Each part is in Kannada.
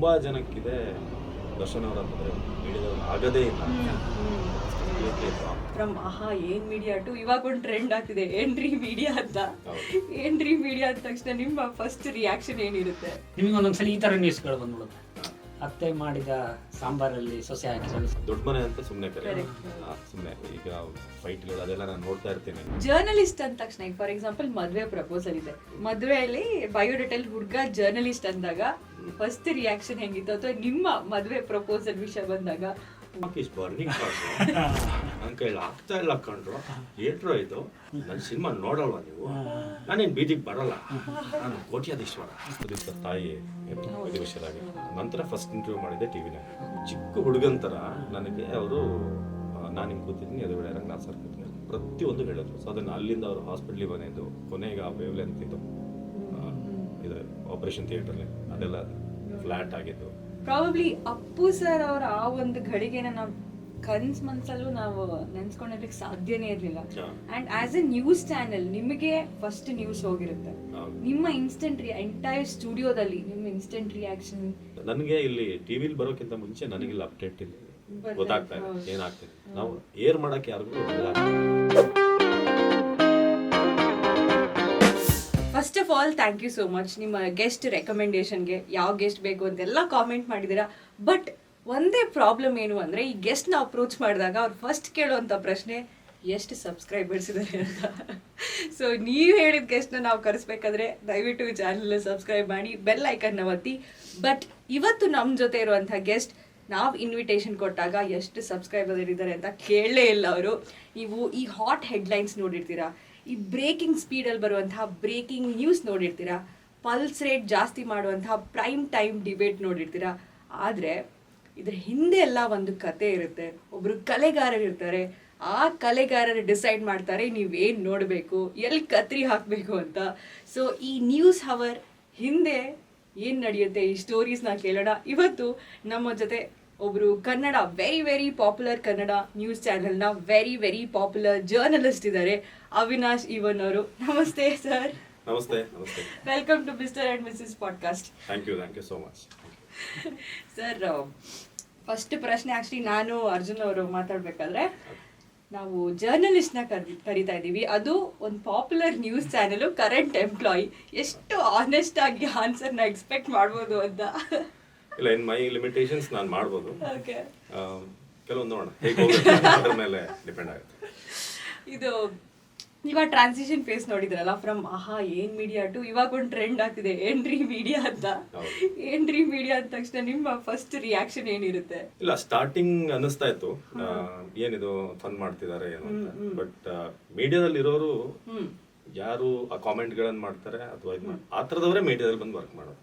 ತುಂಬಾ ಜನಕ್ಕಿದೆ ದರ್ಶನ್ ಅವರ ಅಂತಂದ್ರೆ ಮೀಡಿಯಾದವ್ರು ಆಗದೇ ಇಲ್ಲ. ಫ್ರಮ್ ಆಹಾ ಏನ್ ಮೀಡಿಯಾ ಟು ಇವಾಗ ಒಂದು ಟ್ರೆಂಡ್ ಆಗ್ತಿದೆ ಏನ್ರಿ ಮೀಡಿಯಾ ಅಂತ. ಏನ್ರಿ ಮೀಡಿಯಾ ಅಂದ ತಕ್ಷಣ ನಿಮ್ಮ ಫಸ್ಟ್ ರಿಯಾಕ್ಷನ್ ಏನಿರುತ್ತೆ? ನಿಮಗೆ ಒಂದೊಂದ್ಸಲ ಈ ತರ ನ್ಯೂಸ್ಗಳು ಬಂದ್ಬಿಡುತ್ತೆ, ಅತ್ತೆ ಮಾಡಿದ ಸಾಂಬಾರಲ್ಲಿ ಸೊಸೆ ಹಾಕಿ ದೊಡ್ಡ ಮನೆ ಅಂತ ಸುಮ್ಮನೆ ಕರೆ ಸುಮ್ಮನೆ ಈಗ ಫೈಟ್ಗಳು ಅದೆಲ್ಲ ನಾನು ನೋಡ್ತಾ ಇರ್ತೀನಿ. ಜರ್ನಲಿಸ್ಟ್ ಅಂದ ತಕ್ಷಣ ಈಗ ಫಾರ್ ಎಕ್ಸಾಂಪಲ್ ಮದುವೆ ಪ್ರಪೋಸಲ್ ಇದೆ, ಮದುವೆಯಲ್ಲಿ ಬಯೋಡೇಟಲ್ ಹುಡುಗ ಜರ್ನಲಿಸ್ಟ್ ಅಂದಾಗ ಫಸ್ಟ್ ರಿಯಾಕ್ಷನ್ ಹೆಂಗಿತ್ತು, ಅಥವಾ ನಿಮ್ಮ ಮದುವೆ ಪ್ರಪೋಸಲ್ ವಿಷಯ ಬಂದಾಗ ನನ್ನ ಕೈಲಿ ಆಗ್ತಾ ಇಲ್ಲ ಕಂಡ್ರು ಏಟ್ರೋ ಇದು ನನ್ನ ಸಿನಿಮಾ ನೋಡಲ್ವಾ ನೀವು, ನಾನೇನು ಬೀದಿಗೆ ಬರಲ್ಲ, ನಾನು ಕೋಟ್ಯಾಧೀಶ್ವರ. ತಾಯಿ ವಿಷಯದಾಗಿ ನಂತರ ಫಸ್ಟ್ ಇಂಟರ್ವ್ಯೂ ಮಾಡಿದ್ದೆ ಟಿವಿನಾಗ. ಚಿಕ್ಕ ಹುಡುಗಂತರ ನನಗೆ ಅವರು ನಾನು ಹಿಂಗೆ ಕೂತಿದ್ದೀನಿ ಎದುರುಗಡೆ ರಂಗನಾಥ್ ಸರ್ ಕೂತಿದ್ದೀನಿ ಪ್ರತಿಯೊಂದು ಹೇಳಿದ್ರು. ಸೊ ಅದನ್ನು ಅಲ್ಲಿಂದ ಅವರು ಹಾಸ್ಪಿಟ್ಲಿಗೆ ಬಂದಿದ್ದು ಕೊನೆಗೆ ಆ ವೇವ್ಲೆ ಅಂತಿದ್ದು ಇದು ಆಪರೇಷನ್ ಥಿಯೇಟರ್ಲಿ ಅದೆಲ್ಲ ಫ್ಲಾಟ್ ಆಗಿದ್ದು. ಪ್ರಾಬಬ್ಲಿ ಅಪ್ಪು ಸರ್ ಅವರ ಆ ಒಂದು ಘಳಿಗೆನ ನಾವು ಮನ್ಸಲ್ಲೂ ನಾವು ನೆನ್ಸ್ಕೊಂಡಿರ್ಲಿಕ್ಕೆ ಸಾಧ್ಯನೇ ಇರಲಿಲ್ಲ. And as A news channel ನಿಮಗೆ ಫಸ್ಟ್ ನ್ಯೂಸ್ ಹೋಗಿರುತ್ತೆ, ನಿಮ್ಮ ಇನ್ಸ್ಟೆಂಟ್ ಎಂಟೈರ್ ಸ್ಟುಡಿಯೋದಲ್ಲಿ ನಿಮ್ಮ ಇನ್ಸ್ಟೆಂಟ್ ರಿಯಾಕ್ಷನ್. ನನಗೆ ಇಲ್ಲಿ ಟಿವಿಲಿ ಬರೋಕ್ಕಿಂತ ಮುಂಚೆ ನನಗಿಲ್ಲಿ ಅಪ್ಡೇಟ್ ಇಲ್ಲ, ಗೊತ್ತಾಗ್ತಾ ಇದೆ ಏನಾಗ್ತಿದೆ. ನಾವು ಏರ್ ಮಾಡಕ್ಕೆ ಯಾರಿಗೂ first of all thank you so much. ನಿಮ್ಮ ಗೆಸ್ಟ್ ರೆಕಮೆಂಡೇಶನ್ಗೆ ಯಾವ ಗೆಸ್ಟ್ ಬೇಕು ಅಂತೆಲ್ಲ ಕಾಮೆಂಟ್ ಮಾಡಿದ್ದೀರಾ. ಬಟ್ ಒಂದೇ ಪ್ರಾಬ್ಲಮ್ ಏನು ಅಂದರೆ, ಈ ಗೆಸ್ಟ್ನ ಅಪ್ರೋಚ್ ಮಾಡಿದಾಗ ಅವ್ರು ಫಸ್ಟ್ ಕೇಳುವಂಥ ಪ್ರಶ್ನೆ ಎಷ್ಟು ಸಬ್ಸ್ಕ್ರೈಬರ್ಸ್ ಇದ್ದಾರೆ ಅಂತ. ಸೊ ನೀವು ಹೇಳಿದ ಗೆಸ್ಟ್ನ ನಾವು ಕರೆಸ್ಬೇಕಾದ್ರೆ ದಯವಿಟ್ಟು ಈ ಚಾನಲ್ನ ಸಬ್ಸ್ಕ್ರೈಬ್ ಮಾಡಿ, ಬೆಲ್ ಐಕನ್ನ ಒತ್ತಿ. ಬಟ್ ಇವತ್ತು ನಮ್ಮ ಜೊತೆ ಇರುವಂಥ ಗೆಸ್ಟ್ ನಾವು ಇನ್ವಿಟೇಷನ್ ಕೊಟ್ಟಾಗ ಎಷ್ಟು ಸಬ್ಸ್ಕ್ರೈಬರ್ ಇದ್ದಾರೆ ಅಂತ ಕೇಳಲೇ ಇಲ್ಲ ಅವರು. ನೀವು ಈ ಹಾಟ್ ಹೆಡ್ಲೈನ್ಸ್ ನೋಡಿರ್ತೀರಾ, ಈ ಬ್ರೇಕಿಂಗ್ ಸ್ಪೀಡಲ್ಲಿ ಬರುವಂತಹ ಬ್ರೇಕಿಂಗ್ ನ್ಯೂಸ್ ನೋಡಿರ್ತೀರಾ, ಪಲ್ಸ್ ರೇಟ್ ಜಾಸ್ತಿ ಮಾಡುವಂತಹ ಪ್ರೈಮ್ ಟೈಮ್ ಡಿಬೇಟ್ ನೋಡಿರ್ತೀರಾ. ಆದರೆ ಇದ್ರ ಹಿಂದೆ ಎಲ್ಲ ಒಂದು ಕತೆ ಇರುತ್ತೆ, ಒಬ್ಬರು ಕಲೆಗಾರರು ಇರ್ತಾರೆ, ಆ ಕಲೆಗಾರರು ಡಿಸೈಡ್ ಮಾಡ್ತಾರೆ ನೀವೇನು ನೋಡಬೇಕು, ಎಲ್ಲಿ ಕತ್ರಿ ಹಾಕಬೇಕು ಅಂತ. ಸೊ ಈ ನ್ಯೂಸ್ ಹವರ್ ಹಿಂದೆ ಏನು ನಡೆಯುತ್ತೆ ಈ ಸ್ಟೋರೀಸ್ನ ಕೇಳೋಣ. ಇವತ್ತು ನಮ್ಮ ಜೊತೆ ಒಬ್ಬರು Kannada very popular Kannada news ಚಾನೆಲ್ನ ವೆರಿ ಪಾಪ್ಯುಲರ್ ಜರ್ನಲಿಸ್ಟ್ ಇದ್ದಾರೆ, ಅವಿನಾಶ್ ಇವನ್ ಅವರು. ನಮಸ್ತೆ ಸರ್. ನಮಸ್ತೆ ನಮಸ್ತೆ. Welcome to mister and missus podcast. Thank you so much sir. First ಪ್ರಶ್ನೆ ಆಕ್ಚುಲಿ ನಾನು ಅರ್ಜುನ್ ಅವರು ಮಾತಾಡ್ಬೇಕಾದ್ರೆ, ನಾವು ಜರ್ನಲಿಸ್ಟ್ನ ಕರಿತಾ ಇದ್ದೀವಿ, ಅದು ಒಂದು popular news channel, current employee, ಎಷ್ಟು ಆನೆಸ್ಟ್ ಆಗಿ ಆನ್ಸರ್ನ ಎಕ್ಸ್ಪೆಕ್ಟ್ ಮಾಡ್ಬೋದು ಅಂತ? ಇಲ್ಲ, ಇನ್ ಮೈ ಲಿಮಿಟೇಷನ್ಸ್ ನಾನು ಮಾಡ್ಬೋದು, ಕೆಲವೊಂದು ನೋಡೋಣ ಹೇಗೆ ಅದ್ರ ಮೇಲೆ ಡಿಪೆಂಡ್ ಆಗುತ್ತೆ. ಇದು ಇವಾಗ ಟ್ರಾನ್ಸಿಷನ್ ಫೇಸ್ ನೋಡಿದ್ರಲ್ಲ, ಫ್ರಮ್ ಆಹಾ ಏನ್ ಮೀಡಿಯಾ ಟು ಇವಾಗ ಒಂದು ಟ್ರೆಂಡ್ ಆಗ್ತಿದೆ ಏನ್ರಿ ಮೀಡಿಯಾ ಅಂತ. ಏನ್ರಿ ಮೀಡಿಯಾ ಅಂದ ತಕ್ಷಣ ನಿಮ್ಮ ಫಸ್ಟ್ ರಿಯಾಕ್ಷನ್ ಏನಿರುತ್ತೆ? ಇಲ್ಲ, ಸ್ಟಾರ್ಟಿಂಗ್ ಅನ್ನಿಸ್ತಾ ಇತ್ತು ಏನಿದು ಫನ್ ಮಾಡ್ತಿದ್ದಾರೆ ಏನು ಅಂತ. ಬಟ್ ಮೀಡಿಯಾದಲ್ಲಿ ಇರೋರು ಯಾರು ಆ ಕಾಮೆಂಟ್ ಗಳನ್ನ ಮಾಡ್ತಾರೆ ಅಥವಾ ಆ ತರದವರೇ ಮೀಡಿಯಾದಲ್ಲಿ ಬಂದು ವರ್ಕ್ ಮಾಡೋದು.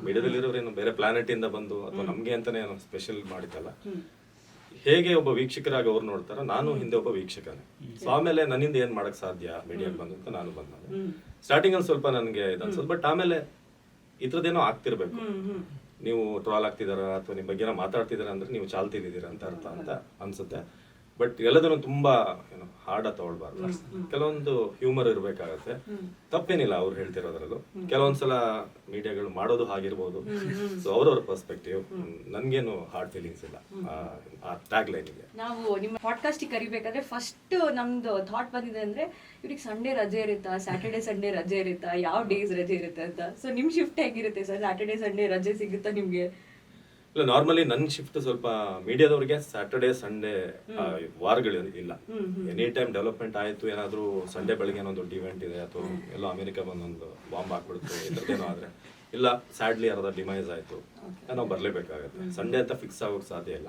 ಮೀಡಿಯಾದಲ್ಲಿ ಇರೋರು ಏನು ಬೇರೆ ಪ್ಲಾನೆಟ್ ಇಂದ ಬಂದು ಅಥವಾ ನಮ್ಗೆ ಅಂತಾನೆ ಏನೋ ಸ್ಪೆಷಲ್ ಮಾಡಿದ್ದಲ್ಲ. ಹೇಗೆ ಒಬ್ಬ ವೀಕ್ಷಕರಾಗಿ ಅವ್ರು ನೋಡ್ತಾರ, ನಾನು ಹಿಂದೆ ಒಬ್ಬ ವೀಕ್ಷಕನೇ. ಸೊ ಆಮೇಲೆ ನನ್ನಿಂದ ಏನ್ ಮಾಡಕ್ ಸಾಧ್ಯ ಮೀಡಿಯಾಗೆ ಬಂದು ಅಂತ ನಾನು ಬಂದ. ಸ್ಟಾರ್ಟಿಂಗ್ ಅಲ್ಲಿ ಸ್ವಲ್ಪ ನನ್ಗೆ ಇದನ್ಸೋದು, ಬಟ್ ಆಮೇಲೆ ಇದ್ರದ್ದೇನೋ ಆಗ್ತಿರ್ಬೇಕು. ನೀವು ಟ್ರಾಲ್ ಆಗ್ತಿದಾರ ಅಥವಾ ನಿಮ್ ಬಗ್ಗೆ ಮಾತಾಡ್ತಿದಾರ ಅಂದ್ರೆ ನೀವು ಚಾಲ್ತಿದ್ದೀರಾ ಅಂತ ಅರ್ಥ ಅಂತ ಅನ್ಸುತ್ತೆ. ಬಟ್ ಎಲ್ಲದನ್ನು ತುಂಬಾ ಏನು ಹಾರ್ಡ್ ತಗೊಳ್ಬಾರ್ದು. ಕೆಲವೊಂದು ಹ್ಯೂಮರ್ ಇರ್ಬೇಕಾಗತ್ತೆ, ತಪ್ಪೇನಿಲ್ಲ ಅವ್ರು ಹೇಳ್ತಿರೋದ್ರಲ್ಲೂ. ಕೆಲವೊಂದ್ಸಲ ಮೀಡಿಯಾಗಳು ಮಾಡೋದು ಹಾಗಿರ್ಬೋದು. ಸೊ ಅವ್ರವ್ರ ಪರ್ಸ್ಪೆಕ್ಟಿವ್, ನನ್ಗೇನು ಹಾರ್ಡ್ ಫೀಲಿಂಗ್ಸ್ ಇಲ್ಲ ಆ ಟ್ಯಾಗ್ ಲೈನ್ಗೆ. ನಾವು ನಿಮ್ಮ ಪಾಡ್ಕಾಸ್ಟ್ ಕರಿಬೇಕಾದ್ರೆ ಫಸ್ಟ್ ನಮ್ದು ಥಾಟ್ ಬಂದಿದೆ ಅಂದ್ರೆ, ಇವ್ರಿಗೆ ಸಂಡೇ ರಜೆ ಇರುತ್ತಾ, ಸ್ಯಾಟರ್ಡೆ ಸಂಡೇ ರಜೆ ಇರುತ್ತಾ, ಯಾವ ಡೇಸ್ ರಜೆ ಇರುತ್ತೆ ಅಂತ. ಸೊ ನಿಮ್ ಶಿಫ್ಟ್ ಹೇಗಿರುತ್ತೆ ಸರ್? ಸ್ಯಾಟರ್ಡೆ ಸಂಡೇ ರಜೆ ಸಿಗುತ್ತಾ ನಿಮ್ಗೆ? ಇಲ್ಲ, ನಾರ್ಮಲಿ ನನ್ನ ಶಿಫ್ಟ್ ಸ್ವಲ್ಪ ಮೀಡಿಯಾದವ್ರಿಗೆ ಸ್ಯಾಟರ್ಡೆ ಸಂಡೇ ವಾರಗಳು ಇಲ್ಲ. ಎನಿ ಟೈಮ್ ಡೆವಲಪ್ಮೆಂಟ್ ಆಯ್ತು, ಏನಾದ್ರು ಸಂಡೇ ಬೆಳಗ್ಗೆ ಏನೋ ದೊಡ್ಡ ಇವೆಂಟ್ ಇದೆ ಅಥವಾ ಎಲ್ಲೋ ಅಮೆರಿಕ ಬಂದೊಂದು ಬಾಂಬ್ ಹಾಕ್ಬಿಡ್ತು ಇದ್ರದ್ದೇನೋ ಆದ್ರೆ, ಇಲ್ಲ ಸ್ಯಾಡ್ಲಿ ಯಾರದ ಡಿಮೈಸ್ ಆಯ್ತು, ನಾವು ಬರ್ಲೇಬೇಕಾಗತ್ತೆ. ಸಂಡೇ ಅಂತ ಫಿಕ್ಸ್ ಆಗೋಕ್ ಸಾಧ್ಯ ಇಲ್ಲ.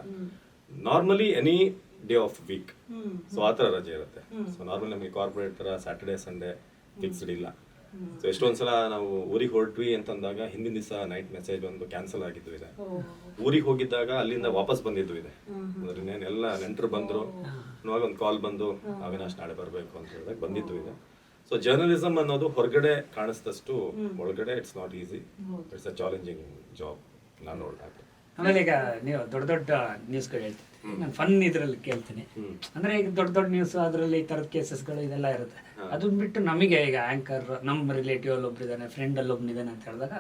Normally any day of week so ಆತರ ರಜೆ ಇರುತ್ತೆ. ಸೊ ನಾರ್ಮಲಿ ನಮಗೆ ಕಾರ್ಪೊರೇಟ್ ತರ ಸ್ಯಾಟರ್ಡೆ ಸಂಡೇ ಫಿಕ್ಸ್ಡ್ ಇಲ್ಲ. ಸೊ ಎಷ್ಟೊಂದ್ಸಲ ನಾವು ಊರಿಗೆ ಹೊರಟ್ವಿ ಅಂತಂದಾಗ ಹಿಂದಿನ ದಿವಸ ನೈಟ್ ಮೆಸೇಜ್ ಬಂದು ಕ್ಯಾನ್ಸಲ್ ಆಗಿದ್ದು ಇದೆ. ಊರಿಗೆ ಹೋಗಿದ್ದಾಗ ಅಲ್ಲಿಂದ ವಾಪಸ್ ಬಂದಿದ್ದು ಇದೆ. ಎಲ್ಲ ನೆಂಟರು ಬಂದ್ರು, ಇವಾಗ ಒಂದು ಕಾಲ್ ಬಂದು ಅವಿನಾಶ್ ನಾಳೆ ಬರ್ಬೇಕು ಅಂತ ಹೇಳಿದಾಗ ಬಂದಿದ್ದು ಇದೆ. ಸೊ ಜರ್ನಲಿಸಮ್ ಅನ್ನೋದು ಹೊರಗಡೆ ಕಾಣಿಸಿದಷ್ಟು ಒಳಗಡೆ it's not easy. It's a challenging job ನಾನು ನೋಡಿದಾಗ. ಆಮೇಲೆ ಈಗ ನೀವು ದೊಡ್ಡ ದೊಡ್ಡ ನ್ಯೂಸ್ಗಳು ಹೇಳ್ತೀವಿ, ನಾನು ಫನ್ ಇದ್ರಲ್ಲಿ ಕೇಳ್ತೀನಿ. ಅಂದ್ರೆ ಈಗ ದೊಡ್ಡ ದೊಡ್ಡ ನ್ಯೂಸ್ ಅದರಲ್ಲಿ ಈ ಥರದ ಕೇಸಸ್ಗಳು ಇದೆಲ್ಲ ಇರುತ್ತೆ. ಅದನ್ನ ಬಿಟ್ಟು ನಮಗೆ ಈಗ ಆಂಕರ್ ನಮ್ಮ ರಿಲೇಟಿವ್ ಅಲ್ಲಿ ಒಬ್ರಿದ್ದಾನೆ, ಫ್ರೆಂಡ್ ಅಲ್ಲಿ ಒಬ್ನಿದ್ದಾನೆ ಅಂತ ಹೇಳಿದಾಗ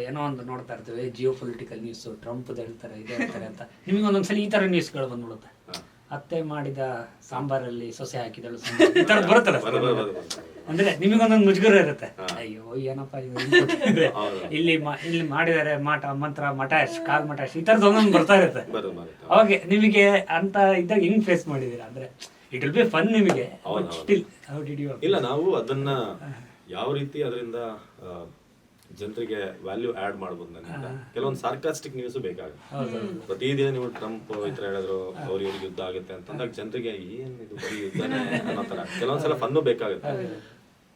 ಏನೋ ಒಂದು ನೋಡ್ತಾ ಇರ್ತೀವಿ, ಜಿಯೋ ಪೊಲಿಟಿಕಲ್ ನ್ಯೂಸ್, ಟ್ರಂಪ್ ಹೇಳ್ತಾರೆ ಇದು ಹೇಳ್ತಾರೆ ಅಂತ. ನಿಮಗೆ ಒಂದೊಂದ್ಸಲಿ ಈ ತರ ನ್ಯೂಸ್ಗಳು ಬಂದ್ಬಿಡುತ್ತೆ. ಅತ್ತೆ ಮಾಡಿದ ಸಾಂಬಾರಲ್ಲಿ ಸೊಸೆ ಹಾಕಿದಳು ಈ ಥರದ್ದು ಬರುತ್ತಲ್ಲ. ಅಂದ್ರೆ ನಿಮಗೊಂದೊಂದು ಮುಜುಗರ ಇರುತ್ತೆ, ಅಯ್ಯೋ ಏನಪ್ಪ ಇದು ಇಲ್ಲಿ ಮಾಡಿದ್ದಾರೆ ಮಂತ್ರ ಮಟಾಶ್ ಕಾಲ್ ಮಟಾಶ್ ಈ ಥರದ್ದು ಒಂದೊಂದು ಬರ್ತಾ ಇರುತ್ತೆ. ಅವಾಗ ನಿಮಗೆ ಅಂತ ಇದ್ದಾಗ ಹೆಂಗ್ ಫೇಸ್ ಮಾಡಿದೀರಾ? ಅಂದ್ರೆ ಇಟ್ ವಿಲ್ ಬಿ ಫನ್ ನಿಮಗೆ, ಸ್ಟಿಲ್ ಹೌ ಡಿಡ್ ಯು? ಇಲ್ಲ, ನಾವು ಅದನ್ನ ಯಾವ ರೀತಿ ಅದರಿಂದ ಜನರಿಗೆ ವ್ಯಾಲ್ಯೂ ಆಡ್ ಮಾಡ್ಬೋದು. ನನಗೆ ಕೆಲವೊಂದು ಸಾರ್ಕಾಸ್ಟಿಕ್ ನ್ಯೂಸ್ ಬೇಕಾಗುತ್ತೆ. ಪ್ರತಿದಿನ ನೀವು ಟ್ರಂಪ್ ಈ ತರ ಹೇಳಿದ್ರು, ಇವ್ರಿಗೆ ಯುದ್ಧ ಆಗುತ್ತೆ ಅಂತಂದಾಗ ಜನರಿಗೆ ಏನ್ ಇದು ಬರೀ ಯುದ್ಧನೇ ಅನ್ನೋ ತರ ಕೆಲವೊಂದ್ಸಲ ಫನ್ನು ಬೇಕಾಗುತ್ತೆ.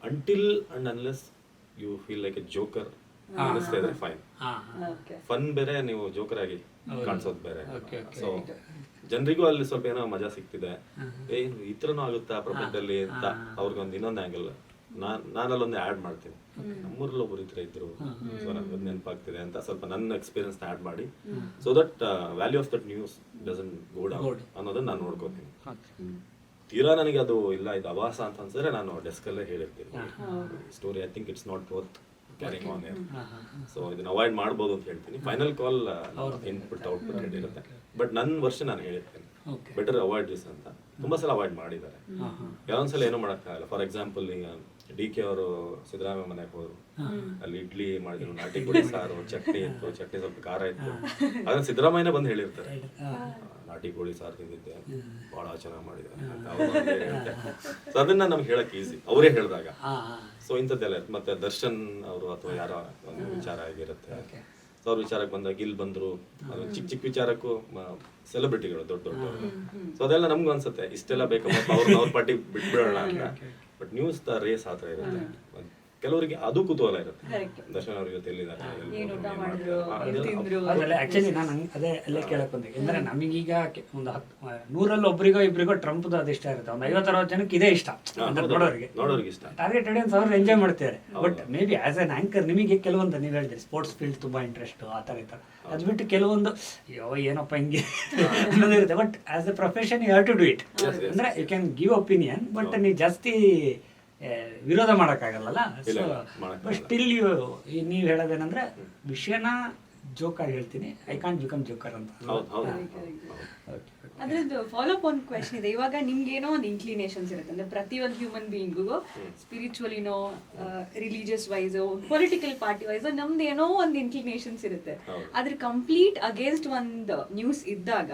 Until and unless you feel like a joker ಅನಿಸ್ತಾ ಇದ್ರೆ ಫೈನ್. ಫನ್ ಬೇರೆ, ನೀವು ಜೋಕರ್ ಆಗಿ ಕಾಣಿಸೋದು ಬೇರೆ. ಸೊ ಜನರಿಗೂ ಅಲ್ಲಿ ಸ್ವಲ್ಪ ಏನೋ ಮಜಾ ಸಿಗ್ತಿದೆ, ಈ ತರನೂ ಆಗುತ್ತಾ ಪ್ರಪಂಚದಲ್ಲಿ ಅಂತ ಅವ್ರಿಗೊಂದು ಇನ್ನೊಂದು ಆಂಗಲ್ ನಾನಲ್ಲೊಂದು ಆಡ್ ಮಾಡ್ತೀನಿ. ನಮ್ಮೂರಲ್ಲಿ ಒಬ್ಬರು ಈ ತರ ಇದ್ರು, ಸೊ ನನಗೆ ನೆನಪಾಗ್ತಿದೆ ಅಂತ ಸ್ವಲ್ಪ ನನ್ನ ಎಕ್ಸ್ಪೀರಿಯನ್ಸ್ ಆಡ್ ಮಾಡಿ, so that value of that news doesn't go down ಅನ್ನೋದನ್ನ ನಾನು ನೋಡ್ಕೋತೀನಿ. ತೀರಾ ನನಗೆ ಅದು ಇಲ್ಲ ಇದು ಅಭಾಸ ಅಂತ ಅನ್ಸಿದ್ರೆ ನಾನು ಡೆಸ್ಕ್ ಅಲ್ಲೇ ಹೇಳಿರ್ತೀನಿ story, I think it's not worth carrying on air, so ಇದನ್ನ ಅವಾಯ್ಡ್ ಮಾಡ್ಬೋದು ಅಂತ ಹೇಳ್ತೀನಿ. ಫೈನಲ್ ಕಾಲ್ ಇನ್ಪುಟ್ ಔಟ್ಪುಟ್ ಇರುತ್ತೆ, ಬಟ್ ನನ್ನ ವರ್ಷ ನಾನು ಹೇಳಿರ್ತೇನೆ ಬೆಟರ್ ಅವಾಯ್ಡ್ ದಿಸ್ ಅಂತ. ತುಂಬಾ ಸಲ ಅವಾಯ್ಡ್ ಮಾಡಿದ್ದಾರೆ, ಕೆಲವೊಂದ್ಸಲ ಏನೂ ಮಾಡೋಕ್ಕಾಗಲ್ಲ. ಫಾರ್ ಎಕ್ಸಾಂಪಲ್ ಈಗ DK ಅವರು ಸಿದ್ದರಾಮಯ್ಯ ಮನೆಗೆ ಹೋದ್ರು, ಅಲ್ಲಿ ಇಡ್ಲಿ ಮಾಡಿದ್ರು, ನಾಟಿ ಕೋಳಿ ಸಾರು, ಚಟ್ನಿ ಇತ್ತು, ಚಟ್ನಿ ಸ್ವಲ್ಪ ಖಾರ ಇತ್ತು. ಅದನ್ನ ಸಿದ್ದರಾಮಯ್ಯನೇ ಬಂದು ಹೇಳಿರ್ತಾರೆ, ನಾಟಿ ಕೋಳಿ ಸಾರು ತಿಂದಿದ್ದೆ, ಬಹಳ ಚೆನ್ನಾಗಿ ಮಾಡಿದ್ದಾರೆ ಅಂತ. ಸೊ ಅದನ್ನ ನಮ್ಗೆ ಹೇಳಕ್ ಈಸಿ, ಅವರೇ ಹೇಳಿದಾಗ. ಸೊ ಇಂಥದ್ದೆಲ್ಲ ಮತ್ತೆ ದರ್ಶನ್ ಅವರು ಅಥವಾ ಯಾರೋ ಒಂದು ವಿಚಾರ ಆಗಿರುತ್ತೆ, ಸೊ ಅವ್ರ ವಿಚಾರಕ್ಕೆ ಬಂದಾಗ ಇಲ್ಲಿ ಬಂದ್ರು, ಅದು ಚಿಕ್ಕ ಚಿಕ್ಕ ವಿಚಾರಕ್ಕೂ ಸೆಲೆಬ್ರಿಟಿಗಳು ದೊಡ್ಡ ದೊಡ್ಡವರು. ಸೊ ಅದೆಲ್ಲ ನಮ್ಗೂ ಅನ್ಸುತ್ತೆ ಇಷ್ಟೆಲ್ಲ ಬೇಕಪ್ಪ ಅವ್ರ ಪಾರ್ಟಿ ಬಿಟ್ಬಿಡೋಣ ಅಂತ. ಬಟ್ ನ್ಯೂಸ್ ದ ರೇಸ್ ಆ ಥರ ಇರುತ್ತೆ. ಕೆಲವರಿಗೆ ಅದು ಕುತೂಹಲ ಇರುತ್ತೆ, ದರ್ಶನ್ ಅವ್ರ ಜೊತೆ ಎಲ್ಲಿದ್ದಾರೆ, ಅದೆಲ್ಲ ಆಕ್ಚುಲಿ ನಾನು ಅದೇ ಅಲ್ಲೇ ಕೇಳಕ್ ಬಂದೆ. ಅಂದ್ರೆ ನಮಗೀಗ ಒಂದು 100ರಲ್ಲಿ ಒಬ್ರಿಗೋ ಇಬ್ರಿಗೋ ಟ್ರಂಪ್ದು ಅದು ಇಷ್ಟ ಇರುತ್ತೆ, ಒಂದು 50-60 ಜನಕ್ಕೆ ಇದೇ ಇಷ್ಟ ಅಂದ್ರೆ ನೋಡೋರಿಗೆ ಇಷ್ಟ. ಟಾರ್ಗೆಟ್ ಆಡಿಯನ್ಸ್ ಅವ್ರು ಎಂಜಾಯ್ ಮಾಡ್ತಾರೆ. But may be as N anchor ನಿಮಗೆ ಕೆಲವೊಂದು ನೀವು ಹೇಳಿದ್ರಿ ಸ್ಪೋರ್ಟ್ಸ್ ಫೀಲ್ಡ್ ತುಂಬಾ ಇಂಟ್ರೆಸ್ಟ್ ಆ ಥರ ಇರ್ತಾರೆ. ಅದು ಬಿಟ್ಟು ಕೆಲವೊಂದು ಅಯ್ಯೋ ಏನಪ್ಪ ಹಿಂಗೆ ಅನ್ನೋದಿರುತ್ತೆ. But as a profession you have to do it. ಅಂದ್ರೆ you can give opinion, but ನೀವು ಜಾಸ್ತಿ ವಿರೋಧ ಮಾಡೋಕ್ಕಾಗಲ್ಲ. ಸೊ ಬಟ್ ಸ್ಟಿಲ್ ನೀವು ಹೇಳೋದೇನಂದ್ರೆ ವಿಷಯನ ಜೋಕರ್ ಹೇಳ್ತೀನಿ, ಐ ಕಾಂಟ್ ಬಿಕಮ್ ಜೋಕರ್ ಅಂತ. ಅದ್ರದ್ದು ಫಾಲೋ ಅಪ್ ಒಂದು ಕ್ವೆಶನ್ ಇದೆ. ಇವಾಗ ನಿಮ್ಗೇನೋ ಒಂದು ಇನ್ಕ್ಲಿನೇಷನ್ಸ್ ಇರುತ್ತೆ, ಅಂದ್ರೆ ಪ್ರತಿಯೊಂದು ಹ್ಯೂಮನ್ ಬೀಯಿಂಗಿಗೂ ಸ್ಪಿರಿಚುವಲಿನೋ, ರಿಲಿಜಿಯಸ್ ವೈಸೋ, ಪೊಲಿಟಿಕಲ್ ಪಾರ್ಟಿ ವೈಸೋ ನಮ್ದು ಏನೋ ಒಂದು ಇನ್ಕ್ಲಿನೇಷನ್ಸ್ ಇರುತ್ತೆ. ಅದ್ರ ಕಂಪ್ಲೀಟ್ ಅಗೇನ್ಸ್ಟ್ ಒಂದು ನ್ಯೂಸ್ ಇದ್ದಾಗ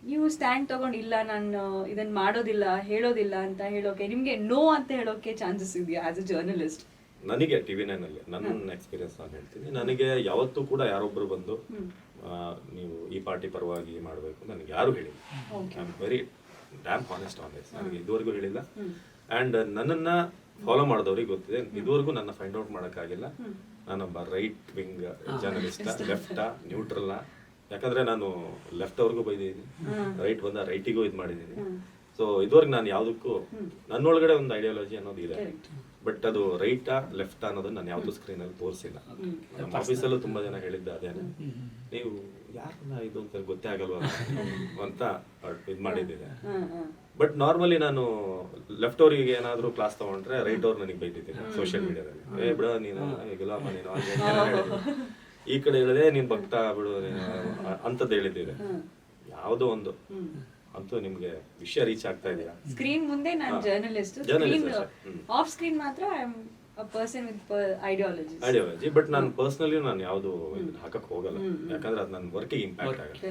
ನೀವು ಸ್ಟ್ಯಾಂಡ್ ತಗೊಂಡು ಇಲ್ಲ ನಾನು ಇದನ್ನ ಮಾಡೋದಿಲ್ಲ ಹೇಳೋದಿಲ್ಲ ಅಂತ ಹೇಳೋಕೆ, ನಿಮ್ಗೆ ನೋ ಅಂತ ಹೇಳೋಕೆ ಚಾನ್ಸಸ್ ಇದೆಯಾ ಆಸ್ ಅ ಜರ್ನಲಿಸ್ಟ್? ನನಗೆ TV9 ಅಲ್ಲಿ ನನ್ನ ಎಕ್ಸ್ಪೀರಿಯನ್ಸ್ ನಾನು ಹೇಳ್ತೀನಿ. ನನಗೆ ಯಾವತ್ತೂ ಕೂಡ ಯಾರೊಬ್ರು ಬಂದು ನೀವು ಈ ಪಾರ್ಟಿ ಪರವಾಗಿ ಮಾಡಬೇಕು ನನಗೆ ಯಾರು ಹೇಳಿಲ್ಲ. I am very dam honest on this. ನನಗೆ ಇದುವರೆಗೂ ಹೇಳಿಲ್ಲ. ಆ್ಯಂಡ್ ನನ್ನನ್ನ ಫಾಲೋ ಮಾಡಿದವ್ರಿಗೆ ಗೊತ್ತಿದೆ, ಇದುವರೆಗೂ ನನ್ನ ಫೈಂಡ್ ಔಟ್ ಮಾಡೋಕ್ಕಾಗಿಲ್ಲ ನಾನೊಬ್ಬ ರೈಟ್ ವಿಂಗ್ ಜರ್ನಲಿಸ್ಟ, ಲೆಫ್ಟಾ, ನ್ಯೂಟ್ರಲ್ಲ. ಯಾಕಂದ್ರೆ ನಾನು ಲೆಫ್ಟ್ ಅವ್ರಿಗೂ ಬೈದಿದ್ದೀನಿ, ರೈಟ್ ಬಂದ ರೈಟಿಗೂ ಇದು ಮಾಡಿದ್ದೀನಿ. ಸೊ ಇದುವರೆಗೆ ನಾನು ಯಾವುದಕ್ಕೂ ನನ್ನೊಳಗಡೆ ಒಂದು ಐಡಿಯಾಲಜಿ ಅನ್ನೋದು ಇದೆ, ಬಟ್ ಅದು ರೈಟಾ ಲೆಫ್ಟಾ ಅನ್ನೋದನ್ನ ನಾನು ಯಾವ್ದು ಸ್ಕ್ರೀನಲ್ಲಿ ತೋರಿಸಿಲ್ಲ. ನಮ್ಮ ಆಫೀಸಲ್ಲೂ ತುಂಬಾ ಜನ ಹೇಳಿದ್ದ ಅದೇನೆ, ನೀವು ಯಾರನ್ನ ಇದು ಅಂತ ಗೊತ್ತೇ ಆಗಲ್ವ ಅಂತ ಇದು ಮಾಡಿದ್ದಿದೆ. ಬಟ್ ನಾರ್ಮಲಿ ನಾನು ಲೆಫ್ಟ್ ಅವ್ರಿಗೆ ಏನಾದ್ರು ಕ್ಲಾಸ್ ತಗೊಂಡ್ರೆ ರೈಟ್ ಅವ್ರು ನನಗೆ ಬೈದಿದ್ದೀನಿ ಸೋಷಿಯಲ್ ಮೀಡಿಯಾದಲ್ಲಿ, ಬಿಡ ನೀನು ಗುಲಾಮ ನೀನು, ಈ ಕಡೆ ಹೇಳಿದೆ ನೀನ್ ಭಕ್ತ ಬಿಡು ಅಂತದ್ದು ಹೇಳಿದ್ದೀವಿ. ಯಾವುದೋ ಒಂದು ಅಂತೂ ನಿಮ್ಗೆ ವಿಷಯ ರೀಚ್ ಆಗ್ತಾ ಇದೆಯಾ? ಸ್ಕ್ರೀನ್ ಮುಂದೆ ನಾನು ಜರ್ನಲಿಸ್ಟ್, ಆಫ್ ಸ್ಕ್ರೀನ್ ಮಾತ್ರ I am a person with ideology. But ನಾನು ಪರ್ಸನಲಿ ನಾನು ಯಾವುದು ಹಾಕಕ್ ಹೋಗಲ್ಲ, ಯಾಕಂದ್ರೆ ಅದು ನನ್ನ ವರ್ಕಿಗೆ ಇಂಪ್ಯಾಕ್ಟ್ ಆಗುತ್ತೆ.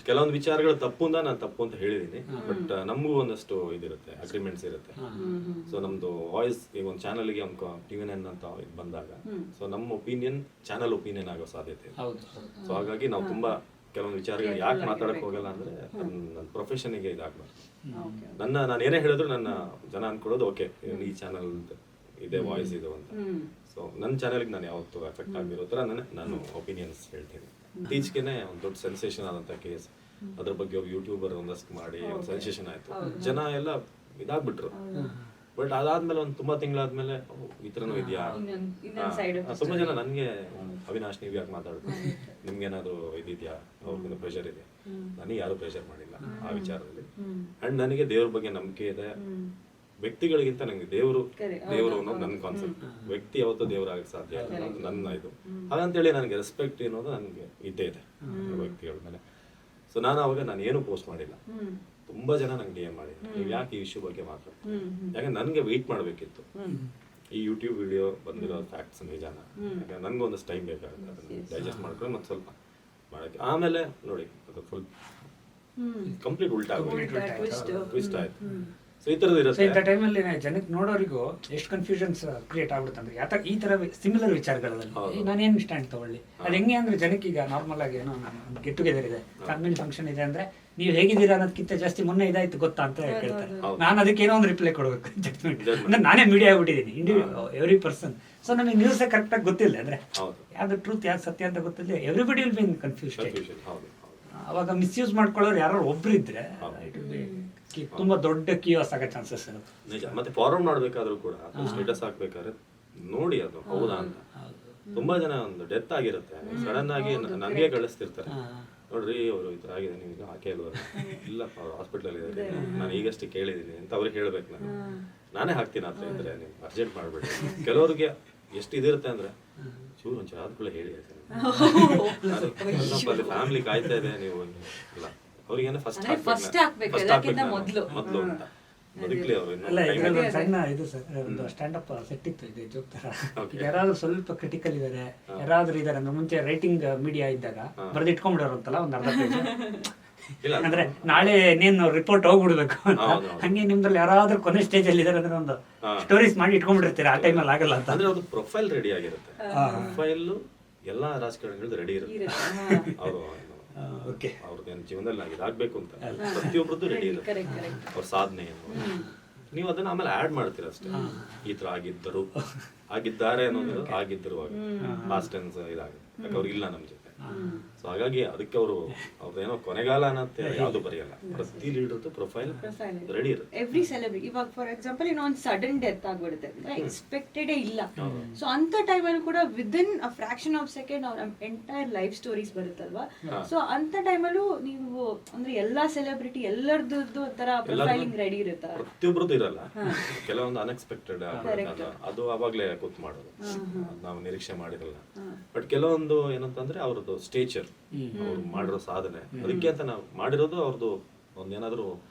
ಕೆಲವೊಂದು ವಿಚಾರಗಳು ತಪ್ಪು ಅಂತ ನಾನು ತಪ್ಪು ಅಂತ ಹೇಳಿದೀನಿ, ಬಟ್ ನಮಗೂ ಒಂದಷ್ಟು ಇದಿರುತ್ತೆ, ಅಗ್ರಿಮೆಂಟ್ಸ್ ಇರುತ್ತೆ. ಸೊ ನಮ್ದು ವಾಯ್ಸ್ ಈಗ ಒಂದು ಚಾನಲ್ಗೆ ಒಂದು TV9 ಅಂತ ಇದು ಬಂದಾಗ, ಸೊ ನಮ್ಮ ಒಪಿನಿಯನ್ ಚಾನಲ್ ಒಪಿನಿಯನ್ ಆಗೋ ಸಾಧ್ಯತೆ ಇದೆ. ಸೊ ಹಾಗಾಗಿ ನಾವು ತುಂಬಾ ಕೆಲವೊಂದು ವಿಚಾರಗಳು ಯಾಕೆ ಮಾತಾಡಕ್ ಹೋಗಲ್ಲ ಅಂದ್ರೆ ನನ್ನ ಪ್ರೊಫೆಷನ್ಗೆ ಇದಾಗಬಾರ್ದು. ನಾನು ಏನೇ ಹೇಳಿದ್ರು ನನ್ನ ಜನ ಅನ್ಕೊಳ್ಳೋದು ಓಕೆ ಈ ಚಾನಲ್ ಇದೆ ವಾಯ್ಸ್ ಇದು ಅಂತ. ಸೊ ನನ್ನ ಚಾನಲ್ಗೆ ನಾನು ಯಾವತ್ತೂ ಎಫೆಕ್ಟ್ ಆಗಿರೋ ಥರ ನಾನು ಒಪಿನಿಯನ್ಸ್ ಹೇಳ್ತೀನಿ. ಇತ್ತೀಚೆಗೆ ಒಂದು ದೊಡ್ಡ ಸೆನ್ಸೇಷನ್ ಆದಂಥ ಕೇಸ್, ಅದ್ರ ಬಗ್ಗೆ ಒಬ್ಬ ಯೂಟ್ಯೂಬರ್ ಒಂದಷ್ಟು ಮಾಡಿ ಒಂದು ಸೆನ್ಸೇಷನ್ ಆಯ್ತು, ಜನ ಎಲ್ಲ ಇದಾಗ್ಬಿಟ್ರು. ಬಟ್ ಅದಾದ್ಮೇಲೆ ಒಂದು ತುಂಬಾ ತಿಂಗಳಾದ್ಮೇಲೆ ಈ ಥರನೂ ಇದೆಯಾ, ಇನ್ನೊಂದ್ side of ತುಂಬಾ ಜನ ನನಗೆ ಅವಿನಾಶ್ ನೀವು ಯಾಕೆ ಮಾತಾಡ್ತೀವಿ, ನಿಮ್ಗೇನಾದ್ರು ಇದಿದೆಯಾ, ಅವ್ರಿಗಿಂತ ಪ್ರೆಷರ್ ಇದೆ. ನನಗೆ ಯಾರು ಪ್ರೆಷರ್ ಮಾಡಿಲ್ಲ ಆ ವಿಚಾರದಲ್ಲಿ. ಅಂಡ್ ನನಗೆ ದೇವ್ರ ಬಗ್ಗೆ ನಂಬಿಕೆ ಇದೆ. ವ್ಯಕ್ತಿಗಳಿಗಿಂತ ನಂಗೆ ದೇವರು ಅನ್ನೋದು ನನ್ನ ಕಾನ್ಸೆಪ್ಟ್. ವ್ಯಕ್ತಿ ಯಾವತ್ತೂ ದೇವರಾಗಕ್ಕೆ ಸಾಧ್ಯ ಇಲ್ಲ ಅನ್ನೋದು ನನ್ನ ಇದು. ಹಾಗಂತೇಳಿ ನನಗೆ ರೆಸ್ಪೆಕ್ಟ್ ಅನ್ನೋದು ನನಗೆ ಇದ್ದೇ ಇದೆ ವ್ಯಕ್ತಿಗಳ ಮೇಲೆ. ಸೊ ನಾನು ಅವಾಗ ನಾನು ಏನು ಪೋಸ್ಟ್ ಮಾಡಿಲ್ಲ. ತುಂಬಾ ಜನ ನಂಗೆ DM ಮಾಡಿದ್ರು, ನೀವು ಯಾಕೆ ಈ ವಿಷಯ ಬಗ್ಗೆ ಮಾತಾಡ್ತೀವಿ, ಯಾಕಂದ್ರೆ ನನಗೆ ವೆಯ್ಟ್ ಮಾಡಬೇಕಿತ್ತು. ಈ ಯೂಟ್ಯೂಬ್ ವಿಡಿಯೋ ಬಂದಿರೋ ಫ್ಯಾಕ್ಟ್ಸ್ ನಿಜಾನ, ಯಾಕಂದ್ರೆ ನನಗೂ ಒಂದಷ್ಟು ಟೈಮ್ ಬೇಕಾಗುತ್ತೆ ಅದನ್ನ ಡೈಜೆಸ್ಟ್ ಮಾಡ್ಕೊಂಡು ಮತ್ತೆ ಸ್ವಲ್ಪ ಮಾಡೋಕ್ಕೆ. ಆಮೇಲೆ ನೋಡಿ ಅದು ಫುಲ್ ಕಂಪ್ಲೀಟ್ ಉಲ್ಟಾ ಟ್ವಿಸ್ಟ್ ಆಯ್ತು. ಸೊ ಈ ಥರದ್ದು ಇರುತ್ತೆ. ಇಂಥ ಟೈಮಲ್ಲಿ ಜನಕ್ಕೆ ನೋಡೋರಿಗೂ ಎಷ್ಟು ಕನ್ಫ್ಯೂಷನ್ಸ್ ಕ್ರಿಯೇಟ್ ಆಗ್ಬಿಡುತ್ತೆ ಅಂದ್ರೆ ಈ ತರ ಸಿಮಿಲರ್ ವಿಚಾರಗಳಲ್ಲಿ ನಾನೇನು ಸ್ಟ್ಯಾಂಡ್ ತಗೊಳ್ಳಿ. ಅದು ಹೆಂಗೆ ಅಂದ್ರೆ ಜನಕ್ಕೆ ಈಗ ನಾರ್ಮಲ್ ಆಗಿ ಏನೋ ಗೆಟ್ ಟುಗೆದರ್ ಇದೆ, ಫ್ಯಾಮಿಲಿ ಫಂಕ್ಷನ್ ಇದೆ ಅಂದ್ರೆ ನೀವು ಹೇಗಿದ್ದೀರಾ ಅನ್ನೋದಕ್ಕಿಂತ ಜಾಸ್ತಿ ಮೊನ್ನೆ ಇದಾಯ್ತು ಗೊತ್ತಾ ಅಂತ ಕೇಳ್ತಾರೆ. ನಾನು ಅದಕ್ಕೆ ಏನೋ ಒಂದು ರಿಪ್ಲೈ ಕೊಡಬೇಕು ಜಡ್ಜ್ಮೆಂಟ್. ಅಂದ್ರೆ ನಾನೇ ಮೀಡಿಯಾ ಆಗ್ಬಿಟ್ಟಿದ್ದೀನಿ, ಎವ್ರಿ ಪರ್ಸನ್. ಸೊ ನಮಗೆ ನ್ಯೂಸ್ ಕರೆಕ್ಟ್ ಆಗಿ ಗೊತ್ತಿಲ್ಲ ಅಂದ್ರೆ ಯಾವ್ದು ಟ್ರೂತ್ ಯಾವ್ದು ಸತ್ಯ ಅಂತ ಗೊತ್ತಿಲ್ಲ. Everybody will be in confusion. ಅವಾಗ ಮಿಸ್ಯೂಸ್ ಮಾಡ್ಕೊಳ್ಳೋರು ಯಾರು ಒಬ್ರು ಇದ್ರೆ ತುಂಬಾ ದೊಡ್ಡ ಕಿಯೋಸ್ ಆಗೋ ಚಾನ್ಸಸ್ ಇರುತ್ತೆ. ನಿಜ. ಮತ್ತೆ ಫಾರ್ವರ್ಡ್ ಮಾಡ್ಬೇಕಾದ್ರೂ ಕೂಡ ಸ್ಟೇಟಸ್ ಹಾಕ್ಬೇಕಾದ್ರೆ ನೋಡಿ ಅದು ಹೌದಾ ಅಂತ. ತುಂಬಾ ಜನ ಒಂದು ಡೆತ್ ಆಗಿರುತ್ತೆ, ಸಡನ್ ಆಗಿ ನನಗೆ ಕಳಿಸ್ತಿರ್ತಾರೆ, ನೋಡ್ರಿ ಅವರು ಈ ಥರ ಆಗಿದೆ, ನೀವು ಹಾಕೇ ಅಲ್ವ, ಇಲ್ಲಪ್ಪ ಅವ್ರು ಹಾಸ್ಪಿಟ್ಲಲ್ಲಿ ಇದ್ದಾರೆ, ನಾನು ಈಗಷ್ಟೇ ಕೇಳಿದ್ದೀನಿ ಅಂತ ಅವ್ರಿಗೆ ಹೇಳ್ಬೇಕು. ನಾನೇ ಹಾಕ್ತೀನಿ ಅಂತ ಇದ್ರೆ ನೀವು ಅರ್ಜೆಂಟ್ ಮಾಡಬೇಡಿ. ಕೆಲವ್ರಿಗೆ ಎಷ್ಟು ಇದಿರುತ್ತೆ ಅಂದ್ರೆ ಚೂರು ಒಂಚೂರು ಆದ್ಕೊಳ್ಳೆ ಹೇಳಿ, ಫ್ಯಾಮಿಲಿ ಕಾಯ್ತಾ ಇದೆ, ನೀವು ಇಲ್ಲ ಅವ್ರಿಗೇನೆ ಫಸ್ಟ್ ಹಾಕ್ಬೇಕು ಮೊದಲು ಅಂತ ಬದುಕಲಿ ಅವರು. ಸಣ್ಣ ಇದು ಸರ್, ಒಂದು ಸ್ಟ್ಯಾಂಡ್ ಅಪ್ ಸೆಟ್ ಇತ್ತು, ಇದೆ ಜೋಕ್ ತರ. ಯಾರಾದ್ರೂ ಸ್ವಲ್ಪ ಕ್ರಿಟಿಕಲ್ ಇದಾರೆ, ಯಾರಾದ್ರೂ ಇದಾರೆ ಅಂದ್ರೆ ಮುಂಚೆ ರೈಟಿಂಗ್ ಮೀಡಿಯಾ ಇದ್ದಾಗ ಬರೆದಿಟ್ಕೊಂಡ್ಬಿಡೋರು ಅಂತಲ್ಲ ಒಂದು ಅರ್ಧ ಪೇಜ್, ಅಂದ್ರೆ ನಾಳೆ ನೀನು ರಿಪೋರ್ಟ್ ಹೋಗ್ಬಿಡ್ಬೇಕು ಅಂತ. ಹಂಗೆ ನಿಮ್ದ್ರಲ್ಲಿ ಯಾರಾದ್ರೂ ಕೊನೆ ಸ್ಟೇಜ್ ಅಲ್ಲಿ ಇದಾರೆ ಅಂದ್ರೆ ಒಂದು ಸ್ಟೋರೀಸ್ ಮಾಡಿ ಇಟ್ಕೊಂಡ್ಬಿಟ್ಟಿರ್ತೀರ, ಆ ಟೈಮಲ್ಲಿ ಆಗಲ್ಲ ಅಂತ. ಅಂದ್ರೆ ಅದು ಪ್ರೊಫೈಲ್ ರೆಡಿ ಆಗಿರುತ್ತೆ, ಪ್ರೊಫೈಲ್ ಎಲ್ಲಾ ರಾಜಕಾರಣಿಗಳು ರೆಡಿ ಇರುತ್ತೆ. ಅವರು ಅವ್ರದ್ದೇನು ಜೀವನದಲ್ಲಿ ಇದಾಗಬೇಕು ಅಂತ ಪ್ರತಿಯೊಬ್ಬರದ್ದು ರೆಡಿ ಇರುತ್ತೆ, ಅವ್ರ ಸಾಧನೆ ಏನು. ನೀವು ಅದನ್ನ ಆಮೇಲೆ ಆಡ್ ಮಾಡ್ತೀರ ಅಷ್ಟೇ. ಈ ತರ ಆಗಿದ್ದಾರೆ ಅನ್ನೋದು ಆಗಿದ್ದರು ಪಾಸ್ಟ್ ಟೆನ್ಸ್ ಇದಾಗುತ್ತೆ, ಯಾಕೆ ಅವ್ರಿಗೆ ಇಲ್ಲ ನಮ್ಮ ಜೊತೆ. ಸೊ ಹಾಗಾಗಿ ಅದಕ್ಕೆ ಅವರು ಅವ್ರದೇನೋ ಕೊನೆಗಾಲ ಅನ್ನತ್ತೆ ಯಾವ್ದು ಬರೆಯಲ್ಲ, ಪ್ರತಿ ಲೀಡರ್ದು ಪ್ರೊಫೈಲ್ ರೆಡಿ ಇರುತ್ತೆ. ಎವ್ರಿ ಸೆಲೆಬ್ರಿಟಿ ಇವಾಗ ಫಾರ್ ಎಕ್ಸಾಂಪಲ್ ಇನ್ನೊಂದು ಸಡನ್ ಡೆತ್ ಆಗ್ಬಿಡುತ್ತೆ, ಎಕ್ಸ್ಪೆಕ್ಟೆಡೇ ಇಲ್ಲ. ಸೊ ಅಂತ ಟೈಮಲ್ಲಿ ಕೂಡ within a fraction of second ಅವ್ರ ಎಂಟೈರ್ ಲೈಫ್ ಸ್ಟೋರೀಸ್ ಬರುತ್ತಲ್ವಾ. ಸೊ ಅಂತ ಟೈಮಲ್ಲೂ ನೀವು ಅಂದ್ರೆ ಎಲ್ಲಾ ಸೆಲೆಬ್ರಿಟಿ ಎಲ್ಲರದ್ದು ಒಂಥರ ಪ್ರೊಫೈಲಿಂಗ್ ರೆಡಿ ಇರುತ್ತಾ? ಪ್ರತಿಯೊಬ್ಬರದ್ದು ಇರಲ್ಲ, ಕೆಲವೊಂದು ಅನ್ಎಕ್ಸ್ಪೆಕ್ಟೆಡ್ ಅದು ಅವಾಗ್ಲೇ ಕೂತ್ ಮಾಡೋದು, ನಾವು ನಿರೀಕ್ಷೆ ಮಾಡಿರಲ್ಲ. ಬಟ್ ಕೆಲವೊಂದು ಏನಂತಂದ್ರೆ ಅವ್ರದ್ದು ಸ್ಟೇಚರ್, ಅವ್ರು ಮಾಡಿರೋ ಸಾಧನೆ, ಅದಕ್ಕೆ ಅಂತ ನಾವು ಮಾಡಿರೋದು ಅವ್ರದ್ದು ಒಂದೇನಾದ್ರೂ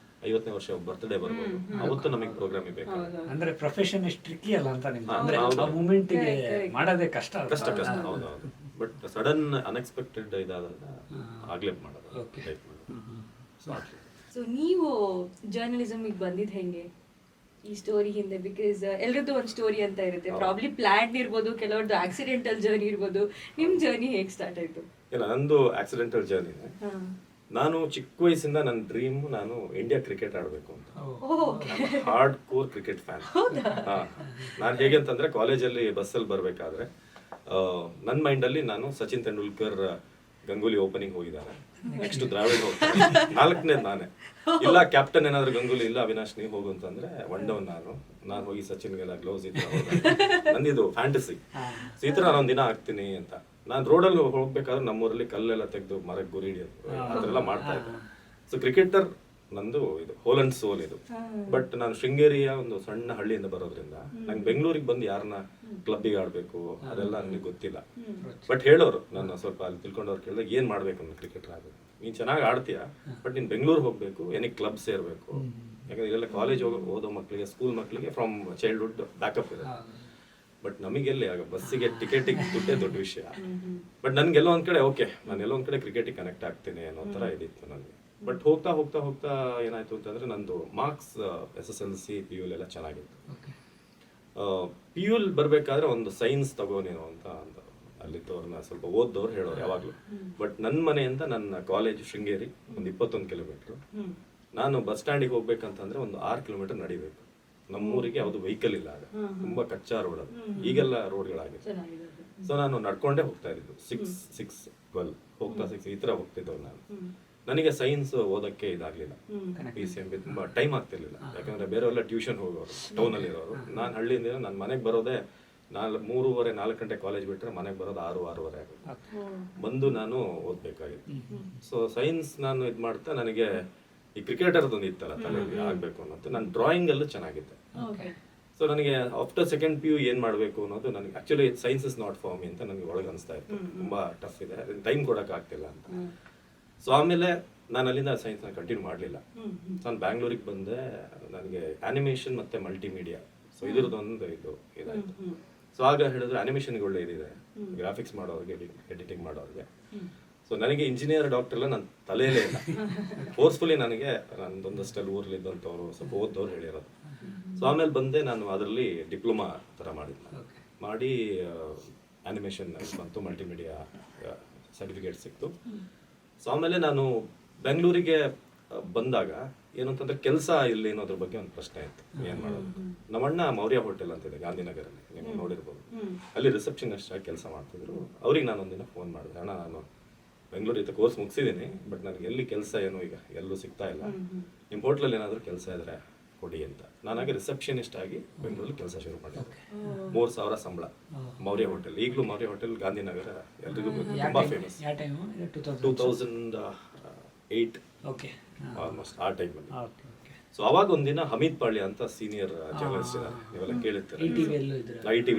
50ನೇ ವರ್ಷ ಬರ್ತ್ಡೇ ಬರ್ಬೋದು, ಅವತ್ತು ನಮಗೆ ಪ್ರೋಗ್ರಾಮ್ ಬೇಕು. ಅಂದ್ರೆ ಪ್ರೊಫೆಷನ್ ಎಷ್ಟು ಟ್ರಿಕಿ ಅಲ್ಲ ಅಂತ ನಿಮ್ಗೆ, ಅಂದ್ರೆ ಆ ಮೂಮೆಂಟ್ ಗೆ ಮಾಡೋದೇ ಕಷ್ಟ. ಹೌದು. ಬಟ್ ಸಡನ್ ಅನ್ಎಕ್ಸ್ಪೆಕ್ಟೆಡ್ ಇದಾದಾಗ ಆಗ್ಲೇ ಮಾಡೋದು. ಸೊ ನೀವು ಜರ್ನಲಿಸಮ್ಗೆ ಬಂದಿದ್ದು ಹೆಂಗೆ ಈ ಸ್ಟೋರಿ ಹಿಂದೆ? ಬಿಕಾಸ್ ಎಲ್ರದ್ದು ಒಂದು ಸ್ಟೋರಿ ಅಂತ ಇರುತ್ತೆ, ಪ್ರಾಬ್ಲಿ ಪ್ಲಾನ್ ಇರ್ಬೋದು, ಕೆಲವ್ರದ್ದು ಆಕ್ಸಿಡೆಂಟಲ್ ಜರ್ನಿ ಇರ್ಬೋದು. ನಿಮ್ ಜರ್ನಿ ಹೇಗೆ ಸ್ಟಾರ್ಟ್ ಆಯ್ತು? ಇಲ್ಲ, ನಂದು ಆಕ್ಸಿಡೆಂಟಲ್ ಜರ್ನಿ. ನಾನು ಚಿಕ್ಕ ವಯಸ್ಸಿಂದ ನನ್ನ ಡ್ರೀಮ್ ನಾನು ಇಂಡಿಯಾ ಕ್ರಿಕೆಟ್ ಆಡಬೇಕು ಅಂತ. Hard core cricket fan. ನಾನು ಹೇಗೆ ಅಂತಂದ್ರೆ ಕಾಲೇಜಲ್ಲಿ ಬಸ್ಸಲ್ಲಿ ಬರ್ಬೇಕಾದ್ರೆ ನನ್ನ ಮೈಂಡಲ್ಲಿ ನಾನು ಸಚಿನ್ ತೆಂಡೂಲ್ಕರ್ ಗಂಗೂಲಿ ಓಪನಿಂಗ್ ಹೋಗಿದ್ದಾರೆ, ನೆಕ್ಸ್ಟ್ ದ್ರಾವಿಡ್ ಹೋಗ್ತಾರೆ, 4ನೇ ನಾನೇ. ಇಲ್ಲ ಕ್ಯಾಪ್ಟನ್ ಏನಾದ್ರು ಗಂಗೂಲಿ, ಇಲ್ಲ ಅವಿನಾಶ್ ನೀವು ಹೋಗು ಅಂತಂದ್ರೆ ಒನ್ ಡೌನ್ ನಾನು ಹೋಗಿ ಸಚಿನ್ಗೆಲ್ಲ ಗ್ಲೌಸ್ ಇತ್ತು, ನಂದಿದು ಫ್ಯಾಂಟಸಿ. ಸೊ ಈ ಥರ ನಾನೊಂದು ದಿನ ಆಗ್ತೀನಿ ಅಂತ. ನಾನು ರೋಡಲ್ಲಿ ಹೋಗ್ಬೇಕಾದ್ರೆ ನಮ್ಮೂರಲ್ಲಿ ಕಲ್ಲೆಲ್ಲ ತೆಗೆದು ಮರಕ್ಕೆ ಗುರಿ ಹಿಡಿಯೋದು, ಅದೆಲ್ಲ ಮಾಡ್ತಾ ಇದ್ದೆ. ಸೊ ಕ್ರಿಕೆಟರ್ ನಂದು ಇದು ಹೋಲ್ ಅಂಡ್ ಸೋಲ್ ಇದು. ಬಟ್ ನಾನು ಶೃಂಗೇರಿಯ ಒಂದು ಸಣ್ಣ ಹಳ್ಳಿಯಿಂದ ಬರೋದ್ರಿಂದ ನಂಗೆ ಬೆಂಗಳೂರಿಗೆ ಬಂದು ಯಾರನ್ನ ಕ್ಲಬ್ಬಿಗೆ ಆಡ್ಬೇಕು ಅದೆಲ್ಲ ನನಗೆ ಗೊತ್ತಿಲ್ಲ. ಬಟ್ ಹೇಳೋರು, ನನ್ನ ಸ್ವಲ್ಪ ಅಲ್ಲಿ ತಿಳ್ಕೊಂಡವ್ರು ಕೇಳಿದಾಗ ಏನ್ ಮಾಡ್ಬೇಕು ಅನ್ನೋ ಕ್ರಿಕೆಟರ್ ಆಗಬೇಕು, ನೀನ್ ಚೆನ್ನಾಗಿ ಆಡ್ತೀಯ, ಬಟ್ ನೀನ್ ಬೆಂಗಳೂರು ಹೋಗ್ಬೇಕು, ಏನಕ್ಕೆ ಕ್ಲಬ್ ಸೇರ್ಬೇಕು. ಯಾಕಂದ್ರೆ ಇಲ್ಲೆಲ್ಲ ಕಾಲೇಜ್ ಓದೋ ಮಕ್ಕಳಿಗೆ, ಸ್ಕೂಲ್ ಮಕ್ಕಳಿಗೆ ಫ್ರಮ್ ಚೈಲ್ಡ್ಹುಡ್ ಬ್ಯಾಕಪ್ ಇರುತ್ತೆ. ಬಟ್ ನಮಗೆಲ್ಲಿ ಆಗ ಬಸ್ಸಿಗೆ ಟಿಕೆಟಿಗೆ ದುಡ್ಡೇ ದೊಡ್ಡ ವಿಷಯ. ಬಟ್ ನನ್ಗೆಲ್ಲೋ ಒಂದ್ ಕಡೆ ಓಕೆ, ನಾನು ಎಲ್ಲೋ ಒಂದ್ ಕಡೆ ಕ್ರಿಕೆಟಿಗೆ ಕನೆಕ್ಟ್ ಆಗ್ತೀನಿ ಅನ್ನೋ ತರ ಇದಿತ್ತು ನನಗೆ. ಬಟ್ ಹೋಗ್ತಾ ಹೋಗ್ತಾ ಹೋಗ್ತಾ ಏನಾಯ್ತು ಅಂತಂದ್ರೆ ನಂದು ಮಾರ್ಕ್ಸ್ SSLC PU ಎಲ್ಲ ಚೆನ್ನಾಗಿತ್ತು. PU ಬರ್ಬೇಕಾದ್ರೆ ಒಂದು ಸೈನ್ಸ್ ತಗೋ ನೀನು ಅಂತ ಅಲ್ಲಿದ್ದವ್ರನ್ನ ಸ್ವಲ್ಪ ಓದ್ದವ್ರು ಹೇಳೋರು ಯಾವಾಗ್ಲೂ. ಬಟ್ ನನ್ನ ಮನೆಯಿಂದ ನನ್ನ ಕಾಲೇಜ್ ಶೃಂಗೇರಿ ಒಂದು 21 ಕಿಲೋಮೀಟರ್. ನಾನು ಬಸ್ ಸ್ಟ್ಯಾಂಡಿಗೆ ಹೋಗ್ಬೇಕಂತಂದ್ರೆ ಒಂದು 6 ಕಿಲೋಮೀಟರ್ ನಡಿಬೇಕು. ನಮ್ಮೂರಿಗೆ ಯಾವುದು ವೆಹಿಕಲ್ ಇಲ್ಲ, ಆಗ ತುಂಬಾ ಕಚ್ಚಾ ರೋಡ್ ಅದು, ಈಗೆಲ್ಲ ರೋಡ್ಗಳಾಗಿದೆ. ಸೊ ನಾನು ನಡ್ಕೊಂಡೇ ಹೋಗ್ತಾ ಇದ್ದು 6, 12 ಹೋಗ್ತಾ 6 ಈ ತರ ಹೋಗ್ತಿದ್ದವ್ ನಾನು. ನನಗೆ ಸೈನ್ಸ್ ಓದಕ್ಕೆ ಇದಾಗಲಿಲ್ಲ. PCM ತುಂಬ ಟೈಮ್ ಆಗ್ತಿರ್ಲಿಲ್ಲ, ಯಾಕಂದರೆ ಬೇರೆಯವೆಲ್ಲ ಟ್ಯೂಷನ್ ಹೋಗೋರು, ಟೌನಲ್ಲಿ ಇರೋರು. ನಾನು ಹಳ್ಳಿಯಿಂದ ನನ್ನ ಮನೆಗೆ ಬರೋದೇ 3:30-4 ಗಂಟೆ ಕಾಲೇಜ್ ಬಿಟ್ಟರೆ ಮನೆಗೆ ಬರೋದು 6-6:30 ಆಗುತ್ತೆ. ಬಂದು ನಾನು ಓದಬೇಕಾಗಿತ್ತು. ಸೊ ಸೈನ್ಸ್ ನಾನು ಇದು ಮಾಡ್ತಾ ನನಗೆ ಈ ಕ್ರಿಕೆಟರ್ದೊಂದು ಇತ್ತಲ್ಲ ತಲೆಯಲ್ಲಿ ಆಗಬೇಕು ಅನ್ನೋದು. ನಾನು ಡ್ರಾಯಿಂಗಲ್ಲೂ ಚೆನ್ನಾಗಿದ್ದೆ. ಸೊ ನನಗೆ ಆಫ್ಟರ್ ಸೆಕೆಂಡ್ PU ಏನು ಮಾಡಬೇಕು ಅನ್ನೋದು ನನಗೆ actually science is not for me ಅಂತ ನನಗೆ ಒಳಗೆ ಅನಿಸ್ತಾ ಇತ್ತು. ತುಂಬ ಟಫ್ ಇದೆ, ಟೈಮ್ ಕೊಡೋಕ್ಕಾಗ್ತಿಲ್ಲ ಅಂತ. ಸೊ ಆಮೇಲೆ ನಾನು ಅಲ್ಲಿಂದ ಸೈನ್ಸ್ನ ಕಂಟಿನ್ಯೂ ಮಾಡಲಿಲ್ಲ. ನಾನು ಬ್ಯಾಂಗ್ಳೂರಿಗೆ ಬಂದೆ. ನನಗೆ ಆ್ಯನಿಮೇಷನ್ ಮತ್ತು ಮಲ್ಟಿಮೀಡಿಯಾ, ಸೊ ಇದ್ರದ್ದೊಂದು ಇದಾಯಿತು. ಸೊ ಆಗ ಹೇಳಿದ್ರೆ ಆ್ಯನಿಮೇಷನ್ಗೆ ಒಳ್ಳೆ ಇದಿದೆ, ಗ್ರಾಫಿಕ್ಸ್ ಮಾಡೋರಿಗೆ, ಎಡಿಟಿಂಗ್ ಮಾಡೋರಿಗೆ. ಸೊ ನನಗೆ ಇಂಜಿನಿಯರ್ ಡಾಕ್ಟರ್ ಎಲ್ಲ ನನ್ನ ತಲೆಯಲ್ಲೇ ಇಲ್ಲ. ಫೋರ್ಸ್ಫುಲಿ ನನಗೆ ನಂದೊಂದಷ್ಟಲ್ಲಿ ಊರಲ್ಲಿದ್ದಂಥವ್ರು ಸ್ವಲ್ಪ ಓದ್ದವ್ರು ಹೇಳಿರೋದು. ಸೊ ಆಮೇಲೆ ಬಂದೆ, ನಾನು ಅದರಲ್ಲಿ ಡಿಪ್ಲೊಮಾ ಥರ ಮಾಡಿ ಆ್ಯನಿಮೇಷನ್ ಬಂತು, ಮಲ್ಟಿಮೀಡಿಯಾ ಸರ್ಟಿಫಿಕೇಟ್ ಸಿಕ್ತು. ಸೊ ಆಮೇಲೆ ನಾನು ಬೆಂಗಳೂರಿಗೆ ಬಂದಾಗ ಏನಂತಂದ್ರೆ ಕೆಲಸ ಇಲ್ಲಿ ಅನ್ನೋದ್ರ ಬಗ್ಗೆ ಒಂದು ಪ್ರಶ್ನೆ ಇತ್ತು, ಏನು ಮಾಡೋದು. ನಮ್ಮಣ್ಣ ಮೌರ್ಯ ಹೋಟೆಲ್ ಅಂತಿದೆ ಗಾಂಧಿನಗರಲ್ಲಿ, ನೀವು ನೋಡಿರ್ಬೋದು. ಅಲ್ಲಿ ರಿಸೆಪ್ಷನಿಸ್ಟ್ ಆಗಿ ಕೆಲಸ ಮಾಡ್ತಿದ್ರು. ಅವ್ರಿಗೆ ನಾನು ಒಂದಿನ ಫೋನ್ ಮಾಡಿದೆ, ಅಣ್ಣ ನಾನು ಬೆಂಗಳೂರಿಗೆ ಕೋರ್ಸ್ ಮುಗಿಸಿದ್ದೀನಿ, ಬಟ್ ನನಗೆ ಎಲ್ಲಿ ಕೆಲಸ ಏನು ಈಗ ಎಲ್ಲೂ ಸಿಗ್ತಾ ಇಲ್ಲ, ನಿಮ್ಮ ಹೋಟ್ಲಲ್ಲಿ ಏನಾದರೂ ಕೆಲಸ ಇದ್ರೆ ಕೊಡಿ ಅಂತ. ನಾನಾಗಿ ರಿಸೆಪ್ಷನಿಸ್ಟ್ ಆಗಿ ಬೆಂಗಳೂರಲ್ಲಿ ಕೆಲಸ ಶುರು ಮಾಡಿದೆ. 3,000 ಸಂಬಳ, ಮೌರ್ಯ ಹೋಟೆಲ್. ಈಗಲೂ ಮೌರ್ಯ ಹೋಟೆಲ್ ಗಾಂಧಿನಗರ ಎಲ್ರಿಗೂ ತುಂಬ ಫೇಮಸ್. 2008 ಆಲ್ಮೋಸ್ಟ್ ಆ ಟೈಮಲ್ಲಿ. ಸೊ ಅವಾಗ ಒಂದಿನ ಹಮೀದ್ ಪಾಳ್ಯ ಅಂತ ಸೀನಿಯರ್ ಜರ್ನಲಿಸ್ಟ್ ಇದ್ದಾರೆ, ನೀವೆಲ್ಲ ಕೇಳಿರ್ತಾರೆ. ITV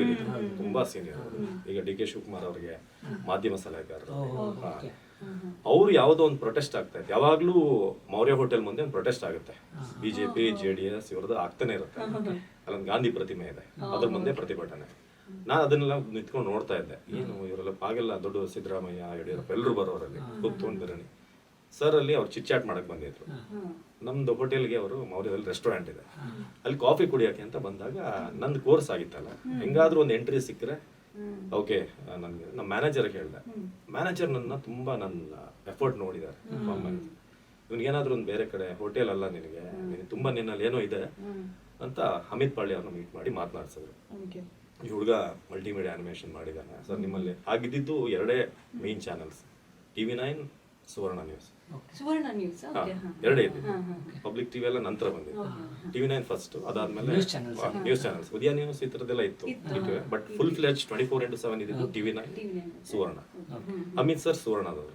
ತುಂಬಾ ಸೀನಿಯರ್. ಈಗ DK ಶಿವಕುಮಾರ್ ಅವರಿಗೆ ಮಾಧ್ಯಮ ಸಲಹೆಗಾರರು. ಅವ್ರು ಯಾವುದೋ ಒಂದು ಪ್ರೊಟೆಸ್ಟ್ ಆಗ್ತಾ ಇತ್ತು. ಯಾವಾಗ್ಲೂ ಮೌರ್ಯ ಹೋಟೆಲ್ ಮುಂದೆ ಒಂದು ಪ್ರೊಟೆಸ್ಟ್ ಆಗುತ್ತೆ. BJP JDS ಇವ್ರದ್ದು ಆಗ್ತಾನೆ ಇರುತ್ತೆ. ಅಲ್ಲೊಂದು ಗಾಂಧಿ ಪ್ರತಿಮೆ ಇದೆ, ಅದ್ರ ಮುಂದೆ ಪ್ರತಿಭಟನೆ. ನಾನು ಅದನ್ನೆಲ್ಲ ನಿಂತ್ಕೊಂಡು ನೋಡ್ತಾ ಇದ್ದೆ. ಏನು ಇವರೆಲ್ಲ ಆಗೆಲ್ಲ ದೊಡ್ಡ ಸಿದ್ದರಾಮಯ್ಯ, ಯಡಿಯೂರಪ್ಪ ಎಲ್ಲರೂ ಬರೋರಲ್ಲಿ ಕೂತ್ಕೊಂಡಿರನಿ. ಸರ್ ಅಲ್ಲಿ ಅವ್ರು ಚಿಟ್ಚಾಟ್ ಮಾಡಕ್ ಬಂದಿದ್ರು. ನಮ್ದು ಹೋಟೆಲ್ಗೆ ಅವರು ಮೌರ್ಯದಲ್ಲಿ ರೆಸ್ಟೋರೆಂಟ್ ಇದೆ, ಅಲ್ಲಿ ಕಾಫಿ ಕುಡಿಯೋಕೆ ಅಂತ ಬಂದಾಗ ನಂದು ಕೋರ್ಸ್ ಆಗಿತ್ತಲ್ಲ, ಹೆಂಗಾದ್ರೂ ಒಂದು ಎಂಟ್ರಿ ಸಿಕ್ಕರೆ ಓಕೆ. ನನಗೆ ನಮ್ಮ ಮ್ಯಾನೇಜರ್ಗೆ ಹೇಳಿದೆ. ಮ್ಯಾನೇಜರ್ ನನ್ನ ತುಂಬ ನನ್ನ ಎಫರ್ಟ್ ನೋಡಿದ್ದಾರೆ. ಇವನಿಗೇನಾದ್ರೂ ಒಂದು ಬೇರೆ ಕಡೆ ಹೋಟೆಲ್ ಅಲ್ಲ, ನಿನಗೆ ತುಂಬ ನಿನ್ನಲ್ಲಿ ಏನೋ ಇದೆ ಅಂತ ಹಮೀದ್ ಪಾಳ್ಯ ಅವ್ರನ್ನ ಮೀಟ್ ಮಾಡಿ ಮಾತನಾಡ್ಸಿದ್ರು. ಈ ಹುಡುಗ ಮಲ್ಟಿಮೀಡಿಯಾ ಆನಿಮೇಷನ್ ಮಾಡಿದ್ದಾನೆ ಸರ್, ನಿಮ್ಮಲ್ಲಿ ಆಗಿದ್ದು 2 ಮೇನ್ ಚಾನಲ್ಸ್, TV9, ಸುವರ್ಣ ನ್ಯೂಸ್. ಎರಡೇ ಇದೆ. ಪಬ್ಲಿಕ್ TV ಎಲ್ಲ ನಂತರ ಬಂದಿದೆ. TV9 ಫಸ್ಟ್, ಅದಾದ್ಮೇಲೆ ನ್ಯೂಸ್ ಚಾನಲ್ಸ್, ಉದಯ ನ್ಯೂಸ್ ಈ ಥರದ್ದೆಲ್ಲ ಇತ್ತು. ಬಟ್ ಫುಲ್ ಫ್ಲೆಜ್ 24x7 ಇದ್ದು TV9, ಸುವರ್ಣ. ಅಮಿತ್ ಸರ್ ಸುವರ್ಣದವರು.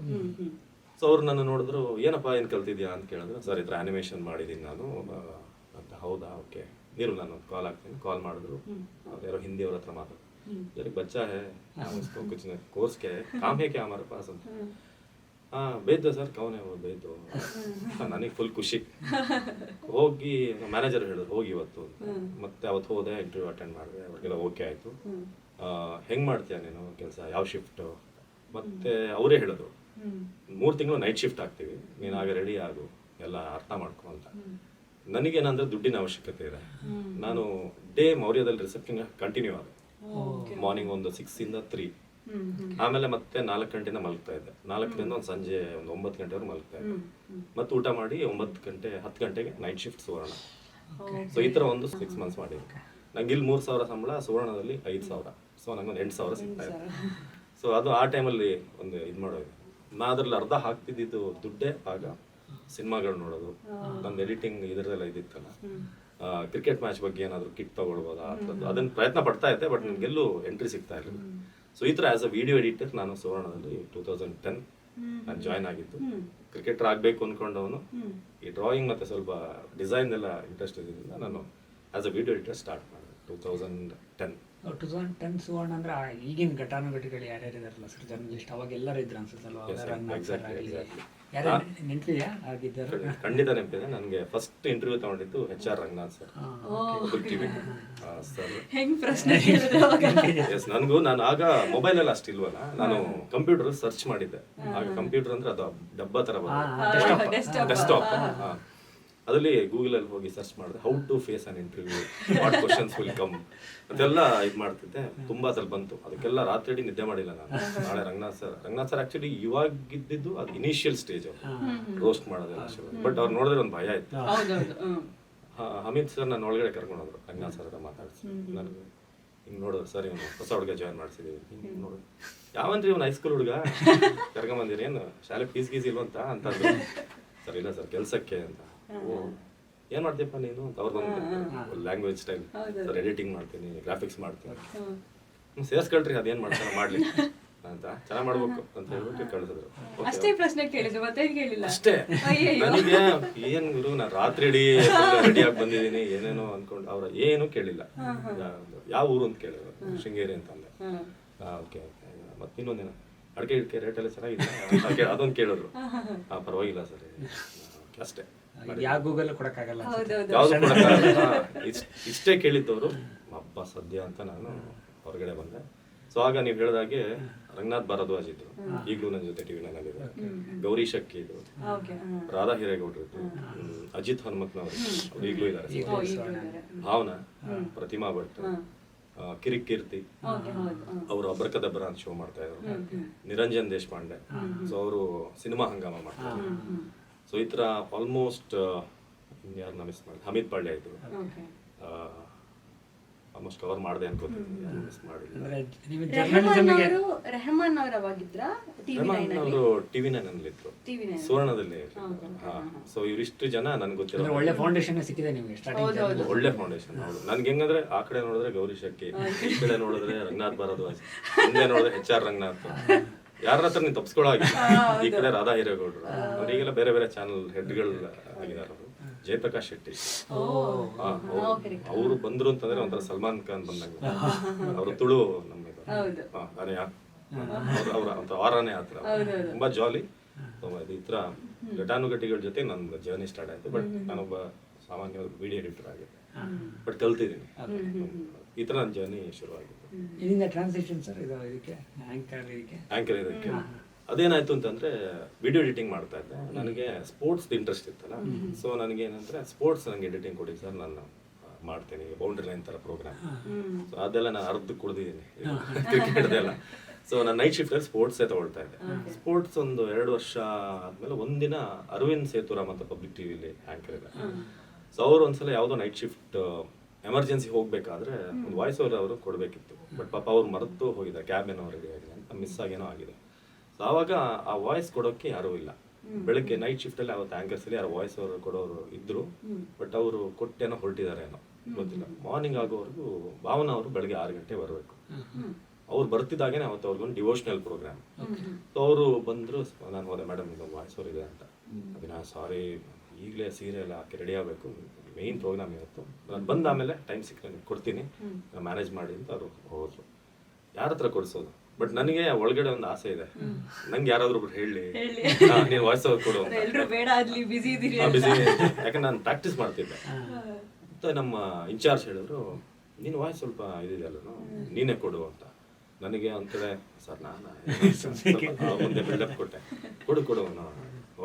ಸೊ ಅವ್ರು ನನ್ನ ನೋಡಿದ್ರು, ಏನಪ್ಪ ಏನು ಕಲ್ತಿದ್ಯಾ ಅಂತ ಕೇಳಿದ್ರು. ಸರ್ ಈ ಥರ ಆನಿಮೇಷನ್ ಮಾಡಿದ್ದೀನಿ ನಾನು ಅಂತ. ಹೌದಾ, ಓಕೆ ನೀರು ನಾನು ಕಾಲ್ ಆಗ್ತೀನಿ. ಕಾಲ್ ಮಾಡಿದ್ರು, ಯಾರೋ ಹಿಂದಿಯವ್ರ ಹತ್ರ ಮಾತಾಡ್ತಾರೆ. जरा बच्चा है उसको कुछ कोर्स क्या है, काम है क्या हमारे पास. हाँ भेज दो सर. कौन है वो, भेज दो. ನನಗೆ ಫುಲ್ ಖುಷಿ. ಹೋಗಿ ಮ್ಯಾನೇಜರ್ ಹೇಳಿದ್ರು ಹೋಗಿ ಇವತ್ತು. ಮತ್ತೆ ಅವತ್ತು ಹೋದೆ, ಇಂಟರ್ವ್ಯೂ ಅಟೆಂಡ್ ಮಾಡಿದೆ, ಅವ್ರಿಗೆಲ್ಲ ಓಕೆ ಆಯಿತು. ಹೆಂಗೆ ಮಾಡ್ತೀಯ ನೀನು ಕೆಲಸ, ಯಾವ ಶಿಫ್ಟು. ಮತ್ತೆ ಅವರೇ ಹೇಳಿದ್ರು 3 ತಿಂಗಳು ನೈಟ್ ಶಿಫ್ಟ್ ಆಗ್ತೀವಿ, ನೀನು ಆಗ ರೆಡಿ ಆಗು, ಎಲ್ಲ ಅರ್ಥ ಮಾಡ್ಕೊ ಅಂತ. ನನಗೇನಂದ್ರೆ ದುಡ್ಡಿನ ಅವಶ್ಯಕತೆ ಇದೆ. ನಾನು ಡೇ ಮೌರ್ಯದಲ್ಲಿ ರಿಸೆಪ್ಷನ್ ಕಂಟಿನ್ಯೂ ಆದ. ಮಾರ್ನಿಂಗ್ ಒಂದು 6 ಇಂದ 3, ಆಮೇಲೆ ಮತ್ತೆ 4 ಗಂಟೆಯಿಂದ ಮಲಗ್ತಾ ಇದ್ದೆ. 4ರಿಂದ ಒಂದು ಸಂಜೆ ಒಂದು 9 ಗಂಟೆವರೆಗೂ ಮಲಗ್ತಾ ಇದ್ದೆ. ಮತ್ತೆ ಊಟ ಮಾಡಿ 9 ಗಂಟೆ 10 ಗಂಟೆಗೆ ನೈಟ್ ಶಿಫ್ಟ್ ಸುವರ್ಣ. ಸೊ ಈ ಥರ ಒಂದು 6 ಮಂತ್ಸ್ ಮಾಡಿದ್ದೆ. ನಂಗೆ ಇಲ್ಲಿ 3,000 ಸಂಬಳ, ಸುವರ್ಣದಲ್ಲಿ 5,000. ಸೊ ನಂಗೊಂದು 8,000 ಸಿಗ್ತಾ ಇದೆ. ಸೊ ಅದು ಆ ಟೈಮಲ್ಲಿ ಒಂದು ಇದು ಮಾಡೋದು. ನಾ ಅದ್ರಲ್ಲಿ ಅರ್ಧ ಹಾಕ್ತಿದ್ದು ದುಡ್ಡೇ. ಆಗ ಸಿನಿಮಾಗಳು ನೋಡೋದು, ನಂದು ಎಡಿಟಿಂಗ್ ಇದರದೆಲ್ಲ ಇದಿತ್ತಲ್ಲ, ಕ್ರಿಕೆಟ್ ಮ್ಯಾಚ್ ಬಗ್ಗೆ ಏನಾದರೂ ಕಿಟ್ ತೊಗೊಳ್ಬೋದಾ ಅಂಥದ್ದು, ಅದನ್ನು ಪ್ರಯತ್ನ ಪಡ್ತಾ ಇದ್ದೆ. ಬಟ್ ನನಗೆಲ್ಲೂ ಎಂಟ್ರಿ ಸಿಗ್ತಾ ಇರಲಿಲ್ಲ. ಸೊ ಈ ಥರ ಆ್ಯಸ್ ಅ ವಿಡಿಯೋ ಎಡಿಟರ್ ನಾನು ಸುವರ್ಣದಲ್ಲಿ 2010 ನಾನು ಜಾಯ್ನ್ ಆಗಿದ್ದು. ಕ್ರಿಕೆಟರ್ ಆಗಬೇಕು ಅಂದ್ಕೊಂಡವನು ಈ ಡ್ರಾಯಿಂಗ್ ಮತ್ತು ಸ್ವಲ್ಪ ಡಿಸೈನ್ ಎಲ್ಲ ಇಂಟ್ರೆಸ್ಟ್ ಇದ್ದಿದ್ದರಿಂದ ನಾನು as a video editor start ಮಾಡಿದೆ 2010. 2010 ಸುವರ್ಣ ಅಂದ್ರೆ ಈಗಿನ ಘಟಾನುಘಟಿಗಳು ಯಾರ್ಯಾರು ಇದಾರಲ್ಲ ಸರ್, ಜರ್ನಲಿಸ್ಟ್ ಅವಾಗ ಎಲ್ಲರೂ ಇದ್ರು ಅನ್ಸುತ್ತಲ್ವಾ? ನೆನಪಿದೆಯಾ ಆಗಿದ್ದರು? ಖಂಡಿತ ನೆನಪಿದೆ. ನನಗೆ ಫಸ್ಟ್ ಇಂಟರ್ವ್ಯೂ ತಗೊಂಡಿದ್ದು HR ರಂಗನಾಥ್ ಸರ್. ನನಗೂ ನಾನು ಆಗ ಮೊಬೈಲ್ ಎಲ್ಲ ಅಷ್ಟಿಲ್ವಲ್ಲ, ನಾನು ಕಂಪ್ಯೂಟರ್ ಸರ್ಚ್ ಮಾಡಿದ್ದೆ. ಆಗ ಕಂಪ್ಯೂಟರ್ ಅಂದ್ರೆ ಅದು ಡಬ್ಬ ತರ ಡೆಸ್ಕ್ಟಾಪ್. ಅದರಲ್ಲಿ ಗೂಗಲಲ್ಲಿ ಹೋಗಿ ಸರ್ಚ್ ಮಾಡಿದೆ, how to face an interview, what questions will come ಅದೆಲ್ಲ ಇದು ಮಾಡ್ತಿದ್ದೆ. ತುಂಬಾ ಸಲ ಬಂತು. ಅದಕ್ಕೆಲ್ಲ ರಾತ್ರಿ ನಿದ್ದೆ ಮಾಡಿಲ್ಲ ನಾನು. ನಾಳೆ ರಂಗನಾಥ್ ಸರ್ ಆಕ್ಚುಲಿ ಇವಾಗಿದ್ದು ಅದು ಇನಿಷಿಯಲ್ ಸ್ಟೇಜ್, ಅವರು ರೋಸ್ಟ್ ಮಾಡೋದೆಲ್ಲ ಶುರು. ಬಟ್ ಅವ್ರು ನೋಡಿದ್ರೆ ಒಂದು ಭಯ ಇತ್ತು. ಹಮೀದ್ ಸರ್ ನಾನು ಒಳಗಡೆ ಕರ್ಕೊಂಡು ಹೋದ್ರು, ರಂಗನಾಥ್ ಸರ್ ಹತ್ರ ಮಾತಾಡಿಸಿ. ನನಗೆ ಹಿಂಗೆ ನೋಡಿದ್ರು ಸರ್ ಇವನು ಹೊಸ ಹುಡುಗ ಜಾಯ್ನ್ ಮಾಡಿಸಿದೀವಿ ಹಿಂಗೆ ನೋಡಿದ್ರು ಯಾವನ್ರಿ ಇವ್ನು ಹೈಸ್ಕೂಲ್ ಹುಡುಗ ಕರ್ಕೊಂಬಂದಿರಿ ಏನು ಶಾಲೆ ಫೀಸ್ ಗೀಸ್ ಇಲ್ವಂತ ಅಂತಂದ್ರು. ಸರ್ ಇಲ್ಲ ಸರ್ ಕೆಲಸಕ್ಕೆ ಅಂತ. ಓ ಏನು ಮಾಡ್ತೀಯಪ್ಪ ನೀನು ಅಂತ ಅವ್ರಿಗೊಂದು ಲ್ಯಾಂಗ್ವೇಜ್ ಸ್ಟೈಲ್. ಸರ್ ಎಡಿಟಿಂಗ್ ಮಾಡ್ತೀನಿ, ಗ್ರಾಫಿಕ್ಸ್ ಮಾಡ್ತೀನಿ. ಸೇರಿಸ್ಕೊಳ್ರಿ ಅದೇನು ಮಾಡ್ತಾನೆ ಮಾಡಲಿ ಅಂತ, ಚೆನ್ನಾಗಿ ಮಾಡ್ಬೇಕು ಅಂತ ಹೇಳ್ಬಿಟ್ಟು ಕಳಿಸಿದ್ರು. ಅಷ್ಟೇ ಪ್ರಶ್ನೆ ಕೇಳಿದ್ರು, ಮತ್ತೇನು ಕೇಳಿಲ್ಲ? ಅಷ್ಟೇ. ನನಗೆ ಏನ್ ಗುರು, ನಾನು ರಾತ್ರಿ ರೆಡಿಯಾಗಿ ಬಂದಿದ್ದೀನಿ ಏನೇನೋ ಅನ್ಕೊಂಡು. ಅವ್ರ ಏನು ಕೇಳಿಲ್ಲ. ಯಾವ ಊರು ಅಂತ ಕೇಳಿದ್ರು. ಶೃಂಗೇರಿ ಅಂತ ಅಂದೆ. Okay okay. ಮತ್ತೆ ಇನ್ನೊಂದೇನು ಅಡಿಕೆ ಗಿಡಕೆ ರೇಟ್ ಎಲ್ಲ ಚೆನ್ನಾಗಿದೆ ಅದೊಂದು ಕೇಳಿದ್ರು. ಪರವಾಗಿಲ್ಲ ಸರ್ ಅಷ್ಟೇ. ಯಾವ ಗೂಗಲ್ ಕೊಡಕ್ಕಾಗಲ್ಲ. ಯಾವ್ದು ಕೊಡಕ್ಕಾಗಲ್ಲ. ಇಷ್ಟೇ ಕೇಳಿದ್ದವರು. ಹಬ್ಬ ಸದ್ಯ ಅಂತ ನಾನು ಹೊರಗಡೆ ಬಂದೆ. ಸೊ ಆಗ ನೀವು ಹೇಳಿದಾಗೆ ರಂಗನಾಥ್ ಭಾರದ್ವಾಜ್ ಇದ್ರು, ಈಗಲೂ ನನ್ನ ಜೊತೆ ಟಿವಿ ನೈನಲ್ಲಿದೆ. ಗೌರಿ ಶಕ್ಕಿ ಇದ್ರು, ರಾಧಾ ಹಿರೇಗೌಡರು ಇದ್ರು, ಅಜಿತ್ ಹನುಮಕ್ನವರು ಅವ್ರು ಈಗಲೂ ಇದ್ದಾರೆ, ಭಾವನಾ, ಪ್ರತಿಮಾ ಭಟ್, ಕಿರಿಕ್ ಕೀರ್ತಿ, ಅವರು ಅಬ್ರಕದಬ್ಬರ ಅಂತ ಶೋ ಮಾಡ್ತಾ ಇದ್ರು, ನಿರಂಜನ್ ದೇಶಪಾಂಡೆ, ಸೊ ಅವರು ಸಿನಿಮಾ ಹಂಗಾಮ ಮಾಡ್ತಾರೆ. ಸೊ ಈ ಥರ ಆಲ್ಮೋಸ್ಟ್ ಇನ್ಯಾರನ್ನ ಮಿಸ್ ಮಾಡಿದೆ, ಹಮೀದ್ ಪಾಳ್ಯ ಇದ್ರು, ಆಲ್ಮೋಸ್ಟ್ ಕವರ್ ಮಾಡಿದೆ ಅನ್ಕೋತೀನಿ, ಮಿಸ್ ಮಾಡಿಲ್ಲ. ರೆಹಮಾನ್ ಅವರು ಅವಾಗಿದ್ರ ಅವರು ಟಿವಿ ನೈನಲ್ಲಿ ಇದ್ರು, ಸುವರ್ಣದಲ್ಲಿ. ಸೊ ಇವಿಷ್ಟು ಜನ ನನ್ಗೆ ಗೊತ್ತಿರೋ ಒಳ್ಳೆ ಫೌಂಡೇಶನ್ ಸಿಕ್ಕಿದೆ ನಿಮಗೆ ಸ್ಟಾರ್ಟಿಂಗ್. ಒಳ್ಳೆ ಫೌಂಡೇಶನ್. ಹೌದು, ನನ್ಗೆ ಹೆಂಗಂದ್ರೆ ಆ ಕಡೆ ನೋಡಿದ್ರೆ ಗೌರಿ ಶಕ್ಕಿ, ಈ ಕಡೆ ನೋಡಿದ್ರೆ ರಂಗನಾಥ್ ಭಾರದ್ವಾಜ್, ಮುಂದೆ ನೋಡಿದ್ರೆ HR ರಂಗನಾಥ್. ಯಾರ ಹತ್ರ ನೀನು ತಪ್ಸ್ಕೊಳ್ಳೋ ಆಗಿಲ್ಲ. ಈ ಕಡೆ ರಾಧಾ ಹಿರೇಗೌಡರು, ಅವರಿಗೆಲ್ಲ ಬೇರೆ ಬೇರೆ ಚಾನಲ್ ಹೆಡ್ಗಳು ಆಗಿದ್ದಾರೆ. ಅವರು ಜಯಪ್ರಕಾಶ್ ಶೆಟ್ಟಿ, ಅವರು ಬಂದ್ರು ಅಂತಂದ್ರೆ ಒಂಥರ ಸಲ್ಮಾನ್ ಖಾನ್ ಬಂದಂಗ. ಅವರು ತುಳು ನಮ್ಮ ಅವ್ರ ವಾರನೇ ಆತರ ತುಂಬಾ ಜಾಲಿ. ಈ ತರ ಘಟಾನುಘಟಿಗಳ ಜೊತೆ ನನ್ನ ಜರ್ನಿ ಸ್ಟಾರ್ಟ್ ಆಯ್ತು. ಬಟ್ ನಾನೊಬ್ಬ ಸಾಮಾನ್ಯ ವಿಡಿಯೋ ಎಡಿಟರ್ ಆಗಿದ್ದೆ, ಬಟ್ ಕಲ್ತಿದ್ದೀನಿ. ಈ ತರ ನನ್ನ ಜರ್ನಿ ಶುರುವಾಗಿತ್ತು. ಇದರಿಂದ ಟ್ರಾನ್ಸಿಷನ್ ಸರ್ ಇದು ಇದಕ್ಕೆ ಆಂಕರ್ ಇದಕ್ಕೆ ಅದೇನಾಯ್ತು ಅಂತಂದ್ರೆ ವಿಡಿಯೋ ಎಡಿಟಿಂಗ್ ಮಾಡ್ತಾ ಇದ್ದೆ. ನನಗೆ ಸ್ಪೋರ್ಟ್ಸ್ ಇಂಟ್ರೆಸ್ಟ್ ಇತ್ತಲ್ಲ. ಸೊ ನನಗೆ ಏನಂದ್ರೆ ಸ್ಪೋರ್ಟ್ಸ್ ನಂಗೆ ಎಡಿಟಿಂಗ್ ಕೊಡಿ ಸರ್, ನಾನು ಮಾಡ್ತೀನಿ ಬೌಂಡ್ರಿ ಲೈನ್ ತರ ಪ್ರೋಗ್ರಾಮ್. ಸೊ ಅದೆಲ್ಲ ನಾನು ಅರ್ಧ ಕುಡ್ದಿದ್ದೀನಿ ಕ್ರಿಕೆಟ್ದೆಲ್ಲ. ಸೊ ನಾನು ನೈಟ್ ಶಿಫ್ಟಲ್ಲಿ ಸ್ಪೋರ್ಟ್ಸೇ ತಗೊಳ್ತಾ ಇದ್ದೆ. ಸ್ಪೋರ್ಟ್ಸ್ ಒಂದು 2 ವರ್ಷ ಆದ್ಮೇಲೆ ಒಂದಿನ ಅರವಿಂದ್ ಸೇತುರಾಮ್ ಅಂತ ಪಬ್ಲಿಕ್ ಟಿವಿಲಿ ಆಂಕರ್ ಇದೆ. ಸೊ ಅವರು ಒಂದ್ಸಲ ಯಾವುದೋ ನೈಟ್ ಶಿಫ್ಟ್ ಎಮರ್ಜೆನ್ಸಿ ಹೋಗ್ಬೇಕಾದ್ರೆ ಒಂದು ವಾಯ್ಸ್ ಓವರ್ ಅವರು ಕೊಡಬೇಕಿತ್ತು. ಬಟ್ ಪಾಪ ಅವ್ರು ಮರೆತು ಹೋಗಿದ್ದಾರೆ, ಕ್ಯಾಬ್ ಏನೋ ರೆಡಿ ಆಗಿದೆ ಅಂತ, ಮಿಸ್ ಆಗೇನೋ ಆಗಿದೆ. ಸೊ ಆವಾಗ ಆ ವಾಯ್ಸ್ ಕೊಡೋಕ್ಕೆ ಯಾರೂ ಇಲ್ಲ. ಬೆಳಗ್ಗೆ ನೈಟ್ ಶಿಫ್ಟಲ್ಲಿ ಅವತ್ತು ಆಂಕರ್ಸಲ್ಲಿ ಯಾರು ವಾಯ್ಸ್ ಓವರ್ ಕೊಡೋರು ಇದ್ರು, ಬಟ್ ಅವರು ಕೊಟ್ಟೇನೋ ಹೊರಟಿದ್ದಾರೆ ಏನೋ ಗೊತ್ತಿಲ್ಲ. ಮಾರ್ನಿಂಗ್ ಆಗೋವರೆಗೂ ಭಾವನಾ ಅವರು ಬೆಳಗ್ಗೆ 6 ಗಂಟೆ ಬರಬೇಕು. ಅವ್ರು ಬರ್ತಿದ್ದಾಗೇನೆ ಅವತ್ತು ಅವ್ರಿಗೊಂದು ಡಿವೋಷನಲ್ ಪ್ರೋಗ್ರಾಮ್. ಸೊ ಅವರು ಬಂದರು, ನಾನು ಹೋದೆ, ಮೇಡಮ್ ಇದೊಂದು ವಾಯ್ಸ್ ಓವರ್ ಇದೆ ಅಂತ. ಅಭಿನಾ ಸಾರಿ, ಈಗಲೇ ಸೀರೆ ಎಲ್ಲ ಹಾಕಿ ರೆಡಿ ಆಗಬೇಕು, ಮೇಯ್ನ್ ಪ್ರೋಗ್ರಾಮ್ ಇರುತ್ತೆ, ನಾನು ಬಂದ ಆಮೇಲೆ ಟೈಮ್ ಸಿಕ್ಕರೆ ಕೊಡ್ತೀನಿ, ಮ್ಯಾನೇಜ್ ಮಾಡಿ ಅಂತ ಅವರು ಹೋದ್ರು. ಯಾರ ಹತ್ರ ಕೊಡಿಸೋದು? ಬಟ್ ನನಗೆ ಒಳಗಡೆ ಒಂದು ಆಸೆ ಇದೆ, ನಂಗೆ ಯಾರಾದ್ರೂ ಒಬ್ರು ಹೇಳಿ ನೀನು ವಾಯ್ಸ್ ಓವರ್ ಕೊಡು ಅಂತ. ಬಿಸಿ, ಯಾಕಂದ್ರೆ ನಾನು ಪ್ರಾಕ್ಟೀಸ್ ಮಾಡ್ತಿದ್ದೆ. ಮತ್ತು ನಮ್ಮ ಇನ್ಚಾರ್ಜ್ ಹೇಳಿದ್ರು, ನೀನು ವಾಯ್ಸ್ ಸ್ವಲ್ಪ ಇದಿದೆಯಲ್ಲ, ನೀನೇ ಕೊಡು ಅಂತ. ನನಗೆ ಒಂದ್ಕಡೆ ಸರ್ ನಾನು ಮುಂದೆ ಬಿಲ್ಡಪ್ ಕೊಟ್ಟೆ, ಕೊಡು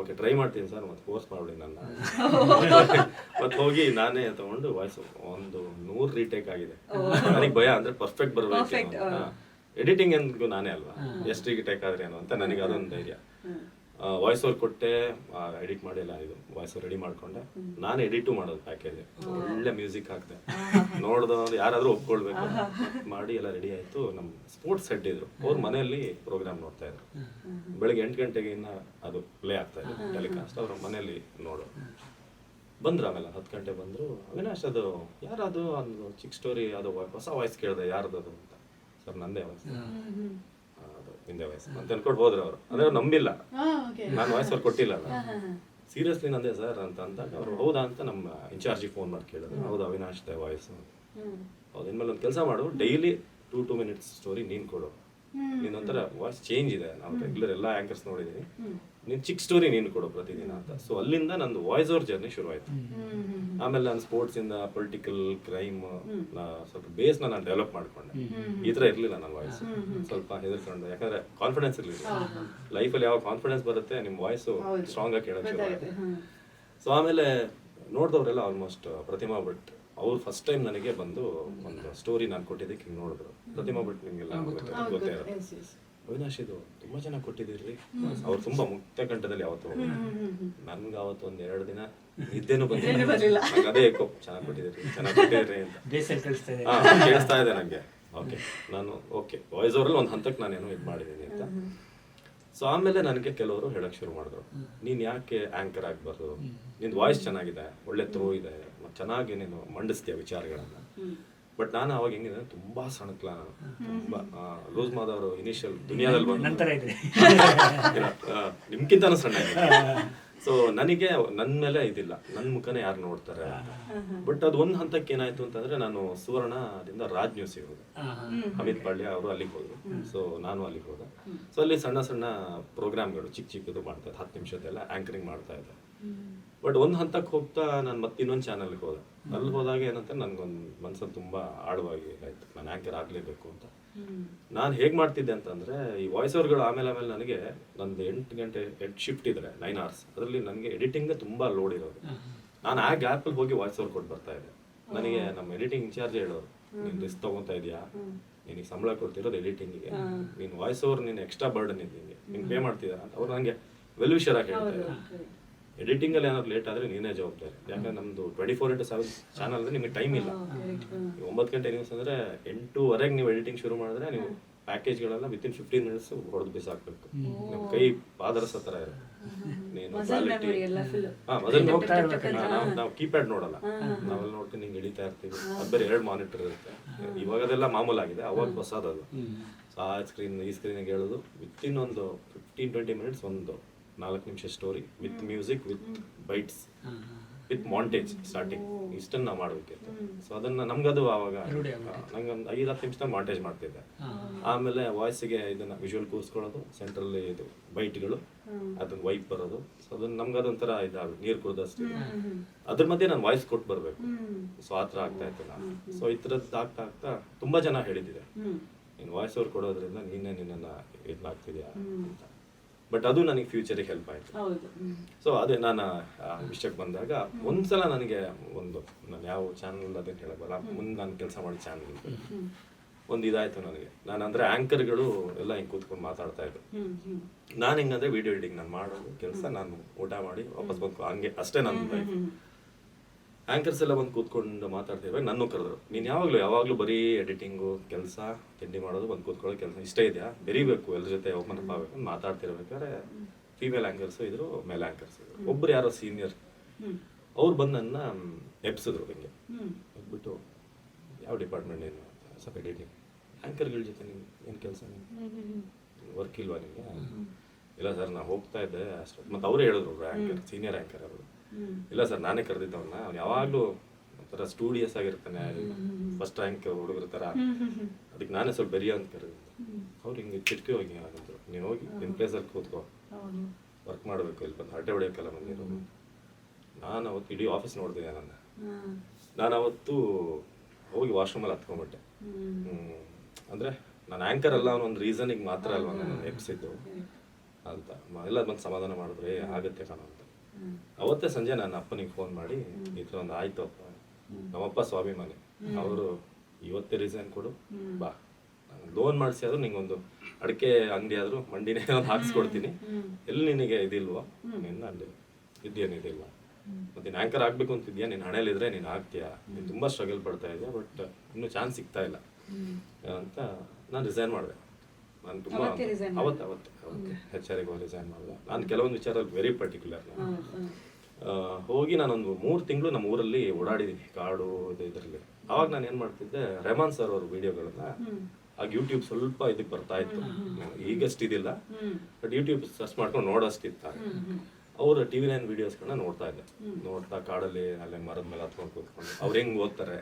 ಓಕೆ ಟ್ರೈ ಮಾಡ್ತೀನಿ ಸರ್, ಮತ್ತೆ ಕೋರ್ಸ್ ಮಾಡ್ಬಿಡಿ ನನ್ನ. ಮತ್ತೆ ಹೋಗಿ ನಾನೇ ತಗೊಂಡು ವಾಯ್ಸ್ ಒಂದು 100 ರೀಟೇಕ್ ಆಗಿದೆ. ನನಗೆ ಭಯ ಅಂದ್ರೆ ಪರ್ಫೆಕ್ಟ್ ಬರಬೇಕು. ಎಡಿಟಿಂಗ್ ಎಂದ್ಗೂ ನಾನೇ ಅಲ್ವಾ, ಎಷ್ಟು ರೀಟೇಕ್ ಆದ್ರೆ ಏನೋ ಅಂತ ನನಗೆ ಅದೊಂದು ಧೈರ್ಯ. ವಾಯ್ಸ್ ಓವರ್ ಕೊಟ್ಟೆ, ಎಡಿಟ್ ಮಾಡಿಲ್ಲ, ಇದು ವಾಯ್ಸ್ ಓವರ್ ರೆಡಿ ಮಾಡ್ಕೊಂಡೆ. ನಾನು ಎಡಿಟು ಮಾಡೋದು ಪ್ಯಾಕೇಜ್, ಒಳ್ಳೆ ಮ್ಯೂಸಿಕ್ ಹಾಕ್ದೆ. ನೋಡಿದವ್ರು ಯಾರಾದ್ರೂ ಒಪ್ಕೊಳ್ಬೇಕು ಮಾಡಿ ಎಲ್ಲ ರೆಡಿ ಆಯ್ತು. ನಮ್ಮ ಸ್ಪೋರ್ಟ್ಸ್ ಹೆಡ್ ಇದ್ರು, ಅವ್ರ ಮನೆಯಲ್ಲಿ ಪ್ರೋಗ್ರಾಮ್ ನೋಡ್ತಾ ಇದ್ರು. ಬೆಳಗ್ಗೆ 8 ಗಂಟೆಗೆ ಇನ್ನ ಅದು ಪ್ಲೇ ಆಗ್ತಾ ಇದ್ರು ಟೆಲಿಕಾಸ್ಟ್. ಅವ್ರ ಮನೆಯಲ್ಲಿ ನೋಡು ಬಂದ್ರು. ಆಮೇಲೆ 10 ಗಂಟೆ ಬಂದ್ರು. ಅವಿನಾಶ್ ಅದು ಯಾರದು ಒಂದು ಚಿಕ್ಕ ಸ್ಟೋರಿ, ಅದು ಹೊಸ ವಾಯ್ಸ್ ಕೇಳಿದೆ, ಯಾರ್ದದು ಅಂತ. ಸರ್ ನಂದೇ ವಾಯ್ಸ್, ಹಿಂದೆ ವಾಯ್ಸ್ ಅಂತ ಅನ್ಕೊಂಡು ಹೋದ್ರು ಅವರು. ಅಂದ್ರೆ ಅವ್ರು ನಂಬಿಲ್ಲ, ನಾನು ವಾಯ್ಸ್ ಅವ್ರು ಕೊಟ್ಟಿಲ್ಲ. ಸೀರಿಯಸ್ಲಿ ನಂದೇ ಸರ್ ಅಂತ ಅಂದಾಗ ಅವರು ಹೌದಾ ಅಂತ ನಮ್ಮ ಇನ್ಚಾರ್ಜಿಗೆ ಫೋನ್ ಮಾಡಿ ಕೇಳಿದ್ರು. ಹೌದು ಅವಿನಾಶ್ ದ ವಾಯ್ಸ್. ಹೌದು, ಇನ್ಮೇಲೆ ಒಂದು ಕೆಲಸ ಮಾಡು, ಡೈಲಿ 2 ಮಿನಿಟ್ಸ್ ಸ್ಟೋರಿ ನೀನು ಕೊಡು. ನೀನೊಂಥರ ವಾಯ್ಸ್ ಚೇಂಜ್ ಇದೆ, ನಾವು ರೆಗ್ಯುಲರ್ ಎಲ್ಲ ಆಂಕರ್ಸ್ ನೋಡಿದ್ದೀನಿ, ನೀನು ಚಿಕ್ಕ ಸ್ಟೋರಿ ನೀನು ಕೊಡು ಪ್ರತಿದಿನ ಅಂತ. ಸೊ ಅಲ್ಲಿಂದ ನಂದು ವಾಯ್ಸ್ ಓವರ್ ಜರ್ನಿ ಶುರು ಆಯ್ತು. ಆಮೇಲೆ ನಾನು ಸ್ಪೋರ್ಟ್ಸ್ ಇಂದ ಪೊಲಿಟಿಕಲ್ ಕ್ರೈಮ್ ಸ್ವಲ್ಪ ಬೇಸ್ ನಾನು ಡೆವಲಪ್ ಮಾಡ್ಕೊಂಡೆ. ಈ ತರ ಇರ್ಲಿಲ್ಲ ನನ್ನ ವಾಯ್ಸ್, ಸ್ವಲ್ಪ ಹೆದರ್ಕೊಂಡು, ಯಾಕಂದ್ರೆ ಕಾನ್ಫಿಡೆನ್ಸ್ ಇರ್ಲಿಲ್ಲ. ಲೈಫಲ್ಲಿ ಯಾವ ಕಾನ್ಫಿಡೆನ್ಸ್ ಬರುತ್ತೆ, ನಿಮ್ಮ ವಾಯ್ಸ್ ಸ್ಟ್ರಾಂಗ್ ಆಗಿ ಕೇಳಕ್ಕೆ ಶುರು ಆಯ್ತು. ಸೊ ಆಮೇಲೆ ನೋಡಿದವರೆಲ್ಲ ಆಲ್ಮೋಸ್ಟ್ ಪ್ರತಿಮಾ ಭಟ್ ಅವ್ರು ಫಸ್ಟ್ ಟೈಮ್ ನನಗೆ ಬಂದು ಒಂದು ಸ್ಟೋರಿ ನಾನು ಕೊಟ್ಟಿದ್ದಕ್ಕೆ ಹಿಂಗೆ ನೋಡಿದ್ರು. ಪ್ರತಿಮಾ ಭಟ್ ನಿಮಗೆಲ್ಲ ಗೊತ್ತೇ ಇರೋದು. ಅವಿನಾಶ್ ಇದು ತುಂಬಾ ಚೆನ್ನಾಗಿ ಕೊಟ್ಟಿದ್ದೀರಿ. ಅವ್ರು ತುಂಬಾ ಮುಕ್ತ ಕಂಠದಲ್ಲಿ ಯಾವತ್ತು ನನ್ಗೆ ಅವತ್ತು 1-2 ದಿನ ನಿದ್ದೆನೂ ಬಂದಿಲ್ಲ. ನಂಗೆ ಅದೇ ಚೆನ್ನಾಗಿ ಕೊಟ್ಟಿದ್ದೀರಿ ಅಂತ ಕೇಳಿಸ್ತಾ ಇದೆ ನಂಗೆ. ಓಕೆ ನಾನು ಓಕೆ ವಾಯ್ಸ್ ಓವರಲ್ಲಿ ಒಂದು ಹಂತಕ್ಕೆ ನಾನೇನೋ ಇದು ಮಾಡಿದ್ದೀನಿ ಅಂತ. ಸೊ ಆಮೇಲೆ ನನಗೆ ಕೆಲವರು ಹೇಳಕ್ ಶುರು ಮಾಡಿದ್ರು, ನೀನು ಯಾಕೆ ಆ್ಯಂಕರ್ ಆಗಬಾರ್ದು, ನಿನ್ನ ವಾಯ್ಸ್ ಚೆನ್ನಾಗಿದೆ, ಒಳ್ಳೆ ಥ್ರೋ ಇದೆ, ಮತ್ತು ಚೆನ್ನಾಗಿ ನೀನು ಮಂಡಿಸ್ತೀಯ ವಿಚಾರಗಳನ್ನು. ಬಟ್ ನಾನು ಅವಾಗ ಹೆಂಗಿದೆ ತುಂಬಾ ಸಣ್ಣಕ್ಲ, ತುಂಬಾ ಲೂಸ್ ಮಾದವರು ಇನಿಷಿಯಲ್ ದುನಿಯಾದಲ್ಲಿ ಬಂದು ನಂತರ ಇದೆ ನಿಮ್ಗಿಂತನೂ ಸಣ್ಣ. ಸೊ ನನಗೆ ನನ್ನ ಮೇಲೆ ಇದಿಲ್ಲ, ನನ್ನ ಮುಖನೇ ಯಾರು ನೋಡ್ತಾರೆ ಅಂತ. ಬಟ್ ಅದು ಒಂದು ಹಂತಕ್ಕೆ ಏನಾಯ್ತು ಅಂತಂದ್ರೆ, ನಾನು ಸುವರ್ಣದಿಂದ ರಾಜ್ ನ್ಯೂಸಿಗೆ ಹೋದೆ. ಅಮಿತ್ ಪಾಳ್ಯ ಅವರು ಅಲ್ಲಿಗೆ ಹೋದ್ರು, ಸೊ ನಾನು ಅಲ್ಲಿಗೆ ಹೋದೆ. ಸೊ ಅಲ್ಲಿ ಸಣ್ಣ ಸಣ್ಣ ಪ್ರೋಗ್ರಾಮ್ಗಳು ಚಿಕ್ಕ ಚಿಕ್ಕದು ಮಾಡ್ತಾ ಇದ್ದೆ, 10 ನಿಮಿಷದೆಲ್ಲ ಆಂಕರಿಂಗ್ ಮಾಡ್ತಾ ಇದ್ದೆ. ಬಟ್ ಒಂದು ಹಂತಕ್ಕೆ ಹೋಗ್ತಾ ನಾನು ಮತ್ತೆ ಇನ್ನೊಂದು ಚಾನಲ್ಗೆ ಹೋದೆ. ಅಲ್ಲಿ ಹೋದಾಗ ಏನಂತ ನನ್ಗೊಂದು ಮನ್ಸಲ್ಲಿ ತುಂಬಾ ಆಳವಾಗಿ ಆಯ್ತು, ನಾನು ಆಂಕರ್ ಆಗ್ಲೇಬೇಕು ಅಂತ. ನಾನು ಹೇಗೆ ಮಾಡ್ತಿದ್ದೆ ಅಂತಂದ್ರೆ, ಈ ವಾಯ್ಸ್ ಓವರ್ಗಳು ಆಮೇಲೆ ನನಗೆ ನಂದು 8 ಗಂಟೆ ಶಿಫ್ಟ್ ಇದ್ರೆ 9 hours, ಅದರಲ್ಲಿ ನನಗೆ ಎಡಿಟಿಂಗ್ ತುಂಬಾ ಲೋಡ್ ಇರೋದು. ನಾನು ಆ ಗ್ಯಾಪಲ್ಲಿ ಹೋಗಿ ವಾಯ್ಸ್ ಓವರ್ ಕೊಟ್ಟು ಬರ್ತಾ ಇದ್ದೆ. ನನಗೆ ನಮ್ಮ ಎಡಿಟಿಂಗ್ ಇನ್ಚಾರ್ಜ್ ಹೇಳೋರು, ನೀನು ರಿಸ್ಕ್ ತಗೊಂತಾ ಇದೆಯಾ, ನಿನಗೆ ಸಂಬಳ ಕೊಡ್ತಿರೋದು ಎಡಿಟಿಂಗಿಗೆ, ನೀನು ವಾಯ್ಸ್ ಓವರ್ ನೀನು ಎಕ್ಸ್ಟ್ರಾ ಬರ್ಡನ್ ಇದ್ದೀನಿ, ನೀನು ಪೇ ಮಾಡ್ತಿದ್ದಾರೆ ಅಂತ ಅವ್ರು ನನಗೆ ವೆಲ್ ವಿಷರ್ ಆಗಿ ಹೇಳ್ತಾ ಇದ್ದಾರೆ. ಎಡಿಟಿಂಗಲ್ಲಿ ಏನಾದ್ರು ಲೇಟ್ ಆದರೆ ನೀನೇ ಜವಾಬ್ದಾರಿ, ಯಾಕಂದ್ರೆ ನಮ್ಮದು 24/7 ಚಾನಲ್ ಅಂದರೆ ನಿಮಗೆ ಟೈಮ್ ಇಲ್ಲ. 9 ಗಂಟೆ ನ್ಯೂಸ್ ಅಂದರೆ 8:30 ನೀವು ಎಡಿಟಿಂಗ್ ಶುರು ಮಾಡಿದ್ರೆ ನೀವು ಪ್ಯಾಕೇಜ್ಗಳೆಲ್ಲ ವಿತಿನ್ 15 minutes ಹೊಡೆದು ಬಿಸಾಕಬೇಕು. ನಿಮ್ಮ ಕೈ ಪಾದರಸ ಥರ ಇರುತ್ತೆ. ನೀನು ನಾವು ಕೀಪ್ಯಾಡ್ ನೋಡಲ್ಲ, ನಾವೆಲ್ಲ ನೋಡ್ಕೊಂಡು ಹಿಂಗೆ ಎಳಿತಾ ಇರ್ತೀವಿ. ಅದು ಬೇರೆ 2 ಮಾನಿಟರ್ ಇರುತ್ತೆ. ಇವಾಗ ಅದೆಲ್ಲ ಮಾಮೂಲಾಗಿದೆ, ಅವಾಗ ಹೊಸದದು. ಸೊ ಆ ಸ್ಕ್ರೀನ್ ಈ ಸ್ಕ್ರೀನಿಗೆ ಹೇಳೋದು ವಿತಿನ್ ಒಂದು 15-20 minutes ಒಂದು 4 ನಿಮಿಷ story with music, with bites, with montage starting, ಇಷ್ಟನ್ನು ನಾವು ಮಾಡಬೇಕಿತ್ತು. ಸೊ ಅದನ್ನ ನಮ್ಗದು ಆವಾಗ ನಂಗೆ ಒಂದು 5-10 ನಿಮಿಷ ಮಾಂಟೇಜ್ ಮಾಡ್ತಿದ್ದೆ. ಆಮೇಲೆ ವಾಯ್ಸಿಗೆ ಇದನ್ನ ವಿಜುವಲ್ ಕೂರಿಸ್ಕೊಳ್ಳೋದು, ಸೆಂಟ್ರಲ್ಲಿ ಇದು ಬೈಟ್ಗಳು, ಅದನ್ನ ವೈಪ್ ಬರೋದು. ಸೊ ಅದನ್ನ ನಮ್ಗೆ ಅದೊಂಥರ ಇದಾಗ ನೀರು ಕುಡ್ದಷ್ಟು ಅದ್ರ ಮಧ್ಯೆ ನಾನು ವಾಯ್ಸ್ ಕೊಟ್ಟು ಬರಬೇಕು. ಸೊ ಆ ಥರ ಆಗ್ತಾ ಇತ್ತು ನಾನು. ಸೊ ಈ ಥರದ್ದು ಆಗ್ತಾ ತುಂಬಾ ಜನ ಹೇಳಿದ್ದಿದೆ, ನೀನು ವಾಯ್ಸ್ ಓವರ್ ಕೊಡೋದ್ರಿಂದ ನೀನೇ ನಿನ್ನನ್ನು ಇದಾಗ್ತಿದ್ಯಾ ಅಂತ. ಬಟ್ ಅದು ನನಗೆ ಫ್ಯೂಚರಿಗೆ ಹೆಲ್ಪ್ ಆಯಿತು. ಸೊ ಅದೇ ನಾನು ವಿಷಯಕ್ಕೆ ಬಂದಾಗ ಒಂದ್ಸಲ ನನಗೆ ನಾನು ಯಾವ ಚಾನಲ್ ಅದನ್ನು ಹೇಳಬಲ್ಲ, ಮುಂದೆ ನಾನು ಕೆಲಸ ಮಾಡಿ ಚಾನಲ್ ಒಂದು ಇದಾಯ್ತು ನನಗೆ. ನಾನು ಅಂದರೆ ಆ್ಯಂಕರ್ಗಳು ಎಲ್ಲ ಹಿಂಗೆ ಕೂತ್ಕೊಂಡು ಮಾತಾಡ್ತಾ ಇದ್ರು. ನಾನು ಹೆಂಗಂದ್ರೆ ವಿಡಿಯೋ ಎಡಿಟಿಂಗ್ ನಾನು ಮಾಡೋದು ಕೆಲಸ, ನಾನು ಊಟ ಮಾಡಿ ವಾಪಸ್ ಬಂದು ಹಂಗೆ ಅಷ್ಟೇ ನನ್ನ ಲೈಫ್. ಆ್ಯಂಕರ್ಸ್ ಎಲ್ಲ ಬಂದು ಕೂತ್ಕೊಂಡು ಮಾತಾಡ್ತಿರುವಾಗ ನನ್ನ ಕರೆದ್ರು, ನೀನು ಯಾವಾಗಲೂ ಬರೀ ಎಡಿಟಿಂಗು ಕೆಲಸ, ತಿಂಡಿ ಮಾಡೋದು, ಬಂದು ಕೂತ್ಕೊಳ್ಳೋ ಕೆಲಸ ಇಷ್ಟೇ ಇದೆಯಾ, ಬೆರಿಬೇಕು, ಎಲ್ಲರ ಜೊತೆ ಓಪನ್ ಅಪ್ ಆಗಬೇಕು ಅಂತ ಮಾತಾಡ್ತಿರ್ಬೇಕಾದ್ರೆ ಫೀಮೇಲ್ ಆ್ಯಂಕರ್ಸು ಇದ್ರು, ಮೇಲ್ ಆ್ಯಂಕರ್ಸ್ ಇದ್ರು. ಒಬ್ರು ಯಾರೋ ಸೀನಿಯರ್ ಅವ್ರು ಬಂದು ನನ್ನ ಎಬ್ಸಿದ್ರು. ಹಿಂಗೆ ಎಬ್ಬಿಟ್ಟು, ಯಾವ ಡಿಪಾರ್ಟ್ಮೆಂಟ್ ಏನು ಸ್ವಲ್ಪ ಎಡಿಟಿಂಗ್, ಆ್ಯಂಕರ್ಗಳ ಜೊತೆ ನೀನು ಏನು ಕೆಲಸ, ನೀನು ವರ್ಕ್ ಇಲ್ವಾ ನಿಮಗೆ? ಇಲ್ಲ ಸರ್ ನಾನು ಹೋಗ್ತಾ ಇದ್ದೆ ಅಷ್ಟು. ಮತ್ತು ಅವರೇ ಹೇಳಿದ್ರು, ಆ್ಯಂಕರ್ ಸೀನಿಯರ್ ಆ್ಯಂಕರ್ ಅವರು, ಇಲ್ಲ ಸರ್ ನಾನೇ ಕರೆದಿದ್ದವನ್ನ, ಅವ್ನು ಯಾವಾಗಲೂ ಒಂಥರ ಸ್ಟೂಡಿಯಸ್ ಆಗಿರ್ತಾನೆ, ಫಸ್ಟ್ ರ್ಯಾಂಕ್ ಹುಡುಗರ ಥರ, ಅದಕ್ಕೆ ನಾನೇ ಸ್ವಲ್ಪ ಬೆರಿಯೋ ಅಂತ ಕರೆದಿದ್ದೆ. ಅವ್ರು ಹಿಂಗೆ ಕಿಟಕಿ ಹೋಗಿ ಆಗಿದ್ರು, ನೀನು ಹೋಗಿ ನಿನ್ನ ಪ್ಲೇಸಲ್ಲಿ ಕೂತ್ಕೋ, ವರ್ಕ್ ಮಾಡಬೇಕು, ಇಲ್ಲಿ ಬಂದು ಹರಟೆ ಹೊಡೆಯೋಕ್ಕೆಲ್ಲ ಬಂದಿರೋದು. ನಾನು ಅವತ್ತು ಇಡೀ ಆಫೀಸ್ ನೋಡ್ತಿದ್ದೆ. ನಾನು ಅವತ್ತು ಹೋಗಿ ವಾಶ್ರೂಮಲ್ಲಿ ಹತ್ಕೊಂಡ್ಬಿಟ್ಟೆ. ಅಂದರೆ ನಾನು ಆ್ಯಂಕರ್ ಅಲ್ಲ, ಅವನೊಂದು ರೀಸನಿಗೆ ಮಾತ್ರ ಅಲ್ವಾ ನಾನು ಎಬ್ಸಿದ್ದು ಅಂತ. ಎಲ್ಲ ಬಂದು ಸಮಾಧಾನ ಮಾಡಿದ್ರೆ ಆಗುತ್ತೆ ಕಾಣೋ ಅಂತ. ಅವತ್ತೇ ಸಂಜೆ ನನ್ನ ಅಪ್ಪನಿಗೆ ಫೋನ್ ಮಾಡಿ, ಈ ಥರ ಒಂದು ಆಯ್ತು ಅಪ್ಪ, ನಮ್ಮಪ್ಪ ಸ್ವಾಭಿಮಾನಿ, ಅವರು ಇವತ್ತೇ ರಿಸೈನ್ ಕೊಡು, ಬಾ, ಲೋನ್ ಮಾಡಿಸಿ ಆದರೂ ನಿಂಗೊಂದು ಅಡಿಕೆ ಅಂಗಡಿ ಆದರೂ ಮಂಡಿನೇ ಒಂದು ಹಾಕ್ಸ್ಕೊಡ್ತೀನಿ, ಎಲ್ಲಿ ನಿನಗೆ ಇದಿಲ್ವೋ ನಿನ್ನ ಅಲ್ಲಿ ಇದೇನಿದಿಲ್ಲ, ಮತ್ತು ನೀನು ಆ್ಯಂಕರ್ ಆಗಬೇಕು ಅಂತಿದ್ಯಾ, ನೀನು ಹಣೆಯಲ್ಲಿದ್ರೆ ನೀನು ಆಗ್ತೀಯಾ, ನೀನು ತುಂಬ ಸ್ಟ್ರಗಲ್ ಪಡ್ತಾ ಇದೆಯಾ, ಬಟ್ ಇನ್ನೂ ಚಾನ್ಸ್ ಸಿಗ್ತಾ ಇಲ್ಲ ಅಂತ ನಾನು ರಿಸೈನ್ ಮಾಡಿದೆ. ನಾನು ತುಂಬ ಅವತ್ತು HR-ಗೆ ಹೋಗಿ ರಿಸೈನ್ ಮಾಡಿದೆ. ನಾನು ಕೆಲವೊಂದು ವಿಚಾರದಲ್ಲಿ ವೆರಿ ಪರ್ಟಿಕ್ಯುಲರ್. ಹೋಗಿ ನಾನೊಂದು 3 ತಿಂಗಳು ನಮ್ಮ ಊರಲ್ಲಿ ಓಡಾಡಿದ್ದೀನಿ, ಕಾಡು ಇದರಲ್ಲಿ. ಅವಾಗ ನಾನು ಏನು ಮಾಡ್ತಿದ್ದೆ, ರೆಹಮಾನ್ ಸರ್ ಅವ್ರ ವಿಡಿಯೋಗಳನ್ನ ಆಗ ಯೂಟ್ಯೂಬ್ ಸ್ವಲ್ಪ ಇದಕ್ಕೆ ಬರ್ತಾ ಇತ್ತು, ಈಗಷ್ಟಿದಿಲ್ಲ, ಬಟ್ ಯೂಟ್ಯೂಬ್ ಸರ್ಚ್ ಮಾಡ್ಕೊಂಡು ನೋಡೋಷ್ಟಿತ್ತು. ಅವರು TV9 ವಿಡಿಯೋಸ್ಗಳನ್ನ ನೋಡ್ತಾ ಇದ್ದೆ. ನೋಡ್ತಾ ಕಾಡಲ್ಲಿ ಅಲ್ಲೇ ಮರದ ಮೇಲೆ ಹತ್ಕೊಂಡು ಕೂತ್ಕೊಂಡು ಅವ್ರು ಹೆಂಗೆ ಓದ್ತಾರೆ,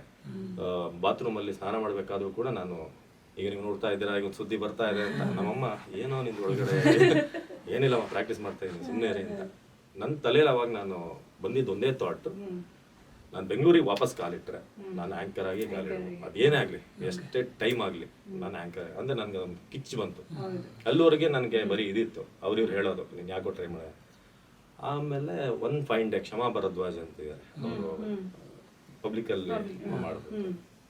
ಬಾತ್ರೂಮಲ್ಲಿ ಸ್ನಾನ ಮಾಡಬೇಕಾದ್ರೂ ಕೂಡ ನಾನು, ಈಗ ನೀವು ನೋಡ್ತಾ ಇದ್ದೀರಾ, ಈಗ ಒಂದು ಸುದ್ದಿ ಬರ್ತಾ ಇದೆ ಅಂತ, ನಮ್ಮಮ್ಮ ಏನೋ ನಿಂದ ಒಳಗಡೆ ಏನಿಲ್ಲ ಪ್ರಾಕ್ಟೀಸ್ ಮಾಡ್ತಾ ಇದ್ದೀನಿ ಸುಮ್ಮನೆ ರೀ ಅಂತ. ನನ್ನ ತಲೆಯಲ್ಲಿ ಅವಾಗ ನಾನು ಬಂದಿದ್ದು ಒಂದೇ ಥಾಟ್, ನಾನು ಬೆಂಗಳೂರಿಗೆ ವಾಪಸ್ ಕಾಲಿಟ್ರೆ ನಾನು ಆ್ಯಂಕರ್ ಆಗಿ ಅದೇನೇ ಆಗಲಿ, ಎಷ್ಟೇ ಟೈಮ್ ಆಗಲಿ ನಾನು ಆ್ಯಂಕರ್ ಅಂದರೆ ನನಗೆ ಒಂದು ಕಿಚ್ಚು ಬಂತು. ಅಲ್ಲಿವರೆಗೆ ನನಗೆ ಬರೀ ಇದಿತ್ತು, ಅವ್ರು ಹೇಳೋದು ನೀನು ಯಾಕೋ ಟ್ರೈ ಮಾಡ. ಆಮೇಲೆ ಒಂದು ಫೈನ್ ಡೇ ಕ್ಷಮಾ ಭರದ್ವಾಜ್ ಅಂತಿದ್ದಾರೆ, ಅವರು ಪಬ್ಲಿಕಲ್ಲಿ ಮಾಡೋದು,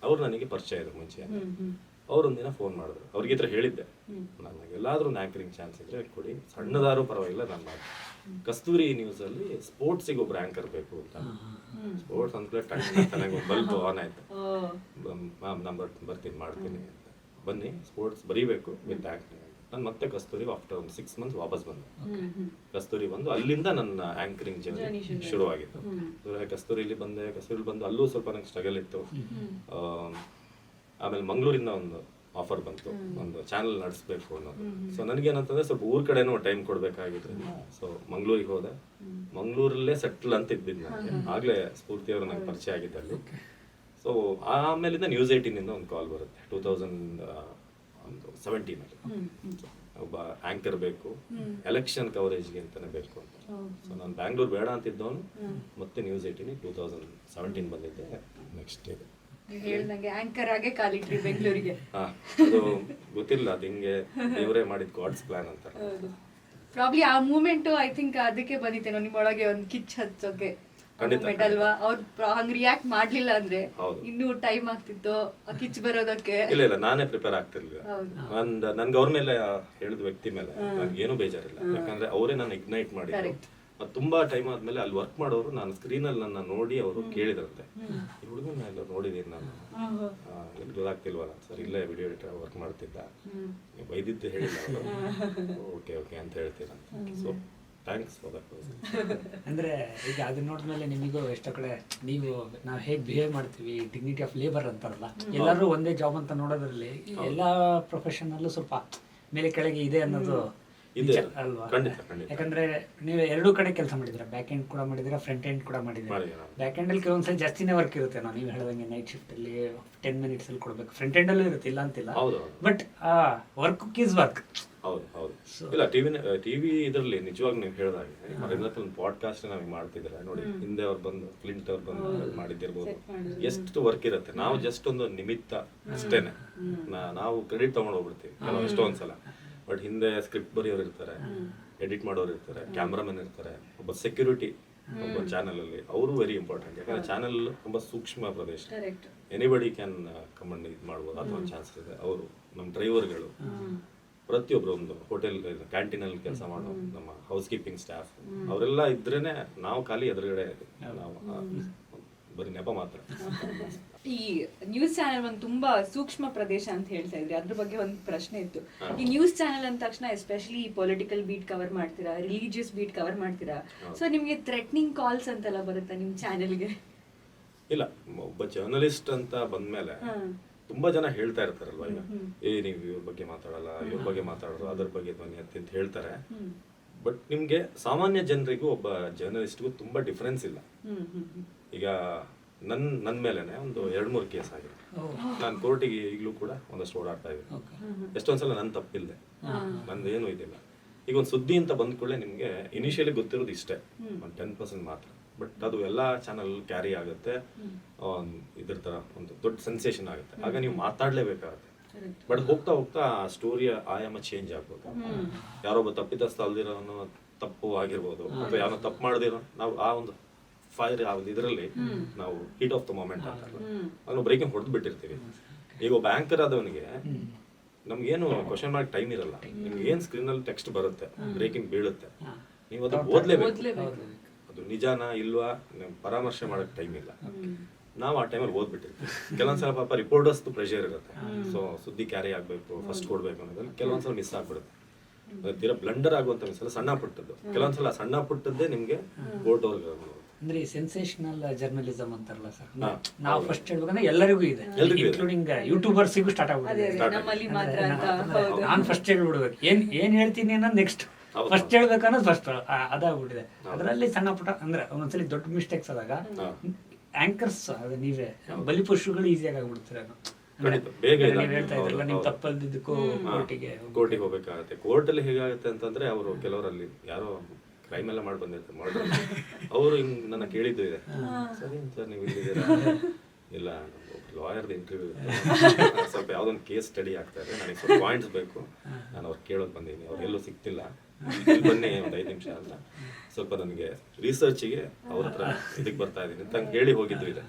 ಅವ್ರು ನನಗೆ ಪರಿಚಯ ಇದ್ರು ಮುಂಚೆ. ಅವ್ರೊಂದಿನ ಫೋನ್ ಮಾಡಿದ್ರು, ಅವ್ರಿಗೆ ಈ ಥರ ಹೇಳಿದ್ದೆ, ನನಗೆ ಎಲ್ಲಾದರೂ ಆ್ಯಂಕರಿಂಗ್ ಚಾನ್ಸ್ ಇದ್ರೆ ಕೊಡಿ, ಸಣ್ಣದಾರು ಪರವಾಗಿಲ್ಲ, ನಾನು ಮಾಡಿ. ಕಸ್ತೂರಿ ನ್ಯೂಸಲ್ಲಿ ಸ್ಪೋರ್ಟ್ಸಿಗೆ ಒಬ್ರು ಆ್ಯಂಕರ್ ಬೇಕು ಅಂತ. ಸ್ಪೋರ್ಟ್ಸ್ ಅಂದ್ಮೇಲೆ ನನಗೆ ಒಂದು ಬಲ್ಬ್ ಆನ್ ಆಯ್ತು, ಮ್ಯಾಮ್ ನಾನು ಬರ್ತೀನಿ ಮಾಡ್ತೀನಿ ಅಂತ. ಬನ್ನಿ ಸ್ಪೋರ್ಟ್ಸ್ ಬರೀಬೇಕು ವಿತ್ ಆ್ಯಕ್ಟಿಂಗ್. ನಾನು ಮತ್ತೆ ಕಸ್ತೂರಿಗೆ ಆಫ್ಟರ್ ಒಂದು 6 months ವಾಪಸ್ ಬಂದೆ. ಕಸ್ತೂರಿ ಬಂದು ಅಲ್ಲಿಂದ ನನ್ನ ಆ್ಯಂಕರಿಂಗ್ ಜರ್ನಿ ಶುರುವಾಗಿತ್ತು. ಕಸ್ತೂರಿಲಿ ಬಂದು ಅಲ್ಲೂ ಸ್ವಲ್ಪ ನಂಗೆ ಸ್ಟ್ರಗಲ್ ಇತ್ತು. ಆಮೇಲೆ ಮಂಗಳೂರಿಂದ ಒಂದು ಆಫರ್ ಬಂತು, ಒಂದು ಚಾನಲ್ ನಡೆಸಬೇಕು ಅನ್ನೋದು. ಸೊ ನನಗೇನಂತಂದ್ರೆ ಸ್ವಲ್ಪ ಊರ್ ಕಡೆನೂ ಟೈಮ್ ಕೊಡಬೇಕಾಗಿತ್ತು. ಸೊ ಮಂಗಳೂರಿಗೆ ಹೋದೆ, ಮಂಗಳೂರಲ್ಲೇ ಸೆಟ್ಲ್ ಅಂತ ಇದ್ದಿದ್ದು ನನಗೆ. ಆಗಲೇ ಸ್ಫೂರ್ತಿಯವರು ನಂಗೆ ಪರಿಚಯ ಆಗಿದ್ದೆ ಅಲ್ಲಿ. ಸೊ ಆಮೇಲಿಂದ ನ್ಯೂಸ್ 18 ಒಂದು ಕಾಲ್ ಬರುತ್ತೆ 2017 ಒಬ್ಬ ಆಂಕರ್ ಬೇಕು, ಎಲೆಕ್ಷನ್ ಕವರೇಜ್ಗೆ ಅಂತಾನೆ ಬೇಕು ಅಂತ. ಸೊ ನಾನು ಬ್ಯಾಂಗ್ಳೂರ್ ಬೇಡ ಅಂತಿದ್ದವನು ಮತ್ತೆ ನ್ಯೂಸ್ 18 2017 ಬಂದಿದ್ದೆ. ನೆಕ್ಸ್ಟ್ ಇದೆ ಹೇಳ್ದಂಗೆ ಆಂಕರ್ ಆಗಿ ಕಾಲಿಟ್ರಿ ಬೆಂಗಳೂರಿಗೆ. ಅದು ಗೊತ್ತಿಲ್ಲ, ಅದು ಹಿಂಗೆ ದೇವರೇ ಮಾಡಿದ ಗಾಡ್ಸ್ ಪ್ಲಾನ್ ಅಂತ. ಪ್ರಾಬ್ಲಿ ಆ ಮೂಮೆಂಟ್ ಐ ಥಿಂಕ್ ಅದಕ್ಕೆ ಬಂದಿತ್ತೇನೋ ನಿಮ್ಮೊಳಗೆ ಒಂದು ಕಿಚ್ ಹಚ್ಚೋಕೆ ಅಲ್ವಾ? ಅವ್ರು ಹಂಗ್ ರಿಯಾಕ್ಟ್ ಮಾಡ್ಲಿಲ್ಲ ಅಂದ್ರೆ ಇನ್ನೂ ಟೈಮ್ ಆಗ್ತಿತ್ತು ಆ ಕಿಚ್ ಬರೋದಕ್ಕೆ. ಇಲ್ಲ ನಾನೇ ಪ್ರಿಪೇರ್ ಆಗ್ತಿರ್ಲಿಲ್ಲ. ನನ್ಗೆ ಅವ್ರ ಮೇಲೆ ಹೇಳಿದ ವ್ಯಕ್ತಿ ಮೇಲೆ ನನ್ಗೆ ಏನೂ ಬೇಜಾರಿಲ್ಲ, ಯಾಕಂದ್ರೆ ಅವರೇ ನಾನು ಇಗ್ನೈಟ್ ಮಾಡಿದ್ರು. ತುಂಬಾ ಟೈಮ್ ಆದ್ಮೇಲೆ ಅಲ್ಲಿ ವರ್ಕ್ ಮಾಡೋರು ನಾನು ಸ್ಕ್ರೀನ್ ಅಲ್ಲಿ ನನ್ನ ನೋಡಿ ಅವರು ಕೇಳಿದ್ರಂತೆ, ಈ ಹುಡುಗನ ಎಲ್ಲ ನೋಡಿದೀನಿ ನಾನು, ಗೊತ್ತಾಗ್ತಿಲ್ವಲ್ಲ ಸರ್? ಇಲ್ಲೇ ವಿಡಿಯೋ ಎಡಿಟರ್ ವರ್ಕ್ ಮಾಡ್ತಿದ್ದ, ನೀವು ಬೈದಿದ್ದು ಹೇಳಿಲ್ಲ ಅವರು. ಓಕೆ ಅಂತ ಹೇಳ್ತೀರಂತ. So thanks for that person. ಅಂದ್ರೆ ಈಗ ಅದನ್ನ ನೋಡಿದ್ಮೇಲೆ ನಿಮಗೂ ಎಷ್ಟೋ ಕಡೆ ನಾವು ಹೇಗೆ ಬಿಹೇವ್ ಮಾಡ್ತೀವಿ, ಡಿಗ್ನಿಟಿ ಆಫ್ ಲೇಬರ್ ಅಂತಾರಲ್ಲ, ಎಲ್ಲರೂ ಒಂದೇ ಜಾಬ್ ಅಂತ ನೋಡೋದ್ರಲ್ಲಿ ಎಲ್ಲಾ ಪ್ರೊಫೆಷನಲ್ಲೂ ಸ್ವಲ್ಪ ಮೇಲೆ ಕೆಳಗೆ ಇದೆ ಅನ್ನೋದು ಇದೆ ಅಲ್ವಾ? ಖಂಡಿತ. ಯಾಕಂದ್ರೆ ನೀವು ಎರಡೂ ಕಡೆ ಕೆಲಸ ಮಾಡಿದಿರ, ಬ್ಯಾಕ್ ಎಂಡ್ ಕೂಡ ಮಾಡಿದಿರ, ಫ್ರಂಟ್ ಎಂಡ್ ಕೂಡ ಮಾಡಿದಿರ. ಬ್ಯಾಕ್ ಎಂಡ್ ಅಲ್ಲಿ ಕೆಲವೊಂದ್ಸಲ ಜಾಸ್ತಿನೇ ವರ್ಕ್ ಇರುತ್ತೆ. ನೀವು ಹೇಳ್ದಂಗೆ ನೈಟ್ ಶಿಫ್ಟ್ ಅಲ್ಲಿ 10 minutes ಅಲ್ಲಿ ಕೊಡ್ಬೇಕು, ಫ್ರಂಟ್ ಎಂಡ್ ಅಲ್ಲೂ ಇರುತ್ತೆ, ಇಲ್ಲ ಅಂತಿಲ್ಲ. But work is work. ಹೌದು. ಇಲ್ಲ ಟಿವಿ ಇದರಲ್ಲಿ ನಿಜವಾಗಿ ನೀವು ಹೇಳಿದಾಗೆ ಒಂದು ಪಾಡ್ಕಾಸ್ಟ್ ನಾವ್ ಮಾಡ್ತಿದ್ರೆ ನೋಡಿ, ಹಿಂದೆ ಅವ್ರು ಬಂದು ಫ್ಲಿಂಟ್ ಅವ್ರು ಬಂದು ಮಾಡಿದ್ದಿರ್ಬೋದು, ಎಷ್ಟು ವರ್ಕ್ ಇರುತ್ತೆ. ನಾವು ಜಸ್ಟ್ ಒಂದು ನಿಮಿತ್ತ ಅಷ್ಟೇನೆ, ನಾವು ಕ್ರೆಡಿಟ್ ತಗೊಂಡು ಹೋಗ್ಬಿಡ್ತೀವಿ ಎಷ್ಟೊಂದ್ಸಲ. ಬಟ್ ಹಿಂದೆ ಸ್ಕ್ರಿಪ್ಟ್ ಬರೆಯೋರು ಇರ್ತಾರೆ, ಎಡಿಟ್ ಮಾಡೋರು ಇರ್ತಾರೆ, ಕ್ಯಾಮ್ರಾಮನ್ ಇರ್ತಾರೆ, ಒಬ್ಬ ಸೆಕ್ಯೂರಿಟಿ ಒಬ್ಬ ಚಾನಲ್ ಅಲ್ಲಿ, ಅವರು ವೆರಿ ಇಂಪಾರ್ಟೆಂಟ್. ಯಾಕಂದ್ರೆ ಚಾನಲ್ ತುಂಬಾ ಸೂಕ್ಷ್ಮ ಪ್ರದೇಶ, ಎನಿಬಡಿ ಕ್ಯಾನ್ ಕಮಾಂಡ್ ಇದು ಮಾಡ್ಬೋದು, ಅಥವಾ ಚಾನ್ಸಸ್ ಇದೆ. ಅವರು ನಮ್ಮ ಡ್ರೈವರ್ಗಳು, ಪ್ರತಿಯೊಬ್ರು ಒಂದು ಹೋಟೆಲ್ ಕ್ಯಾಂಟೀನ್ ಅಲ್ಲಿ ಕೆಲಸ ಮಾಡೋ ನಮ್ಮ ಹೌಸ್ ಕೀಪಿಂಗ್ ಸ್ಟಾಫ್, ಅವರೆಲ್ಲ ಇದ್ರೇನೆ ನಾವು ಖಾಲಿ ಎದುರುಗಡೆ ನಾವು ಬರೀ ನೆಪ ಮಾತ್ರ. ಈ ನ್ಯೂಸ್ ಚಾನೆಲ್ ಒಂದು ತುಂಬಾ ಸೂಕ್ಷ್ಮ ಪ್ರದೇಶ ಅಂತ ಹೇಳ್ತಾ ಇದ್ರಿ, ಅದ್ರ ಬಗ್ಗೆ ಒಂದು ಪ್ರಶ್ನೆ ಇತ್ತು. ಈ ನ್ಯೂಸ್ ಚಾನೆಲ್ ಅಂದ ತಕ್ಷಣ ಎಸ್ಪೆಷಲಿ ಪೊಲಿಟಿಕಲ್ ಬೀಟ್ ಕವರ್ ಮಾಡ್ತೀರಾ, ರಿಲಿಜಿಯಸ್ ಬೀಟ್ ಕವರ್ ಮಾಡ್ತೀರಾ. ಸೊ ನಿಮ್ಗೆ ಥ್ರೆಟ್ನಿಂಗ್ ಕಾಲ್ಸ್ ಅಂತೆಲ್ಲ ಬರುತ್ತಾ ನಿಮ್ ಚಾನೆಲ್ಗೆ? ಇಲ್ಲ, ಒಬ್ಬ ಜರ್ನಲಿಸ್ಟ್ ಅಂತ ಬಂದ್ಮೇಲೆ ತುಂಬಾ ಜನ ಹೇಳ್ತಾ ಇರ್ತಾರಲ್ವಾ, ಈಗ ನೀವು ಇವ್ರ ಬಗ್ಗೆ ಮಾತಾಡಲ್ಲ, ಇವ್ರ ಬಗ್ಗೆ ಮಾತಾಡೋದು, ಅದ್ರ ಬಗ್ಗೆ ಧ್ವನಿ ಅಂತ ಹೇಳ್ತಾರೆ. ಬಟ್ ನಿಮ್ಗೆ ಸಾಮಾನ್ಯ ಜನರಿಗೂ ಒಬ್ಬ ಜರ್ನಲಿಸ್ಟ್ಗೂ ತುಂಬಾ ಡಿಫ್ರೆನ್ಸ್ ಇಲ್ಲ. ಈಗ ನನ್ನ ಮೇಲೆನೆ ಒಂದು 2-3 ಕೇಸ್ ಆಗಿದೆ. ನಾನು ಕೋರ್ಟಿಗೆ ಈಗಲೂ ಕೂಡ ಒಂದಷ್ಟು ಓಡಾಡ್ತಾ ಇದ್ದೀನಿ. ಎಷ್ಟೊಂದ್ಸಲ ನನ್ನ ತಪ್ಪಿಲ್ಲದೆ, ನಂದೇನು ಇದಿಲ್ಲ. ಈಗ ಒಂದು ಸುದ್ದಿ ಅಂತ ಬಂದ ಕೂಡಲೇ ನಿಮ್ಗೆ ಇನಿಷಿಯಲಿ ಗೊತ್ತಿರೋದು ಇಷ್ಟೇ, ಒಂದು 10% ಮಾತ್ರ. ಬಟ್ ಅದು ಎಲ್ಲಾ ಚಾನಲ್ ಕ್ಯಾರಿ ಆಗುತ್ತೆ, ಇದ್ರ ತರ ಒಂದು ದೊಡ್ಡ ಸೆನ್ಸೇಷನ್ ಆಗುತ್ತೆ. ಆಗ ನೀವು ಮಾತಾಡ್ಲೇಬೇಕಾಗುತ್ತೆ. ಬಟ್ ಹೋಗ್ತಾ ಹೋಗ್ತಾ ಆ ಸ್ಟೋರಿಯ ಆಯಾಮ ಚೇಂಜ್ ಆಗ್ಬೋದು. ಯಾರೊಬ್ಬ ತಪ್ಪಿತಸ್ಥ ಅಲ್ದಿರೋನು ತಪ್ಪು ಆಗಿರ್ಬೋದು, ಅಥವಾ ಯಾರೋ ತಪ್ಪು ಮಾಡದಿರೋ, ನಾವು ಆ ಒಂದು ಫೈರ್ ಇದರಲ್ಲಿ ನಾವು ಹೀಟ್ ಆಫ್ ದ ಮೊಮೆಂಟ್ ಅಂತಾರಲ್ಲ, ಅದನ್ನು ಬ್ರೇಕಿಂಗ್ ಹೊಡೆದು ಬಿಟ್ಟಿರ್ತೀವಿ. ಈಗ ಒಬ್ಬ ಆಂಕರ್ ಆದವನಿಗೆ ನಮ್ಗೇನು ಕ್ವಶನ್ ಮಾಡಿ ಟೈಮ್ ಇರಲ್ಲ. ನಿಮ್ಗೆ ಏನ್ ಸ್ಕ್ರೀನ್ ಅಲ್ಲಿ ಟೆಕ್ಸ್ಟ್ ಬರುತ್ತೆ, ಬ್ರೇಕಿಂಗ್ ಬೀಳುತ್ತೆ, ನೀವು ಅದು ಓದ್ಲೇಬೇಕು. ಅದು ನಿಜಾನ ಇಲ್ವಾ ಪರಾಮರ್ಶೆ ಮಾಡಕ್ ಟೈಮ್ ಇಲ್ಲ. ನಾವು ಆ ಟೈಮಲ್ಲಿ ಓದ್ಬಿಟ್ಟಿರ್ತೀವಿ. ಕೆಲವೊಂದ್ಸಲ ಪಾಪ ರಿಪೋರ್ಟರ್ಸ್ ಪ್ರೆಷರ್ ಇರುತ್ತೆ. ಸೊ ಸುದ್ದಿ ಕ್ಯಾರಿ ಆಗ್ಬೇಕು, ಫಸ್ಟ್ ಕೊಡ್ಬೇಕು ಅನ್ನೋದ್ರಲ್ಲಿ ಕೆಲವೊಂದ್ಸಲ ಮಿಸ್ ಆಗ್ಬಿಡುತ್ತೆ. ತೀರಾ ಬ್ಲಂಡರ್ ಆಗುವಂತ ಮಿಸ್ ಸಣ್ಣ ಪುಟ್ಟದ್ದು, ಕೆಲವೊಂದ್ಸಲ ಸಣ್ಣ ಪುಟ್ಟದ್ದೇ ನಿಮ್ಗೆ ಕೋರ್ಟ್ ಅವ್ರಿಗೆ. ಅಂದ್ರೆ ಸೆನ್ಸೇಷನಲ್ ಜರ್ನಲಿಸಂ ಅಂತಾರಲ್ಲ ಸರ್, ನಾವು ಫಸ್ಟ್ ಹೇಳ್ಬೇಕಂದ್ರೆ ಎಲ್ಲರಿಗೂ ಇದೆ, ಇನ್ಕ್ಲೂಡಿಂಗ್ ಯೂಟ್ಯೂಬರ್ಸಿಗೂ ಸ್ಟಾರ್ಟ್ ಆಗ್ಬಿಟ್ಟಿದೆ. ನಾನು ಫಸ್ಟ್ ಹೇಳ್ಬಿಡ್ಬೇಕು, ಏನ್ ಹೇಳ್ತೀನಿ ಅನ್ನೋದು ನೆಕ್ಸ್ಟ್ ಫಸ್ಟ್ ಹೇಳ್ಬೇಕನ್ನೋದು ಫಸ್ಟ್ ಅದಾಗ್ಬಿಟ್ಟಿದೆ. ಅದರಲ್ಲಿ ಸಣ್ಣ ಪುಟ್ಟ ಅಂದ್ರೆ ಒಂದೊಂದ್ಸಲಿ ದೊಡ್ಡ ಮಿಸ್ಟೇಕ್ಸ್ ಆದಾಗ ಆಂಕರ್ಸ್ ಅದು ನೀವೇ ಬಲಿಪಶುಗಳು ಈಸಿಯಾಗಿ ಆಗ್ಬಿಡ್ತಾರೆ. ಹೇಳ್ತಾ ಇದ್ರಲ್ಲ, ನೀವು ತಪ್ಪಲ್ದಿದ್ದಕ್ಕೂ ಕೋರ್ಟಿಗೆ ಹೋಗ್ಬೇಕಾಗತ್ತೆ. ಕೋರ್ಟ್ ಅಲ್ಲಿ ಹೇಗಾಗುತ್ತೆ ಅಂತಂದ್ರೆ, ಅವರು ಕೆಲವರಲ್ಲಿ ಯಾರೋ ಕ್ರೈಮ್ ಎಲ್ಲ ಮಾಡಿ ಬಂದಿರ್ತಾರೆ, ಅವರು ಹಿಂಗ್ ನನ್ನ ಕೇಳಿದ್ದು ಇದೆ, ಸರಿ ಸರ್ ನೀವು ಇಲ್ಲಿದ್ದೀರಾ? ಇಲ್ಲ, ಲಾಯರ್ದು ಇಂಟರ್ವ್ಯೂ ಸ್ವಲ್ಪ ಯಾವ್ದೊಂದು ಕೇಸ್ ಸ್ಟಡಿ ಆಗ್ತಾ ಇದೆ, ನನಗೆ ಸ್ವಲ್ಪ ಪಾಯಿಂಟ್ಸ್ ಬೇಕು, ನಾನು ಅವ್ರು ಕೇಳೋದು ಬಂದಿದ್ದೀನಿ, ಅವ್ರು ಎಲ್ಲೂ ಸಿಗ್ತಿಲ್ಲ, ಬನ್ನಿ ಒಂದು 5 ನಿಮಿಷ ಅಂತ. ಸ್ವಲ್ಪ ನನಗೆ ರಿಸರ್ಚಿಗೆ ಅವ್ರ ಹತ್ರ ಇದಕ್ಕೆ ಬರ್ತಾ ಇದ್ದೀನಿ ಅಂತ ಹೇಳಿ ಹೋಗಿದ್ದು ಇದೆ.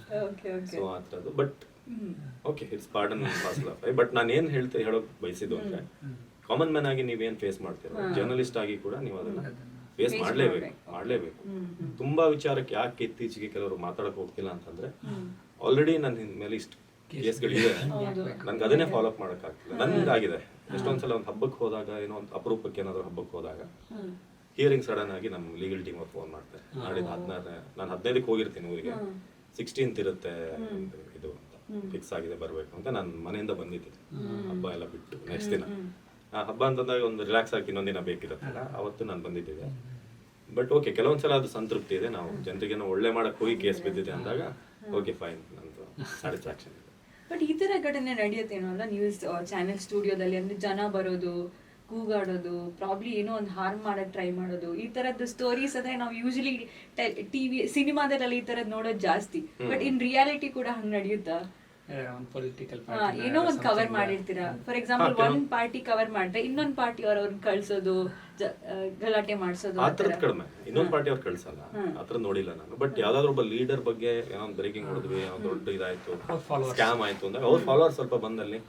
ಸೊ ಆ ಥರದ್ದು. But okay, it's pardon parcel of life. But ನಾನು ಏನು ಹೇಳೋಕೆ ಬಯಸಿದ್ದು ಅಂದ್ರೆ, ಕಾಮನ್ ಮ್ಯಾನ್ ಆಗಿ ನೀವೇನು ಫೇಸ್ ಮಾಡ್ತೀರೋ, ಜರ್ನಲಿಸ್ಟ್ ಆಗಿ ಕೂಡ ನೀವು ಅದನ್ನ ಫೇಸ್ ಮಾಡಲೇಬೇಕು. ತುಂಬಾ ವಿಚಾರಕ್ಕೆ ಯಾಕೆ ಇತ್ತೀಚೆಗೆ ಕೆಲವರು ಮಾತಾಡಕ್ ಹೋಗ್ತಿಲ್ಲ ಅಂತಂದ್ರೆ, ಆಲ್ರೆಡಿ ನನ್ನ ಮೇಲೆ ಇಷ್ಟು ಕೇಸ್ಗಳಿದೆ. ನನ್ಗೆ ಅದನ್ನೇ ಫಾಲೋ ಅಪ್ ಮಾಡೋಕ್ಕಾಗ್ತಿಲ್ಲ. ನನ್ಗಾಗಿದೆ ಎಷ್ಟೊಂದ್ಸಲ ಒಂದು ಹಬ್ಬಕ್ಕೆ ಹೋದಾಗ, ಏನೋ ಒಂದು ಅಪರೂಪಕ್ಕೆ ಏನಾದ್ರು ಹಬ್ಬಕ್ಕೆ ಹೋದಾಗ ಹಿಯರಿಂಗ್ ಸಡನ್ ಆಗಿ ನಮ್ಮ ಲೀಗಲ್ ಟೀಮ್ ಅವ್ರು ಫೋನ್ ಮಾಡ್ತಾರೆ. ನಾಡಿದ್ದು 16 ನಾನು 15ಕ್ಕೆ ಹೋಗಿರ್ತೀನಿ ಊರಿಗೆ, 16th ಇರುತ್ತೆ ಇದು ಅಂತ ಫಿಕ್ಸ್ ಆಗಿದೆ ಬರಬೇಕು ಅಂತ. ನಾನು ಮನೆಯಿಂದ ಬಂದಿದ್ದೆ ಹಬ್ಬ ಎಲ್ಲ ಬಿಟ್ಟು ನೆಕ್ಸ್ಟ್ ದಿನ. ಆ ಹಬ್ಬ ಅಂತಂದಾಗ ಒಂದು ರಿಲ್ಯಾಕ್ಸ್ ಆಗಿ ಇನ್ನೊಂದಿನ ಬೇಕಿರುತ್ತಲ್ಲ, ಅವತ್ತು ನಾನು ಬಂದಿದ್ದೆ. ಬಟ್ ಓಕೆ, ಕೆಲವೊಂದ್ಸಲ ಅದು ಸಂತೃಪ್ತಿ ಇದೆ. ನಾವು ಜನರಿಗೇನೋ ಒಳ್ಳೆ ಮಾಡಕ್ಕೆ ಹೋಗಿ ಕೇಸ್ ಬಿದ್ದಿದೆ ಅಂದಾಗ ಓಕೆ ಫೈನ್, ನಂದು ಸ್ಯಾಟಿಸ್ಫ್ಯಾಕ್ಷನ್ ಇದೆ. ಬಟ್ ಈ ತರ ಘಟನೆ ನಡೆಯುತ್ತೇನೋ ಅಲ್ಲ ನ್ಯೂಸ್ ಚಾನೆಲ್ ಸ್ಟುಡಿಯೋದಲ್ಲಿ, ಅಂದ್ರೆ ಜನ ಬರೋದು, ಕೂಗಾಡೋದು, ಪ್ರಾಬ್ಲಿ ಏನೋ ಒಂದು ಹಾರ್ಮ್ ಮಾಡಕ್ ಟ್ರೈ ಮಾಡೋದು, ಈ ತರದ್ದು ಸ್ಟೋರೀಸ್ ಅಂದ್ರೆ ನಾವು ಯೂಶಲಿ ಟಿವಿ ಸಿನಿಮಾದಲ್ಲಿ ಈ ತರದ್ ನೋಡೋದು ಜಾಸ್ತಿ. ಬಟ್ ಇನ್ ರಿಯಾಲಿಟಿ ಕೂಡ ಹಂಗ್ ನಡೆಯುತ್ತಾ? ಒಂದು ಪೊಲಿಟಿಕಲ್ ಏನೋ ಒಂದು ಕವರ್ ಮಾಡಿರ್ತೀರಾ. ಫಾರ್ ಎಕ್ಸಾಂಪಲ್ ಒಂದ್ ಪಾರ್ಟಿ ಕವರ್ ಮಾಡಿದ್ರೆ ಇನ್ನೊಂದ್ ಪಾರ್ಟಿ ಅವ್ರನ್ನ ಕಳ್ಸೋದು, ಗಲಾಟೆ ಮಾಡ್ಸೋದು, ಆ ಥರದ್ದು ಕಡಿಮೆ. ಇನ್ನೊಂದು ಪಾರ್ಟಿ ಅವ್ರು ಕಳ್ಸಲ್ಲ, ಆ ಥರ ನೋಡಿಲ್ಲ ನಾನು. ಬಟ್ ಯಾವ್ದಾದ್ರು ಒಬ್ಬ ಲೀಡರ್ ಬಗ್ಗೆ ಏನೋ ಒಂದು ಬ್ರೇಕಿಂಗ್ ಹೊಡೆದ್ವಿ, ಒಂದು ದೊಡ್ಡ ಇದಾಯ್ತು, ಸ್ಕ್ಯಾಮ್ ಆಯ್ತು ಅಂದಾಗ ಅವ್ರ ಫಾಲೋವರ್ಸ್ ಸ್ವಲ್ಪ ಬಂದಲ್ಲಿ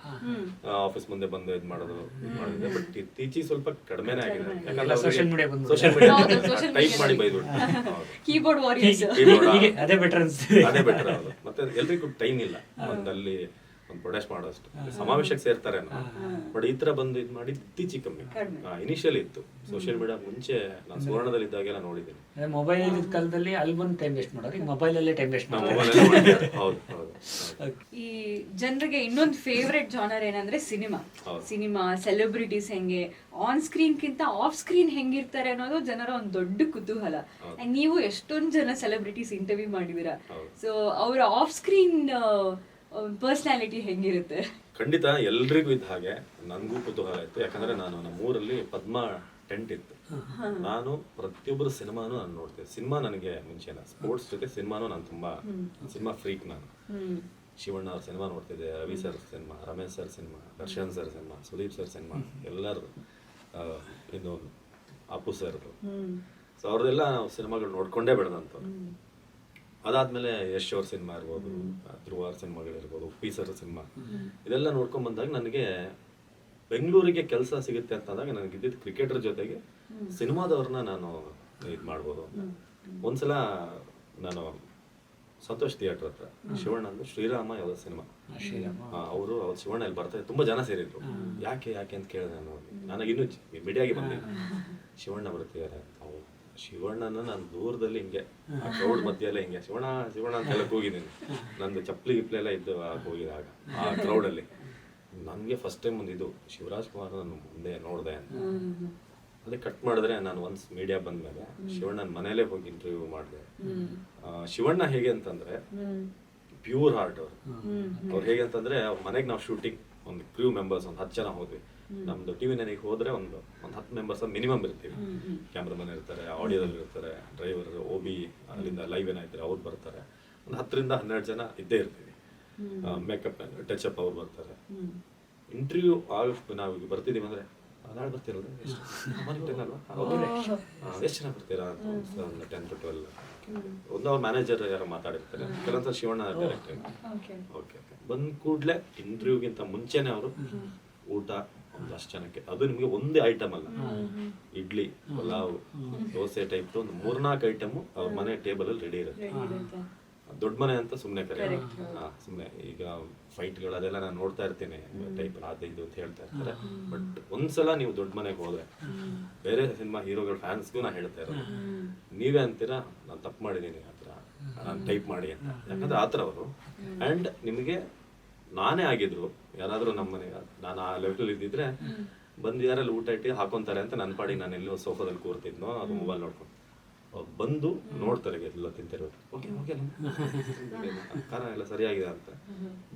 ಆಫೀಸ್ ಮುಂದೆ ಬಂದು ಇದು ಮಾಡೋದು ಮಾಡಿದೆ. ಬಟ್ ಇತ್ತೀಚೆಗೆ ಸ್ವಲ್ಪ ಕಡಿಮೆನೇ ಆಗಿದೆ. ಯಾಕಂದ್ರೆ social media social media type ಮಾಡಿ ಬೈದ್ಬಿಟ್ಟು ಕೀಬೋರ್ಡ್ ವಾರಿಯರ್ಸ್ ಅದೇ ಬೆಟರ್ ಅನ್ಸುತ್ತೆ. ಅದೇ ಬೆಟರ್. ಹೌದು. ಮತ್ತೆ ಎಲ್ರಿಗೂ ಟೈಮ್ ಇಲ್ಲ ಒಂದಲ್ಲಿ ಒಂದು ಪ್ರೊಟೆಸ್ಟ್ ಮಾಡೋಷ್ಟು, ಸಮಾವೇಶಕ್ಕೆ ಸೇರ್ತಾರೆ. ಬಟ್ ಈ ತರ ಬಂದು ಇದು ಮಾಡಿ ಇತ್ತೀಚೆಗೆ ಕಮ್ಮಿ. ಇನಿಷಿಯಲ್ ಇತ್ತು ಸೋಷಿಯಲ್ ಮೀಡಿಯಾ. ಮುಂಚೆ ನಾನು ಸುವರ್ಣದಲ್ಲಿ ಇದ್ದಾಗೆಲ್ಲ ನೋಡಿದ್ದೀನಿ. ಮೊಬೈಲ್ ಕಾಲದಲ್ಲಿ ಅಲ್ಲಿ ಬಂದು ಟೈಮ್ ವೇಸ್ಟ್ ಮಾಡೋರು, ಈಗ ಮೊಬೈಲ್ ಅಲ್ಲೇ ಟೈಮ್ ವೇಸ್ಟ್ ಮಾಡೋರು. ಹೌದು ಹೌದು. ಈ ಜನರಿಗೆ ಇನ್ನೊಂದು ಫೇವ್ರೆಟ್ ಜಾನರ್ ಏನಂದ್ರೆ ಸಿನಿಮಾ ಸೆಲೆಬ್ರಿಟೀಸ್ ಹೆಂಗೆ ಆನ್ ಸ್ಕ್ರೀನ್ ಕಿಂತ ಆಫ್ ಸ್ಕ್ರೀನ್ ಹೆಂಗಿರ್ತಾರೆ ಅನ್ನೋದು ಜನರ ಒಂದು ದೊಡ್ಡ ಕುತೂಹಲ. And ನೀವು ಎಷ್ಟೊಂದು ಜನ ಸೆಲೆಬ್ರಿಟೀಸ್ ಇಂಟರ್ವ್ಯೂ ಮಾಡಿದೀರಾ. ಸೊ ಅವರ ಆಫ್ ಸ್ಕ್ರೀನ್ ಪರ್ಸನಾಲಿಟಿ ಹೆಂಗಿರುತ್ತೆ? ಖಂಡಿತ ಎಲ್ರಿಗೂ ಇದ್ದ ಹಾಗೆ ನನಗೂ ಕುತೂಹಲ ಇತ್ತು. ಯಾಕಂದ್ರೆ ನಾನು ನಮ್ಮ ಊರಲ್ಲಿ ಪದ್ಮ ಟೆಂಟ್ ಇತ್ತು. ನಾನು ಪ್ರತಿಯೊಬ್ಬರು ಸಿನಿಮಾನು ನಾನು ನೋಡ್ತೇನೆ. ಸಿನಿಮಾ ನನಗೆ ಮುಂಚೆನ ಸ್ಪೋರ್ಟ್ಸ್ ಜೊತೆ ಸಿನಿಮಾನು ನಾನು ತುಂಬಾ ಸಿನಿಮಾ ಫ್ರೀಕ್. ನಾನು ಶಿವಣ್ಣ ಅವ್ರ ಸಿನಿಮಾ ನೋಡ್ತಿದ್ದೆ, Ravi sir cinema, Ramesh sir cinema, Darshan sir cinema, Sudeep sir cinema, ಎಲ್ಲರೂ ಇನ್ನು ಅಪ್ಪು ಸರ್ದು. ಸೊ ಅವ್ರದ್ದೆಲ್ಲ ನಾವು ಸಿನಿಮಾಗಳು ನೋಡ್ಕೊಂಡೇ ಬೆಳೆದಂಥವ್ರು. ಅದಾದ್ಮೇಲೆ ಯಶ್ ಅವ್ರ ಸಿನಿಮಾ ಇರ್ಬೋದು, ಧ್ರುವ ಅವ್ರ ಸಿನಿಮಾಗಳಿರ್ಬೋದು, ಪಿ ಸರ್ ಸಿನಿಮಾ, ಇದೆಲ್ಲ ನೋಡ್ಕೊಂಡ್ ಬಂದಾಗ ನನಗೆ ಬೆಂಗಳೂರಿಗೆ ಕೆಲಸ ಸಿಗುತ್ತೆ ಅಂತಂದಾಗ ನನಗೆ ಇದ್ದಿದ್ದು ಕ್ರಿಕೆಟರ್ ಜೊತೆಗೆ ಸಿನಿಮಾದವ್ರನ್ನ ನಾನು ಇದು ಮಾಡ್ಬೋದು. ಒಂದ್ಸಲ ನಾನು ಸಂತೋಷ್ ಥಿಯೇಟರ್ ಹತ್ರ ಶಿವಣ್ಣ ಅಂದ್ರೆ ಶ್ರೀರಾಮ ಯಾವ್ದೋ ಸಿನಿಮಾ, ಅವರು ಅವ್ರು ಶಿವಣ್ಣ ಇಲ್ಲಿ ಬರ್ತಾರೆ, ತುಂಬಾ ಜನ ಸೇರಿದ್ರು. ಯಾಕೆ ಅಂತ ಕೇಳಿದೆ ನಾನು. ನನಗೆ ಇನ್ನೂ ಮೀಡಿಯಾಗೆ ಬಂದಿಲ್ಲ. ಶಿವಣ್ಣ ಬರ್ತಿದ್ದಾರೆ. ಶಿವಣ್ಣನ ನಾನು ದೂರದಲ್ಲಿ ಹಿಂಗೆ ಆ ಕ್ರೌಡ್ ಮಧ್ಯೆಲ್ಲ ಹಿಂಗೆ ಶಿವಣ್ಣ ಅಂತೆಲ್ಲ ಹೋಗಿದ್ದೀನಿ. ನಂದು ಚಪ್ಪಲಿ ಗಿಪ್ಲಿ ಎಲ್ಲ ಇದ್ದು ಹೋಗಿದಾಗ ಆ ಕ್ರೌಡಲ್ಲಿ ನನಗೆ ಫಸ್ಟ್ ಟೈಮ್ ಒಂದು ಶಿವರಾಜ್ ಕುಮಾರ್ ನಾನು ಮುಂದೆ ನೋಡಿದೆ ಅಂತ. ಅದೇ ಕಟ್ ಮಾಡಿದ್ರೆ ನಾನು ಒನ್ಸ್ ಮೀಡಿಯಾ ಬಂದ್ಮೇಲೆ ಶಿವಣ್ಣನ ಮನೇಲೇ ಹೋಗಿ ಇಂಟರ್ವ್ಯೂ ಮಾಡಿದೆ. ಶಿವಣ್ಣ ಹೇಗೆ ಅಂತಂದ್ರೆ ಪ್ಯೂರ್ ಹಾರ್ಟ್ ಅವ್ರು ಹೇಗೆ ಅಂತಂದ್ರೆ ಅವ್ರ ಮನೆಗೆ ನಾವು ಶೂಟಿಂಗ್ ಒಂದು ಕ್ರೂ ಮೆಂಬರ್ಸ್ ಒಂದು 10 ಜನ ಹೋದ್ವಿ. ನಮ್ದು ಟಿವಿ ನನಗೆ ಹೋದ್ರೆ ಒಂದು 10 ಮೆಂಬರ್ಸ್ ಮಿನಿಮಮ್ ಇರ್ತೀವಿ. ಕ್ಯಾಮ್ರಾಮನ್ ಇರ್ತಾರೆ, ಆಡಿಯೋದಲ್ಲಿ ಇರ್ತಾರೆ, ಡ್ರೈವರ್, OB, ಅಲ್ಲಿಂದ ಲೈವ್ ಏನಾಯ್ತಾರೆ ಅವ್ರು ಬರ್ತಾರೆ. ಒಂದು 10 ರಿಂದ 12 ಜನ ಇದ್ದೇ ಇರ್ತೀವಿ. ಮೇಕಪ್ ಟಚ್ ಅಪ್ ಅವ್ರು ಬರ್ತಾರೆ. ಇಂಟರ್ವ್ಯೂ ನಾವು ಬರ್ತಿದೀವಿ ಅಂದ್ರೆ ನಾಳೆ ಬರ್ತಿರೋದು ಎಷ್ಟು ಜನ ಬರ್ತೀರಾ ಅಂತ 10 to 12 ಒಂದು ಅವ್ರ ಮ್ಯಾನೇಜರ್ ಯಾರೋ ಮಾತಾಡಿರ್ತಾರೆ. ಕೆಲವೊಂದ್ಸಲ ಶಿವಣ್ಣ ಡೈರೆಕ್ಟರ್ ಓಕೆ ಬಂದ್ ಕೂಡ್ಲೆ ಇಂಟರ್ವ್ಯೂಗಿಂತ ಮುಂಚೆನೆ ಅವರು ಊಟ ಒಂದಷ್ಟು ಜನಕ್ಕೆ, ಅದು ನಿಮ್ಗೆ ಒಂದೇ ಐಟಮ್ ಅಲ್ಲ, ಇಡ್ಲಿ, ಪಲಾವ್, ದೋಸೆ ಟೈಪ್ ಒಂದು 3-4 ಐಟಮ್ ಅವ್ರ ಮನೆ ಟೇಬಲ್ ಅಲ್ಲಿ ರೆಡಿ ಇರುತ್ತೆ. ದೊಡ್ಡ ಮನೆ ಅಂತ ಸುಮ್ಮನೆ ಕರೆ ಸುಮ್ಮನೆ ಈಗ ಫೈಟ್ಗಳು ಅದೆಲ್ಲ ನಾನು ನೋಡ್ತಾ ಇರ್ತೀನಿ ಟೈಪ್ ಅದು ಇದು ಅಂತ ಹೇಳ್ತಾ ಇರ್ತಾರೆ. ಬಟ್ ಒಂದ್ಸಲ ನೀವು ದೊಡ್ಡ ಮನೆಗೆ ಹೋದ್ರೆ ಬೇರೆ ಸಿನಿಮಾ ಹೀರೋಗಳ ಫ್ಯಾನ್ಸ್ಗೂ ನಾನು ಹೇಳ್ತಾ ಇರೋದು, ನೀವೇ ಅಂತೀರಾ ನಾನು ತಪ್ಪು ಮಾಡಿದ್ದೀನಿ ಆ ಥರ ನಾನು ಟೈಪ್ ಮಾಡಿ ಅಂತ. ಯಾಕಂದ್ರೆ ಆ ಥರ ಅವರು. ಆ್ಯಂಡ್ ನಿಮಗೆ ನಾನೇ ಆಗಿದ್ರು ಯಾರಾದರೂ ನಮ್ಮ ಮನೆಗೆ ನಾನು ಆ ಲೆವೆಲ್ ಇದ್ದಿದ್ರೆ ಬಂದು ಯಾರಲ್ಲಿ ಊಟ ಇಟ್ಟು ಹಾಕೊಂತಾರೆ ಅಂತ ನನ್ನ ಪಾಡಿಗೆ ನಾನು ಎಲ್ಲೋ ಸೋಫಾದಲ್ಲಿ ಕೂರ್ತಿದ್ನೋ ಅದು ಮೊಬೈಲ್ ನೋಡ್ಕೊಂಡು ಬಂದು ನೋಡ್ತಾರೆ ಎಲ್ಲ ತಿಂತಿರೋದು. ಓಕೆ ಓಕೆ ಖಾರ ಎಲ್ಲ ಸರಿಯಾಗಿದೆ ಅಂತ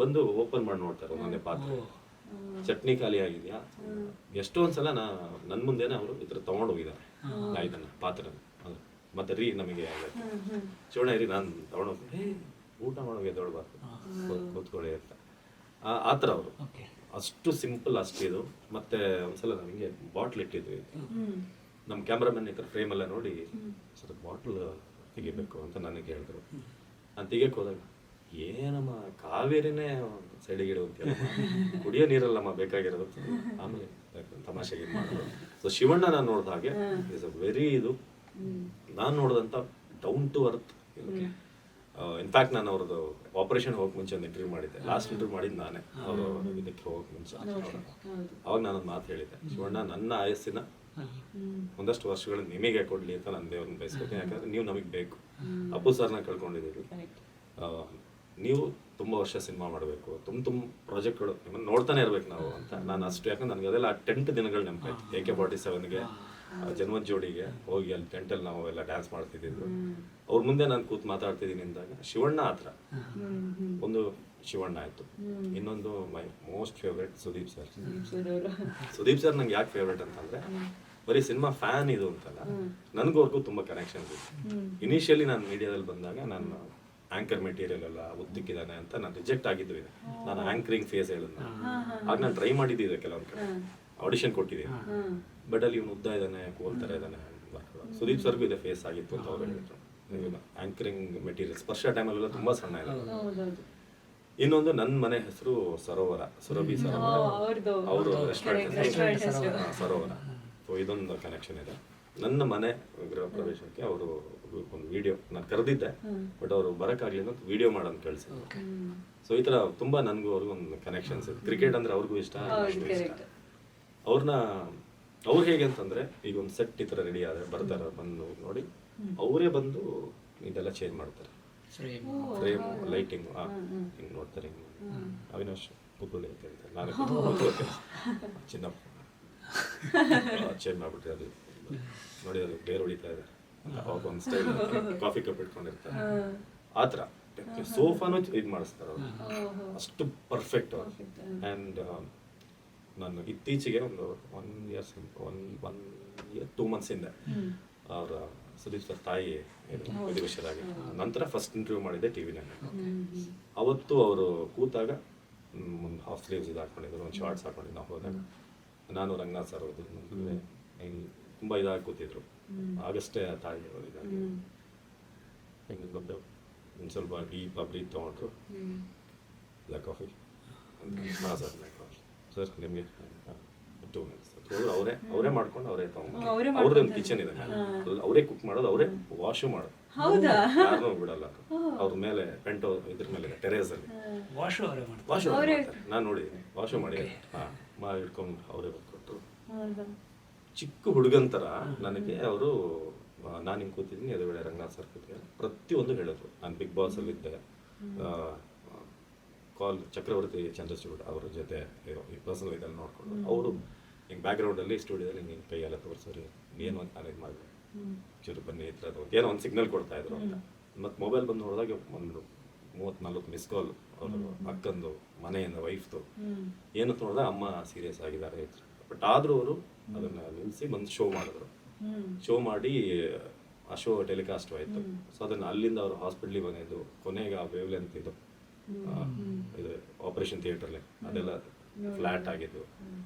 ಬಂದು ಓಪನ್ ಮಾಡಿ ನೋಡ್ತಾರೆ. ಒಂದೊಂದೇ ಪಾತ್ರೆ ಚಟ್ನಿ ಖಾಲಿ ಆಗಿದೆಯಾ. ಎಷ್ಟೊಂದ್ಸಲ ನನ್ನ ಮುಂದೆನೆ ಅವರು ಈ ಥರ ತೊಗೊಂಡು ಹೋಗಿದ್ದಾರೆ ಇದನ್ನ ಪಾತ್ರೆ. ಮತ್ತೆ ನಮಗೆ ಶಿವಣ್ಣ ನಾನು ತೊಗೊಂಡೋಗಿ ಊಟ ಮಾಡೋಕೆ ಎದ್ದೊಳ್ಬಾರ್ದು ಕೂತ್ಕೊಳ್ಳಿ ಅಂತ ಆ ಥರ ಅವರು. ಅಷ್ಟು ಸಿಂಪಲ್ ಅಷ್ಟು ಇದು. ಮತ್ತೆ ಒಂದ್ಸಲ ನಮಗೆ ಬಾಟ್ಲ್ ಇಟ್ಟಿದ್ವಿ, ನಮ್ಮ ಕ್ಯಾಮ್ರಾಮನ್ ಈ ಥರ ಫ್ರೇಮೆಲ್ಲ ನೋಡಿ ಸರ್ ಬಾಟ್ಲ್ ತೆಗಿಬೇಕು ಅಂತ ನನಗೆ ಹೇಳಿದ್ರು. ನಾನು ತೆಗಿಯಕ್ಕೆ ಹೋದಾಗ ಏನಮ್ಮ ಕಾವೇರಿನೇ ಸೈಡಿಗೆ ಇಡುವಂತ ಕುಡಿಯೋ ನೀರಲ್ಲಮ್ಮ ಬೇಕಾಗಿರೋದು. ಆಮೇಲೆ ತಮಾಷೆಗೆ ಮಾಡಿದ್ರು. ಸೊ ಶಿವಣ್ಣ ನಾನು ನೋಡಿದ ಹಾಗೆ ಇಸ್ ಅ ವೆರಿ ನಾನು ನೋಡಿದಂಥ ಡೌನ್ ಟು ಅರ್ತ್ ಇನ್ಫ್ಯಾಕ್ಟ್ ನಾನು ಅವ್ರದ್ದು ಆಪರೇಷನ್ ಹೋಗಕ್ಕೆ ಮುಂಚೆ ಒಂದು ಇಂಟರ್ವ್ಯೂ ಮಾಡಿದ್ದೆ, ಲಾಸ್ಟ್ ಇಂಟರ್ವ್ಯೂ ಮಾಡಿದ್ದು ನಾನೇ ಅವರು ಇದಕ್ಕೆ ಹೋಗಕ್ಕೆ ಮುಂಚೆ. ಅವಾಗ ನಾನೊಂದು ಮಾತು ಹೇಳಿದ್ದೆ, ಶಿವಣ್ಣ ನನ್ನ ಆಯಸ್ಸಿನ ಒಂದಷ್ಟು ವರ್ಷಗಳು ನಿಮಗೆ ಕೊಡ್ಲಿ ಅಂತ ನಾನು ದೇವ್ರನ್ನ ಬಯಸ್ಬೇಕು, ಯಾಕಂದ್ರೆ ನೀವು ನಮಗೆ ಬೇಕು. ಅಪ್ಪು ಸರ್ನ ಕಳ್ಕೊಂಡಿದ್ದೀವಿ, ನೀವು ತುಂಬ ವರ್ಷ ಸಿನಿಮಾ ಮಾಡಬೇಕು, ತುಂಬ ಪ್ರಾಜೆಕ್ಟ್ಗಳು ನಿಮ್ಮನ್ನು ನೋಡ್ತಾನೆ ಇರ್ಬೇಕು ನಾವು ಅಂತ ನಾನು ಅಷ್ಟು. ಯಾಕಂದ್ರೆ ನನಗೆ ಅದೆಲ್ಲ 10 ದಿನಗಳು ನೆನಪಾಯ್ತು. AK-47ಗೆ ಜನ್ಮದ ಜೋಡಿಗೆ ಹೋಗಿ ಅಲ್ಲಿ ಟೆಂಟಲ್ಲಿ ನಾವು ಎಲ್ಲ ಡ್ಯಾನ್ಸ್ ಮಾಡ್ತಿದ್ದಿದ್ದು. ಅವ್ರ ಮುಂದೆ ನಾನು ಕೂತ್ ಮಾತಾಡ್ತಿದ್ದೀನಿ ಅಂದಾಗ ಶಿವಣ್ಣ ಹತ್ರ ಒಂದು ಶಿವಣ್ಣ ಆಯ್ತು, ಇನ್ನೊಂದು ಮೈ most favourite Sudeep sir. Sudeep sir ನಂಗೆ ಯಾಕೆ ಫೇವ್ರೇಟ್ ಅಂತಂದ್ರೆ ಬರೀ ಸಿನಿಮಾ ಫ್ಯಾನ್ ಇದು ಅಂತಲ್ಲ, ನನಗೂ ಅವ್ರಿಗೂ ತುಂಬ ಕನೆಕ್ಷನ್ ಇದೆ. ಇನಿಷಿಯಲಿ ನಾನು ಮೀಡಿಯಾದಲ್ಲಿ ಬಂದಾಗ ನಾನು ಆಂಕರ್ ಮೆಟೀರಿಯಲ್ ಎಲ್ಲ ಉದ್ದಕ್ಕಿದ್ದಾನೆ ಅಂತ ನಾನು ರಿಜೆಕ್ಟ್ ಆಗಿದ್ದು ಇದೆ. ನಾನು ಆಂಕರಿಂಗ್ ಫೇಸ್ ಹೇಳಿದ್ನ ಆಗ ನಾನು ಟ್ರೈ ಮಾಡಿದ್ದಿದೆ, ಕೆಲವೊಂದು ಕಡೆ ಆಡಿಷನ್ ಕೊಟ್ಟಿದ್ದೀನಿ. ಬಟ್ ಅಲ್ಲಿ ಇವನು ಉದ್ದ ಇದ್ದಾನೆ, ಕೋಲ್ತರ ಇದ್ದಾನೆ. ಸುದೀಪ್ ಸರ್ಗೂ ಇದೆ ಫೇಸ್ ಆಗಿತ್ತು ಅಂತ ಅವ್ರು ಹೇಳಿದ್ರು. ಆಂಕರಿಂಗ್ ಮೆಟೀರಿಯಲ್ ಸ್ಪರ್ಶ ಟೈಮಲ್ಲೆಲ್ಲ ತುಂಬ ಸಣ್ಣ ಇದೆ. ಇನ್ನೊಂದು ನನ್ನ ಮನೆ ಹೆಸರು ಸರೋವರ, ಸುರಭಿ ಸರೋವರ, ಅವರು ರೆಸ್ಟೋರೆಂಟ್ ಸರೋವರ. ಸೊ ಇದೊಂದು ಕನೆಕ್ಷನ್ ಇದೆ. ನನ್ನ ಮನೆ ಗೃಹ ಪ್ರವೇಶಕ್ಕೆ ಅವರು ಒಂದು ವಿಡಿಯೋ ನಾನು ಕರೆದಿದ್ದೆ, ಬಟ್ ಅವರು ಬರೋಕ್ಕಾಗಲಿಲ್ಲ ಅಂತ ವಿಡಿಯೋ ಮಾಡೋದು ಕಳಿಸಿದ್ರು. ಸೊ ಈ ಥರ ತುಂಬ ನನಗೂ ಅವ್ರಿಗೂ ಒಂದು ಕನೆಕ್ಷನ್ಸ್ ಇದೆ. ಕ್ರಿಕೆಟ್ ಅಂದರೆ ಅವ್ರಿಗೂ ಇಷ್ಟ, ಅವ್ರು ಹೇಗೆ ಅಂತಂದರೆ ಈಗ ಒಂದು ಸೆಟ್ ಈ ಥರ ರೆಡಿ ಆದರೆ ಬರ್ತಾರೆ, ಬಂದು ನೋಡಿ ಅವರೇ ಬಂದು ಇದೆಲ್ಲ ಚೇಂಜ್ ಮಾಡ್ತಾರೆ. ಫ್ರೇಮು, ಲೈಟಿಂಗು ಹಿಂಗೆ ನೋಡ್ತಾರೆ. ಹಿಂಗೆ ಅವಿನಾಶ್ ಕುತ್ಕೊಳ್ಳಿ ಅಂತ ಹೇಳ್ತಾರೆ, ನಾನು ಚಿನ್ನಪ್ಪ ಚೇಂಜ್ ಮಾಡಿಬಿಟ್ರೆ ಅದು ನೋಡಿ ಅದು ಬೇರೆ ಹೊಡಿತಾ ಇದೆ ಅಂತ ಅವಾಗ ಒಂದು ಸ್ಟೈಲ್ ಕಾಫಿ ಕಪ್ ಇಟ್ಕೊಂಡಿರ್ತಾರೆ. ಆ ಥರ ಸೋಫಾನು ಇದು ಮಾಡಿಸ್ತಾರೆ ಅವರು, ಅಷ್ಟು ಪರ್ಫೆಕ್ಟ್ ಅವರು. ಆ್ಯಂಡ್ ನಾನು ಇತ್ತೀಚೆಗೆ ಒಂದು 1 ಇಯರ್ 2 months ಹಿಂದೆ ಅವರ ಸುದೀಪ್ ಸರ್ ತಾಯಿ ವಿಧಿವಶರಾಗಿ ನಂತರ ಫಸ್ಟ್ ಇಂಟರ್ವ್ಯೂ ಮಾಡಿದ್ದೆ ಟಿವಿನಲ್ಲಿ. ಅವತ್ತು ಅವರು ಕೂತಾಗ ಒಂದು ಹಾಫ್ ಸ್ಲೀವ್ಸ್ ಇದು ಹಾಕೊಂಡಿದ್ರು, ಒಂದು ಶಾರ್ಟ್ಸ್ ಹಾಕೊಂಡಿದ್ದು. ನಾವು ಹೋದಾಗ ನಾನು ರಂಗನಾಥ್ ಸರ್ ಹೋದ್ರು, ತುಂಬ ಇದಾಗಿ ಕೂತಿದ್ರು. ಆಗಷ್ಟೇ ತಾಯಿ ಅವರು ಇದಾಗಿ ಹಿಂಗೆ ಗೊತ್ತು ಒಂದು ಸ್ವಲ್ಪ ಡೀಪ್ ಬ್ರೀತ್ ತೊಗೊಂಡ್ರು. ಬ್ಲ್ಯಾಕ್ ಕಾಫಿ ಹಾಂ ಸರ್, ಬ್ಲ್ಯಾಕ್ ಕಾಫಿ ಸರ್ ನಿಮಗೆ 2 minutes ಅವರೇ ಮಾಡ್ಕೊಂಡು ಅವರೇ ತಗೊಂಡು, ಅವ್ರದ್ದೊಂದು ಕಿಚನ್ ಇದೆ, ಅವರೇ ಕುಕ್ ಮಾಡೋದು, ಅವರೇ ವಾಶು ಮಾಡೋದು, ಯಾರನ್ನೂ ಬಿಡಲ್ಲ. ಅವ್ರ ಮೇಲೆ ಪೆಂಟೋ ಇದ್ರ ಮೇಲೆ ಟೆರೇಸ್ ಅಲ್ಲಿ ವಾಶು ಮಾಡ್ತಾರೆ. ನಾನು ನೋಡಿದ್ದೀನಿ, ವಾಶು ಮಾಡಿ ಇಟ್ಕೊಂಡು ಅವರೇ ಕೊಟ್ಟರು. ಚಿಕ್ಕ ಹುಡುಗಂತರ ನನಗೆ ಅವರು, ನಾನು ಹಿಂಗೆ ಕೂತಿದ್ದೀನಿ, ಎದುರುಗಡೆ ರಂಗನಾಥ್ ಸರ್ ಕೂತಿದ್ದಾರೆ, ಪ್ರತಿಯೊಂದು ಹೇಳಿದ್ರು. ನಾನು ಬಿಗ್ ಬಾಸ್ ಅಲ್ಲಿ ಇದ್ದೆ, ಚಕ್ರವರ್ತಿ ಚಂದ್ರಚೂಡ್ ಅವ್ರ ಜೊತೆ ಈ ಪರ್ಸನಲ್ ಇದೆಲ್ಲ ನೋಡ್ಕೊಂಡು ಅವರು ಹಿಂಗೆ ಬ್ಯಾಕ್ಗ್ರೌಂಡಲ್ಲಿ ಸ್ಟುಡಿಯೋದಲ್ಲಿ ಹಿಂಗೆ ಕೈಯೆಲ್ಲ ತೋರಿಸೋರಿ ಏನು ಅಂತ ನಾನು ಇದು ಮಾಡಿದೆ, ಚೂರು ಬನ್ನಿ ಈ ಥರದ್ದು ಏನೋ ಒಂದು ಸಿಗ್ನಲ್ ಕೊಡ್ತಾ ಇದ್ರು ಅಂತ. ಮತ್ತು ಮೊಬೈಲ್ ಬಂದು ನೋಡಿದಾಗ ಒಂದು 30-40 ಮಿಸ್ ಕಾಲ್ ಅವರು ಅಕ್ಕಂದು ಮನೆಯಿಂದ ವೈಫ್ದು. ಏನು ನೋಡಿದ್ರೆ ಅಮ್ಮ ಸೀರಿಯಸ್ ಆಗಿದ್ದಾರೆ. ಬಟ್ ಆದರೂ ಅವರು ಅದನ್ನು ನಿಲ್ಲಿಸಿ ಬಂದು ಶೋ ಮಾಡಿದ್ರು. ಶೋ ಮಾಡಿ ಆ ಶೋ ಟೆಲಿಕಾಸ್ಟ್ ಆಯಿತು. ಸೊ ಅದನ್ನು ಅಲ್ಲಿಂದ ಅವರು ಹಾಸ್ಪಿಟ್ಲಿಗೆ ಬಂದಿದ್ದು, ಕೊನೆಗೆ ಆ ವೇವ್ಲೆಂತ್ ಇದು ಆಪರೇಷನ್ ಥಿಯೇಟ್ರಲ್ಲಿ ಅದೆಲ್ಲ ಫ್ಲ್ಯಾಟ್ ಆಗಿದ್ದು.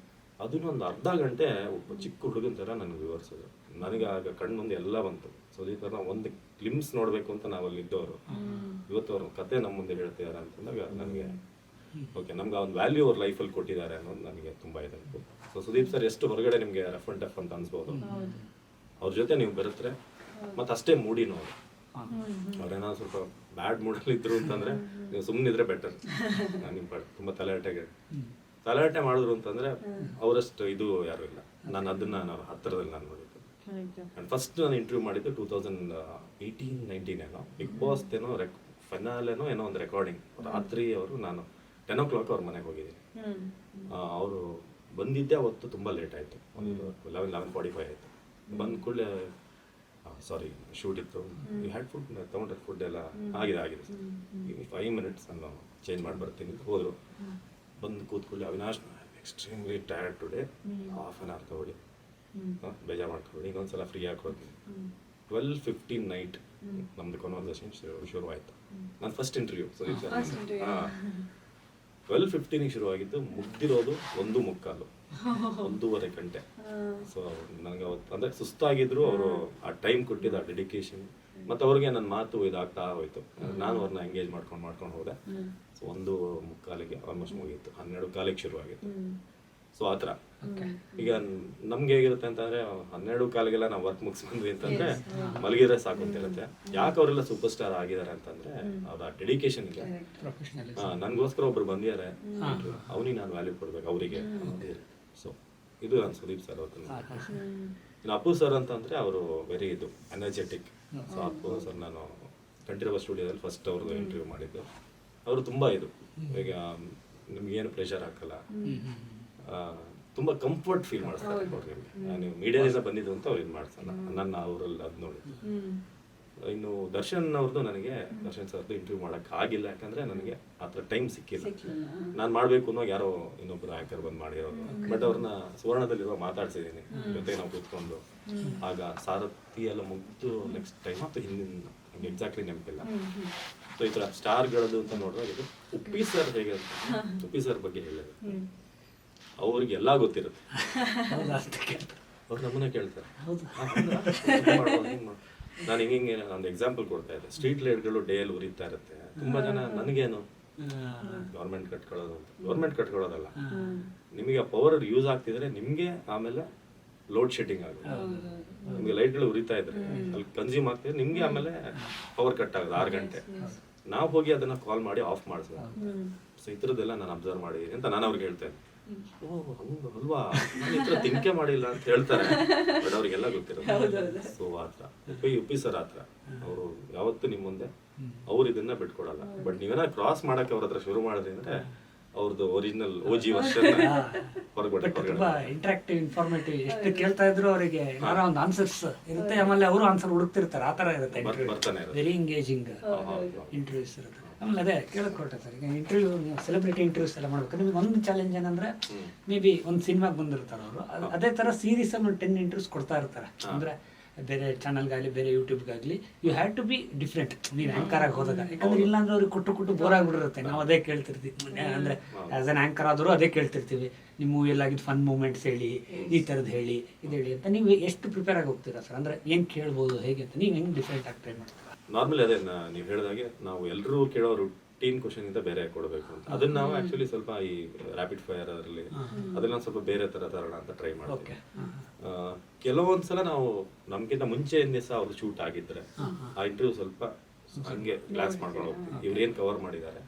ಅದನ್ನು ಒಂದು ಅರ್ಧ ಗಂಟೆ ಒಬ್ಬ ಚಿಕ್ಕ ಹುಡುಗನ ಥರ ನನಗೆ ವಿವರಿಸೋದು. ನನಗೆ ಆಗ ಕಣ್ಣು ಮುಂದೆ ಎಲ್ಲ ಬಂತು. ಸೊ ಈ ಥರ ಒಂದು ಗ್ಲಿಮ್ಸ್ ನೋಡಬೇಕು ಅಂತ ನಾವು ಅಲ್ಲಿ ಇದ್ದವರು. ಇವತ್ತು ಅವ್ರ ಕತೆ ನಮ್ಮ ಮುಂದೆ ಹೇಳ್ತಿದ್ದಾರೆ ಅಂತಂದಾಗ ನನಗೆ ಓಕೆ, ನಮ್ಗೆ ಆ ಒಂದು ವ್ಯಾಲ್ಯೂ ಅವ್ರ ಲೈಫಲ್ಲಿ ಕೊಟ್ಟಿದ್ದಾರೆ ಅನ್ನೋದು ನನಗೆ ತುಂಬ ಇದಾಯಿತು. ಸೊ ಸುದೀಪ್ ಸರ್ ಎಷ್ಟು ಹೊರಗಡೆ ನಿಮಗೆ ರಫ್ ಆ್ಯಂಡ್ ಟಫ್ ಅಂತ ಅನ್ಸ್ಬೋದು, ಅವ್ರ ಜೊತೆ ನೀವು ಬೆರೆತ್ರೆ ಮತ್ತು ಅಷ್ಟೇ ಮೂಡಿನೋ ಅವರು. ಅವ್ರೇನಾದ್ರು ಸ್ವಲ್ಪ ಬ್ಯಾಡ್ ಮೂಡಲ್ಲಿ ಇದ್ರು ಅಂತಂದರೆ ನೀವು ಸುಮ್ಮನಿದ್ರೆ ಬೆಟರ್. ನಿಮ್ಮ ತುಂಬ ತಲೆಹರಟೆ ಮಾಡಿದ್ರು ಅಂತಂದರೆ ಅವರಷ್ಟು ಇದು ಯಾರೂ ಇಲ್ಲ. ನಾನು ಅದನ್ನು ಹತ್ತಿರದಲ್ಲಿ ನಾನು ನೋಡಿದ್ದು. ಆ್ಯಂಡ್ ಫಸ್ಟ್ ನಾನು ಇಂಟರ್ವ್ಯೂ ಮಾಡಿದ್ದು 2018-19 ಏನೋ, ಬಿಗ್ ಬಾಸ್ ಏನೋ ಫೈನಲೇನೋ ಏನೋ ಒಂದು ರೆಕಾರ್ಡಿಂಗ್ ರಾತ್ರಿ. ಅವರು ನಾನು 10 o'clock ಅವ್ರ ಮನೆಗೆ ಹೋಗಿದ್ದೀನಿ. ಅವರು ಬಂದಿದ್ದೆ ಅವತ್ತು ತುಂಬ ಲೇಟ್ ಆಯಿತು, ಒಂದು 11:45 ಆಯಿತು. ಬಂದ ಕೂಡಲೇ ಸಾರಿ ಶೂಟ್ ಇತ್ತು, ಯು ಹ್ಯಾಡ್ ಫುಡ್ ತೊಗೊಂಡ್ರೆ ಫುಡ್ ಎಲ್ಲ ಆಗಿದೆ 5 minutes ನಾನು ಚೇಂಜ್ ಮಾಡಿ ಬರ್ತೀನಿ ಹೋದರು. ಬಂದು ಕೂತ್ಕೊಳ್ಳಿ, Avinash extremely tired today, half an hour ತಗೊಳ್ಳಿ, ಬೇಜಾರು ಮಾಡ್ಕೊಳ್ಳಿ, ಇನ್ನೊಂದ್ಸಲ ಫ್ರೀ ಹಾಕೋತೀನಿ. 12:15 ನೈಟ್ ನಮ್ಮದು ಕನ್ವರ್ಸೇಷನ್ ಶುರುವಾಯಿತು. ನನ್ನ ಫಸ್ಟ್ ಇಂಟರ್ವ್ಯೂ ಸುದೀಪ್ ಸರ್. 12:15 ಶುರುವಾಗಿದ್ದು, ಮುಗ್ದಿರೋದು 1:45, 1.5 ಗಂಟೆ. ಸೊ ನನಗೆ ಅವತ್ತು ಅಂದರೆ ಸುಸ್ತಾಗಿದ್ರು ಅವರು ಆ ಟೈಮ್ ಕೊಟ್ಟಿದ್ದು, ಆ ಡೆಡಿಕೇಶನ್ ಮತ್ತು ಅವ್ರಿಗೆ ನನ್ನ ಮಾತು ಇದಾಗ್ತಾ ಹೋಯಿತು. ನಾನು ಅವ್ರನ್ನ ಎಂಗೇಜ್ ಮಾಡ್ಕೊಂಡು ಹೋದೆ. ಸೊ 1:45 ಆಲ್ಮೋಸ್ಟ್ ಮುಗೀತು, 12:15 ಶುರುವಾಗಿತ್ತು. ಸೊ ಆ ಥರ ಈಗ ನಮ್ಗೆ ಹೇಗಿರುತ್ತೆ ಅಂತಂದ್ರೆ 12 ಕಾಲಿಗೆಲ್ಲ ನಾವು ವರ್ಕ್ ಮುಗಿಸ್ ಬಂದ್ವಿ ಅಂತಂದ್ರೆ ಮಲಗಿದ್ರೆ ಸಾಕು ಅಂತ ಇರುತ್ತೆ. ಯಾಕೆ ಅವರೆಲ್ಲ ಸೂಪರ್ ಸ್ಟಾರ್ ಆಗಿದ್ದಾರೆ ಅಂತಂದ್ರೆ ಅವ್ರ ಡೆಡಿಕೇಶನ್ ಇದೆ. ನನ್ಗೋಸ್ಕರ ಒಬ್ರು ಬಂದಿದ್ದಾರೆ, ಅವನಿಗೆ ನಾನು ವ್ಯಾಲ್ಯೂ ಕೊಡ್ಬೇಕು ಅವರಿಗೆ. ಸೊ ಇದು ನಾನು ಸುದೀಪ್ ಸರ್ ಅವ್ರದ್ದು. ಇನ್ನು ಅಪ್ಪು ಸರ್ ಅಂತಂದ್ರೆ ಅವರು ವೆರಿ ಇದು ಎನರ್ಜೆಟಿಕ್. ಸೊ ಅಪ್ಪು ಸರ್ ನಾನು ಕಂಠೀರವ ಸ್ಟುಡಿಯೋದಲ್ಲಿ ಫಸ್ಟ್ ಅವ್ರದ್ದು ಇಂಟರ್ವ್ಯೂ ಮಾಡಿದ್ದು. ಅವರು ತುಂಬಾ ಇದು ಈಗ ನಿಮ್ಗೇನು ಪ್ರೆಷರ್ ಹಾಕಲ್ಲ, ತುಂಬಾ ಕಂಫರ್ಟ್ ಫೀಲ್ ಮಾಡಿಸ್ತಾರೆ ಅವ್ರಿಗೆ. ನೀವು ಮೀಡಿಯಾದಿಂದ ಬಂದಿದ್ದು ಅಂತ ಅವ್ರು ಇದು ಮಾಡ್ಸಲ್ಲ. ನನ್ನ ಅವರಲ್ಲಿ ಅದು ನೋಡಿ. ಇನ್ನು ದರ್ಶನ್ ಅವ್ರದ್ದು ನನಗೆ ದರ್ಶನ್ ಸರ್ದು ಇಂಟರ್ವ್ಯೂ ಮಾಡಕ್ ಆಗಿಲ್ಲ, ಯಾಕಂದ್ರೆ ನನಗೆ ಆ ಥರ ಟೈಮ್ ಸಿಕ್ಕಿಲ್ಲ. ನಾನು ಮಾಡ್ಬೇಕು ಅನ್ನೋ ಯಾರೋ ಇನ್ನೊಬ್ರು ಆಂಕರ್ ಬಂದು ಮಾಡಿರೋದು. ಬಟ್ ಅವ್ರನ್ನ ಸುವರ್ಣದಲ್ಲಿರೋ ಮಾತಾಡ್ಸಿದ್ದೀನಿ, ಜೊತೆ ನಾವು ಕೂತ್ಕೊಂಡು. ಆಗ ಸಾರಥಿ ಎಲ್ಲ ಮುಗ್ದು ನೆಕ್ಸ್ಟ್ ಟೈಮ್ ಮತ್ತು ಹಿಂದಿನ ನಂಗೆ ಎಕ್ಸಾಕ್ಟ್ಲಿ ನೆನಪಿಲ್ಲ. ಸೊ ಈ ಥರ ಸ್ಟಾರ್ಗಳದ್ದು ಅಂತ ನೋಡಿದಾಗ ಇದು ಉಪ್ಪಿ ಸರ್ ಹೇಗೆ ಅಂತ, ಉಪ್ಪಿ ಸರ್ ಬಗ್ಗೆ ಹೇಳಿದ್ರು. ಅವ್ರಿಗೆ ಎಲ್ಲ ಗೊತ್ತಿರುತ್ತೆ, ಅವ್ರು ನಮ್ಮನ್ನ ಕೇಳ್ತಾರೆ. ನಾನು ಹಿಂಗೆ ಒಂದು ಎಕ್ಸಾಂಪಲ್ ಕೊಡ್ತಾ ಇದ್ದೆ. ಸ್ಟ್ರೀಟ್ ಲೈಟ್ಗಳು ಡೇಯಲ್ಲಿ ಉರಿತಾ ಇರುತ್ತೆ. ತುಂಬಾ ಜನ ನನಗೇನು ಗೌರ್ಮೆಂಟ್ ಕಟ್ಕೊಳ್ಳೋದು ಅಂತ. ಗೌರ್ಮೆಂಟ್ ಕಟ್ಕೊಳ್ಳೋದಲ್ಲ, ನಿಮಗೆ ಆ ಪವರ್ ಯೂಸ್ ಆಗ್ತಿದ್ರೆ ನಿಮ್ಗೆ ಆಮೇಲೆ ಲೋಡ್ ಶೆಡ್ಡಿಂಗ್ ಆಗುತ್ತೆ. ನಿಮ್ಗೆ ಲೈಟ್ಗಳು ಉರಿತಾ ಇದ್ರೆ ಅಲ್ಲಿ ಕನ್ಸ್ಯೂಮ್ ಆಗ್ತಿದ್ರೆ ನಿಮ್ಗೆ ಆಮೇಲೆ ಪವರ್ ಕಟ್ ಆಗೋದು 6 ಗಂಟೆ. ನಾವು ಹೋಗಿ ಅದನ್ನ ಕಾಲ್ ಮಾಡಿ ಆಫ್ ಮಾಡಿಸೋದು. ಸೊ ಈ ಥರದ್ದೆಲ್ಲ ನಾನು ಅಬ್ಸರ್ವ್ ಮಾಡಿದ್ದೀನಿ ಅಂತ ನಾನು ಅವ್ರಿಗೆ ಹೇಳ್ತೇನೆ. ಓ ಹಂಗ ಅಲ್ವಾ, ನಾನು ಈ ಥರ ತಿಂಕೆ ಮಾಡಿಲ್ಲ ಅಂತ ಹೇಳ್ತಾರೆ. ಬಟ್ ಅವ್ರಿಗೆಲ್ಲ ಗೊತ್ತಿರೋದು. ಸೊ ಆ ಥರ ಉಪ್ಪಿ ಸರ್ ಆ ಥರ ಅವರು ಯಾವತ್ತೂ ನಿಮ್ಮ ಮುಂದೆ ಅವ್ರು ಇದನ್ನ ಬಿಟ್ಕೊಡಲ್ಲ. ಬಟ್ ನೀವೇನ ಕ್ರಾಸ್ ಮಾಡಕ್ಕೆ ಅವ್ರ ಹತ್ರ ಶುರು ಮಾಡಿದ್ರಿ ಅಂದ್ರೆ ಅವ್ರದ್ದು ಒರಿಜಿನಲ್ ಓಜಿ ವರ್ಷನ್ ಹೊರಗಡೆ ತುಂಬಾ ಇಂಟ್ರಾಕ್ಟಿವ್, ಇನ್ಫಾರ್ಮೇಟಿವ್. ಎಷ್ಟು ಕೇಳ್ತಾ ಇದ್ರು ಅವರಿಗೆ ಏನಾರ ಒಂದು ಆನ್ಸರ್ಸ್ ಇರುತ್ತೆ. ಆಮೇಲೆ ಅವರು ಆನ್ಸರ್ ಹುಡುಕ್ತಿರ್ತಾರೆ. ಆ ಥರ ಇರುತ್ತೆ. ವೆರಿ ಎಂಗೇಜಿಂಗ್ ಇಂಟರ್ವ್ಯೂಸ್ ಇರುತ್ತೆ. ಆಮೇಲೆ ಅದೇ ಕೇಳಕ್ ಕೊಟ್ಟೆ ಸರ್, ಈಗ ಇಂಟರ್ವ್ಯೂ ನೀವು ಸೆಲೆಬ್ರಿಟಿ ಇಂಟರ್ವ್ಯೂಸ್ ಎಲ್ಲ ಮಾಡ್ಬೇಕು. ನಿಮಗೆ ಒಂದು ಚಾಲೆಂಜ್ ಏನಂದ್ರೆ ಮೇ ಬಿ ಒಂದು ಸಿನಿಮಾಗೆ ಬಂದಿರ್ತಾರೆ ಅವರು, ಅದೇ ಥರ ಸೀರೀಸ್ ಅಲ್ಲಿ 10 ಇಂಟರ್ವ್ಯೂಸ್ ಕೊಡ್ತಾ ಇರ್ತಾರೆ. ಅಂದ್ರೆ ಬೇರೆ ಚಾನಲ್ಗಾಗಲಿ ಬೇರೆ ಯೂಟ್ಯೂಬ್ಗಾಗಲಿ you have to be different. ನೀವು ಆ್ಯಂಕರ್ ಆಗಿ ಹೋದಾಗ, ಯಾಕಂದ್ರೆ ಇಲ್ಲಾಂದ್ರೆ ಅವ್ರಿಗೆ ಕೊಟ್ಟು ಬೋರ್ ಆಗಿಬಿಟ್ಟಿರುತ್ತೆ. ನಾವು ಅದೇ ಕೇಳ್ತಿರ್ತೀವಿ. ಅಂದರೆ ಆ್ಯಸ್ ಅನ್ ಆ್ಯಂಕರ್ ಆದರೂ ಅದೇ ಕೇಳ್ತಿರ್ತೀವಿ. ನಿಮ್ಮ ಮೂವಿಯಲ್ಲಿ ಆಗಿದ್ದು ಫನ್ ಮೂಮೆಂಟ್ಸ್ ಹೇಳಿ, ಈ ಥರದ್ದು ಹೇಳಿ, ಇದು ಹೇಳಿ ಅಂತ. ನೀವು ಎಷ್ಟು ಪ್ರಿಪೇರ್ ಆಗಿ ಹೋಗ್ತೀರಾ ಸರ್? ಅಂದರೆ ಏನು ಕೇಳ್ಬೋದು, ಹೇಗೆ ಅಂತ ನೀವು ಹೆಂಗೆ ಡಿಫ್ರೆಂಟ್ ಆಗಿ ಟ್ರೈ ಮಾಡ್ತೀರಾ? ನಾರ್ಮಲಿ ಅದೇ ನೀವು ಹೇಳಿದಾಗೆ ನಾವು ಎಲ್ಲರೂ ಕೇಳೋ ರುಟೀನ್ ಕ್ವಶನ್ ಇಂದ ಬೇರೆ ಕೊಡಬೇಕು ಅಂತ. ಅದನ್ನ ನಾವು ಆಕ್ಚುಲಿ ಸ್ವಲ್ಪ ಈ ರ್ಯಾಪಿಡ್ ಫೈರ್ ಅದರಲ್ಲಿ ಅದನ್ನ ಸ್ವಲ್ಪ ಬೇರೆ ತರ ತರೋಣ ಅಂತ ಟ್ರೈ ಮಾಡ್ತೀವಿ. ಕೆಲವೊಂದ್ಸಲ ನಾವು ನಮ್ಗಿಂತ ಮುಂಚೆ ದಿವಸ ಅವ್ರು ಶೂಟ್ ಆಗಿದ್ರೆ ಆ ಇಂಟರ್ವ್ಯೂ ಸ್ವಲ್ಪ ಹಂಗೆ ಗ್ಲಾಸ್ ಮಾಡ್ಕೊಂಡು ಹೋಗ್ತೀವಿ. ಇವ್ರೇನ್ ಕವರ್ ಮಾಡಿದ್ದಾರೆ,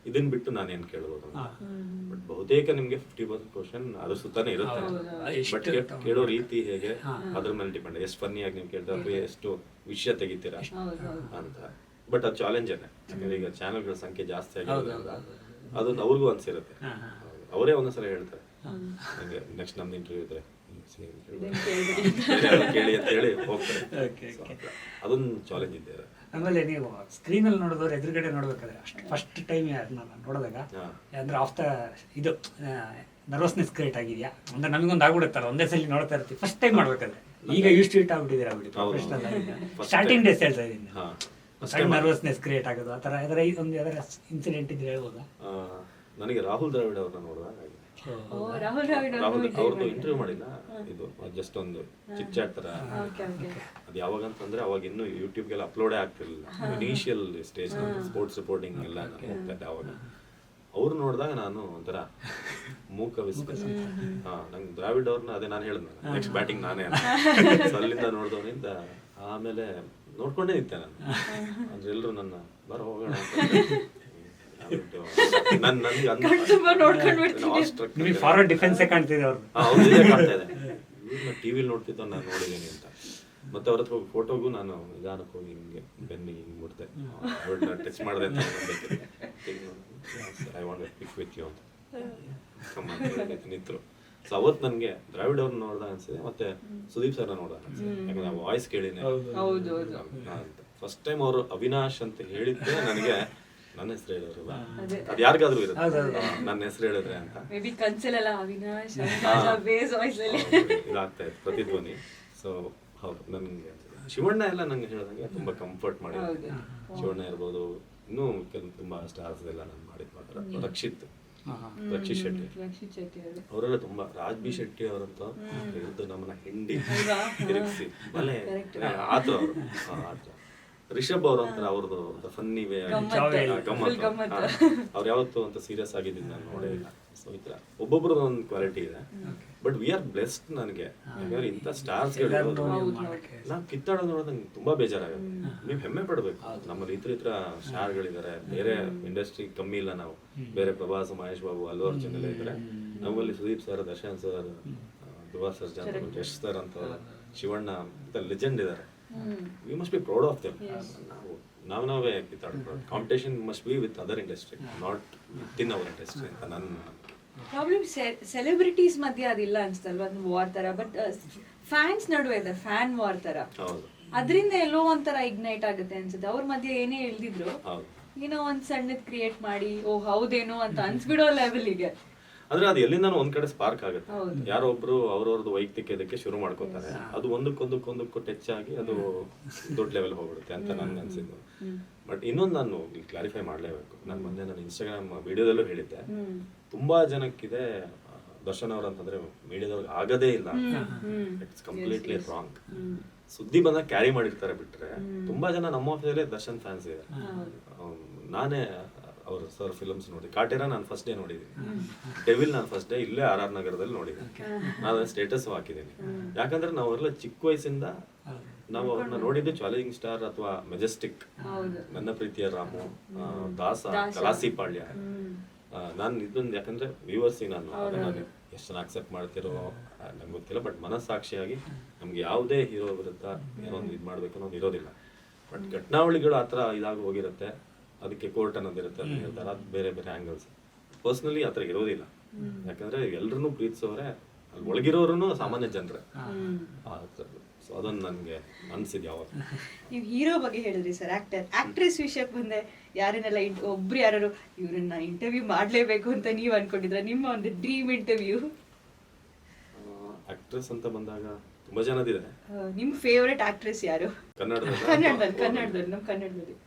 ಇದನ್ ಬಿಟ್ಟು ನಾನೇನ್ ಕೇಳ್ಬೋದು ಅಂತ. ಬಟ್ ಬಹುತೇಕ ನಿಮ್ಗೆ 50% ಕ್ವಶನ್ ಅದ್ರ ಸುತ್ತಾನೆ ಇರುತ್ತೆ. ಬಟ್ ಕೇಳೋ ರೀತಿ ಹೇಗೆ ಅದ್ರ ಮೇಲೆ ಡಿಪೆಂಡ್. ಎಷ್ಟು ಫನ್ನಿಯಾಗಿ ನೀವು ಕೇಳ್ತಾರೆ, ಎಷ್ಟು ವಿಷಯ ತೆಗಿತೀರಾ ಅಂತ. ಬಟ್ ಅದು ಚಾಲೆಂಜೇನೆ, ಯಾಕಂದ್ರೆ ಈಗ ಚಾನೆಲ್ಗಳ ಸಂಖ್ಯೆ ಜಾಸ್ತಿ ಆಗಿರೋದ್ರಿಂದ ಅದನ್ನ ಅವ್ರಿಗೂ ಅನ್ಸಿರುತ್ತೆ. ಅವರೇ ಒಂದೊಂದ್ಸಲ ಹೇಳ್ತಾರೆ ನಂಗೆ ನೆಕ್ಸ್ಟ್ ನಮ್ದು ಇಂಟರ್ವ್ಯೂ ಇದ್ರೆ ಕೇಳಿ ಅಂತ ಹೇಳಿ ಹೋಗ್ತಾರೆ. ಅದೊಂದು ಚಾಲೆಂಜ್ ಇದೆ. ಆಮೇಲೆ ನೀವು ಸ್ಕ್ರೀನಲ್ಲಿ ನೋಡಿದವ್ರು ಎದುರುಗಡೆ ನೋಡ್ಬೇಕಾದ್ರೆ ಅಷ್ಟು ಫಸ್ಟ್ ಟೈಮ್ ಯಾರನ್ನ ನೋಡಿದಾಗ ಅಂದ್ರೆ ಆಫ್ ದ ಇದು ನರ್ವಸ್ನೆಸ್ ಕ್ರಿಯೇಟ್ ಆಗಿದೆಯಾ ಅಂದ್ರೆ ನಮಗೊಂದು ಆಗ್ಬಿಡುತ್ತಲ್ಲ, ಒಂದೇ ಸಲ ನೋಡ್ತಾ ಇರ್ತೀವಿ ಫಸ್ಟ್ ಟೈಮ್ ಮಾಡ್ಬೇಕಾದ್ರೆ. ಈಗ ಯೂಸ್ ಟು ಇಟ್ ಆಗ್ಬಿಟ್ಟಿದ್ದೀರಾ ಬಿಡಿ, ಪ್ರೊಫೆಷನಲ್ ಆಗಿ. ಸ್ಟಾರ್ಟಿಂಗ್ ಡೇಸ್ ಹೇಳ್ತಾ ಇದ್ದೀನಿ, ಸಡನ್ ನರ್ವಸ್ನೆಸ್ ಕ್ರಿಯೇಟ್ ಆಗೋದು ಆ ಥರ ಯಾವ್ದಾರ ಒಂದು ಯಾವ್ದಾರ ಇನ್ಸಿಡೆಂಟ್ ಇದ್ರೆ ಹೇಳ್ಬೋದಾ? ನನಗೆ ರಾಹುಲ್ ದ್ರಾವಿಡ್ ಅವ್ರನ್ನ ನೋಡಿದಾಗ ಅವ್ರದ್ದು ಇಂಟರ್ವ್ಯೂ ಮಾಡಿಲ್ಲ, ಇದು ಜಸ್ಟ್ ಒಂದು ಚಿಟ್ ಚಾಟ್ ತರ. ಅದು ಯಾವಾಗ ಅಂತಂದ್ರೆ ಅವಾಗ ಇನ್ನು ಯೂಟ್ಯೂಬ್ಗೆಲ್ಲ ಅಪ್ಲೋಡೇ ಆಗ್ತಿರ್ಲಿಲ್ಲ. ಇನಿಷಿಯಲ್ ಸ್ಟೇಜ್ ಸ್ಪೋರ್ಟ್ಸ್ ರಿಪೋರ್ಟಿಂಗ್ ಎಲ್ಲ ಹೋಗ್ತಾ ಇದ್ದೆ ಅವಾಗ. ಅವ್ರು ನೋಡಿದಾಗ ನಾನು ಒಂಥರ ಮೂಕ ವಿಸ್ಕಸ್. ನಂಗೆ ದ್ರಾವಿಡ್ ಅವ್ರನ್ನ ಅದೇ ನಾನು ಹೇಳಿದ್ನ ನೆಕ್ಸ್ಟ್ ಬ್ಯಾಟಿಂಗ್ ನಾನೇ ಅಲ್ಲಿಂದ ನೋಡಿದವನಿಂದ ಆಮೇಲೆ ನೋಡ್ಕೊಂಡೇ ನಿಂತೆ ನಾನು. ಅಂದ್ರೆ ಎಲ್ರು ನನ್ನ ಬರ ಹೋಗೋಣ ಫಾರ್ವರ್ಡ್ ಡಿಫೆನ್ಸ್ ಕಾಣ್ತಿದೆ ಅವ್ರು. ಕಾಣ್ತಾ ಇದೆ, ಟಿವಿಲಿ ನೋಡ್ತಿದ್ದ ನಾನು ನೋಡಿದ್ದೀನಿ ಅಂತ. ಮತ್ತೆ ಅವ್ರ ಹತ್ರ ಫೋಟೋಗೂ ನಾನು ನಿಧಾನಕ್ಕೆ ಹೋಗಿ ಹಿಂಗೆ ಬೆನ್ನಿಗೆ ಹಿಂಗೆ ಮುಡ್ದೆ, ಟಚ್ ಮಾಡಿದೆ ಅಂತ I want to pick with you ಅಂತ ನಿಂತರು. ಸೊ ಅವತ್ತು ನನಗೆ ದ್ರಾವಿಡ್ ಅವ್ರನ್ನ ನೋಡ್ದಾಗ ಅನ್ಸಿದೆ, ಮತ್ತೆ ಸುದೀಪ್ ಸರ್ನ ನೋಡ್ದಾಗ ಅನ್ಸಿದೆ. ಯಾಕಂದ್ರೆ ವಾಯ್ಸ್ ಕೇಳಿನೇ ಫಸ್ಟ್ ಟೈಮ್ ಅವರು ಅವಿನಾಶ್ ಅಂತ ಹೇಳಿದ್ದೆ ನನಗೆ. ನನ್ನ ಹೆಸರು ಹೇಳಿದ್ರಲ್ಲ, ಅದು ಯಾರಿಗಾದ್ರೂ ಇರುತ್ತೆ ನನ್ನ ಹೆಸರು ಹೇಳಿದ್ರೆ ಅಂತ ಇದಾಗ್ತಾ ಇತ್ತು ಪ್ರತಿಧ್ವನಿ. ಸೊ ಹೌದು, ನನ್ಗೆ ಶಿವಣ್ಣ ಎಲ್ಲ ನಂಗೆ ಹೇಳಿದಂಗೆ ತುಂಬಾ ಕಂಫರ್ಟ್ ಮಾಡಿದ್ದಾರೆ. ಶಿವಣ್ಣ ಇರ್ಬೋದು, ಇನ್ನೂ ಕೆಲವು ತುಂಬಾ ಸ್ಟಾರ್ಸ್ ಎಲ್ಲ ನಾನು ಮಾಡಿದ್ ಮಾತ್ರ. ರಕ್ಷಿತ್ ಶೆಟ್ಟಿ ಅವರೆಲ್ಲ ತುಂಬಾ, ರಾಜ್ ಬಿ ಶೆಟ್ಟಿ ಅವರಂತ ಇದ್ದು ನಮ್ಮನ್ನ ಹಿಂಡಿ ತಿರುಗಿಸಿ ಬಲೆ ಆತರ ಅವರು. ರಿಷಬ್ ಅವ್ರ ಒಂಥರ ಅವ್ರದ್ದು ಫನ್ನಿ ವೇ, ಗಮ್ಮತ್. ಅವ್ರು ಯಾವತ್ತೂ ಅಂತ ಸೀರಿಯಸ್ ಆಗಿದ್ದೀನಿ ನಾನು ನೋಡೇ ಇಲ್ಲ. ಸೊ ಈ ಥರ ಒಬ್ಬೊಬ್ರದ್ದು ಒಂದು ಕ್ವಾಲಿಟಿ ಇದೆ. But we are blessed. ನನಗೆ ಯಾಕಂದ್ರೆ ಇಂಥ ಸ್ಟಾರ್ಸ್ಗಳು ನಾವು ಕಿತ್ತಾಡೋದು ನೋಡೋದು ನಂಗೆ ತುಂಬಾ ಬೇಜಾರಾಗುತ್ತೆ. ನೀವು ಹೆಮ್ಮೆ ಪಡಬೇಕು, ನಮ್ಮಲ್ಲಿ ಈ ಥರ ಸ್ಟಾರ್ಗಳಿದ್ದಾರೆ. ಬೇರೆ ಇಂಡಸ್ಟ್ರಿ ಕಮ್ಮಿ ಇಲ್ಲ ನಾವು. ಬೇರೆ ಪ್ರಭಾಸ್, ಮಹೇಶ್ ಬಾಬು, ಅಲ್ಲು ಅರ್ಜುನ್ ಎಲ್ಲ ಇದ್ದಾರೆ. ನಮ್ಮಲ್ಲಿ Sudeep sir, Darshan sir, Dhruva Sarja, Yash sir ಅಂತ, ಶಿವಣ್ಣ ಅಂತ ಲೆಜೆಂಡ್ ಇದ್ದಾರೆ. We must be proud of them. ನಾವೇ ಕಿತ್ತಾಡ್ಕೊಳ್ಳೋದು. Competition must be with other industry, not with in our industry ಅಂತ ನನ್ನ ಪ್ರಾಬ್ಲಮ್. ಸೆಲೆಬ್ರಿಟೀಸ್ ಮಧ್ಯೆ ಅದಿಲ್ಲ ಅನ್ಸ್ತಲ್ವಾ, ಒಂದು ವಾರ್ ತರ. ಬಟ್ ಫ್ಯಾನ್ಸ್ ನಡುವೆ ಇದೆ, ಫ್ಯಾನ್ ವಾರ್ ತರ. ಅದರಿಂದ ಎಲ್ಲೋ ಒಂಥರ ಇಗ್ನೈಟ್ ಆಗುತ್ತೆ ಅನ್ಸುತ್ತೆ. ಅವ್ರ ಮಧ್ಯೆ ಏನೇ ಇಲ್ದಿದ್ರು ಏನೋ ಒಂದ್ ಸಣ್ಣದ್ ಕ್ರಿಯೇಟ್ ಮಾಡಿ ಓ ಹೌದೇನೋ ಅಂತ ಅನ್ಸ್ಬಿಡೋ ಲೆವೆಲ್ಗೆ. ಅಂದ್ರೆ ಅದು ಎಲ್ಲಿಂದ ಒಂದ್ ಕಡೆ ಸ್ಪಾರ್ಕ್ ಆಗುತ್ತೆ. ಯಾರೋ ಒಬ್ರು ಅವ್ರವ್ರದ್ದು ವೈಯಕ್ತಿಕ ಇದಕ್ಕೆ ಶುರು ಮಾಡ್ಕೋತಾರೆ. ಅದು ಒಂದಕ್ಕೊಂದಕ್ಕೂ ಟಚ್ ಆಗಿ ಅದು ದೊಡ್ಡ ಲೆವೆಲ್ ಹೋಗ್ಬಿಡುತ್ತೆ ಅಂತ ನನ್ಗೆ ಅನ್ಸಿದ್ದು. ಬಟ್ ಇನ್ನೊಂದು ನಾನು ಕ್ಲಾರಿಫೈ ಮಾಡ್ಲೇಬೇಕು. ನಾನು ಮೊನ್ನೆ ನಾನು ಇನ್ಸ್ಟಾಗ್ರಾಮ್ ವಿಡಿಯೋದಲ್ಲೂ ಹೇಳಿದ್ದೆ, ತುಂಬಾ ಜನಕ್ಕಿದೆ ದರ್ಶನ್ ಅವ್ರ ಅಂತಂದ್ರೆ ಮೀಡಿಯಾದವ್ರಿಗೆ ಆಗದೇ ಇಲ್ಲ. It's completely wrong. ಸುದ್ದಿ ಬಂದಾಗ ಕ್ಯಾರಿ ಮಾಡಿರ್ತಾರೆ ಬಿಟ್ರೆ ತುಂಬಾ ಜನ ನಮ್ಮ ಆಫೀಸಲ್ಲೇ ದರ್ಶನ್ ಫ್ಯಾನ್ಸ್ ಇದೆ. ನಾನೇ ಅವ್ರ ಸರ್ ಫಿಲ್ಮ್ಸ್ ನೋಡಿ, ಕಾಟೇರ ನಾನು ಫಸ್ಟ್ ಡೇ ನೋಡಿದ್ದೀನಿ, ಡೆವಿಲ್ ನಾನು ಫಸ್ಟ್ ಡೇ ಇಲ್ಲೇ RR ನಗರದಲ್ಲಿ ನೋಡಿದ್ದೀನಿ. ನಾನು ಸ್ಟೇಟಸ್ ಹಾಕಿದ್ದೀನಿ. ಯಾಕಂದ್ರೆ ನಾವೆಲ್ಲ ಚಿಕ್ಕ ವಯಸ್ಸಿಂದ ನಾವು ಅವ್ರನ್ನ ನೋಡಿದ್ದು ಚಾಲೆಂಜಿಂಗ್ ಸ್ಟಾರ್ ಅಥವಾ ಮೆಜೆಸ್ಟಿಕ್, ನನ್ನ ಪ್ರೀತಿಯ ರಾಮು, ದಾಸ, ಕಲಾಸಿ ಪಾಳ್ಯ. ನಾನು ಇದೊಂದು ಯಾಕಂದ್ರೆ ವ್ಯೂವರ್ಸಿಗೆ ನಾನು ಎಷ್ಟು ಜನ ಅಕ್ಸೆಪ್ಟ್ ಮಾಡ್ತಿರೋ ನಂಗೆ ಗೊತ್ತಿಲ್ಲ. ಬಟ್ ಮನಸ್ಸಾಕ್ಷಿಯಾಗಿ ನಮ್ಗೆ ಯಾವುದೇ ಹೀರೋ ವಿರುದ್ಧ ಏನೊಂದು ಇದು ಮಾಡ್ಬೇಕು ಅನ್ನೋದು ಇರೋದಿಲ್ಲ. ಬಟ್ ಘಟನಾವಳಿಗಳು ಆ ಥರ ಇದಾಗಿ ಹೋಗಿರುತ್ತೆ. ಅದಕ್ಕೆ ಕೋರ್ಟ್ ಅನ್ನೋದಿರುತ್ತೆ ಅಂತ ಹೇಳ್ತಾರೆ. ಅದು ಬೇರೆ ಬೇರೆ ಆ್ಯಂಗಲ್ಸ್. ಪರ್ಸ್ನಲಿ ಆ ಥರ ಇರೋದಿಲ್ಲ. ಯಾಕಂದ್ರೆ ಎಲ್ಲರನ್ನೂ ಪ್ರೀತಿಸೋರೆ ಅಲ್ಲಿ ಒಳಗಿರೋರು ಸಾಮಾನ್ಯ ಜನರೇ. ಸೊ ಅದೊಂದು ನನಗೆ ಅನ್ಸಿದ್. ಯಾವಾಗ ನೀವು ಹೀರೋ ಬಗ್ಗೆ ಹೇಳಿದ್ರಿ ಸರ್, ಆಕ್ಟ್ರೆಸ್ ವಿಷಯಕ್ಕೆ ಬಂದೆ, ಯಾರನ್ನೆಲ್ಲ ಒಬ್ರು ಯಾರು ಇವ್ರನ್ನ ಇಂಟರ್ವ್ಯೂ ಮಾಡ್ಲೇಬೇಕು ಅಂತ ನೀವು ಅನ್ಕೊಂಡಿದ್ರ? ನಿಮ್ಮ ಒಂದು ಡ್ರೀಮ್ ಇಂಟರ್ವ್ಯೂ? ಆಕ್ಟ್ರೆಸ್ ಅಂತ ಬಂದಾಗ ತುಂಬಾ ಜನದಿದೆ. ನಿಮ್ ಫೇವರೇಟ್ ಆಕ್ಟ್ರೆಸ್ ಯಾರು ಕನ್ನಡದಲ್ಲಿ? ನಮ್ಮ ಕನ್ನಡದಲ್ಲಿ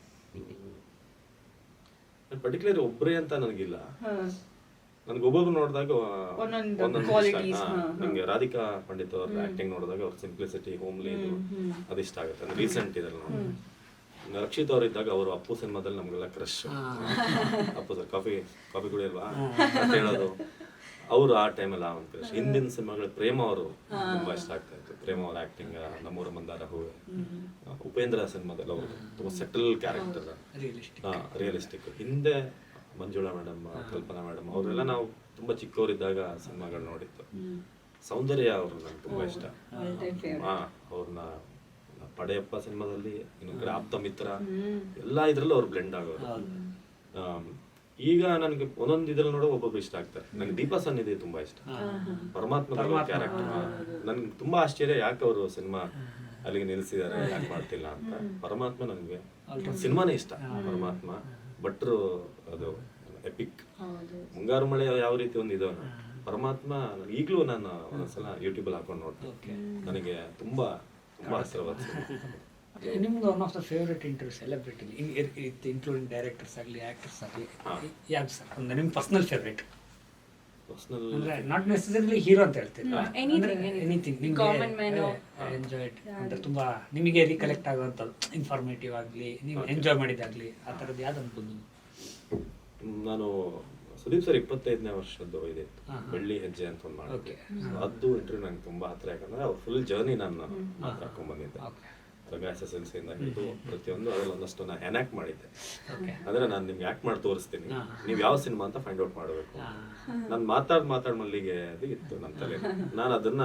ಪರ್ಟಿಕ್ಯುಲರ್ ಒಬ್ಬರೇ ಅಂತ ನನಗಿಲ್ಲ. ನನ್ಗೆ ಒಬ್ಬೊಬ್ರು ನೋಡಿದಾಗ ನಂಗೆ ರಾಧಿಕಾ ಪಂಡಿತ್ ಅವ್ರ ಆಕ್ಟಿಂಗ್ ನೋಡಿದಾಗ ಅವ್ರ ಸಿಂಪ್ಲಿಸಿಟಿ, ಹೋಮ್ಲಿ, ಅದಿಷ್ಟ ಆಗುತ್ತೆ. ಅಂದ್ರೆ ರೀಸೆಂಟ್ ಇದೆಲ್ಲ ನೋಡಿ. ರಕ್ಷಿತ್ ಅವ್ರು ಇದ್ದಾಗ ಅವರು ಅಪ್ಪು ಸಿನಿಮಾದಲ್ಲಿ ನಮ್ಗೆಲ್ಲ ಕ್ರಶ್. ಅಪ್ಪು ಸರ್ ಕಾಫಿ ಕುಡಿಯಲ್ವಾ ಅಂತ ಹೇಳೋದು ಅವರು ಆ ಟೈಮಲ್ಲಿ ಆ ಒಂದು ಕ್ರಶ್. ಹಿಂದಿನ ಸಿನಿಮಾಗಳು ಪ್ರೇಮ ಅವರು ತುಂಬಾ ಇಷ್ಟ ಆಗ್ತಾ ಇತ್ತು. ಪ್ರೇಮ ಅವ್ರ ಆಕ್ಟಿಂಗ್, ನಮ್ಮೂರ ಮಂದಾರ ಹೂವೆ, ಉಪೇಂದ್ರ ಸಿನಿಮಾದಲ್ಲಿ ಅವರು ತುಂಬಾ ಸೆಟಲ್ ಕ್ಯಾರೆಕ್ಟರ್, ರಿಯಲಿಸ್ಟಿಕ್. ಹಿಂದೆ ಮಂಜುಳಾ ಮೇಡಮ್, ಕಲ್ಪನಾ ಮೇಡಮ್ ಅವರೆಲ್ಲ ನಾವು ತುಂಬಾ ಚಿಕ್ಕವರಿದ್ದಾಗ ಸಿನಿಮಾಗಳು ನೋಡಿತ್ತು. ಸೌಂದರ್ಯ ಅವರು ನಂಗೆ ತುಂಬಾ ಇಷ್ಟ. ಅವ್ರನ್ನ ಪಡೆಯಪ್ಪ ಸಿನಿಮಾದಲ್ಲಿ, ಇನ್ನೊಂದ್ ಕಡೆ ಆಪ್ತ ಮಿತ್ರ, ಎಲ್ಲಾ ಇದ್ರಲ್ಲೂ ಅವ್ರು ಬ್ಲೆಂಡ್ ಆಗೋರು. ಈಗ ನನಗೆ ಒಂದೊಂದು ಇದ್ರಲ್ಲಿ ನೋಡೋ ಒಬ್ಬೊಬ್ರು ಇಷ್ಟ ಆಗ್ತಾರೆ. ನನಗೆ ದೀಪಾ ಸನ್ನಿಧಿ ತುಂಬಾ ಇಷ್ಟ. ಪರಮಾತ್ಮ ಕ್ಯಾರೆಕ್ಟರ್ ನನ್ಗೆ ತುಂಬಾ ಆಶ್ಚರ್ಯ, ಯಾಕೆ ಅವರು ಸಿನಿಮಾ ಅಲ್ಲಿಗೆ ನಿಲ್ಸಿದ್ದಾರೆ, ಯಾಕೆ ಮಾಡ್ತಿಲ್ಲ ಅಂತ. ಪರಮಾತ್ಮ ನನಗೆ ಸಿನಿಮಾನೇ ಇಷ್ಟ. ಪರಮಾತ್ಮ ಭಟ್ರು ಅದು ಎಪಿಕ್. ಮುಂಗಾರು ಮಳೆ ಯಾವ ರೀತಿ ಒಂದು ಇದೋ ಪರಮಾತ್ಮ ಈಗಲೂ ನಾನು ಒಂದೊಂದ್ಸಲ ಯೂಟ್ಯೂಬಲ್ಲಿ ಹಾಕೊಂಡು ನೋಡ್ತೀನಿ. ನನಗೆ ತುಂಬಾ ತುಂಬಾ ಆಶೀರ್ವಾದ. ನಿಮ್ದು one of the favourite interview celebrity including directors ಆಗಲಿ, ಆಕ್ಟರ್ಸ್ ಆಗಲಿ, ಯಾವ್ದು ಸರ್ ಒಂದು ನಿಮ್ಮ ಪರ್ಸನಲ್ ಫೇವ್ರೇಟ್? ಪರ್ಸನಲ್ ಅಂದ್ರೆ ನಾಟ್ ನೆಸೆಸರಿಲಿ ಹೀರೋ ಅಂತ ಹೇಳ್ತೀರಾ, ಎನಿಥಿಂಗ್ ನಿಮಗೆ ಎಂಜಾಯ್ ಅಂದ್ರೆ ತುಂಬಾ ನಿಮಗೆ ರಿಕಲೆಕ್ಟ್ ಆಗುವಂಥದ್ದು, ಇನ್ಫಾರ್ಮೇಟಿವ್ ಆಗಲಿ, ನೀವು ಎಂಜಾಯ್ ಮಾಡಿದಾಗಲಿ, ಆ ಥರದ್ದು ಯಾವ್ದು ಅನ್ಬೋದು? ನಾನು ಸುದೀಪ್ ಸರ್ 25ನೇ ವರ್ಷದ್ದು ಇದೆ ಬೆಳ್ಳಿ ಹೆಜ್ಜೆ ಅಂತ ಒಂದು ಮಾಡಿದ್ದೆ. ಅದು ಇಂಟರ್ವ್ಯೂ ನಂಗೆ ತುಂಬಾ ಹತ್ರ. ಯಾಕಂದ್ರೆ ಅವ್ರ ಫುಲ್ ಜರ್ನಿ ನಾನು ಮಾತ್ರ ಹಾಕೊಂಡ್ ಬಂದಿದ್ದೆ. ರಂಗ SSLC ಇಂದ ಹಿಡಿದು ಪ್ರತಿಯೊಂದು ಅದ್ರಲ್ಲಿ ಒಂದಷ್ಟು ನಾನು ಎನಾಕ್ಟ್ ಮಾಡಿದ್ದೆ. ಅಂದ್ರೆ ನಾನು ನಿಮ್ಗೆ ಆಕ್ಟ್ ಮಾಡಿ ತೋರಿಸ್ತೀನಿ, ನೀವು ಯಾವ ಸಿನಿಮಾ ಅಂತ ಫೈಂಡ್ ಔಟ್ ಮಾಡಬೇಕು. ನಾನು ಮಾತಾಡ್ ಮಲ್ಲಿಗೆ ಅದು ಇತ್ತು ನನ್ನ ತಲೆ. ನಾನು ಅದನ್ನ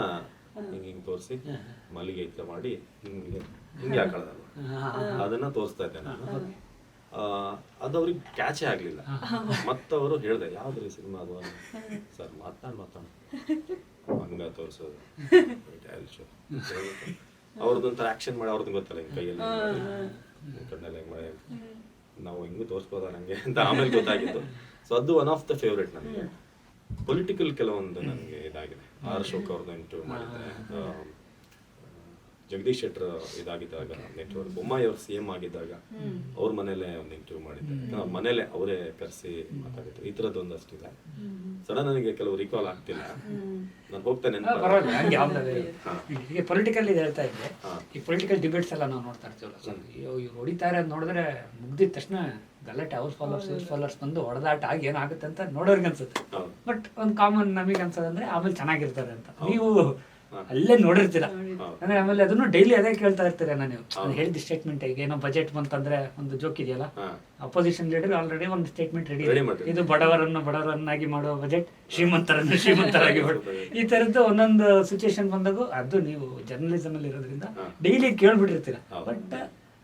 ಹಿಂಗ್ ತೋರಿಸಿ ಮಲ್ಲಿಗೆ ಇತ್ತ ಮಾಡಿ ಹಿಂಗೆ ಹಾಕೊಳ್ಳೋದಲ್ಲ, ಅದನ್ನ ತೋರಿಸ್ತಾ ಇದ್ದೆ ನಾನು. ಅದು ಅವ್ರಿಗೆ ಕ್ಯಾಚೇ ಆಗ್ಲಿಲ್ಲ. ಮತ್ತವರು ಹೇಳ್ದೆ ಯಾವ್ದ್ರಿ ಸಿನಿಮಾ ಅದು? ಸರ್ ಮಾತಾಡ್ ಹಂಗ ತೋರಿಸೋದು ಅವ್ರದ್ದೊಂಥರ ಆಕ್ಷನ್ ಮಾಡಿ ಅವ್ರದ್ದು ಗೊತ್ತಲ್ಲ, ಹಿಂಗೆ ಕೈಯಲ್ಲಿ ಕಣ್ಣಲ್ಲಿ ಹೆಂಗ್ ಮಾಡಿ ನಾವು ಹಿಂಗೂ ತೋರಿಸ್ಬೋದ ನಂಗೆ ಅಂತ ಆಮೇಲೆ ಗೊತ್ತಾಗಿತ್ತು. ಸೊ ಅದು ಒನ್ ಆಫ್ ದ ಫೇವ್ರೇಟ್ ನನಗೆ. ಪೊಲಿಟಿಕಲ್ ಕೆಲವೊಂದು ನನಗೆ ಇದಾಗಿದೆ. R. ಅಶೋಕ್ ಅವ್ರದ್ದು ಇಂಟರ್ವ್ಯೂ ಮಾಡಿದ್ದೆ. ಜಗದೀಶ್ ಶೆಟ್ಟರ್ ಇದಾಗಿದ್ದಾಗ ನೆಟ್ವರ್ಕ್ ಬೊಮ್ಮಾಯಿ ಅವ್ರು CM ಆಗಿದ್ದಾಗ ಅವ್ರ ಮನೇಲೆ ಒಂದು ಇಂಟರ್ವ್ಯೂ ಮಾಡಿದ್ದೆ, ಮನೇಲೆ ಅವರೇ ಕರೆಸಿ ಮಾತಾಡಿದ್ರು. ಈ ಥರದ್ದು ಒಂದಷ್ಟು ಇದೆ. ಸಡನ್ ನನಗೆ ಕೆಲವು ರಿಕಾಲ್ ಆಗ್ತಿಲ್ಲ, ನಾನು ಹೋಗ್ತೇನೆ. ಪರವಾಗಿಲ್ಲ, ಹಂಗೆ ಯಾವ್ದಾದ್ರು ಈಗ ಪೊಲಿಟಿಕಲ್ ಇದು ಹೇಳ್ತಾ ಇದ್ದೆ, ಈ ಪೊಲಿಟಿಕಲ್ ಡಿಬೇಟ್ಸ್ ಎಲ್ಲ ನಾವು ನೋಡ್ತಾ ಇರ್ತೀವಲ್ಲ ಸರ್, ಇವ್ರು ಹೊಡಿತಾರೆ ಅಂತ ನೋಡಿದ್ರೆ ಮುಗ್ದಿದ ತಕ್ಷಣ ಗಲಾಟೆ ಅವ್ರ ಫಾಲೋವರ್ಸ್ ಬಂದು ಹೊಡೆದಾಟ ಆಗಿ ಏನಾಗುತ್ತೆ ಅಂತ ನೋಡೋರ್ಗೆ ಅನ್ಸುತ್ತೆ. ಬಟ್ ಒಂದು ಕಾಮನ್ ನಮಗೆ ಅನ್ಸೋದಂದ್ರೆ ಆಮೇಲೆ ಚೆನ್ನಾಗಿರ್ತಾರೆ ಅಂತ. ನೀವು ಅಲ್ಲೇ ನೋಡಿರ್ತೀರ ಅಂದ್ರೆ ಆಮೇಲೆ ಅದನ್ನು ಡೈಲಿ ಅದೇ ಕೇಳ್ತಾ ಇರ್ತೀರ. ನೀವು ಹೇಳಿದ ಸ್ಟೇಟ್ಮೆಂಟ್, ಈಗ ಏನೋ ಬಜೆಟ್ ಬಂತಂದ್ರೆ ಒಂದು ಜೋಕ್ ಇದೆಯಲ್ಲ, ಅಪೋಸಿಷನ್ ಲೀಡರ್ ಆಲ್ರೆಡಿ ಒಂದು ಸ್ಟೇಟ್ಮೆಂಟ್ ರೆಡಿ, ಇದು ಬಡವರನ್ನಾಗಿ ಮಾಡುವ ಬಜೆಟ್, ಶ್ರೀಮಂತರಾಗಿ ಮಾಡು. ಈ ತರದ್ದು ಒಂದೊಂದು ಸಿಚುಯೇಷನ್ ಬಂದಾಗೂ ಅದು ನೀವು ಜರ್ನಲಿಸಮ್ ಅಲ್ಲಿ ಇರೋದ್ರಿಂದ ಡೈಲಿ ಕೇಳ್ಬಿಟ್ಟಿರ್ತೀರ. ಬಟ್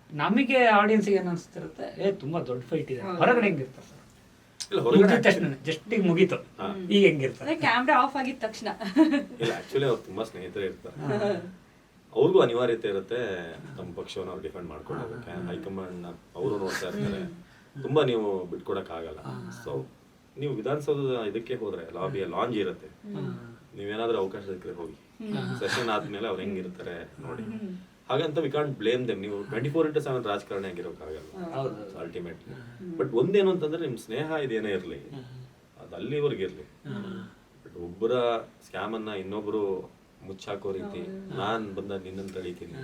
ನಮಗೆ ಆಡಿಯನ್ಸ್ಗೆ ಏನ್ ಅನ್ಸ್ತಿರುತ್ತೆ, ತುಂಬಾ ದೊಡ್ಡ ಫೈಟ್ ಇದೆ, ಹೊರಗಡೆ ಹೆಂಗಿರ್ತಾರೆ ಸರ್? ತಕ್ಷಣ ಜಸ್ಟ್ ಈಗ ಮುಗೀತು, ಈಗ ಹೆಂಗಿರ್ತಾರೆ? ಕ್ಯಾಮ್ರಾ ಆಫ್ ಆಗಿದ ತಕ್ಷಣ ಇಲ್ಲ, ಆಕ್ಚುಲಿ ಅವ್ರು ತುಂಬಾ ಸ್ನೇಹಿತರು ಇರ್ತಾರೆ. ಅವ್ರಿಗೂ ಅನಿವಾರ್ಯತೆ ಇರುತ್ತೆ ನಮ್ಮ ಪಕ್ಷವನ್ನು ಅವ್ರು ಡಿಫೆಂಡ್ ಮಾಡ್ಕೊಳ್ಳೋದಕ್ಕೆ. ಹೈಕಮಾಂಡ್ ಅವರು ನೋಡ್ತಾ ಇರ್ತಾರೆ, ತುಂಬಾ ನೀವು ಬಿಟ್ಕೊಡಕ್ ಆಗಲ್ಲ. ಸೊ ನೀವು ವಿಧಾನಸೌಧದ ಇದಕ್ಕೆ ಹೋದ್ರೆ ಲಾಬಿಯ ಲಾಂಜ್ ಇರುತ್ತೆ, ನೀವೇನಾದ್ರೂ ಅವಕಾಶ ಸಿಕ್ಕರೆ ಹೋಗಿ. ಸೆಷನ್ ಆದ್ಮೇಲೆ ಅವ್ರು ಹೆಂಗಿರ್ತಾರೆ ನೋಡಿ. ಹಾಗಂತ ವಿ ಕಾಂಟ್ ಬ್ಲೇಮ್ ದೆಮ್. ನೀವು 24/7 ರಾಜಕಾರಣ ಆಗಿರೋಕ್ಕಾಗಲ್ಲ ಅಲ್ಟಿಮೇಟ್ಲಿ. ಬಟ್ ಒಂದೇನು ಅಂತಂದ್ರೆ ನಿಮ್ ಸ್ನೇಹ ಇದೇನೇ ಇರ್ಲಿ, ಅದು ಅಲ್ಲಿವರೆಗೆ ಇರ್ಲಿ. ಬಟ್ ಒಬ್ಬರ ಸ್ಕ್ಯಾಮ್ ಅನ್ನ ಇನ್ನೊಬ್ರು ಮುಚ್ಚಾಕೋ ರೀತಿ, ನಾನ್ ಬಂದಾಗ ನಿನ್ನನ್ನು ತಡೀತೀನಿ,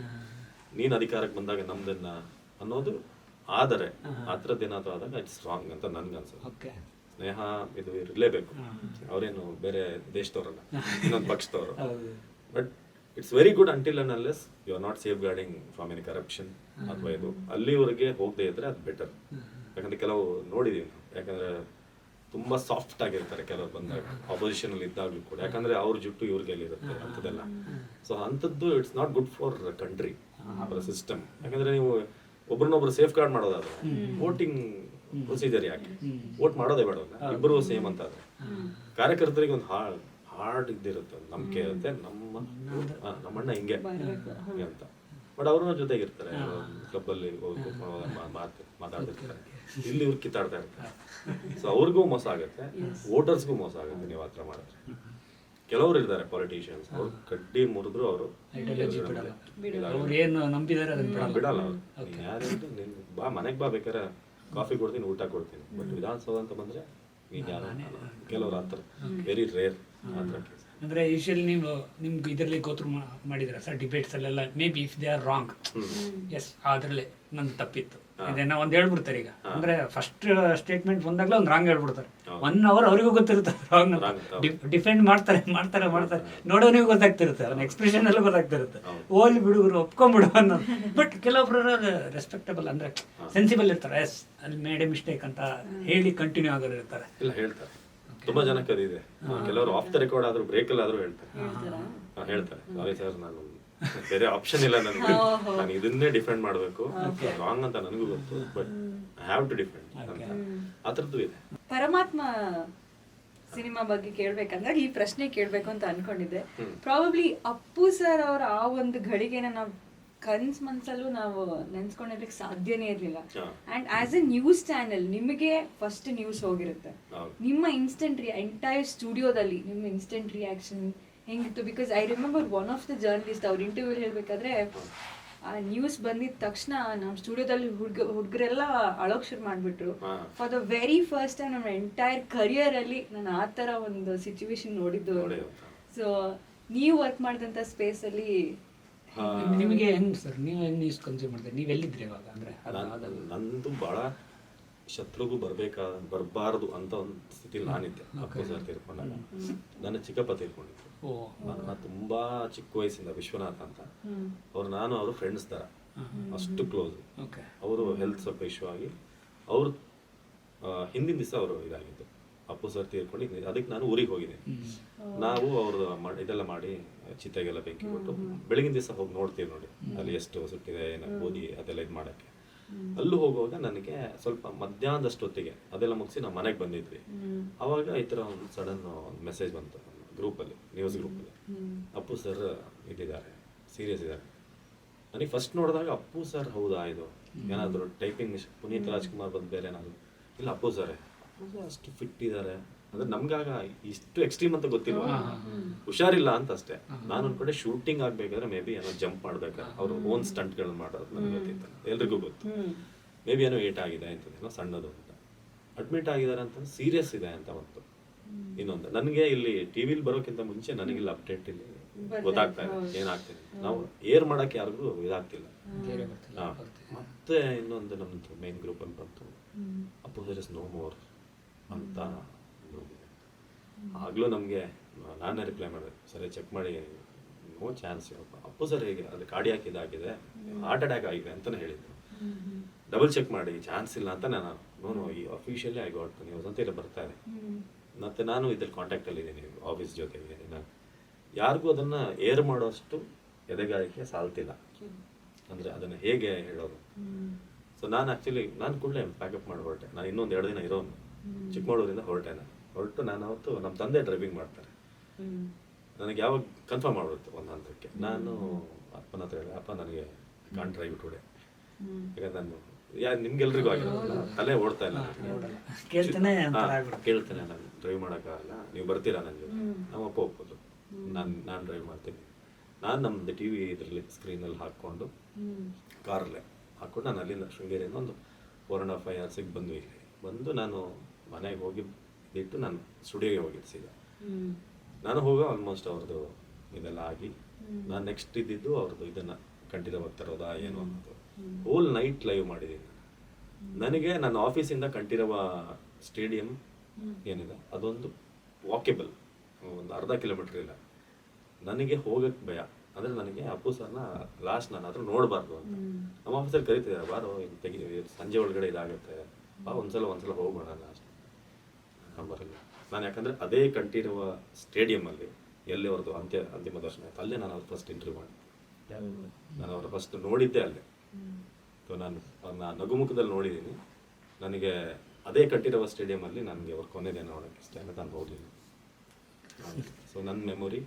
ನೀನ್ ಅಧಿಕಾರಕ್ಕೆ ಬಂದಾಗ ನಮ್ದನ್ನ ಅನ್ನೋದು ಆದರೆ ಆ ಥರದ್ದೇನಾದ್ರು ಆದಾಗ ಇಟ್ಸ್ ರಾಂಗ್ ಅಂತ ನನ್ಗನ್ಸುತ್ತೆ. ಸ್ನೇಹ ಇದು ಇರಲೇಬೇಕು. ಅವರೇನು ಬೇರೆ ದೇಶದವರಲ್ಲ, ಇನ್ನೊಂದು ಪಕ್ಷದವರು. But it's very good until and unless you are not safeguarding from any corruption ಅಥವಾ ಇದು ಅಲ್ಲಿವರೆಗೆ ಹೋಗದೆ ಇದ್ರೆ ಅದು ಬೆಟರ್. ಯಾಕಂದ್ರೆ ಕೆಲವು ನೋಡಿದೀವಿ ನಾವು, ಯಾಕಂದ್ರೆ ತುಂಬಾ ಸಾಫ್ಟ್ ಆಗಿರ್ತಾರೆ ಕೆಲವರು ಬಂದಾಗ, ಅಪೋಸಿಷನ್ ಅಲ್ಲಿ ಇದ್ದಾಗಲೂ ಕೂಡ. ಯಾಕಂದ್ರೆ ಅವ್ರ ಜುಟ್ಟು ಇವ್ರಿಗೆ ಇರುತ್ತೆ ಅಂಥದ್ದೆಲ್ಲ. ಸೊ ಅಂಥದ್ದು it's not good for country, ಅವರ ಸಿಸ್ಟಮ್. ಯಾಕಂದ್ರೆ ನೀವು ಒಬ್ರನ್ನೊಬ್ರು ಸೇಫ್ ಗಾರ್ಡ್ ಮಾಡೋದಾದ್ರೆ ವೋಟಿಂಗ್ ಪ್ರೊಸೀಜರ್ ಯಾಕೆ? ವೋಟ್ ಮಾಡೋದೇ ಬೇಡವಲ್ಲ, ಇಬ್ಬರು ಸೇಮ್ ಅಂತ ಆದ್ರೆ ಕಾರ್ಯಕರ್ತರಿಗೆ ಒಂದು ಹಾರ್ಡ್ ಇದ್ದಿರುತ್ತೆ, ನಂಬಿಕೆ ಇರುತ್ತೆ, ನಮ್ಮಣ್ಣ ಹಿಂಗೆ ಅಂತ. ಬಟ್ ಅವ್ರ ಜೊತೆಗಿರ್ತಾರೆ, ಕ್ಲಬ್ಬಲ್ಲಿ ಮಾತಾಡ್ತಿರ್ತಾರೆ, ಇಲ್ಲಿ ಇವ್ರು ಕಿತ್ತಾಡ್ತಾ ಇರ್ತಾರೆ. ಸೊ ಅವ್ರಿಗೂ ಮೋಸ ಆಗುತ್ತೆ, ವೋಟರ್ಸ್ಗೂ ಮೋಸ ಆಗುತ್ತೆ ನೀವು ಆ ಥರ ಮಾಡಿದ್ರೆ. ಕೆಲವರು ಇರ್ತಾರೆ ಪೊಲಿಟಿಷಿಯನ್ಸ್, ಅವ್ರು ಕಡ್ಡಿ ಮುರಿದ್ರು ಅವರು ಬಿಡಲ್ಲ. ಅವ್ರು ಯಾರು ಬಾ ಮನೆಗೆ ಬಾ, ಬೇಕಾದ್ರೆ ಕಾಫಿ ಕೊಡ್ತೀನಿ, ಊಟ ಕೊಡ್ತೀನಿ. ಬಟ್ ವಿಧಾನಸೌಧ ಅಂತ ಬಂದ್ರೆ ಈಗ ಕೆಲವರು ಆ ಥರ ವೆರಿ ರೇರ್ ಆ ಥರ ಕೇಸ್. ಅಂದ್ರೆ ಯೂಶಲಿ ನೀವು ನಿಮ್ಗೆ ಇದರಲ್ಲಿ ಗೋತ್ರ ಮಾಡಿದ್ರ ಸರ್ ಡಿಬೇಟ್ಸ್ ಅಲ್ಲೆಲ್ಲ, maybe if they are wrong, yes ಅದ್ರಲ್ಲಿ ನಂದು ತಪ್ಪಿತ್ತು ಇದನ್ನ ಒಂದ್ ಹೇಳ್ಬಿಡ್ತಾರೆ. ಈಗ ಅಂದ್ರೆ ಫಸ್ಟ್ ಸ್ಟೇಟ್ಮೆಂಟ್ ಬಂದಾಗ್ಲೇ ಒಂದ್ ರಾಂಗ್ ಹೇಳ್ಬಿಡ್ತಾರೆ. 1 hour ಅವರಿಗೂ ಗೊತ್ತಿರುತ್ತೆ ರಾಂಗ್ ಡಿಫೆಂಡ್ ಮಾಡ್ತಾರೆ. ನೋಡೋನಿಗೂ ಗೊತ್ತಾಗ್ತಿರುತ್ತೆ, ಅವನ ಎಕ್ಸ್ಪ್ರೆಷನ್ ಎಲ್ಲ ಗೊತ್ತಾಗ್ತಿರುತ್ತೆ. ಓಲಿ ಬಿಡುಗರು ಒಪ್ಕೊಂಡ್ಬಿಡು ಅನ್ನೋದು. ಬಟ್ ಕೆಲವೊಬ್ರು ರೆಸ್ಪೆಕ್ಟಬಲ್ ಅಂದ್ರೆ ಸೆನ್ಸಿಬಲ್ ಇರ್ತಾರೆ, ಎಸ್ ಅಲ್ಲಿ ಮೇಡ್ ಎ ಮಿಸ್ಟೇಕ್ ಅಂತ ಹೇಳಿ ಕಂಟಿನ್ಯೂ ಆಗೋರು ಇರ್ತಾರೆ. ಇಲ್ಲ ಹೇಳ್ತಾರೆ, ತುಂಬಾ ಜನಕ್ಕೆ ಅದಿದೆ. ಕೆಲವರು ಆಫ್ ದ ರೆಕಾರ್ಡ್ ಆದ್ರೂ ಬ್ರೇಕ್ ಅಲ್ಲಿ ಆದ್ರೂ ಹೇಳ್ತಾರೆ ಸಾರಿ ಸರ್, ನಾನು ಬೇರೆ ಆಪ್ಷನ್ ಇಲ್ಲ ನನಗೆ, ನಾನು ಇದನ್ನೇ ಡಿಫೆಂಡ್ ಮಾಡಬೇಕು, ರಾಂಗ್ ಅಂತ ನನಗೂ ಗೊತ್ತು, but I have to defend ಅಂತ. ಆ ಥರದ್ದು ಇದೆ. ಪರಮಾತ್ಮ ಸಿನಿಮಾ ಬಗ್ಗೆ ಕೇಳ್ಬೇಕಂದ್ರೆ ಈ ಪ್ರಶ್ನೆ ಕೇಳ್ಬೇಕು ಅಂತ ಅನ್ಕೊಂಡಿದ್ದೆ. ಪ್ರಾಬಬ್ಲಿ ಅಪ್ಪು ಸರ್ ಅವರ ಆ ಒಂದು ಘಳಿಗೆನ ನಾವು ಮನ್ಸಲ್ಲೂ ನಾವು ನೆನ್ಸ್ಕೊಂಡಿರ್ಲಿಕ್ಕೆ ಸಾಧ್ಯನೇ ಇರ್ಲಿಲ್ಲ. And as A news channel ನಿಮಗೆ ಫಸ್ಟ್ ನ್ಯೂಸ್ ಹೋಗಿರುತ್ತೆ, ನಿಮ್ಮ ಇನ್ಸ್ಟೆಂಟ್ ಎಂಟೈರ್ ಸ್ಟುಡಿಯೋದಲ್ಲಿ ನಿಮ್ಮ ಇನ್ಸ್ಟೆಂಟ್ ರಿಯಾಕ್ಷನ್ ಹೆಂಗಿತ್ತು? Because I remember one of the journalist ಅವ್ರ ಇಂಟರ್ವ್ಯೂ ಹೇಳ್ಬೇಕಾದ್ರೆ, ಆ ನ್ಯೂಸ್ ಬಂದಿದ ತಕ್ಷಣ ನಮ್ಮ ಸ್ಟುಡಿಯೋದಲ್ಲಿ ಹುಡುಗರೆಲ್ಲ ಅಳೋಕ್ ಶುರು ಮಾಡ್ಬಿಟ್ರು. For the very first time ನಮ್ಮ ಎಂಟೈರ್ ಕರಿಯರ್ ಅಲ್ಲಿ ನಾನು ಆ ತರ ಒಂದು ಸಿಚುವೇಶನ್ ನೋಡಿದ್ದು. ಸೊ ನೀವು ವರ್ಕ್ ಮಾಡಿದಂತ ಸ್ಪೇಸ್ ಅಲ್ಲಿ ನಿಮಗೆ ಹೆಂಗ್ ಸರ್, ನೀವು ಹೆಂಗ್ ನ್ಯೂಸ್ ಕನ್ಸ್ಯೂಮ್ ಮಾಡ್ತೀರಿ? ನೀವು ಎಲ್ಲಿದ್ರಿ ಇವಾಗ? ಅಂದ್ರೆ ನಂದು ಬಹಳ ಶತ್ರುಗೂ ಬರಬಾರದು ಅಂತ ಒಂದು ಸ್ಥಿತಿ ನಾನಿದ್ದೆ. ಅಪ್ಪು ಸರ್ ತೀರ್ಕೊಂಡಾಗ ನನ್ನ ಚಿಕ್ಕಪ್ಪ ತೀರ್ಕೊಂಡಿದ್ರು. ನನ್ನ ತುಂಬಾ ಚಿಕ್ಕ ವಯಸ್ಸಿಂದ ವಿಶ್ವನಾಥ್ ಅಂತ ನಾನು ಅವರು ಫ್ರೆಂಡ್ಸ್ ತರ, ಅಷ್ಟು ಕ್ಲೋಸ್. ಅವರು ಹೆಲ್ತ್ ಸ್ವಲ್ಪ ಇಶ್ಯೂ ಆಗಿ ಅವರು ಹಿಂದಿನ ದಿವಸ ಅವರು ಇದಾಗಿದ್ದು, ಅಪ್ಪು ಸರ್ ತೀರ್ಕೊಂಡು. ಅದಕ್ಕೆ ನಾನು ಊರಿಗೆ ಹೋಗಿದ್ದೆ. ನಾವು ಅವ್ರದ್ದು ಇದೆಲ್ಲ ಮಾಡಿ ಚಿತೆಗೆಲ್ಲ ಬೆಂಕಿ ಕೊಟ್ಟು ಬೆಳಗಿನ ದಿವಸ ಹೋಗಿ ನೋಡ್ತೀವಿ ನೋಡಿ ಅಲ್ಲಿ ಎಷ್ಟು ಸುಟ್ಟಿದೆ ಏನೋ ಓದಿ ಅದೆಲ್ಲ ಇದು ಮಾಡೋಕ್ಕೆ. ಅಲ್ಲೂ ಹೋಗುವಾಗ ನನಗೆ ಸ್ವಲ್ಪ ಮಧ್ಯಾಹ್ನದಷ್ಟೊತ್ತಿಗೆ ಅದೆಲ್ಲ ಮುಗಿಸಿ ನಾವು ಮನೆಗೆ ಬಂದಿದ್ವಿ. ಅವಾಗ ಈ ಥರ ಒಂದು ಸಡನ್ ಒಂದು ಮೆಸೇಜ್ ಬಂತು ಗ್ರೂಪಲ್ಲಿ, ನ್ಯೂಸ್ ಗ್ರೂಪಲ್ಲಿ, ಅಪ್ಪು ಸರ್ ಇದ್ದಾರೆ, ಸೀರಿಯಸ್ ಇದ್ದಾರೆ. ನನಗೆ ಫಸ್ಟ್ ನೋಡಿದಾಗ ಅಪ್ಪು ಸರ್ ಹೌದಾ ಇದು ಏನಾದರೂ ಟೈಪಿಂಗ್ ಮಿಷನ್, ಪುನೀತ್ ರಾಜ್ಕುಮಾರ್ ಬಂದು ಬೇರೆ ಏನಾದರೂ ಇಲ್ಲ, ಅಪ್ಪು ಸರೇ ಅಷ್ಟು ಫಿಟ್ ಇದ್ದಾರೆ, ಅಂದ್ರೆ ನಮ್ಗಾಗ ಇಷ್ಟು ಎಕ್ಸ್ಟ್ರೀಮ್ ಅಂತ ಗೊತ್ತಿಲ್ಲ, ಹುಷಾರಿಲ್ಲ ಅಂತ ಅಷ್ಟೇ. ನಾನು ಅನ್ಕೊಂಡೆ ಶೂಟಿಂಗ್ ಆಗ್ಬೇಕಾದ್ರೆ ಮೇ ಬಿ ಏನೋ ಜಂಪ್ ಮಾಡ್ಬೇಕಾದ್ರೆ ಅವ್ರ ಓನ್ ಸ್ಟಂಟ್ಗಳನ್ನ ಮಾಡೋದು ನನಗೆ ಗೊತ್ತಿತ್ತು, ಎಲ್ರಿಗೂ ಗೊತ್ತು. ಮೇ ಬಿ ಏನೋ ಏಟ್ ಆಗಿದೆ ಅಂತದೇನೋ ಸಣ್ಣದು ಅಂತ, ಅಡ್ಮಿಟ್ ಆಗಿದ್ದಾರೆ ಅಂತ ಸೀರಿಯಸ್ ಇದೆ ಅಂತ ಒಂದು. ಇನ್ನೊಂದು ನನಗೆ ಇಲ್ಲಿ ಟಿವಿಲಿ ಬರೋಕ್ಕಿಂತ ಮುಂಚೆ ನನಗಿಲ್ಲಿ ಅಪ್ಡೇಟ್ ಇಲ್ಲಿ ಗೊತ್ತಾಗ್ತಾ ಇದೆ ಏನಾಗ್ತಿದೆ. ನಾವು ಏರ್ ಮಾಡಕ್ಕೆ ಯಾರಿಗೂ ಇದಾಗ್ತಿಲ್ಲ. ಮತ್ತೆ ಇನ್ನೊಂದು ನಮ್ದು ಮೈನ್ ಗ್ರೂಪ್ ಅಲ್ಲಿ ಬಂತು, Appu sir is no more ಅಂತ ನೋಡಿದೆ. ಆಗ್ಲೂ ನಮಗೆ ನಾನೇ ರಿಪ್ಲೈ ಮಾಡಿದೆ, ಸರಿ ಚೆಕ್ ಮಾಡಿ, ನೋ ಚಾನ್ಸ್. ಅಪ್ಪು ಸರ್ ಹೇಗೆ ಅದು ಕಾರ್ಡಿಯಾಕ್ ಇದಾಗಿದೆ, ಹಾರ್ಟ್ ಅಟ್ಯಾಕ್ ಆಗಿದೆ ಅಂತಲೇ ಹೇಳಿದ್ದು. ಡಬಲ್ ಚೆಕ್ ಮಾಡಿ, ಚಾನ್ಸ್ ಇಲ್ಲ ಅಂತ ನಾನು ನೋನು ಈ ಅಫಿಷಿಯಲಿ ಐ ಗಾಟ್ ನ್ಯೂಸ್ ಅಂತ ಇಲ್ಲ ಬರ್ತಾ ಇದೆ. ಮತ್ತು ನಾನು ಇದ್ರಲ್ಲಿ ಕಾಂಟ್ಯಾಕ್ಟಲ್ಲಿ ಇದ್ದೀನಿ ಆಫೀಸ್ ಜೊತೆಗೆ. ನಾನು ಯಾರಿಗೂ ಅದನ್ನು ಏರ್ ಮಾಡೋಷ್ಟು ಎದೆಗಾರಿಕೆ ಸಾಲ್ತಿಲ್ಲ, ಅಂದರೆ ಅದನ್ನು ಹೇಗೆ ಹೇಳೋದು. ಸೊ ನಾನು ಆ್ಯಕ್ಚುಲಿ ನಾನು ಕೂಡಲೇ ಪ್ಯಾಕಪ್ ಮಾಡಿ ಹೊರಟೆ. ನಾನು ಇನ್ನೊಂದು 2 ದಿನ ಇರೋನು, ಚಿಕ್ಕಮಗಳೂರಿಂದ ಹೊರಟು ನಾನು ಅವತ್ತು ನಮ್ಮ ತಂದೆ ಡ್ರೈವಿಂಗ್ ಮಾಡ್ತಾರೆ. ನನಗೆ ಯಾವಾಗ ಕನ್ಫರ್ಮ್ ಮಾಡ್ಬಿಡ್ತು ಒಂದು ಹಂತಕ್ಕೆ. ನಾನು ಅಪ್ಪನ ಹತ್ರ ಹೇಳಿದೆ, ಅಪ್ಪ ನನಗೆ ಕಾನ್ ಡ್ರೈವ್ ಟುಡೇ, ಯಾಕಂದ್ರೆ ನಾನು ನಿಮ್ಗೆಲ್ರಿಗೂ ಆಗಿರೋಲ್ಲ, ತಲೆ ಓಡ್ತಾ ಇಲ್ಲ, ಕೇಳ್ತೇನೆ ನಾನು ಡ್ರೈವ್ ಮಾಡೋಕ್ಕಾಗಲ್ಲ, ನೀವು ಬರ್ತೀರಾ ನನ್ನ ಜೊತೆ. ನಮ್ಮಪ್ಪ ಒಪ್ಪೋದು, ನಾನು ಡ್ರೈವ್ ಮಾಡ್ತೀನಿ. ನಾನು ನಮ್ಮದು ಟಿ ವಿ ಇದರಲ್ಲಿ ಸ್ಕ್ರೀನಲ್ಲಿ ಹಾಕ್ಕೊಂಡು ಕಾರಲ್ಲೇ ಹಾಕ್ಕೊಂಡು ನಾನು ಅಲ್ಲಿಂದ ಶೃಂಗೇರಿಯಿಂದ ಒಂದು 4.5 hours ಬಂದು ಇಲ್ಲಿ ಬಂದು ನಾನು ಮನೆಗೆ ಹೋಗಿ ಬಿಟ್ಟು ನಾನು ಸ್ಟುಡಿಯೋಗೆ ಹೋಗಿದ್ದು ಸೀದಾ. ನಾನು ಹೋಗೋ ಆಲ್ಮೋಸ್ಟ್ ಅವ್ರದ್ದು ಇದೆಲ್ಲ ಆಗಿ ನಾನು ನೆಕ್ಸ್ಟ್ ಇದ್ದಿದ್ದು ಅವ್ರದ್ದು ಇದನ್ನು ಕಂಟಿನ್ಯೂ ಆಗ್ತಿರೋದಾ ಏನು ಅನ್ನೋದು. ಹೋಲ್ ನೈಟ್ ಲೈವ್ ಮಾಡಿದ್ದೀನಿ. ನನಗೆ ನನ್ನ ಆಫೀಸಿಂದ ಕಂಠೀರವ ಸ್ಟೇಡಿಯಂ ಏನಿದೆ ಅದೊಂದು ವಾಕೆಬಲ್, ಒಂದು 1/2 ಕಿಲೋಮೀಟರ್ ಇಲ್ಲ. ನನಗೆ ಹೋಗಕ್ಕೆ ಭಯ, ಅಂದರೆ ನನಗೆ ಅಪ್ಪು ಸರ್ನ ಲಾಸ್ಟ್ ನಾನು ಹತ್ರ ನೋಡಬಾರ್ದು ಅಂತ. ನಮ್ಮ ಆಫೀಸಲ್ಲಿ ಕರಿತಿದ್ದಾರೆ, ಬಾರೋ ತೆಗಿ ಸಂಜೆ ಒಳಗಡೆ ಇದಾಗುತ್ತೆ, ಬಾ ಒಂದ್ಸಲ ಹೋಗೋಣ ಲಾಸ್ಟ್. ನಾನು ಬರಲ್ಲ. ನಾನು ಯಾಕಂದರೆ ಅದೇ ಕಂಠೀರವ ಸ್ಟೇಡಿಯಮಲ್ಲಿ ಎಲ್ಲಿ ಅವ್ರದ್ದು ಅಂತಿಮ ದರ್ಶನ ಆಯ್ತು, ಅಲ್ಲೇ ನಾನು ಅವ್ರ ಫಸ್ಟ್ ಇಂಟರ್ವ್ಯೂ ಮಾಡಿದ್ದೆ. ನಾನು ಅವ್ರ ಫಸ್ಟ್ ನೋಡಿದ್ದೆ ಅಲ್ಲೇ. ಸೊ ನಾನು ಅವ್ರನ್ನ ನಗುಮುಖದಲ್ಲಿ ನೋಡಿದ್ದೀನಿ. ನನಗೆ ಅದೇ ಕಂಠೀರವ ಸ್ಟೇಡಿಯಮಲ್ಲಿ ನನಗೆ ಅವ್ರ ಕೊನೆದೇನು ನೋಡೋಕ್ಕೆ ಇಷ್ಟ ಇಲ್ಲ, ನಾನು ಹೋಗಲಿಲ್ಲ. ಸೊ ನನ್ನ ಮೆಮೊರಿ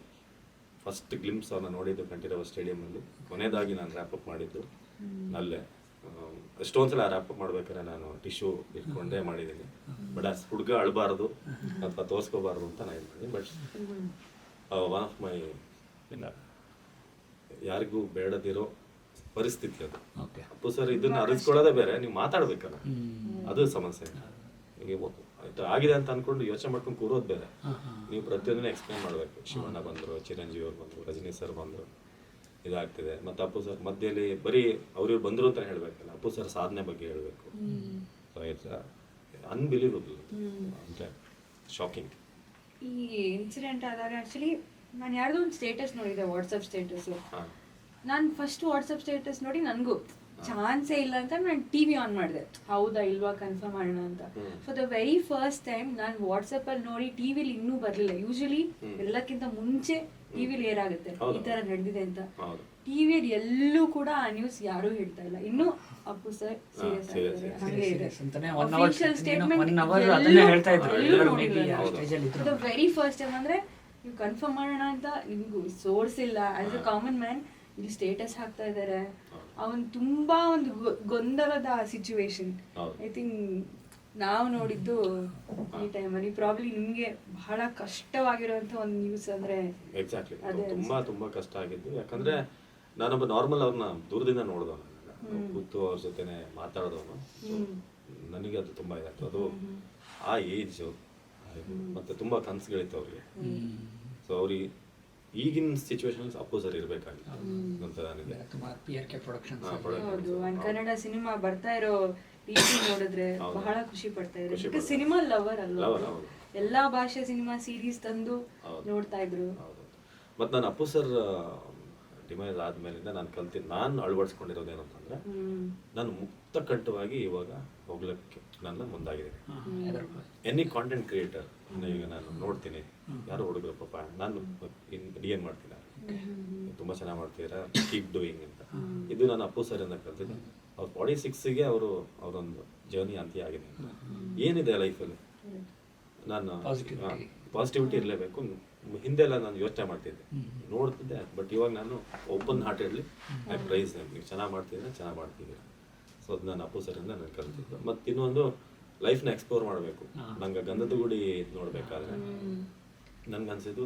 ಫಸ್ಟ್ ಗ್ಲಿಮ್ಸ್ ಅವ್ರನ್ನ ನೋಡಿದ್ದು ಕಂಠೀರವ ಸ್ಟೇಡಿಯಮಲ್ಲಿ. ಕೊನೆಯದಾಗಿ ನಾನು ರ್ಯಾಪಪ್ ಮಾಡಿದ್ದು ಅಲ್ಲೇ. ಎಷ್ಟೊಂದ್ಸಲ ರ್ಯಾಪಪ್ ಮಾಡ್ಬೇಕಾದ್ರೆ ನಾನು ಟಿಶ್ಯೂ ಇಟ್ಕೊಂಡೇ ಮಾಡಿದ್ದೀನಿ. ಬಟ್ ಆ ಹುಡುಗ ಅಳಬಾರ್ದು ಅಥವಾ ತೋರಿಸ್ಕೋಬಾರ್ದು ಅಂತ ನಾನು ಇದು ಮಾಡಿದ್ದೀನಿ. ಬಟ್ ಒನ್ ಆಫ್ ಮೈ ಯಾರಿಗೂ ಬೇಡದಿರೋ ಪರಿಸ್ಥಿತಿ ಅದು. ಅಪ್ಪು ಸರ್ ಇದನ್ನ ಅರಿಸ್ಕೊಳ್ಳೋದೇ ಬೇರೆ, ನೀವು ಮಾತಾಡ್ಬೇಕಲ್ಲ, ಅದು ಸಮಸ್ಯೆ. ನಿಮಗೆ ಆಗಿದೆ ಅಂತ ಅನ್ಕೊಂಡು ಯೋಚನೆ ಮಾಡ್ಕೊಂಡು ಕೂರೋದು ಬೇರೆ, ನೀವು ಪ್ರತಿಯೊಂದನ್ನ ಎಕ್ಸ್ಪ್ಲೇನ್ ಮಾಡಬೇಕು. ಶಿವಣ್ಣ ಬಂದರು, ಚಿರಂಜೀವಿ ಅವ್ರು ಬಂದರು, ರಜನಿ ಸರ್ ಬಂದರು, ಇದಾಗ್ತಿದೆ. ಮತ್ತು ಅಪ್ಪು ಸರ್ ಮಧ್ಯದಲ್ಲಿ ಬರೀ ಅವ್ರು ಬಂದರು ಅಂತ ಹೇಳಬೇಕಲ್ಲ, ಅಪ್ಪು ಸರ್ ಸಾಧನೆ ಬಗ್ಗೆ ಹೇಳಬೇಕು. ಸೊ ಇಟ್ಸ್ ಅನ್ಬಿಲೀವಬಲ್, ಅಂದರೆ ಶಾಕಿಂಗ್. ಈ ಇನ್ಸಿಡೆಂಟ್ ಆದಾಗ ಆ್ಯಕ್ಚುಲಿ ನಾನು ಯಾರ್ದೋ ಒಂದು ಸ್ಟೇಟಸ್ ನೋಡಿದೆ, ವಾಟ್ಸಪ್ ಸ್ಟೇಟಸ್ಸು. ನಾನು ಫಸ್ಟ್ ವಾಟ್ಸಪ್ ಸ್ಟೇಟಸ್ ನೋಡಿ ನನಗೂ ಚಾನ್ಸೇ ಇಲ್ಲ ಅಂತ ನಾನು ಟಿವಿ ಆನ್ ಮಾಡಿದೆ, ಹೌದಾ ಇಲ್ವಾ ಕನ್ಫರ್ಮ್ ಮಾಡೋಣ ಅಂತ. For the very first time ನಾನು ವಾಟ್ಸಪ್ಪಲ್ಲಿ ನೋಡಿ, ಟಿವಿಲಿ ಇನ್ನೂ ಬರಲಿಲ್ಲ. ಯೂಶಲಿ ಎಲ್ಲಕ್ಕಿಂತ ಮುಂಚೆ ಟಿವಿಲಿ ಏರಾಗುತ್ತೆ ಈ ಥರ ನಡೆದಿದೆ ಅಂತ. ಟಿವಿಯಲ್ಲಿ ಎಲ್ಲೂ ಕೂಡ ಆ ನ್ಯೂಸ್ ಯಾರೂ ಹೇಳ್ತಾ ಇಲ್ಲ. ಇನ್ನೂ ಅಪ್ಪು ಸರ್ ಸೀರಿಯಸ್ ಆಗಿದ್ದಾರೆ, ಹಾಗೆ ಇದೆ. Official statement the very first time ಅಂದರೆ ನೀವು ಕನ್ಫರ್ಮ್ ಮಾಡೋಣ ಅಂತ ನಿಮಗೂ ಸೋರ್ಸ್ ಇಲ್ಲ. ಆಸ್ ಅ ಕಾಮನ್ ಮ್ಯಾನ್ ಇಲ್ಲಿ ಸ್ಟೇಟಸ್ ಹಾಕ್ತಾ ಇದ್ದಾರೆ. ಅವನ್ ತುಂಬಾ ಒಂದು ಗೊಂದಲದ ಸಿಚುವೇಶನ್. ಐ ಥಿಂಕ್ ನಾವು ನೋಡಿದ್ದು ಈ ಟೈಮಲ್ಲಿ ಪ್ರಾಬ್ಲಿ ನಿಮ್ಗೆ ಬಹಳ ಕಷ್ಟವಾಗಿರುವಂತ ಒಂದು ನ್ಯೂಸ್ ಅಂದ್ರೆ ಎಕ್ಸಾಕ್ಟ್ಲಿ ತುಂಬಾ ತುಂಬಾ ಕಷ್ಟ ಆಗಿದ್ದು. ಯಾಕಂದ್ರೆ ನಾನೊಬ್ಬ ನಾರ್ಮಲ್ ಅವ್ರನ್ನ ದೂರದಿಂದ ನೋಡಿದವನು, ಕೂತು ಅವ್ರ ಜೊತೆನೆ ಮಾತಾಡೋದವನು. ನನಗೆ ಅದು ತುಂಬಾ ಇದಾಯ್ತು. ಅದು ಆ ಏಜ್ ಮತ್ತೆ ತುಂಬಾ ಕನಸುಗಳಿತ್ತು ಅವ್ರಿಗೆ. ಸೊ ಅವ್ರಿಗೆ ಈಗಿನ ಸಿಚುವೇಶನ್ ಅಪ್ಪು ಸರ್ ಇರಬೇಕಾಗಿತ್ತು ಅಂತ ನನಗೆ. ಹೌದು, ಕನ್ನಡ ಸಿನಿಮಾ ಬರ್ತಾ ಇರೋ ರೀತಿ ನೋಡಿದ್ರೆ ಬಹಳ ಖುಷಿ ಪಡ್ತಾ ಇದ್ರು. ಸಿನಿಮಾ ಲವರ್ ಅಲ್ವಾ, ಎಲ್ಲಾ ಭಾಷೆ ಸಿನಿಮಾ ಸೀರೀಸ್ ತಂದು ನೋಡ್ತಾ ಇದ್ರು. ಮತ್ತೆ ನಾನು ಅಪ್ಪು ಸರ್ ಡಿಮೈಸ್ ಆದ್ಮೇಲಿಂದ ನಾನು ಅಳವಡಿಸ್ಕೊಂಡಿರೋದೇನಂತಂದ್ರೆ, ನಾನು ಮುಕ್ತ ಕಂಠವಾಗಿ ಇವಾಗ ಹೋಗ್ಲಿಕ್ಕೆ ನನ್ನ ಮುಂದಾಗಿದ್ದೀನಿ. ಎನಿ ಕಾಂಟೆಂಟ್ ಕ್ರಿಯೇಟರ್ ಈಗ ನಾನು ನೋಡ್ತೀನಿ, ಯಾರು ಹುಡುಗರು ಪಾಪ ನಾನು ಏನ್ ಮಾಡ್ತೀನಿ, ತುಂಬಾ ಚೆನ್ನಾಗಿ ಮಾಡ್ತೀರಾ, ಕೀಪ್ ಡೂಯಿಂಗ್ ಅಂತ. ಇದು ನಾನು ಅಪ್ಪು ಸರ್ ಇಂದ ಕಲ್ತಿದ್ದೆ. ಅವ್ರ 46ಗೆ ಅವರೊಂದು ಜರ್ನಿ ಅಂತ್ಯ ಆಗಿದೆ. ಏನಿದೆ ಲೈಫಲ್ಲಿ, ನಾನು ಪಾಸಿಟಿವಿಟಿ ಇರಲೇಬೇಕು. ಹಿಂದೆಲ್ಲ ನಾನು ಯೋಚನೆ ಮಾಡ್ತಿದ್ದೆ, ನೋಡ್ತಿದ್ದೆ. ಬಟ್ ಇವಾಗ ನಾನು ಓಪನ್ ಹಾರ್ಟೆಡ್ಲಿ ಐ ಪ್ರೈಸ್ ನೀವು ಚೆನ್ನಾಗಿ ಮಾಡ್ತಿದ್ದೀರಾ, ಚೆನ್ನಾಗಿ ಮಾಡ್ತಿದ್ದೀರಾ. ಸೊ ಅದು ನಾನು ಅಪ್ಪು ಸರಿಂದ ನಾನು ಕಲ್ತಿದ್ದು. ಮತ್ತು ಇನ್ನೊಂದು ಲೈಫ್ನ ಎಕ್ಸ್ಪ್ಲೋರ್ ಮಾಡಬೇಕು. ನಂಗೆ ಗಂಧದ ಗುಡಿ ನೋಡ್ಬೇಕಾದ್ರೆ ನನ್ಗೆ ಅನ್ಸಿದ್ದು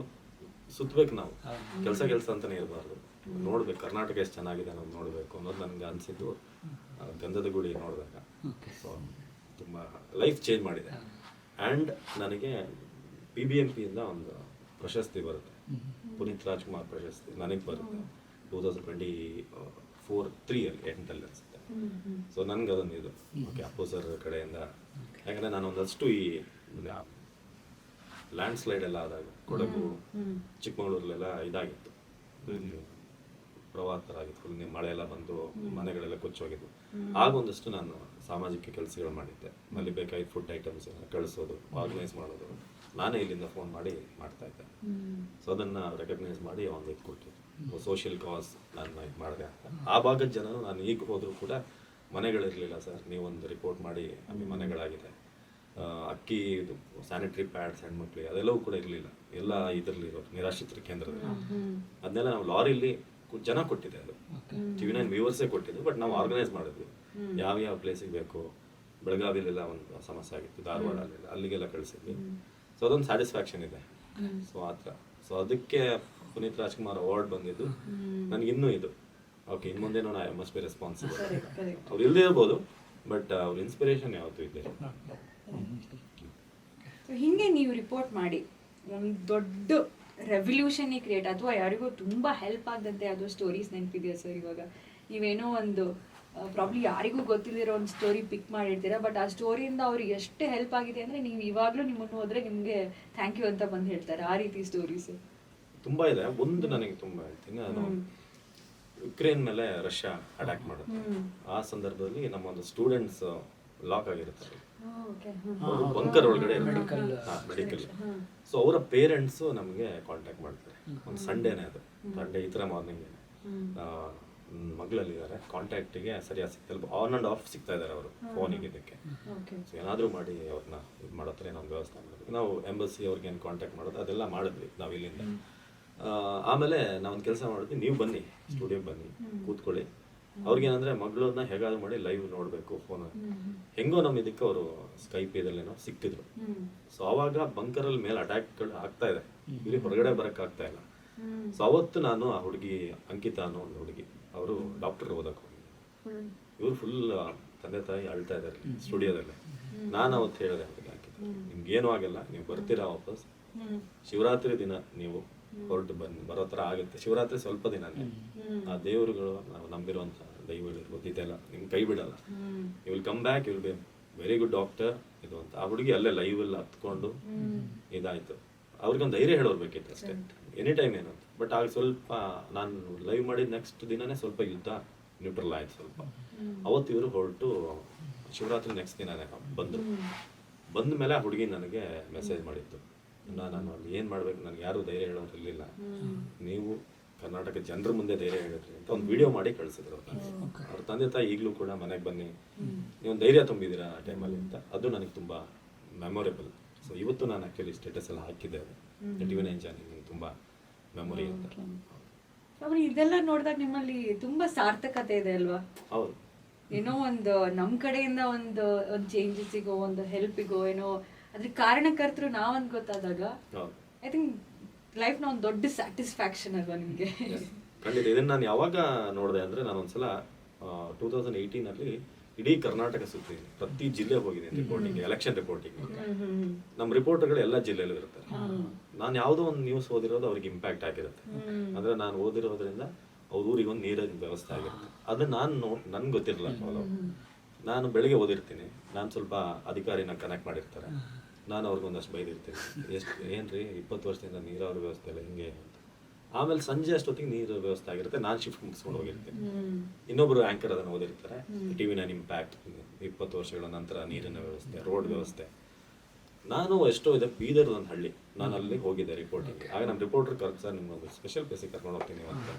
ಸುತ್ತಬೇಕು ನಾವು, ಕೆಲಸ ಅಂತಾನೆ ಇರಬಾರ್ದು, ನೋಡ್ಬೇಕು ಕರ್ನಾಟಕ ಎಷ್ಟು ಚೆನ್ನಾಗಿದೆ ಅನ್ನೋದು ನೋಡಬೇಕು ಅನ್ನೋದು ನನಗೆ ಅನಿಸಿದ್ದು ಗಂಧದ ಗುಡಿ ನೋಡಿದಾಗ. ಸೊ ತುಂಬ ಲೈಫ್ ಚೇಂಜ್ ಮಾಡಿದೆ. ಆ್ಯಂಡ್ ನನಗೆ PBMP ಇಂದ ಒಂದು ಪ್ರಶಸ್ತಿ ಬರುತ್ತೆ, ಪುನೀತ್ ರಾಜ್ಕುಮಾರ್ ಪ್ರಶಸ್ತಿ ನನಗೆ ಬರುತ್ತೆ 2024-3 ಎಂಟಲ್ಲಿ ಅನಿಸುತ್ತೆ. ಸೊ ನನಗೆ ಅದೊಂದು ಇದು ಓಕೆ ಅಪ್ಪು ಸರ್ ಕಡೆಯಿಂದ, ಯಾಕಂದರೆ ನಾನು ಒಂದಷ್ಟು ಈ ಲ್ಯಾಂಡ್ ಸ್ಲೈಡ್ ಎಲ್ಲ ಆದಾಗ ಕೊಡಗು ಚಿಕ್ಕಮಗಳೂರಲ್ಲೆಲ್ಲ ಇದಾಗಿತ್ತು, ಪ್ರವಾಹ ಥರ ಆಗಿತ್ತು, ಫುಲ್ ಮಳೆ ಎಲ್ಲ ಬಂದು ಮನೆಗಳೆಲ್ಲ ಕೊಚ್ಚೋಗಿದ್ದು. ಆಗ ಒಂದಷ್ಟು ನಾನು ಸಾಮಾಜಿಕ ಕೆಲಸಗಳು ಮಾಡಿದ್ದೆ. ಅಲ್ಲಿ ಬೇಕಾಗಿ ಫುಡ್ ಐಟಮ್ಸ್ ಕಳಿಸೋದು, ಆರ್ಗನೈಸ್ ಮಾಡೋದು ನಾನೇ ಇಲ್ಲಿಂದ ಫೋನ್ ಮಾಡಿ ಮಾಡ್ತಾ ಇದ್ದೆ. ಸೊ ಅದನ್ನು ರೆಕಗ್ನೈಸ್ ಮಾಡಿ ಒಂದು ಇದು ಕೊಟ್ಟಿದ್ದು ಸೋಷಿಯಲ್ ಕಾಸ್ ನಾನು ಇದು ಮಾಡಿದೆ ಅಂತ. ಆ ಭಾಗದ ಜನರು ನಾನು ಈಗ ಹೋದರೂ ಕೂಡ ಮನೆಗಳಿರಲಿಲ್ಲ ಸರ್, ನೀವೊಂದು ರಿಪೋರ್ಟ್ ಮಾಡಿ ನಮಗೆ ಮನೆಗಳಾಗಿದೆ, ಅಕ್ಕಿ ಇದು ಸ್ಯಾನಿಟರಿ ಪ್ಯಾಡ್ಸ್ ಹೆಣ್ಮಕ್ಳಿಗೆ ಅದೆಲ್ಲವೂ ಕೂಡ ಇರಲಿಲ್ಲ, ಎಲ್ಲ ಇದರಲ್ಲಿರೋ ನಿರಾಶ್ರಿತರ ಕೇಂದ್ರದಲ್ಲಿ. ಅದನ್ನೆಲ್ಲ ನಾವು ಲಾರಿಲಿ ಜನ ಕೊಟ್ಟಿದೆ, ಅದು TV9 ವ್ಯೂವರ್ಸೇ ಕೊಟ್ಟಿದ್ದು. ಬಟ್ ನಾವು ಆರ್ಗನೈಸ್ ಮಾಡಿದ್ವಿ, ಯಾವ ಪ್ಲೇಸಿಗೆ ಬೇಕು. ಬೆಳಗಾವಿಲೆಲ್ಲ ಒಂದು ಸಮಸ್ಯೆ ಆಗಿತ್ತು, ಧಾರವಾಡಲ್ಲೆಲ್ಲ ಅಲ್ಲಿಗೆಲ್ಲ ಕಳಿಸಿದ್ವಿ. ಸೊ ಅದೊಂದು ಸ್ಯಾಟಿಸ್ಫ್ಯಾಕ್ಷನ್ ಇದೆ. ಸೊ ಆ ಥರ. ಸೊ ಅದಕ್ಕೆ ಪುನೀತ್ ರಾಜ್ಕುಮಾರ್ ಅವಾರ್ಡ್ ಬಂದಿದ್ದು ನನಗಿನ್ನೂ ಇದು ಓಕೆ, ಇನ್ನು ಮುಂದೆ ನಾನು ಐ ಮಸ್ಟ್ ಬಿ ರೆಸ್ಪಾನ್ಸಿಬಲ್. ಅವ್ರು ಇಲ್ಲದೆ ಇರ್ಬೋದು, ಬಟ್ ಅವ್ರ ಇನ್ಸ್ಪಿರೇಷನ್ ಯಾವತ್ತೂ ಇದೆ. ಹಿಂಗೆ ನೀವು ರಿಪೋರ್ಟ್ ಮಾಡಿ ಒಂದು ದೊಡ್ಡ ರೆವಲ್ಯೂಷನ್ನೇ ಕ್ರಿಯೇಟ್ ಅಥವಾ ಯಾರಿಗೂ ತುಂಬ ಹೆಲ್ಪ್ ಆಗದಂತೆ ಅದು ಸ್ಟೋರೀಸ್ ನೆನಪಿದೆಯಾ ಸರ್? ಇವಾಗ ನೀವೇನೋ ಒಂದು ಪ್ರಾಬ್ಲಿ ಯಾರಿಗೂ ಗೊತ್ತಿಲ್ಲದಿರೋ ಒಂದು ಸ್ಟೋರಿ ಪಿಕ್ ಮಾಡಿರ್ತೀರಾ, ಬಟ್ ಆ ಸ್ಟೋರಿಯಿಂದ ಅವ್ರಿಗೆ ಎಷ್ಟು ಹೆಲ್ಪ್ ಆಗಿದೆ ಅಂದರೆ ನೀವು ಇವಾಗಲೂ ನಿಮ್ಮನ್ನು ಹೋದರೆ ನಿಮಗೆ ಥ್ಯಾಂಕ್ ಯು ಅಂತ ಬಂದು ಹೇಳ್ತಾರೆ, ಆ ರೀತಿ ಸ್ಟೋರೀಸ್ ತುಂಬ ಇದೆ. ಒಂದು ನನಗೆ ತುಂಬ ಹೇಳ್ತೀನಿ, ನಾನು ಯುಕ್ರೇನ್ ಮೇಲೆ ರಷ್ಯಾ ಅಟ್ಯಾಕ್ ಮಾಡೋದು, ಆ ಸಂದರ್ಭದಲ್ಲಿ ನಮ್ಮ ಒಂದು ಸ್ಟೂಡೆಂಟ್ಸ್ ಲಾಕ್ ಆಗಿರ್ತಾರೆ, ಬಂಕರ್ ಒಳಗಡೆ ಮೆಡಿಕಲ್. ಸೊ ಅವರ ಪೇರೆಂಟ್ಸು ನಮಗೆ ಕಾಂಟ್ಯಾಕ್ಟ್ ಮಾಡ್ತಾರೆ. ಒಂದು ಸಂಡೇನೇ, ಅದು ಸಂಡೇ ಈ ಥರ ಮಾರ್ನಿಂಗ್ ಮಗಳಲ್ಲಿದ್ದಾರೆ, ಕಾಂಟ್ಯಾಕ್ಟಿಗೆ ಸರಿಯಾಗಿ ಸಿಗ್ತಲ್ಲ, ಆನ್ ಆ್ಯಂಡ್ ಆಫ್ ಸಿಗ್ತಾ ಇದ್ದಾರೆ ಅವರು ಫೋನಿಗೆ. ಇದಕ್ಕೆ ಸೊ ಏನಾದರೂ ಮಾಡಿ ಅವ್ರನ್ನ ಇದು ಮಾಡೋತ್ರ ನಾವು ವ್ಯವಸ್ಥೆ ಮಾಡಿದ್ವಿ. ನಾವು ಎಂಬಸಿ ಅವ್ರಿಗೆ ಏನು ಕಾಂಟ್ಯಾಕ್ಟ್ ಮಾಡೋದು ಅದೆಲ್ಲ ಮಾಡಿದ್ವಿ ನಾವು ಇಲ್ಲಿಂದ. ಆಮೇಲೆ ನಾವೊಂದು ಕೆಲಸ ಮಾಡಿದ್ವಿ, ನೀವು ಬನ್ನಿ ಸ್ಟುಡಿಯೋಗೆ ಬನ್ನಿ, ಕೂತ್ಕೊಳ್ಳಿ. ಅವ್ರಿಗೇನಂದರೆ ಮಗಳನ್ನ ಹೇಗಾದ್ರೂ ಮಾಡಿ ಲೈವ್ ನೋಡಬೇಕು ಫೋನ್. ಹೆಂಗೋ ನಮ್ಮ ಇದಕ್ಕೆ ಅವರು ಸ್ಕೈಪ್ ಇದಲ್ಲೇನೋ ಸಿಕ್ಕಿದ್ರು. ಸೊ ಆವಾಗ ಬಂಕರಲ್ಲಿ ಮೇಲೆ ಅಟ್ಯಾಕ್ಗಳು ಆಗ್ತಾ ಇದೆ, ಇಲ್ಲಿ ಹೊರಗಡೆ ಬರೋಕ್ಕಾಗ್ತಾ ಇಲ್ಲ. ಸೊ ಅವತ್ತು ನಾನು ಆ ಹುಡುಗಿ ಅಂಕಿತಾ ಅನ್ನೋ ಒಂದು ಹುಡುಗಿ, ಅವರು ಡಾಕ್ಟರ್ ಓದಕ್ಕೆ ಹೋಗಿದ್ರು. ಇವ್ರು ಫುಲ್ ತಂದೆ ತಾಯಿ ಅಳ್ತಾ ಇದ್ದಾರೆ ಸ್ಟುಡಿಯೋದಲ್ಲಿ. ನಾನು ಅವತ್ತು ಹೇಳಿದೆ ಅವ್ರಿಗೆ, ಅಂಕಿತಾ ನಿಮ್ಗೇನು ಆಗಲ್ಲ, ನೀವು ಬರ್ತೀರಾ ವಾಪಸ್, ಶಿವರಾತ್ರಿ ದಿನ ನೀವು ಹೊರಟು ಬರೋ ಥರ ಆಗುತ್ತೆ. ಶಿವರಾತ್ರಿ ಸ್ವಲ್ಪ ದಿನನೇ, ಆ ದೇವರುಗಳು ನಾವು ನಂಬಿರುವಂಥ ದೈವಗಳಿರ್ಬೋದು, ಇದೆಲ್ಲ ನಿಮ್ಗೆ ಕೈ ಬಿಡಲ್ಲ. You will come back, you will be very good doctor ಇದು ಅಂತ. ಆ ಹುಡುಗಿ ಅಲ್ಲೇ ಲೈವ್ ಎಲ್ಲ ಹತ್ಕೊಂಡು ಇದಾಯಿತು. ಅವ್ರಿಗೊಂದು ಧೈರ್ಯ ಹೇಳೋರ್ಬೇಕಿತ್ತು ಅಷ್ಟೇ, ಎನಿ ಟೈಮ್ ಏನು ಅಂತ. ಬಟ್ ಆಗ ಸ್ವಲ್ಪ ನಾನು ಲೈವ್ ಮಾಡಿದ ನೆಕ್ಸ್ಟ್ ದಿನನೇ ಸ್ವಲ್ಪ ಯುದ್ಧ ನ್ಯೂಟ್ರಲ್ ಆಯ್ತು ಸ್ವಲ್ಪ. ಅವತ್ತು ಇವರು ಹೊರಟು ಶಿವರಾತ್ರಿ ನೆಕ್ಸ್ಟ್ ದಿನನೇ ಬಂದ ಮೇಲೆ ಆ ಹುಡುಗಿ ನನಗೆ ಮೆಸೇಜ್ ಮಾಡಿತ್ತು, ನಾನು ಅಲ್ಲಿ ಏನು ಮಾಡಬೇಕು, ನನಗೆ ಯಾರೂ ಧೈರ್ಯ ಹೇಳೋರು ಇರಲಿಲ್ಲ, ನೀವು ಕರ್ನಾಟಕ ಜನರ ಮುಂದೆ ಧೈರ್ಯ ಹೇಳಿದ್ರಿ ಅಂತ ಒಂದು ವಿಡಿಯೋ ಮಾಡಿ ಕಳಿಸಿದ್ರು. ಅವ್ರ ತಂದೆ ತಾಯಿ ಈಗಲೂ ಕೂಡ ಮನೆಗೆ ಬನ್ನಿ, ನೀವು ಧೈರ್ಯ ತುಂಬಿದ್ದೀರಾ ಆ ಟೈಮಲ್ಲಿ ಅಂತ. ಅದು ನನಗೆ ತುಂಬ ಮೆಮೊರೇಬಲ್. ಸೊ ಇವತ್ತು ನಾನು ಆ್ಯಕ್ಚುಲಿ ಸ್ಟೇಟಸ್ ಎಲ್ಲ ಹಾಕಿದ್ದೆ, TV9 ಚಾನಲ್ ತುಂಬ ಮೆಮೊರಿ ಅಂತ. ಇದೆಲ್ಲ ನೋಡಿದಾಗ ನಿಮ್ಮಲ್ಲಿ ತುಂಬ ಸಾರ್ಥಕತೆ ಇದೆ ಅಲ್ವಾ? ಹೌದು, ಏನೋ ಒಂದು ನಮ್ಮ ಕಡೆಯಿಂದ ಒಂದು ಚೇಂಜಸ್ಸಿಗೋ ಒಂದು ಹೆಲ್ಪಿಗೋ ಏನೋ ಅದ್ರ ಕಾರಣಕರ್ತರು ನಾವಂತ ಗೊತ್ತಾದಾಗ ಐ ಥಿಂಕ್ ಲೈಫ್ನ ಒಂದು ದೊಡ್ಡ ಸ್ಯಾಟಿಸ್ಫ್ಯಾಕ್ಷನ್ ಅಲ್ವಾ ನಿಮಗೆ? ಖಂಡಿತ. ಇದನ್ನು ನಾನು ಯಾವಾಗ ನೋಡಿದೆ ಅಂದರೆ, ನಾನು ಒಂದ್ಸಲ 2018 ಇಡೀ ಕರ್ನಾಟಕ ಸುತ್ತಿದ್ದೀನಿ, ಪ್ರತಿ ಜಿಲ್ಲೆ ಹೋಗಿದ್ದೀನಿ ರಿಪೋರ್ಟಿಂಗ್, ಎಲೆಕ್ಷನ್ ರಿಪೋರ್ಟಿಂಗ್. ನಮ್ಮ ರಿಪೋರ್ಟರ್ಗಳು ಎಲ್ಲ ಜಿಲ್ಲೆಯಲ್ಲೂ ಇರ್ತಾರೆ. ನಾನು ಯಾವುದೋ ಒಂದು ನ್ಯೂಸ್ ಓದಿರೋದು ಅವ್ರಿಗೆ ಇಂಪ್ಯಾಕ್ಟ್ ಆಗಿರುತ್ತೆ. ಅಂದರೆ ನಾನು ಓದಿರೋದ್ರಿಂದ ಅವ್ರ ಊರಿಗೆ ಒಂದು ನೀರಿನ ವ್ಯವಸ್ಥೆ ಆಗಿರುತ್ತೆ. ಅದನ್ನ ನನ್ಗೆ ಗೊತ್ತಿರಲ್ಲ ಫಾಲೋ. ನಾನು ಬೆಳಿಗ್ಗೆ ಓದಿರ್ತೀನಿ, ನಾನು ಸ್ವಲ್ಪ ಅಧಿಕಾರಿನ ಕನೆಕ್ಟ್ ಮಾಡಿರ್ತಾರೆ, ನಾನು ಅವ್ರಿಗೊಂದಷ್ಟು ಬೈದಿರ್ತೀನಿ, ಏನ್ರಿ 20 ವರ್ಷದಿಂದ ನೀರಾವರಿ ವ್ಯವಸ್ಥೆ ಇಲ್ಲ ಹಿಂಗೆ ಅಂತ. ಆಮೇಲೆ ಸಂಜೆ ಅಷ್ಟೊತ್ತಿಗೆ ನೀರು ವ್ಯವಸ್ಥೆ ಆಗಿರುತ್ತೆ, ನಾನು ಶಿಫ್ಟ್ ಮುಗಿಸ್ಕೊಂಡು ಹೋಗಿರ್ತೀನಿ. ಇನ್ನೊಬ್ಬರು ಆ್ಯಂಕರ್ ಅದನ್ನು ಓದಿರ್ತಾರೆ, TV9 ಇಂಪ್ಯಾಕ್ಟ್ 20 ವರ್ಷಗಳ ನಂತರ ನೀರಿನ ವ್ಯವಸ್ಥೆ, ರೋಡ್ ವ್ಯವಸ್ಥೆ. ನಾನು ಎಷ್ಟೋ ಇದೆ ಬೀದರ್ ಒಂದು ಹಳ್ಳಿ, ನಾನು ಅಲ್ಲಿ ಹೋಗಿದ್ದೆ ರಿಪೋರ್ಟಿಂಗ್. ಆಗ ನಮ್ಮ ರಿಪೋರ್ಟರ್ ಸರ್ ನಿಮ್ಮೊಂದು ಸ್ಪೆಷಲ್ ಪ್ಲೇಸಿಗೆ ಕರ್ಕೊಂಡು ಹೋಗ್ತೀನಿ ಅಂತ.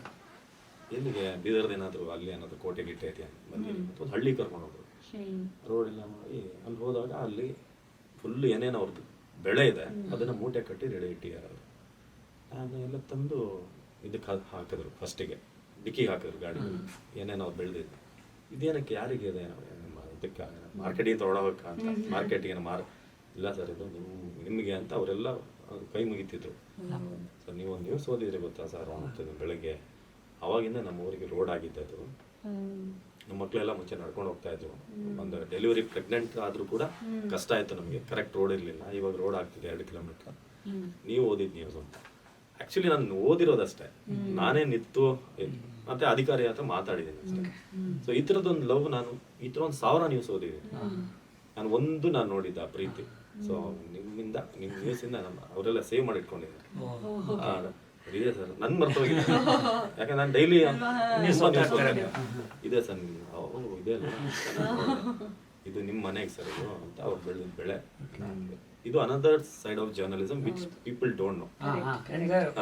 ಎಲ್ಲಿಗೆ? ಬೀದರ್ದು ಏನಾದರೂ ಅಲ್ಲಿ ಏನಾದರೂ ಕೋಟೆ ಗಿಟ್ಟೆ ಐತೆ ಬಂದಿರಿ ಅಂತ ಒಂದು ಹಳ್ಳಿ ಕರ್ಕೊಂಡು ಹೋದ್ರು. ರೋಡ್ ಎಲ್ಲ ಮಾಡಿ ಅಲ್ಲಿ ಹೋದಾಗ ಅಲ್ಲಿ ಫುಲ್ ಏನೇನು ಅವ್ರದ್ದು ಬೆಳೆ ಇದೆ ಅದನ್ನು ಮೂಟೆ ಕಟ್ಟಿ ರೆಡಿ ಇಟ್ಟಿದ್ದಾರೆ. ನಾನು ಎಲ್ಲ ತಂದು ಇದಕ್ಕೆ ಹಾಕಿದ್ರು, ಫಸ್ಟಿಗೆ ಡಿಕ್ಕಿಗೆ ಹಾಕಿದ್ರು ಗಾಡಿ, ಏನೇನು ಅವ್ರು ಬೆಳೆದಿದ್ದು. ಇದೇನಕ್ಕೆ ಯಾರಿಗೆ ಇದೆ ನಮ್ಮ ಅದಕ್ಕೆ ಮಾರ್ಕೆಟಿಗೆ ತೊಗೊಳಬೇಕ ಅಂತ ಮಾರ್ಕೆಟಿಗೆ ಇಲ್ಲ ಸರ್ ಇದು ನಿಮಗೆ ಅಂತ ಅವರೆಲ್ಲ ಕೈ ಮುಗಿತಿದ್ರು. ಸೊ ನೀವು ಒಂದು ನ್ಯೂಸ್ ಓದಿದ್ರೆ ಗೊತ್ತಾ ಸರ್ ಅಂತ ಬೆಳಗ್ಗೆ ಅವಾಗಿಂದ ನಮ್ಮ ಊರಿಗೆ ರೋಡ್ ಆಗಿದ್ದೆ ಅದು. ನಮ್ಮ ಮಕ್ಕಳೆಲ್ಲ ಮುಂಚೆ ನಡ್ಕೊಂಡು ಹೋಗ್ತಾ ಇದ್ರು. ಒಂದು ಡೆಲಿವರಿ ಪ್ರೆಗ್ನೆಂಟ್ ಆದ್ರೂ ಕೂಡ ಕಷ್ಟ ಆಯ್ತು ನಮಗೆ, ಕರೆಕ್ಟ್ ರೋಡ್ ಇರಲಿಲ್ಲ. ಇವಾಗ ರೋಡ್ ಆಗ್ತಿದೆ 2 ಕಿಲೋಮೀಟರ್. ನೀವು ಓದಿದ್ ನ್ಯೂಸ್ ಅಂತ ಆಕ್ಚುಲಿ ನಾನು ಓದಿರೋದಷ್ಟೇ, ನಾನೇ ನಿಂತು ಮತ್ತೆ ಅಧಿಕಾರಿ ಹತ್ರ ಮಾತಾಡಿದ್ದೀನಿ ಅಷ್ಟೇ. ಸೊ ಈ ಥರದೊಂದು ಲವ್ ನಾನು ಈ ಥರ 1000 ನ್ಯೂಸ್ ಓದಿದ್ದೀನಿ ನಾನು. ನಾನು ನೋಡಿದ್ದ ಆ ಪ್ರೀತಿ. ಸೊ ನಿಮ್ಮ ನ್ಯೂಸಿಂದ ಅವರೆಲ್ಲ ಸೇವ್ ಮಾಡಿ ಇಟ್ಕೊಂಡಿದ್ದಾರೆ. ಇದೆ ಸರ್, ನನ್ ಮರ್ತೋಗಿದೆ ಯಾಕಂದ್ರೆ ನಾನು ಡೈಲಿ ಇದೆ ಸರ್ ಇದೆ ಅಲ್ಲ ಇದು ನಿಮ್ಮ ಮನೆಗೆ ಸರ್ ಇದು ಅಂತ ಅವ್ರು ಬೆಳೆದ ಬೆಳೆ. ಇದು another side of journalism which people don't know.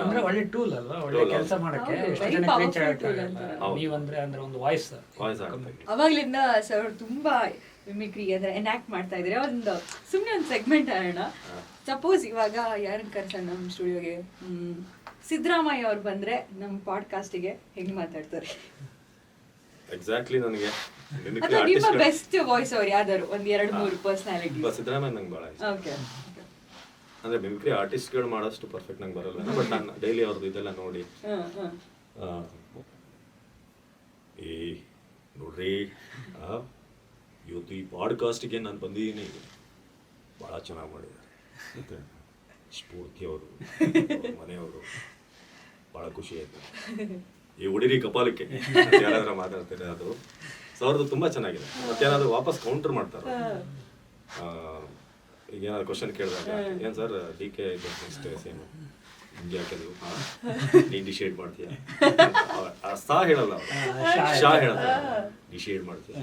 ಅಂದ್ರೆ ಒಳ್ಳೆ ಟೂಲ್ ಅಲ್ವಾ, ಒಳ್ಳೆ ಕೆಲಸ ಮಾಡಕ್ಕೆ ಎಷ್ಟು ಜನಕ್ಕೆ ರೀಚ್ ಆಗುತ್ತೆ. ನೀವಂದ್ರೆ ಅಂದ್ರೆ ಒಂದು ವಾಯ್ಸ್ ಆಗುತ್ತೆ. ಅವಾಗ್ಲಿಂದ ಸರ್ ತುಂಬಾ ಮಿಮಿಕ್ರಿ ಅಂದ್ರೆ ಎನಾಕ್ಟ್ ಮಾಡ್ತಾ ಇದ್ರೆ ಒಂದು ಸುಮ್ಮನೆ ಒಂದು ಸೆಗ್ಮೆಂಟ್ ಆಡೋಣ. ಸಪೋಸ್ ಇವಾಗ ಯಾರನ್ನ ಕರ್ಸೋಣ ನಮ್ಮ ಸ್ಟುಡಿಯೋಗೆ, ಸಿದ್ದರಾಮಯ್ಯ ಅವ್ರು ಬಂದ್ರೆ ನಮ್ಮ ಪಾಡ್ಕಾಸ್ಟಿಗೆ ಹೆಂಗ್ ಮಾತಾಡ್ತಾರೆ? ಎಕ್ಸಾಕ್ಟ್ಲಿ ನನಗೆ ಅಥವಾ ನಿಮ್ಮ ಬೆಸ್ಟ್ ವಾಯ್ಸ್ ಅವ್ರು ಯಾವ್ದಾದ್ರು ಒಂದ್ 2-3 ಪರ್ಸನಾಲಿಟಿ? ಸಿದ್ದರಾಮಯ್ಯ ನಂಗೆ ಬಹಳ ಇಷ್ಟ. ಓಕೆ, ಅಂದ್ರೆ ಮಿಮಿಕ್ರಿ ಆರ್ಟಿಸ್ಟ್ಗಳು ಮಾಡೋಷ್ಟು ಪರ್ಫೆಕ್ಟ್ ನಂಗೆ ಬರಲ್ಲ, ಬಟ್ ನಾನು ಡೈಲಿ ಅವ್ರದ್ದು ಇದೆಲ್ಲ ನೋಡಿ ನೋಡ್ರಿ ಇವತ್ತು ಈ ಪಾಡ್ಕಾಸ್ಟಿಗೆ ನಾನು ಬಂದಿದ್ದೀನಿ, ಭಾಳ ಚೆನ್ನಾಗಿ ಮಾಡಿದ್ದಾರೆ. ಮತ್ತು ಸ್ಫೂರ್ತಿ ಅವರು ಮನೆಯವರು ಭಾಳ ಖುಷಿ ಆಯಿತು. ಈ ಹುಡುಗಿ ಕಪಾಲಕ್ಕೆ ಯಾರಾದ್ರೂ ಮಾತಾಡ್ತಾರೆ ಅದು. ಸೊ ಅವ್ರದ್ದು ತುಂಬ ಚೆನ್ನಾಗಿದೆ. ಮತ್ತೇನಾದ್ರು ವಾಪಸ್ ಕೌಂಟರ್ ಮಾಡ್ತಾರೆ. ಈಗ ಏನಾದ್ರು ಕ್ವಶನ್ ಕೇಳಿದಾಗ ಏನು ಸರ್ DK ಇದು ನೆಕ್ಸ್ಟ್ ಸೇಮ್ ಹಿಂಗೆ ಹಾಕಿದ್ರು ನೀನು ಡಿಶೇಡ್ ಮಾಡ್ತೀಯ ಸಾ ಹೇಳಲ್ಲ ಅವರು, ಶಾ ಹೇಳಲ್ಲ, ಡಿಶೇಡ್ ಮಾಡ್ತೀಯ.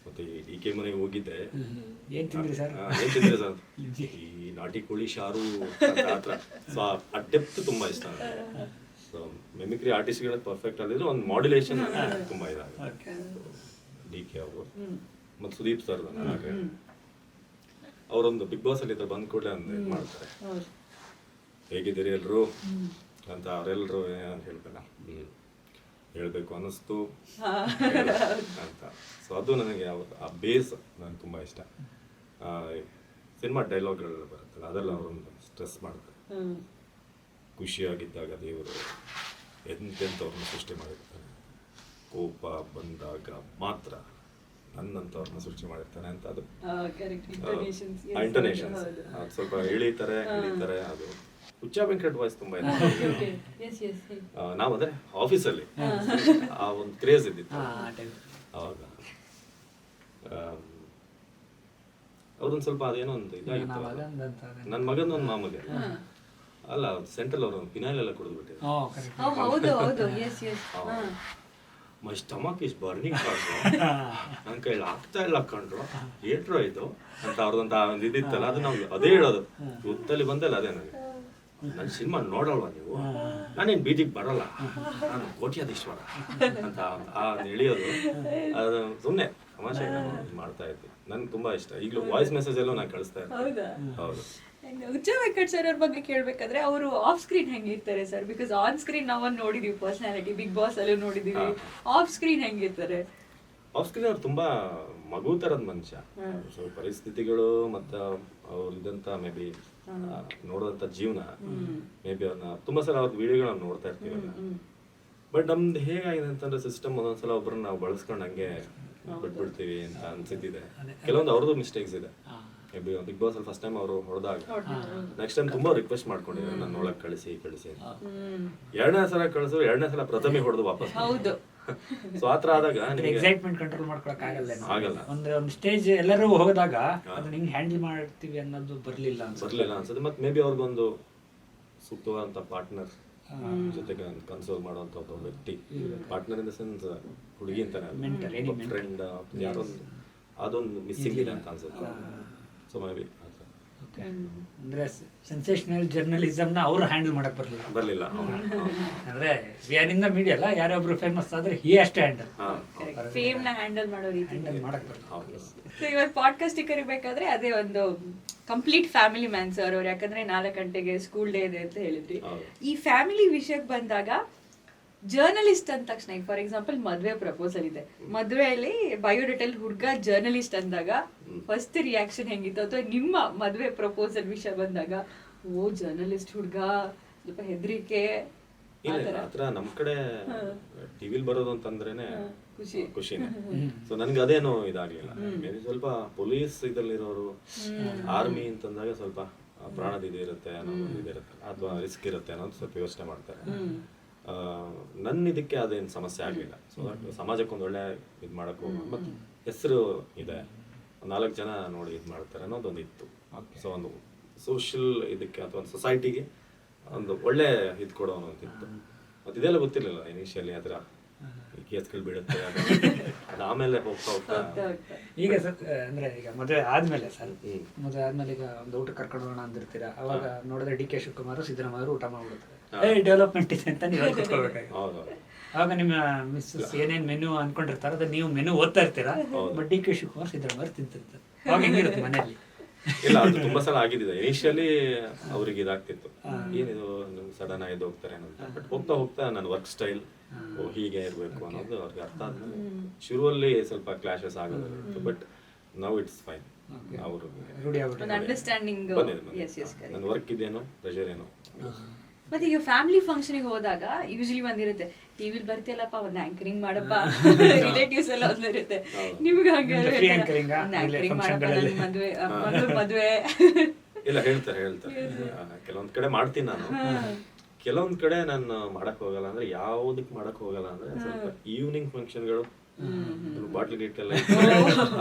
ಮತ್ತೆ ಈ DK ಮನೆಗೆ ಹೋಗಿದ್ದೆ, ಏನ್ ತಿಂದ್ರಿ ಸರ್ ಈ ನಾಟಿ ಕೋಳಿ ಶಾರು ಹತ್ರ. ಸೊ ಆ ಡೆಪ್ತ್ ತುಂಬಾ ಇಷ್ಟ ನನಗೆ. ಸೊ ಮೆಮಿಕ್ರಿ ಆರ್ಟಿಸ್ಟ್ಗಳ ಪರ್ಫೆಕ್ಟ್ ಆಗಿದ್ರೆ ಒಂದು ಮಾಡ್ಯುಲೇಷನ್ ತುಂಬಾ ಇದಾಗುತ್ತೆ. DK ಅವರು ಮತ್ತು ಸುದೀಪ್ ಸರ್ ಅವರೊಂದು ಬಿಗ್ ಬಾಸ್ ಅಲ್ಲಿ ಇದ್ರೆ ಬಂದ್ ಕೂಡಲೇ ಒಂದು ಇದು ಮಾಡ್ತಾರೆ, ಹೇಗಿದ್ದೀರಿ ಎಲ್ರು ಅಂತ. ಅವರೆಲ್ಲರೂ ಏನಂತ ಹೇಳ್ಬೇಕಲ್ಲ, ಹೇಳ್ಬೇಕು ಅನ್ನಿಸ್ತು ಅಂತ. ಸೊ ಅದು ನನಗೆ ಆ ಬೇಸ್ ನನಗೆ ತುಂಬ ಇಷ್ಟ. ಸಿನಿಮಾ ಡೈಲಾಗ್ಗಳೆಲ್ಲ ಬರುತ್ತಲ್ಲ ಅದೆಲ್ಲ ಅವರೊಂದು ಸ್ಟ್ರೆಸ್ ಮಾಡ್ತಾರೆ. ಖುಷಿಯಾಗಿದ್ದಾಗ ದೇವರು ಎಂತೆಂಥವ್ರನ್ನ ಸೃಷ್ಟಿ ಮಾಡಿರ್ತಾನೆ, ಕೋಪ ಬಂದಾಗ ಮಾತ್ರ ನನ್ನಂಥವ್ರನ್ನ ಸೃಷ್ಟಿ ಮಾಡಿರ್ತಾನೆ ಅಂತ. ಅದು ಇಂಟೋನೇಷನ್ಸ್ ಸ್ವಲ್ಪ ಎಳೀತಾರೆ ಅದು. ಹುಚ್ಚ ವೆಂಕಟ್ ವಾಯ್ಸ್ ತುಂಬಾ ಇದೆ. ನಾವಂದ್ರೆ ಆಫೀಸಲ್ಲಿ ಆ ಒಂದು ಕ್ರೇಜ್ ಇದ್ದಿತ್ತು ಅವಾಗ. ಅವ್ರೊಂದು ಸ್ವಲ್ಪ ಅದೇನೋ ಒಂದು ಇದಾಗಿತ್ತು. ನನ್ನ ಮಗನ ಒಂದು ಮಾಮಗೆ ಅಲ್ಲ, ಸೆಂಟ್ರಲ್ ಅವರು ಫಿನೈಲ್ ಎಲ್ಲ ಕುಡಿದ್ಬಿಟ್ಟಿದ್ರು. ಮೈ ಸ್ಟಮಕ್ ಇಸ್ ಬರ್ನಿಂಗ್ ಕಾಣ್ರು, ನನ್ನ ಕೈಲಿ ಆಗ್ತಾ ಇಲ್ಲ ಕಂಡ್ರು, ಏಟ್ರು ಇದು ಅಂತ ಅವ್ರದಂತ ಒಂದು ಇದಿತ್ತಲ್ಲ, ಅದು ನಾವು ಅದೇ ಹೇಳೋದು. ಗೊತ್ತಲ್ಲಿ ಬಂದಲ್ಲ ಅದೇ ನನಗೆ, ನನ್ನ ಸಿನಿಮಾ ನೋಡಲ್ವಾ ನೀವು, ನಾನೇನು ಬೀದಿಗೆ ಬರಲ್ಲ, ನಾನು ಕೋಟ್ಯಾಧೀಶ್ವರ ಅಂತ ಎಳಿಯೋದು. ಅದು ಸುಮ್ಮನೆ ತಮಾಷೆ ಮಾಡ್ತಾ ಇದ್ದೆ. ನನ್ಗೆ ತುಂಬಾ ಇಷ್ಟ. ಈಗಲೂ ವಾಯ್ಸ್ ಮೆಸೇಜ್ ಎಲ್ಲೂ ನಾನು ಕಳಿಸ್ತಾ ಇದ್ದೆ. ಹೌದು. ಹುಚ್ಚ ವೆಂಕಟ್ ಸರ್ ಅವ್ರ ಬಗ್ಗೆ ಕೇಳ್ಬೇಕಾದ್ರೆ ಅವರು ಆಫ್ ಸ್ಕ್ರೀನ್ ಹೆಂಗಿರ್ತಾರೆ ಸರ್? ಬಿಕಾಸ್ ಆನ್ ಸ್ಕ್ರೀನ್ ನಾವೊಂದು ನೋಡಿದೀವಿ ಪರ್ಸನಾಲಿಟಿ, ಬಿಗ್ ಬಾಸ್ ಅಲ್ಲೂ ನೋಡಿದೀವಿ. ಆಫ್ ಸ್ಕ್ರೀನ್ ಹೆಂಗಿರ್ತಾರೆ? ಆಫ್ ಸ್ಕ್ರೀನ್ ಅವ್ರು ತುಂಬಾ ಮಗು ತರದ ಮನುಷ್ಯ. ಸೊ ಪರಿಸ್ಥಿತಿಗಳು ಮತ್ತು ಅವ್ರು ಇದಂತ ಮೇ ಬಿ ನೋಡೋದಂತ ಜೀವನ, ಮೇ ಬಿ ಅವ್ರನ್ನ ತುಂಬಾ ಸಲ ಅವ್ರ ವಿಡಿಯೋಗಳನ್ನ ನೋಡ್ತಾ ಇರ್ತೀವಲ್ಲ. ಬಟ್ ನಮ್ದು ಹೇಗಾಗಿದೆ ಅಂತಂದ್ರೆ ಸಿಸ್ಟಮ್ ಒಂದೊಂದ್ಸಲ ಒಬ್ಬರನ್ನ ನಾವು ಬಳಸ್ಕೊಂಡು ಹಂಗೆ ಬಿಟ್ಬಿಡ್ತೀವಿ ಅಂತ ಅನ್ಸಿದ್ದಿದೆ. ಕೆಲವೊಂದು ಅವ್ರದ್ದು ಮಿಸ್ಟೇಕ್ಸ್ ಇದೆ. ಮೇ ಬಿ ಬಿಗ್ ಬಾಸ್ ಅಲ್ಲಿ ಫಸ್ಟ್ ಟೈಮ್ ಅವರು ಹೊಡೆದಾಗ ನೆಕ್ಸ್ಟ್ ಟೈಮ್ ತುಂಬಾ ರಿಕ್ವೆಸ್ಟ್ ಮಾಡ್ಕೊಂಡಿದ್ದಾರೆ, ನಾನು ಒಳಗೆ ಕಳಿಸಿ ಎರಡನೇ ಸಲ ಪ್ರಥಮೆ ಹೊಡೆದು ವಾಪಸ್. ಸೊ ಆತರ ಆದಾಗ ಎಕ್ಸೈಟ್ಮೆಂಟ್ ಕಂಟ್ರೋಲ್ ಮಾಡ್ಕೊಳಕ್ ಆಗಲ್ಲ. ಒಂದು ಸ್ಟೇಜ್ ಎಲ್ಲರೂ ಹೋದಾಗ ಅದನ್ನ ಹಿಂಗ್ ಹ್ಯಾಂಡಲ್ ಮಾಡ್ತೀವಿ ಅನ್ನೋದು ಬರ್ಲಿಲ್ಲ ಅನ್ಸುತ್ತೆ. ಮತ್ತೆ ಮೇ ಬಿ ಅವ್ರಿಗೊಂದು ಸೂಕ್ತವಾದಂತ ಪಾರ್ಟ್ನರ್ ಜೊತೆಗೆ ಕನ್ಸೋಲ್ ಮಾಡುವಂತ ಒಬ್ಬ ವ್ಯಕ್ತಿ, ಪಾರ್ಟ್ನರ್ ಇನ್ ದ ಸೆನ್ಸ್ ಹುಡುಗಿ ಅಂತಾನೆ, ಫ್ರೆಂಡ್, ಯಾರೋ ಅದೊಂದು ಮಿಸ್ಸಿಂಗ್ ಇದೆ ಅಂತ ಅನ್ಸುತ್ತೆ. ಸೊ ಮೇ ಬಿ ಅಂದ್ರೆ ಸೆನ್ಸೇಷನಲ್ ಜರ್ನಲಿಸಮ್ ನ ಅವರು ಹ್ಯಾಂಡಲ್ ಮಾಡಕ್ ಬರ್ಲಿಲ್ಲ. ಅಂದ್ರೆ we are in the media ಅಲ್ಲ, ಯಾರೊಬ್ರು ಫೇಮಸ್ ಆದ್ರೆ ಹಿ ಅಷ್ಟೇ ಫೇಮ್ ನ ಹ್ಯಾಂಡಲ್ ಮಾಡೋ ರೀತಿ ಹ್ಯಾಂಡಲ್ ಮಾಡಕ್ ಬರ್ತದೆ. ಸೊ ಇವಾಗ ಪಾಡ್ಕಾಸ್ಟ್ ಕರಿಬೇಕಾದ್ರೆ ಅದೇ ಒಂದು ಕಂಪ್ಲೀಟ್ ಫ್ಯಾಮಿಲಿ ಮ್ಯಾನ್ ಸರ್ ಅವ್ರು. ಯಾಕಂದ್ರೆ 4 ಗಂಟೆಗೆ ಸ್ಕೂಲ್ ಡೇ ಇದೆ ಅಂತ ಹೇಳಿದ್ರಿ. ಈ ಫ್ಯಾಮಿಲಿ ವಿಷಯಕ್ಕೆ ಬಂದಾಗ ಜರ್ನಲಿಸ್ಟ್ ಅಂದ ತಕ್ಷಣ ಈಗ ಫಾರ್ ಎಕ್ಸಾಂಪಲ್ ಮದ್ವೆ ಪ್ರಪೋಸಲ್ ಇದೆ, ಮದ್ವೆಯಲ್ಲಿ ಬಯೋಡೇಟಲ್ ಹುಡ್ಗ ಜರ್ನಲಿಸ್ಟ್ ಅಂದಾಗ ಫಸ್ಟ್ ರಿಯಾಕ್ಷನ್ ಹೆಂಗಿತ್ತು, ಅಥವಾ ನಿಮ್ಮ ಮದ್ವೆ ಪ್ರಪೋಸಲ್ ವಿಷಯ ಬಂದಾಗ ಓ ಜರ್ನಲಿಸ್ಟ್ ಹುಡ್ಗ ಸ್ವಲ್ಪ ಹೆದರಿಕೆ ಇಲ್ಲ ಆತರ ನಮ್ ಕಡೆ ಟಿವಿಲ್ ಬರೋದು ಅಂತಂದ್ರೇನೆ ಖುಷಿನೇ. ಸೊ ನನ್ಗೆ ಅದೇನು ಇದಾಗ್ಲಿಲ್ಲ. ಮೇಬಿ ಸ್ವಲ್ಪ ಪೊಲೀಸ್ ಇದಲ್ಲಿರೋರು, ಆರ್ಮಿ ಅಂತಂದಾಗ ಸ್ವಲ್ಪ ಪ್ರಾಣದ ಇದಿರುತ್ತೆ ಅನ್ನೋದು ಇದಿರುತ್ತೆ, ಅಥವಾ ರಿಸ್ಕ್ ಇರುತ್ತೆ ಅನ್ನೋದು ಸ್ವಲ್ಪ ಯೋಚನೆ ಮಾಡ್ತಾರೆ. ನನ್ನ ಇದಕ್ಕೆ ಅದೇನು ಸಮಸ್ಯೆ ಆಗಲಿಲ್ಲ. ಸೊ ಸಮಾಜಕ್ಕೆ ಒಂದು ಒಳ್ಳೆ ಇದು ಮಾಡಕ್ಕೂ ಮತ್ತು ಹೆಸರು ಇದೆ, 4 ಜನ ನೋಡಿ ಇದು ಮಾಡ್ತಾರೆ ಅನ್ನೋದೊಂದು ಇತ್ತು. ಸೊ ಒಂದು ಸೋಷಿಯಲ್ ಇದಕ್ಕೆ ಅಥವಾ ಒಂದು ಸೊಸೈಟಿಗೆ ಒಂದು ಒಳ್ಳೆ ಇದು ಕೊಡೋ ಅನ್ನೋದಿತ್ತು. ಮತ್ತು ಇದೆಲ್ಲ ಗೊತ್ತಿರಲಿಲ್ಲ ಇನಿಷಿಯಲಿ, ಅದರ ಕೇಸ್ಗಳು ಬೀಳುತ್ತೆ ಅದು ಆಮೇಲೆ ಹೋಗ್ತಾ ಹೋಗ್ತಾ. ಈಗ ಸರ್ ಅಂದ್ರೆ ಈಗ ಮದುವೆ ಆದ್ಮೇಲೆ ಸರ್, ಮದುವೆ ಆದ್ಮೇಲೆ ಈಗ ಒಂದು ಊಟ ಕರ್ಕೊಂಡು ಹೋಗೋಣ ಅಂದಿರ್ತೀರಾ, ಅವಾಗ ನೋಡಿದ್ರೆ ಡಿ ಕೆ ಶಿವಕುಮಾರ್ ಸಿದ್ದರಾಮಯ್ಯ ಊಟ ಮಾಡ್ಬಿಡ್ತಾರೆ, ಡೆವಲಪ್ಮೆಂಟ್ ಇದೆ ಅಂತ ನೀವು ಹೇಳ್ಕೊಳ್ಬೇಕಾಗಿ. ಆವಾಗ ನಿಮ್ಮ ಮಿಸ್ಸಸ್ ಏನೇನ್ ಮೆನು ಅನ್ಕೊಂಡಿರ್ತಾರ ಅದು ನೀವು ಮೆನು ಓದ್ತಾ ಇರ್ತೀರಾ, but D K Shivakumar Siddaramaiah ತಿಂತಿರ್ತಾರೆ. ಅವಾಗ ಹೆಂಗಿರುತ್ತೆ ಮನೆಯಲ್ಲಿ? ಇಲ್ಲ ಅದು ತುಂಬಾ ಸಲ ಆಗಿದ್ದಿದೆ. ಇನಿಷಿಯಲಿ ಅವ್ರಿಗೆ ಇದಾಗ್ತಿತ್ತು, ಏನಿದು ಸಡನ್ ಆಗಿ ಹೋಗ್ತಾರೆ ಅಂತ. ಬಟ್ ಹೋಗ್ತಾ ಹೋಗ್ತಾ ನನ್ನ ವರ್ಕ್ ಸ್ಟೈಲ್ ಹೀಗೆ ಇರಬೇಕು ಅನ್ನೋದು ಅವ್ರಿಗೆ ಅರ್ಥ ಆದ್ಮೇಲೆ ಶುರುವಲ್ಲಿ ಸ್ವಲ್ಪ ಕ್ಲಾಶಸ್ ಆಗೋದಿತ್ತು. But now it's fine. ಅವರು ಅಂಡರ್ಸ್ಟ್ಯಾಂಡಿಂಗ್. ನನ್ನ ವರ್ಕ್ ಇದೇನೋ, ಪ್ರೆಷರ್ ಏನೋ. ಮತ್ತೆ ಈಗ ಫ್ಯಾಮಿಲಿ ಫಂಕ್ಷನ್ಗೆ ಹೋದಾಗ ಯೂಶಲಿ ಒಂದಿರುತ್ತೆ, ಟಿವಿಲಿ ಬರ್ತಿಯಲ್ಲಪ್ಪ ಒಂದು ಆಂಕರಿಂಗ್ ಮಾಡಪ್ಪ, ರಿಲೇಟಿವ್ಸ್ ಎಲ್ಲ ಒಂದಿರುತ್ತೆ. ನಿಮ್ಗೆ ಹಂಗೆ ಆಂಕರಿಂಗ್ ಮಾಡಪ್ಪ, ನನ್ನ ಮದುವೆ ಇಲ್ಲ ಹೇಳ್ತಾರೆ. ಕೆಲವೊಂದ್ ಕಡೆ ಮಾಡ್ತೀನಿ ನಾನು, ಕೆಲವೊಂದ್ ಕಡೆ ನಾನು ಮಾಡಕ್ ಹೋಗಲ್ಲ. ಅಂದ್ರೆ ಯಾವ್ದಕ್ ಮಾಡಕ್ ಹೋಗಲ್ಲ ಅಂದ್ರೆ ಸ್ವಲ್ಪ ಈವ್ನಿಂಗ್ ಫಂಕ್ಷನ್ಗಳು, ಬಾಟ್ಲ್ ಗೇಟ್ ಎಲ್ಲ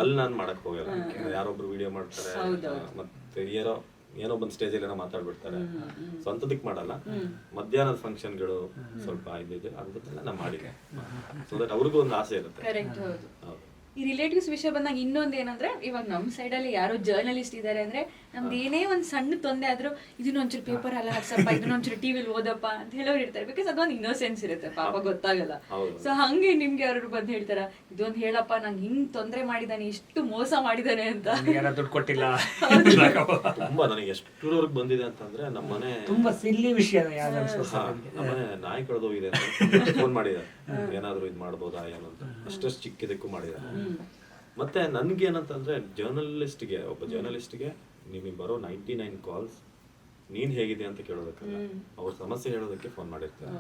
ಅಲ್ಲಿ ನಾನು ಮಾಡಕ್ ಹೋಗಲ್ಲ. ಯಾರೊಬ್ರು ವಿಡಿಯೋ ಮಾಡ್ತಾರೆ, ಮತ್ತೆ ಏನೋ ಬಂದ್ ಸ್ಟೇಜಲ್ಲಿ ಏನೋ ಮಾತಾಡ್ಬಿಡ್ತಾರೆ. ಸ್ವಂತದಕ್ಕೆ ಮಾಡಲ್ಲ. ಮಧ್ಯಾಹ್ನದ ಫಂಕ್ಷನ್ಗಳು ಸ್ವಲ್ಪ ಇದೆ ಅದನ್ನೆಲ್ಲ ನಾ ಮಾಡಿದೆ. ಸೊ ದಟ್ ಅವ್ರಿಗೂ ಒಂದು ಆಸೆ ಇರುತ್ತೆ. ಹೌದು. ಈ ರಿಲೇಟಿವ್ಸ್ ವಿಷಯ ಬಂದಾಗ ಇನ್ನೊಂದು ಏನಂದ್ರೆ, ಇವಾಗ ನಮ್ಮ ಸೈಡಲ್ಲಿ ಯಾರೋ ಜರ್ನಲಿಸ್ಟ್ ಇದ್ದಾರೆ ಅಂದ್ರೆ ನಮ್ದು ಏನೇ ಒಂದು ಸಣ್ಣ ತೊಂದರೆ ಆದ್ರೂ ಇದನ್ನ ಒಂಚೂರು ಪೇಪರ್ ಎಲ್ಲ ಹಾಕ್ಸಪ್ಪ, ಇದನ್ನ ಒಂಚೂರು ಟಿವಿಲಿ ಓದಪ್ಪ ಅಂತ ಹೇಳೋರು ಇರ್ತಾರೆ. ಬಿಕಾಸ್ ಅದೊಂದು ಇನ್ನೋಸೆನ್ಸ್ ಇರುತ್ತೆ, ಪಾಪ ಗೊತ್ತಾಗಲ್ಲ. ಸೊ ಹಂಗೆ ನಿಮ್ಗೆ ಯಾರು ಬಂದು ಹೇಳ್ತಾರ, ಇದೊಂದು ಹೇಳಪ್ಪ, ನಂಗೆ ಹಿಂಗ್ ತೊಂದರೆ ಮಾಡಿದಾನೆ, ಇಷ್ಟು ಮೋಸ ಮಾಡಿದಾನೆ ಅಂತ. ದುಡ್ಡು ಕೊಟ್ಟಿಲ್ಲ. ತುಂಬಾ ನನಗೆ ಎಷ್ಟರವರೆಗೆ ಬಂದಿದೆ ಅಂತಂದ್ರೆ, ನಮ್ಮನೆ ತುಂಬಾ ಸಿಲ್ಲಿ ವಿಷಯ, ನಮ್ಮನೆ ನಾಯಿ ಕಳೆದೋಗಿದೆ ಅಂತ ಫೋನ್ ಮಾಡಿದ್ದಾರೆ, ಏನಾದ್ರು ಇದು ಮಾಡ್ಬೋದಾ ಏನೋ ಅಂತ. ಅಷ್ಟಷ್ಟು ಚಿಕ್ಕದಕ್ಕೂ ಮಾಡಿದ್ದಾರೆ. ಮತ್ತೆ ನನ್ಗೆ ಏನಂತಂದ್ರೆ, ಒಬ್ಬ ಜರ್ನಲಿಸ್ಟ್ಗೆ ನಿಮಗೆ ಬರೋ 99 ಕಾಲ್ಸ್ ನೀನ್ ಹೇಗಿದೆ ಅಂತ ಕೇಳೋದಕ್ಕಲ್ಲ, ಅವ್ರ ಸಮಸ್ಯೆ ಹೇಳೋದಕ್ಕೆ ಫೋನ್ ಮಾಡಿರ್ತಾರೆ.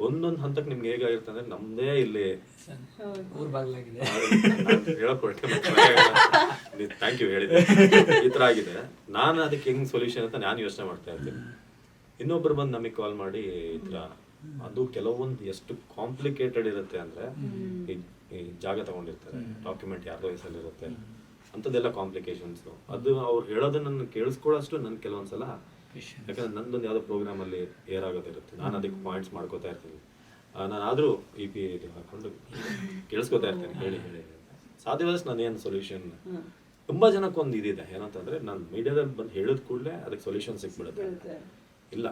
ಒಂದೊಂದು ಹಂತಕ್ಕೆ ನಿಮ್ಗೆ ಹೇಗಾಗಿರುತ್ತೆ ಅಂದ್ರೆ, ನಮ್ದೇ ಇಲ್ಲಿ ಥ್ಯಾಂಕ್ ಯು ಹೇಳಿದೆ, ಈ ತರ ಆಗಿದೆ, ನಾನು ಅದಕ್ಕೆ ಹೆಂಗ್ ಸೊಲ್ಯೂಷನ್ ಅಂತ ನಾನು ಯೋಚನೆ ಮಾಡ್ತಾ ಇರ್ತೀನಿ. ಇನ್ನೊಬ್ರು ಬಂದು ನಮಗೆ ಕಾಲ್ ಮಾಡಿ ಈ ತರ, ಅದು ಕೆಲವೊಂದು ಎಷ್ಟು ಕಾಂಪ್ಲಿಕೇಟೆಡ್ ಇರುತ್ತೆ ಅಂದ್ರೆ, ಈ ಜಾಗ ತಗೊಂಡಿರ್ತಾರೆ, ಡಾಕ್ಯುಮೆಂಟ್ ಯಾರ್ದೋ ಹೆಸರಲ್ಲಿರುತ್ತೆ, ಅಂಥದ್ದೆಲ್ಲ ಕಾಂಪ್ಲಿಕೇಶನ್ಸ್. ಅದು ಅವ್ರು ಹೇಳೋದನ್ನ ನಾನು ಕೇಳಿಸ್ಕೊಳ್ಳೋಷ್ಟು ನನ್ ಕೆಲವೊಂದ್ಸಲ, ಯಾಕಂದ್ರೆ ನಂದೊಂದು ಯಾವುದೋ ಪ್ರೋಗ್ರಾಮ್ ಅಲ್ಲಿ ಏರ್ ಆಗೋದಿರುತ್ತೆ, ನಾನು ಅದಕ್ಕೆ ಪಾಯಿಂಟ್ಸ್ ಮಾಡ್ಕೋತಾ ಇರ್ತೀನಿ. ನಾನಾದ್ರೂ EP ಹಾಕೊಂಡು ಕೇಳಿಸ್ಕೊತಾ ಇರ್ತೇನೆ, ಹೇಳಿ ಸಾಧ್ಯವಾದಷ್ಟು ನಾನೇನು ಸೊಲ್ಯೂಷನ್. ತುಂಬಾ ಜನಕ್ಕೆ ಒಂದು ಇದಿದೆ ಏನಂತಂದ್ರೆ, ನಾನು ಮೀಡಿಯಾದಲ್ಲಿ ಬಂದು ಹೇಳಿದ ಕೂಡಲೇ ಅದಕ್ಕೆ ಸೊಲ್ಯೂಷನ್ ಸಿಕ್ಬಿಡುತ್ತೆ. ಇಲ್ಲ,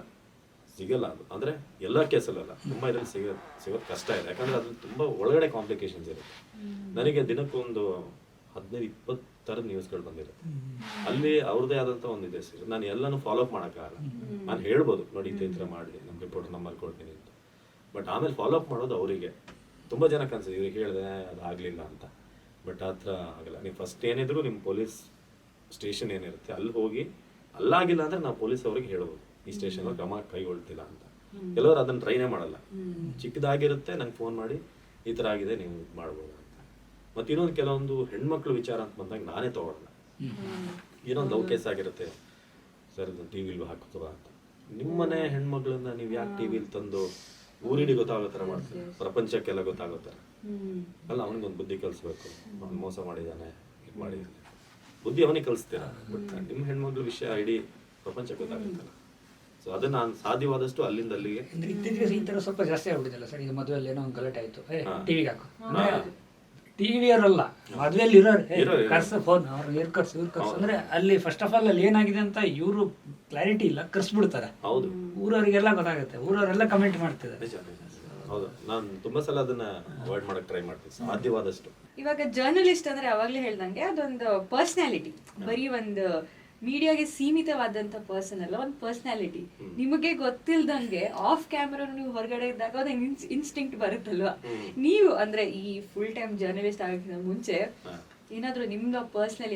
ಸಿಗಲ್ಲ. ಅದು ಅಂದ್ರೆ ಎಲ್ಲ ಕೇಸಲ್ಲ, ತುಂಬಾ ಇದ್ರಲ್ಲಿ ಸಿಗೋದು ಕಷ್ಟ ಇದೆ. ಯಾಕಂದ್ರೆ ಅದ್ರಲ್ಲಿ ತುಂಬಾ ಒಳಗಡೆ ಕಾಂಪ್ಲಿಕೇಶನ್ಸ್ ಇರುತ್ತೆ. ನನಗೆ ದಿನಕ್ಕೊಂದು 15-20 ಥರದ ನ್ಯೂಸ್ಗಳು ಬಂದಿರುತ್ತೆ. ಅಲ್ಲಿ ಅವ್ರದ್ದೇ ಆದಂತ ಒಂದು ಇದೆ ಸಿಗುತ್ತೆ. ನಾನು ಎಲ್ಲಾನು ಫಾಲೋ ಅಪ್ ಮಾಡೋಕ್ಕಾಗಲ್ಲ. ನಾನು ಹೇಳ್ಬೋದು, ನೋಡಿ ಈ ಥರ ಮಾಡಿ ನಮ್ಮ ರಿಪೋರ್ಟ್ ನಂಬರ್ ಕೊಡ್ತೀನಿ ಅಂತ. ಬಟ್ ಆಮೇಲೆ ಫಾಲೋ ಅಪ್ ಮಾಡೋದು ಅವರಿಗೆ. ತುಂಬಾ ಜನ ಅನ್ಸುತ್ತೆ ಇವ್ರಿಗೆ ಹೇಳಿದೆ ಅದು ಆಗ್ಲಿಲ್ಲ ಅಂತ. ಬಟ್ ಆ ಥರ ಆಗಲ್ಲ. ನೀವು ಫಸ್ಟ್ ಏನಿದ್ರು ನಿಮ್ಮ ಪೊಲೀಸ್ ಸ್ಟೇಷನ್ ಏನಿರುತ್ತೆ ಅಲ್ಲಿ ಹೋಗಿ, ಅಲ್ಲಾಗಿಲ್ಲ ಅಂದ್ರೆ ನಾವು ಪೊಲೀಸ್ ಅವ್ರಿಗೆ ಹೇಳ್ಬೋದು, ಈ ಸ್ಟೇಷನ್ ಕ್ರಮ ಕೈಗೊಳ್ತಿಲ್ಲ ಅಂತ. ಕೆಲವರು ಅದನ್ನ ಟ್ರೈನೇ ಮಾಡಲ್ಲ. ಚಿಕ್ಕದಾಗಿರುತ್ತೆ, ನಂಗೆ ಫೋನ್ ಮಾಡಿ ಈ ತರ ಆಗಿದೆ, ನೀವು ಮಾಡ್ಬೋದು ಅಂತ. ಮತ್ತೆ ಇನ್ನೊಂದು ಕೆಲವೊಂದು ಹೆಣ್ಮಕ್ಳು ವಿಚಾರ ಅಂತ ಬಂದಾಗ ನಾನೇ ತಗೊಳ್ಳಲ್ಲ. ಏನೊಂದು ಲವ್ ಕೇಸ್ ಆಗಿರುತ್ತೆ, ಸರ್ ಇದು ಟಿವಿಲಿ ಹಾಕುತ್ತದ ಅಂತ. ನಿಮ್ಮನೆ ಹೆಣ್ಮಕ್ಳನ್ನ ನೀವು ಯಾಕೆ ಟಿವಿಲಿ ತಂದು ಊರಿಡಿ ಗೊತ್ತಾಗೋ ಥರ ಮಾಡ್ತಾರೆ, ಪ್ರಪಂಚಕ್ಕೆಲ್ಲ ಗೊತ್ತಾಗೋ ಥರ ಅಲ್ಲ. ಅವನಿಗೊಂದು ಬುದ್ಧಿ ಕಲಿಸ್ಬೇಕು, ಅವ್ನು ಮೋಸ ಮಾಡಿದ್ದಾನೆ, ಇದು ಮಾಡಿದ್ದಾನೆ, ಬುದ್ಧಿ ಅವನಿಗೆ ಕಲಿಸ್ತೀರ. ಬಟ್ ನಿಮ್ಮ ಹೆಣ್ಮಕ್ಳ ವಿಷಯ ಇಡೀ ಪ್ರಪಂಚಕ್ಕೆ ಗೊತ್ತಾಗುತ್ತಲ್ಲ. ಸೊ ಅದನ್ನ ನಾನು ಸಾಧ್ಯವಾದಷ್ಟು ಅಲ್ಲಿಂದ ಅಲ್ಲಿಗೆ. ಇತ್ತೀಚೆಗೆ ಈ ತರ ಸ್ವಲ್ಪ ಜಾಸ್ತಿ ಆಗ್ಬಿಟ್ಟಿದಲ್ಲ ಸರ್. ಈಗ ಮದುವೆಯಲ್ಲಿ ಏನೋ ಒಂದು ಗಲಾಟೆ ಆಯ್ತು, ಟಿವಿಗೆ ಹಾಕು, ಟಿವಿ ಅವರಲ್ಲ ಮದುವೆಯಲ್ಲಿ ಇರೋರು ಕರ್ಸ ಫೋನ್, ಅವ್ರು ಇವ್ರು ಕರ್ಸು ಅಂದ್ರೆ ಅಲ್ಲಿ ಫಸ್ಟ್ ಆಫ್ ಆಲ್ ಅಲ್ಲಿ ಏನಾಗಿದೆ ಅಂತ ಇವರು ಕ್ಲಾರಿಟಿ ಇಲ್ಲ, ಕರ್ಸ್ಬಿಡ್ತಾರೆ. ಹೌದು, ಊರವರಿಗೆಲ್ಲ ಗೊತ್ತಾಗುತ್ತೆ, ಊರವರೆಲ್ಲ ಕಮೆಂಟ್ ಮಾಡ್ತಿದ್ದಾರೆ. ಹೌದು, ನಾನು ತುಂಬಾ ಸಲ ಅದನ್ನ ಅವಾಯ್ಡ್ ಮಾಡಕ್ ಟ್ರೈ ಮಾಡ್ತೀನಿ ಸಾಧ್ಯವಾದಷ್ಟು. ಇವಾಗ ಜರ್ನಲಿಸ್ಟ್ ಅಂದ್ರೆ ಅವಾಗ್ಲೇ ಹೇಳ್ದಂಗೆ ಅದೊಂದು ಪರ್ಸನಾಲಿಟಿ, ಬರೀ ಒಂದು ಮೀಡಿಯಾಗೆ ಸೀಮಿತವಾದಂತ ಪರ್ಸನ್ ಅಲ್ಲ, ಒಂದು ಪರ್ಸನಾಲಿಟಿ. ನಿಮಗೆ ಗೊತ್ತಿಲ್ದಂಗೆ ಆಫ್ ಕ್ಯಾಮ್ರಾ ನೀವು ಹೊರಗಡೆ ಇದ್ದಾಗ ಅದು ಇನ್ಸ್ಟಿಂಕ್ಟ್ ಬರುತ್ತಲ್ವಾ. ನೀವು ಅಂದ್ರೆ ಈ ಫುಲ್ ಟೈಮ್ ಜರ್ನಲಿಸ್ಟ್ ಆಗೋಕ್ಕಿಂತ ಮುಂಚೆ ಏನಾದ್ರೂ ನಿಮ್ದು ಪರ್ಸನಲ್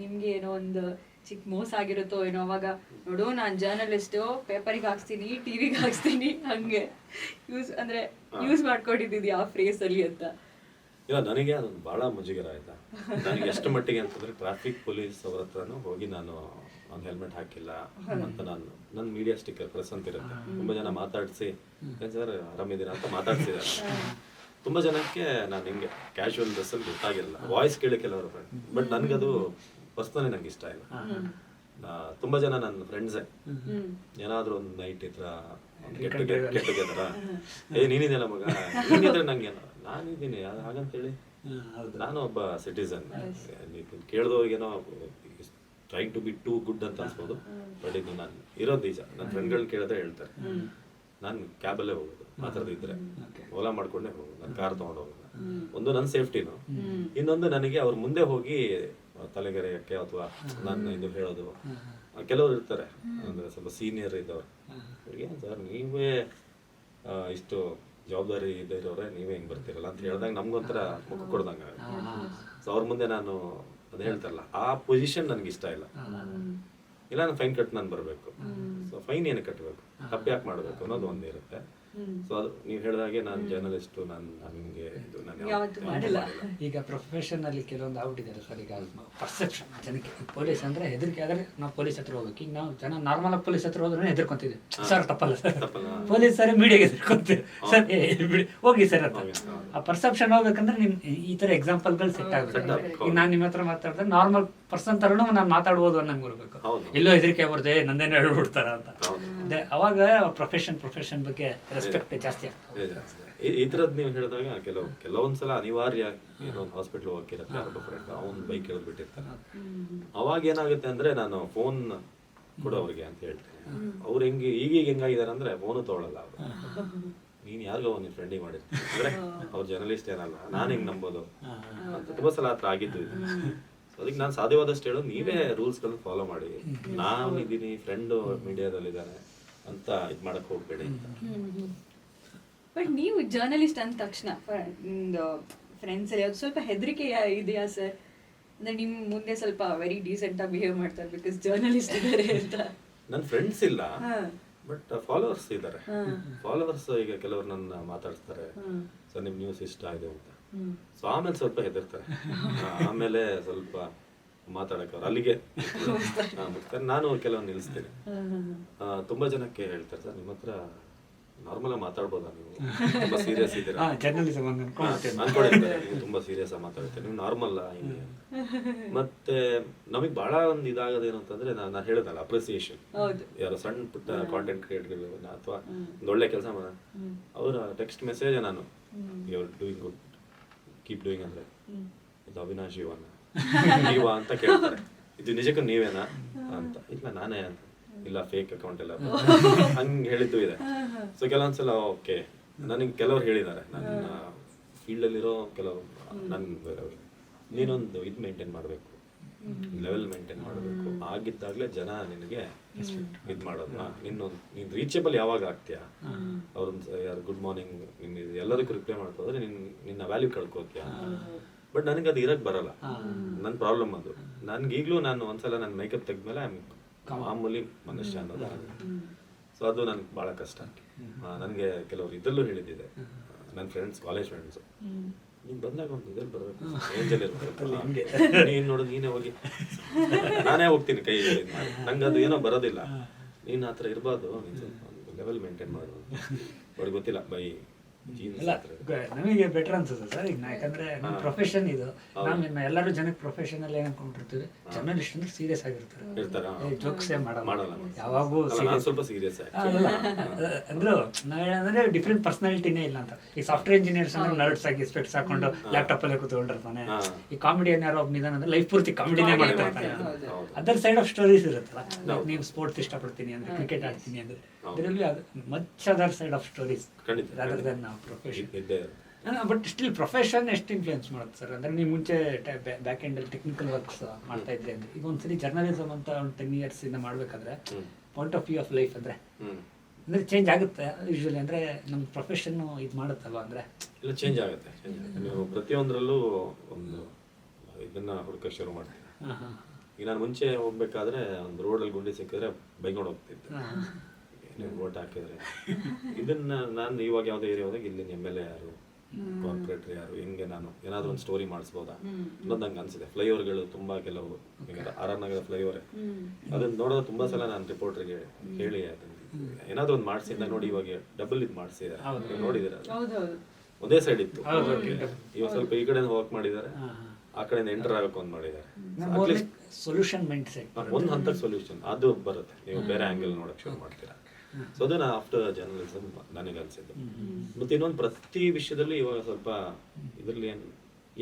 ನಿಮ್ಗೆ ಏನೋ ಒಂದು ಚಿಕ್ಕ ಮೋಸ ಆಗಿರುತ್ತೋ ಏನೋ, ಅವಾಗ ನೋಡು ನಾನು ಜರ್ನಲಿಸ್ಟು, ಪೇಪರಿಗೆ ಹಾಕ್ಸ್ತೀನಿ, ಟಿವಿಗೆ ಹಾಕ್ಸ್ತೀನಿ, ಹಂಗೆ ಯೂಸ್ ಮಾಡ್ಕೊಂಡಿದ್ದೀವಿ ಆ ಫ್ರೇಸ್ ಅಲ್ಲಿ ಅಂತ? ಇಲ್ಲ, ನನಗೆ ಅದೊಂದು ಭಾಳ ಮುಜುಗರ ಆಯ್ತಾ. ನನಗೆ ಎಷ್ಟು ಮಟ್ಟಿಗೆ ಅಂತಂದ್ರೆ ಟ್ರಾಫಿಕ್ ಪೊಲೀಸ್ ಅವ್ರ ಹತ್ರನೂ ಹೋಗಿ ನಾನು ಹೆಲ್ಮೆಟ್ ಹಾಕಿಲ್ಲ ಅಂತ ನನ್ನ ಮೀಡಿಯಾ ಸ್ಟಿಕ್ಕರ್ ಪ್ರೆಸ್ ಅಂತ ಇರುತ್ತೆ, ತುಂಬಾ ಜನ ಮಾತಾಡಿಸಿ ಸರ್ ಆರಾಮಿದ್ದೀರಾ ಅಂತ ಮಾತಾಡ್ಸಿದ್ದಾರೆ. ತುಂಬಾ ಜನಕ್ಕೆ ನಾನು ಹಿಂಗೆ ಕ್ಯಾಶುವಲ್ ಡ್ರೆಸ್ಸಲ್ಲಿ ಗೊತ್ತಾಗಿರಲ್ಲ, ವಾಯ್ಸ್ ಕೇಳಿ ಕೆಲವರು ಫ್ರೆಂಡ್. ಬಟ್ ನನಗದು ಪರ್ಸ್ನಲಿ ನಂಗೆ ಇಷ್ಟ ಇಲ್ಲ. ತುಂಬಾ ಜನ ನನ್ನ ಫ್ರೆಂಡ್ಸೇ ಏನಾದ್ರೂ ಒಂದು ನೈಟ್ ಇದ್ರ ಗೆಟ್ ಟುಗೆದರ, ನೀನಿದೆಯಲ್ಲ ಮಗ, ನೀನಿದ್ರೆ ನಂಗೆ ನಾನಿದ್ದೀನಿ ಹಾಗಂತೇಳಿ. ನಾನು ಒಬ್ಬ ಸಿಟಿಸನ್, ಕೇಳಿದವ್ರಿಗೇನೋ trying to be too good ಅಂತ ಅನ್ಸ್ಬೋದು. ಬಟ್ ಇದು ನಾನು ಇರೋದು ನಿಜ. ನನ್ನ ಫ್ರೆಂಡ್ಗಳನ್ನ ಕೇಳಿದ್ರೆ ಹೇಳ್ತಾರೆ, ನಾನು ಕ್ಯಾಬಲ್ಲೇ ಹೋಗೋದು, ಮಾತಾಡೋದು ಇದ್ರೆ ಓಲಾ ಮಾಡ್ಕೊಂಡೇ ಹೋಗೋದು, ನಾನು ಕಾರ್ ತೊಗೊಂಡು ಹೋಗೋದು. ಒಂದು ನನ್ನ ಸೇಫ್ಟಿನು, ಇನ್ನೊಂದು ನನಗೆ ಅವ್ರ ಮುಂದೆ ಹೋಗಿ ತಲೆಗೆರೆಯಕ್ಕೆ ಅಥವಾ ನಾನು ಇದು ಹೇಳೋದು. ಕೆಲವರು ಇರ್ತಾರೆ ಅಂದ್ರೆ ಸ್ವಲ್ಪ ಸೀನಿಯರ್ ಇದ್ದವ್ರು, ಅವ್ರಿಗೆ ಸರ್ ನೀವೇ ಇಷ್ಟು ಜವಾಬ್ದಾರಿ ಇರೋರೆ, ನೀವೇ ಹಿಂಗೆ ಬರ್ತೀರಲ್ಲ ಅಂತ ಹೇಳಿದಾಗ ನಮ್ಗೊಂಥರ ಮುಖ ಕೊಡ್ದಂಗೆ. ಸೊ ಅವ್ರ ಮುಂದೆ ನಾನು ಅದು ಹೇಳ್ತಾರಲ್ಲ, ಆ ಪೊಸಿಷನ್ ನನಗೆ ಇಷ್ಟ ಇಲ್ಲ. ಇಲ್ಲ ನಾನು ಫೈನ್ ಕಟ್ ನಾನು ಬರಬೇಕು. ಸೊ ಫೈನ್ ಏನು ಕಟ್ಟಬೇಕು, ತಪ್ಪು ಯಾಕೆ ಮಾಡಬೇಕು ಅನ್ನೋದು ಒಂದು ಇರುತ್ತೆ. ಸೊ ಅದು ನೀವು ಹೇಳಿದಾಗೆ ನಾನು ಜರ್ನಲಿಸ್ಟು, ನನಗೆ ಇದು ನಾನು ಯಾವತ್ತೂ ಮಾಡಿಲ್ಲ. ಈಗ ಪ್ರೊಫೆಷನ್ ಅಲ್ಲಿ ಕೆಲವೊಂದು ಆಗ್ಬಿಟ್ಟಿದ್ದಾರೆ ಸರ್. ಈಗ ಪರ್ಸೆಪ್ಷನ್ ಜನಕ್ಕೆ ಪೊಲೀಸ್ ಅಂದ್ರೆ ಹೆದರಿಕೆ ಆದ್ರೆ ನಾವು ಪೊಲೀಸ್ ಹತ್ರ ಹೋಗ್ಬೇಕು. ಈಗ ನಾವು ಜನ ನಾರ್ಮಲ್ ಆಗಿ ಪೊಲೀಸ್ ಹತ್ರ ಹೋದ್ರೆ ಹೆದರ್ಕೊಂತಿದ್ವಿ, ಸರ್ ತಪ್ಪಲ್ಲ ಸರ್, ಪೊಲೀಸ್ ಸರ್ ಮೀಡಿಯಾಗೆ ಹೆದರ್ಕೊಂತೀವಿ ಸರ್, ಬಿಡಿ ಹೋಗಿ ಸರ್ ಅಂತ. ಆ ಪರ್ಸೆಪ್ಷನ್ ಹೋಗ್ಬೇಕಂದ್ರೆ ನಿಮ್ ಈ ತರ ಎಕ್ಸಾಂಪಲ್ಗಳು ಸೆಟ್ ಆಗುತ್ತೆ. ಈಗ ನಾನು ನಿಮ್ಮ ಹತ್ರ ಮಾತಾಡಿದ್ರೆ ನಾರ್ಮಲ್ ಪರ್ಸನ್ ತರನು ನಾನು ಮಾತಾಡ್ಬೋದು ಅನ್ನಂಗೆ ಬರಬೇಕು. ಎಲ್ಲೋ ಹೆದರಿಕೆ ಬರ್ದೆ ನಂದೇನೋ ಹೇಳ್ಬಿಡ್ತಾರ ಅಂತ. ಅವಾಗ ಪ್ರೊಫೆಷನ್ ಬಗ್ಗೆ ರೆಸ್ಪೆಕ್ಟ್ ಜಾಸ್ತಿ ಆಗ್ತದೆ. ಈ ಥರದ್ದು ನೀವು ಹೇಳಿದಾಗ ಕೆಲವೊಂದ್ಸಲ ಅನಿವಾರ್ಯ ಏನೋ ಒಂದು ಹಾಸ್ಪಿಟ್ಲ್ ಹೋಗಿರುತ್ತೆ, ಯಾರೊಬ್ಬ ಫ್ರೆಂಡ್ ಅವ್ನು ಬೈಕ್ ಎಳೆದ್ಬಿಟ್ಟಿರ್ತಾನೆ. ಅವಾಗ ಏನಾಗುತ್ತೆ ಅಂದ್ರೆ ನಾನು ಫೋನ್ ಕೊಡು ಅವ್ರಿಗೆ ಅಂತ ಹೇಳ್ತೇನೆ. ಅವ್ರು ಈಗೀಗ ಹೆಂಗಾಗಿದ್ದಾರೆ ಅಂದ್ರೆ ಫೋನು ತೊಗೊಳಲ್ಲ ಅವರು. ನೀನ್ ಯಾರಿಗೋ ನಿನ್ ಫ್ರೆಂಡಿಗೆ ಮಾಡಿರ್ತೀನಿ ಅಂದ್ರೆ ಅವ್ರು ಜರ್ನಲಿಸ್ಟ್ ಏನಲ್ಲ, ನಾನು ಹೆಂಗ್ ನಂಬೋದು ಅಂತ ತುಂಬಾ ಸಲ ಹತ್ರ ಆಗಿದ್ದು ಇದೆ. ಅದಕ್ಕೆ ನಾನು ಸಾಧ್ಯವಾದಷ್ಟು ಹೇಳೋದು, ನೀವೇ ರೂಲ್ಸ್ಗಳನ್ನ ಫಾಲೋ ಮಾಡಿ. ನಾನು ಇದ್ದೀನಿ, ಫ್ರೆಂಡು ಮೀಡಿಯಾದಲ್ಲಿದ್ದಾನೆ ಅಂತ ಇದು ಮಾಡಕ್ ಹೋಗ್ಬೇಡಿ. ಬಟ್ ನೀವು ಜರ್ನಲಿಸ್ಟ್ ಅಂದ ತಕ್ಷಣ ಫ್ರೆಂಡ್ಸ್ ಅಲ್ಲಿ ಸ್ವಲ್ಪ ಹೆದರಿಕೆ ಇದೆಯಾ ಸರ್? ಅಂದ್ರೆ ನಿಮ್ ಮುಂದೆ ಸ್ವಲ್ಪ ವೆರಿ ಡೀಸೆಂಟ್ ಆಗಿ ಬಿಹೇವ್ ಮಾಡ್ತಾರೆ ಬಿಕಾಸ್ ಜರ್ನಲಿಸ್ಟ್ ಇದ್ದಾರೆ ಅಂತ. ನನ್ನ ಫ್ರೆಂಡ್ಸ್ ಇಲ್ಲ, ಬಟ್ ಫಾಲೋವರ್ಸ್ ಇದ್ದಾರೆ. ಫಾಲೋವರ್ಸ್ ಈಗ ಕೆಲವರು ನನ್ನ ಮಾತಾಡ್ತಾರೆ, ಸರ್ ನಿಮ್ ನ್ಯೂಸ್ ಇಷ್ಟ ಇದೆ ಅಂತ. ಸೊ ಆಮೇಲೆ ಸ್ವಲ್ಪ ಹೆದರ್ತಾರೆ, ಆಮೇಲೆ ಸ್ವಲ್ಪ ಮಾತಾಡಕ್ಕೆ ಅವ್ರು ಅಲ್ಲಿಗೆ ಬಿಡ್ತಾರೆ. ನಾನು ಕೆಲವೊಂದು ನಿಲ್ಲಿಸ್ತೀನಿ. ತುಂಬಾ ಜನಕ್ಕೆ ಹೇಳ್ತಾರೆ, ಸರ್ ನಿಮ್ಮ ಹತ್ರ ನಾರ್ಮಲ್ ಆಗಿ ಮಾತಾಡ್ಬೋದಾ, ನೀವು ತುಂಬಾ ಸೀರಿಯಸ್ ಇದ್ದೀರಾ, ಅನ್ಕೊಂಡಿರ್ತಾರೆ, ನೀವು ತುಂಬಾ ಸೀರಿಯಸ್ ಆಗಿ ಮಾತಾಡ್ತೀರಿ, ನೀವು ನಾರ್ಮಲ್ ಹಿಂಗೆ. ಮತ್ತೆ ನಮಗ್ ಬಹಳ ಒಂದು ಇದಾಗೋದೇನು ಅಂತಂದ್ರೆ, ನಾನು ಹೇಳಿದಲ್ಲ ಅಪ್ರಿಸಿಯೇಷನ್. ಯಾರು ಸಣ್ಣ ಪುಟ್ಟ ಕಾಂಟೆಂಟ್ ಕ್ರಿಯೇಟರ್ಗಳು ಅಥವಾ ಒಂದು ಒಳ್ಳೆ ಕೆಲಸ ಮಾಡ ಅವರ ಟೆಕ್ಸ್ಟ್ ಮೆಸೇಜ್ ನಾನು you are doing good, keep doing ಅಂದ್ರೆ ಇದು ಅವಿನಾಶ್ ನೀವ ಅಂತ ಕೇಳ್ತಾರೆ. ಇದು ನಿಜಕ್ಕೂ ನೀವೇನಾ ಅಂತ. ಇಲ್ಲ ನಾನೇ ಅಂತ. ಇಲ್ಲ ಫೇಕ್ ಅಕೌಂಟ್ ಎಲ್ಲ ಹಂಗೆ ಹೇಳಿದ್ದು ಇದೆ. ಸೊ ಕೆಲವೊಂದ್ಸಲ ಓಕೆ, ನನಗೆ ಕೆಲವ್ರು ಹೇಳಿದ್ದಾರೆ ನನ್ನ ಫೀಲ್ಡಲ್ಲಿರೋ ಕೆಲವು, ನೀನೊಂದು ಇದು ಮೇಂಟೈನ್ ಮಾಡಬೇಕು, ಲೆವೆಲ್ ಮೇಂಟೈನ್ ಮಾಡಬೇಕು, ಆಗಿದ್ದಾಗಲೇ ಜನ ನಿನಗೆ ಇದು ಮಾಡೋದು. ನೀನು ರೀಚೇಬಲ್ ಯಾವಾಗ ಆಗ್ತೀಯಾ, ಅವ್ರೊಂದು ಯಾರು ಗುಡ್ ಮಾರ್ನಿಂಗ್ ನಿನ್ನ ಎಲ್ಲದಕ್ಕೂ ರಿಪ್ಲೈ ಮಾಡ್ಕೋದ್ರೆ ನಿನ್ನ ವ್ಯಾಲ್ಯೂ ಕಳ್ಕೋತೀಯ. ಬಟ್ ನನಗೆ ಅದು ಇರಕ್ಕೆ ಬರಲ್ಲ, ನನ್ನ ಪ್ರಾಬ್ಲಮ್ ಅದು. ಈಗಲೂ ನಾನು ಒಂದ್ಸಲ ನನ್ನ ಮೇಕಪ್ ತೆಗೆದ್ಮೇಲೆ ಮಾಮೂಲಿ ಮನುಷ್ಯ ಅನ್ನೋದು. ಸೊ ಅದು ನನಗೆ ಭಾಳ ಕಷ್ಟ. ನನಗೆ ಕೆಲವರು ಇದರಲ್ಲೂ ಹೇಳಿದ್ದಿದೆ, ನನ್ನ ಫ್ರೆಂಡ್ಸ್, ಕಾಲೇಜ್ ಫ್ರೆಂಡ್ಸು, ನೀನು ಬಂದಾಗ ಒಂದು ಇದ್ರಲ್ಲಿ ಬರಬೇಕು, ರೇಂಜಲ್ಲಿ ಇರಬೇಕು, ನೀನು ನೋಡೋದು ನೀನೇ ಹೋಗಿ, ನಾನೇ ಹೋಗ್ತೀನಿ ಕೈ ಮಾಡಿ, ನಂಗೆ ಅದು ಏನೋ ಬರೋದಿಲ್ಲ, ನೀನು ಆ ಥರ ಇರಬಾರ್ದು, ನೀನು ಒಂದು ಲೆವೆಲ್ ಮೇಂಟೈನ್ ಮಾಡೋದು. ಅವ್ರಿಗೆ ಗೊತ್ತಿಲ್ಲ ಬೈ ನಮಗೆ ಬೆಟರ್ ಅನ್ಸುತ್ತೆ ಸರ್. ಈಗ ಯಾಕಂದ್ರೆ ನಮ್ಮ ಪ್ರೊಫೆಷನ್ ಇದು, ನಾವು ಎಲ್ಲರೂ ಜನಕ್ಕೆ ಪ್ರೊಫೆಷನ್ ಅಲ್ಲಿ ಏನ್ ಅನ್ಕೊಂಡಿರ್ತೀವಿ, ಜರ್ನಲಿಸ್ಟ್ ಅಂದ್ರೆ ಸೀರಿಯಸ್ ಆಗಿರ್ತಾರೆ, ಜೋಕ್ಸೇ ಮಾಡಲ್ಲ, ಯಾವಾಗೂ ಸ್ವಲ್ಪ ಸೀರಿಯಸ್ ಅಂದ್ರು. ನಾವೇನಂದ್ರೆ ಡಿಫ್ರೆಂಟ್ ಪರ್ಸನಾಲಿಟಿನೇ ಇಲ್ಲ ಅಂತ. ಈ ಸಾಫ್ಟ್ವೇರ್ ಇಂಜಿನಿಯರ್ಸ್ ಅಂದ್ರೆ ನರ್ಡ್ಸ್ ಆಗಿ ಸ್ಪೆಕ್ಟ್ಸ್ ಹಾಕೊಂಡು ಲ್ಯಾಪ್ಟಾಪ್ ಅಲ್ಲೇ ಕೂತ್ಕೊಂಡಿರ್ತಾನೆ. ಈ ಕಾಮಿಡಿಯನ್ ಯಾರೋ ಒಬ್ಬನಿದಾನೆ ಅಂದ್ರೆ ಲೈಫ್ ಪೂರ್ತಿ ಕಾಮಿಡಿನೇ ಮಾಡ್ತಿರ್ತಾನೆ. ಅದರ್ ಸೈಡ್ ಆಫ್ ಸ್ಟೋರೀಸ್ ಇರುತ್ತಲ್ಲ, ನೀವು ಸ್ಪೋರ್ಟ್ಸ್ ಇಷ್ಟಪಡ್ತೀನಿ ಅಂದ್ರೆ, ಕ್ರಿಕೆಟ್ ಆಡ್ತೀನಿ ಅಂದ್ರೆ, ಇದರಲ್ಲಿ much other side of stories rather than ನಾವು ಪ್ರೊಫೆಷನ್. ಬಟ್ ಸ್ಟಿಲ್ ಪ್ರೊಫೆಷನ್ ಎಷ್ಟು ಇನ್ಫ್ಲೂಯೆನ್ಸ್ ಮಾಡುತ್ತೆ ಸರ್? ಅಂದರೆ ನೀವು ಮುಂಚೆ ಬ್ಯಾಕ್ ಎಂಡಲ್ಲಿ ಟೆಕ್ನಿಕಲ್ ವರ್ಕ್ಸ್ ಮಾಡ್ತಾ ಇದ್ರಿ ಅಂದರೆ ಈಗ ಒಂದ್ಸರಿ ಜರ್ನಲಿಸಮ್ ಅಂತ ಒಂದು 10 years ಇಂದ ಮಾಡಬೇಕಾದ್ರೆ point of view of life ಅಂದರೆ ಅಂದರೆ ಚೇಂಜ್ ಆಗುತ್ತೆ ಯೂಶ್ವಲಿ, ಅಂದರೆ ನಮ್ಮ ಪ್ರೊಫೆಷನ್ನು ಇದು ಮಾಡುತ್ತಲ್ವ ಅಂದರೆ? ಇಲ್ಲ, ಚೇಂಜ್ ಆಗುತ್ತೆ. ನೀವು ಪ್ರತಿಯೊಂದರಲ್ಲೂ ಒಂದು ಇದನ್ನ ಹುಡುಕ ಶುರು ಮಾಡ್ತೀರಾ. ಈಗ ನಾನು ಮುಂಚೆ ಹೋಗ್ಬೇಕಾದ್ರೆ ಒಂದು ರೋಡಲ್ಲಿ ಗುಂಡಿ ಸಿಕ್ಕಿದ್ರೆ ಬೈಕೊಂಡು ಹೋಗ್ತಿದ್ದೆ, ನೀವು ವೋಟ್ ಹಾಕಿದ್ರೆ. ಇದನ್ನ ನಾನು ಇವಾಗ ಯಾವುದೋ ಏರಿಯಾ ಹೋದಾಗ ಇಲ್ಲಿ MLA ಯಾರು, ಕಾರ್ಪೊರೇಟರ್ ಯಾರು, ಹೆಂಗೆ ನಾನು ಏನಾದರೂ ಒಂದು ಸ್ಟೋರಿ ಮಾಡಿಸ್ಬೋದಾ ಅನ್ನೋದು ನಂಗೆ ಅನಿಸಿದೆ. ಫ್ಲೈಓವರ್ಗಳು ತುಂಬ ಕೆಲವು, ಈಗ RR ನಗರ ಫ್ಲೈಓವರ್, ಅದನ್ನ ನೋಡೋದು ತುಂಬ ಸಲ ನಾನು ರಿಪೋರ್ಟ್ರಿಗೆ ಹೇಳಿ ಏನಾದರೂ ಒಂದು ಮಾಡಿಸಿ ಅಂತ. ನೋಡಿ ಇವಾಗ ಡಬಲ್ ಇದು ಮಾಡಿಸಿದ್ದಾರೆ, ನೋಡಿದ್ದೀರ? ಒಂದೇ ಸೈಡ್ ಇತ್ತು, ಇವಾಗ ಸ್ವಲ್ಪ ಈ ಕಡೆ ಹೋಗಕ್ ಮಾಡಿದ್ದಾರೆ, ಆ ಕಡೆಯಿಂದ ಎಂಟರ್ ಆಗಕ್ಕೆ ಒಂದು ಮಾಡಿದ್ದಾರೆ. ಸೊಲ್ಯೂಷನ್ ಮೈಂಡ್ ಸೆಟ್, ಒಂದು ಹಂತಕ್ಕೆ ಸೊಲ್ಯೂಷನ್ ಅದು ಬರುತ್ತೆ, ನೀವು ಬೇರೆ ಆಂಗಲ್ ನೋಡಕ್ ಶುರು ಮಾಡ್ತೀರಾ. ಸೊ ಅದನ್ನ ಆಫ್ಟರ್ ಜರ್ನಲಿಸಮ್ ನನಗೆ ಅನ್ಸಿದ್ದು. ಮತ್ತೆ ಇನ್ನೊಂದು, ಪ್ರತಿ ವಿಷಯದಲ್ಲಿ ಇವಾಗ ಸ್ವಲ್ಪ ಇದರಲ್ಲಿ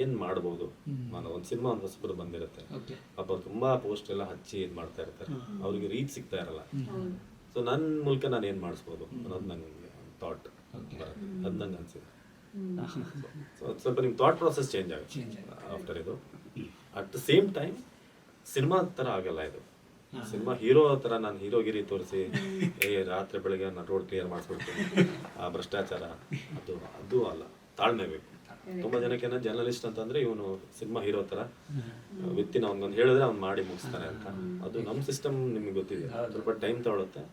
ಏನ್ ಮಾಡ್ಬೋದು. ನಾನು ಒಂದು ಸಿನಿಮಾ ಒಂದು ಹೊಸಬ್ರು ಬಂದಿರುತ್ತೆ, ಪಾಪ ತುಂಬಾ ಪೋಸ್ಟ್ ಎಲ್ಲ ಹಚ್ಚಿ ಇದು ಮಾಡ್ತಾ ಇರ್ತಾರೆ, ಅವ್ರಿಗೆ ರೀಚ್ ಸಿಗ್ತಾ ಇರಲ್ಲ. ಸೊ ನನ್ನ ಮೂಲಕ ನಾನು ಏನ್ ಮಾಡಿಸ್ಬೋದು ಅನ್ನೋದು ನಂಗೆ ಥಾಟ್ ಬರುತ್ತೆ, ಅದು ನಂಗೆ ಅನ್ಸಿದೆ. ಸ್ವಲ್ಪ ನಿಮ್ ಥಾಟ್ ಪ್ರಾಸೆಸ್ ಚೇಂಜ್ ಆಗುತ್ತೆ ಆಫ್ಟರ್ ಇದು. At the same time cinema ತರ ಆಗಲ್ಲ ಇದು. ಸಿನಿಮಾ ಹೀರೋ ತರ ನಾನು ಹೀರೋಗಿರಿ ತೋರಿಸಿ ರಾತ್ರಿ ಬೆಳಗ್ಗೆ ನಾನು ರೋಡ್ ಕ್ಲಿಯರ್ ಮಾಡಿಸ್ಬಿಡ್ತೀನಿ, ಆ ಭ್ರಷ್ಟಾಚಾರ ಅದು ಅಲ್ಲ. ತಾಳ್ಮೆ ಬೇಕು. ತುಂಬಾ ಜನಕ್ಕೆ ಜರ್ನಲಿಸ್ಟ್ ಅಂತಂದ್ರೆ ಇವನು ಸಿನಿಮಾ ಹೀರೋ ತರ ವಿತ್ತಿನ ಅವ್ನಿಗೊಂದು ಹೇಳಿದ್ರೆ ಅವ್ನು ಮಾಡಿ ಮುಗಿಸ್ತಾನೆ ಅಂತ. ಅದು ನಮ್ಮ ಸಿಸ್ಟಮ್ ನಿಮ್ಗೆ ಗೊತ್ತಿದೆ, ಸ್ವಲ್ಪ ಟೈಮ್ ತಗೊಳುತ್ತೆ.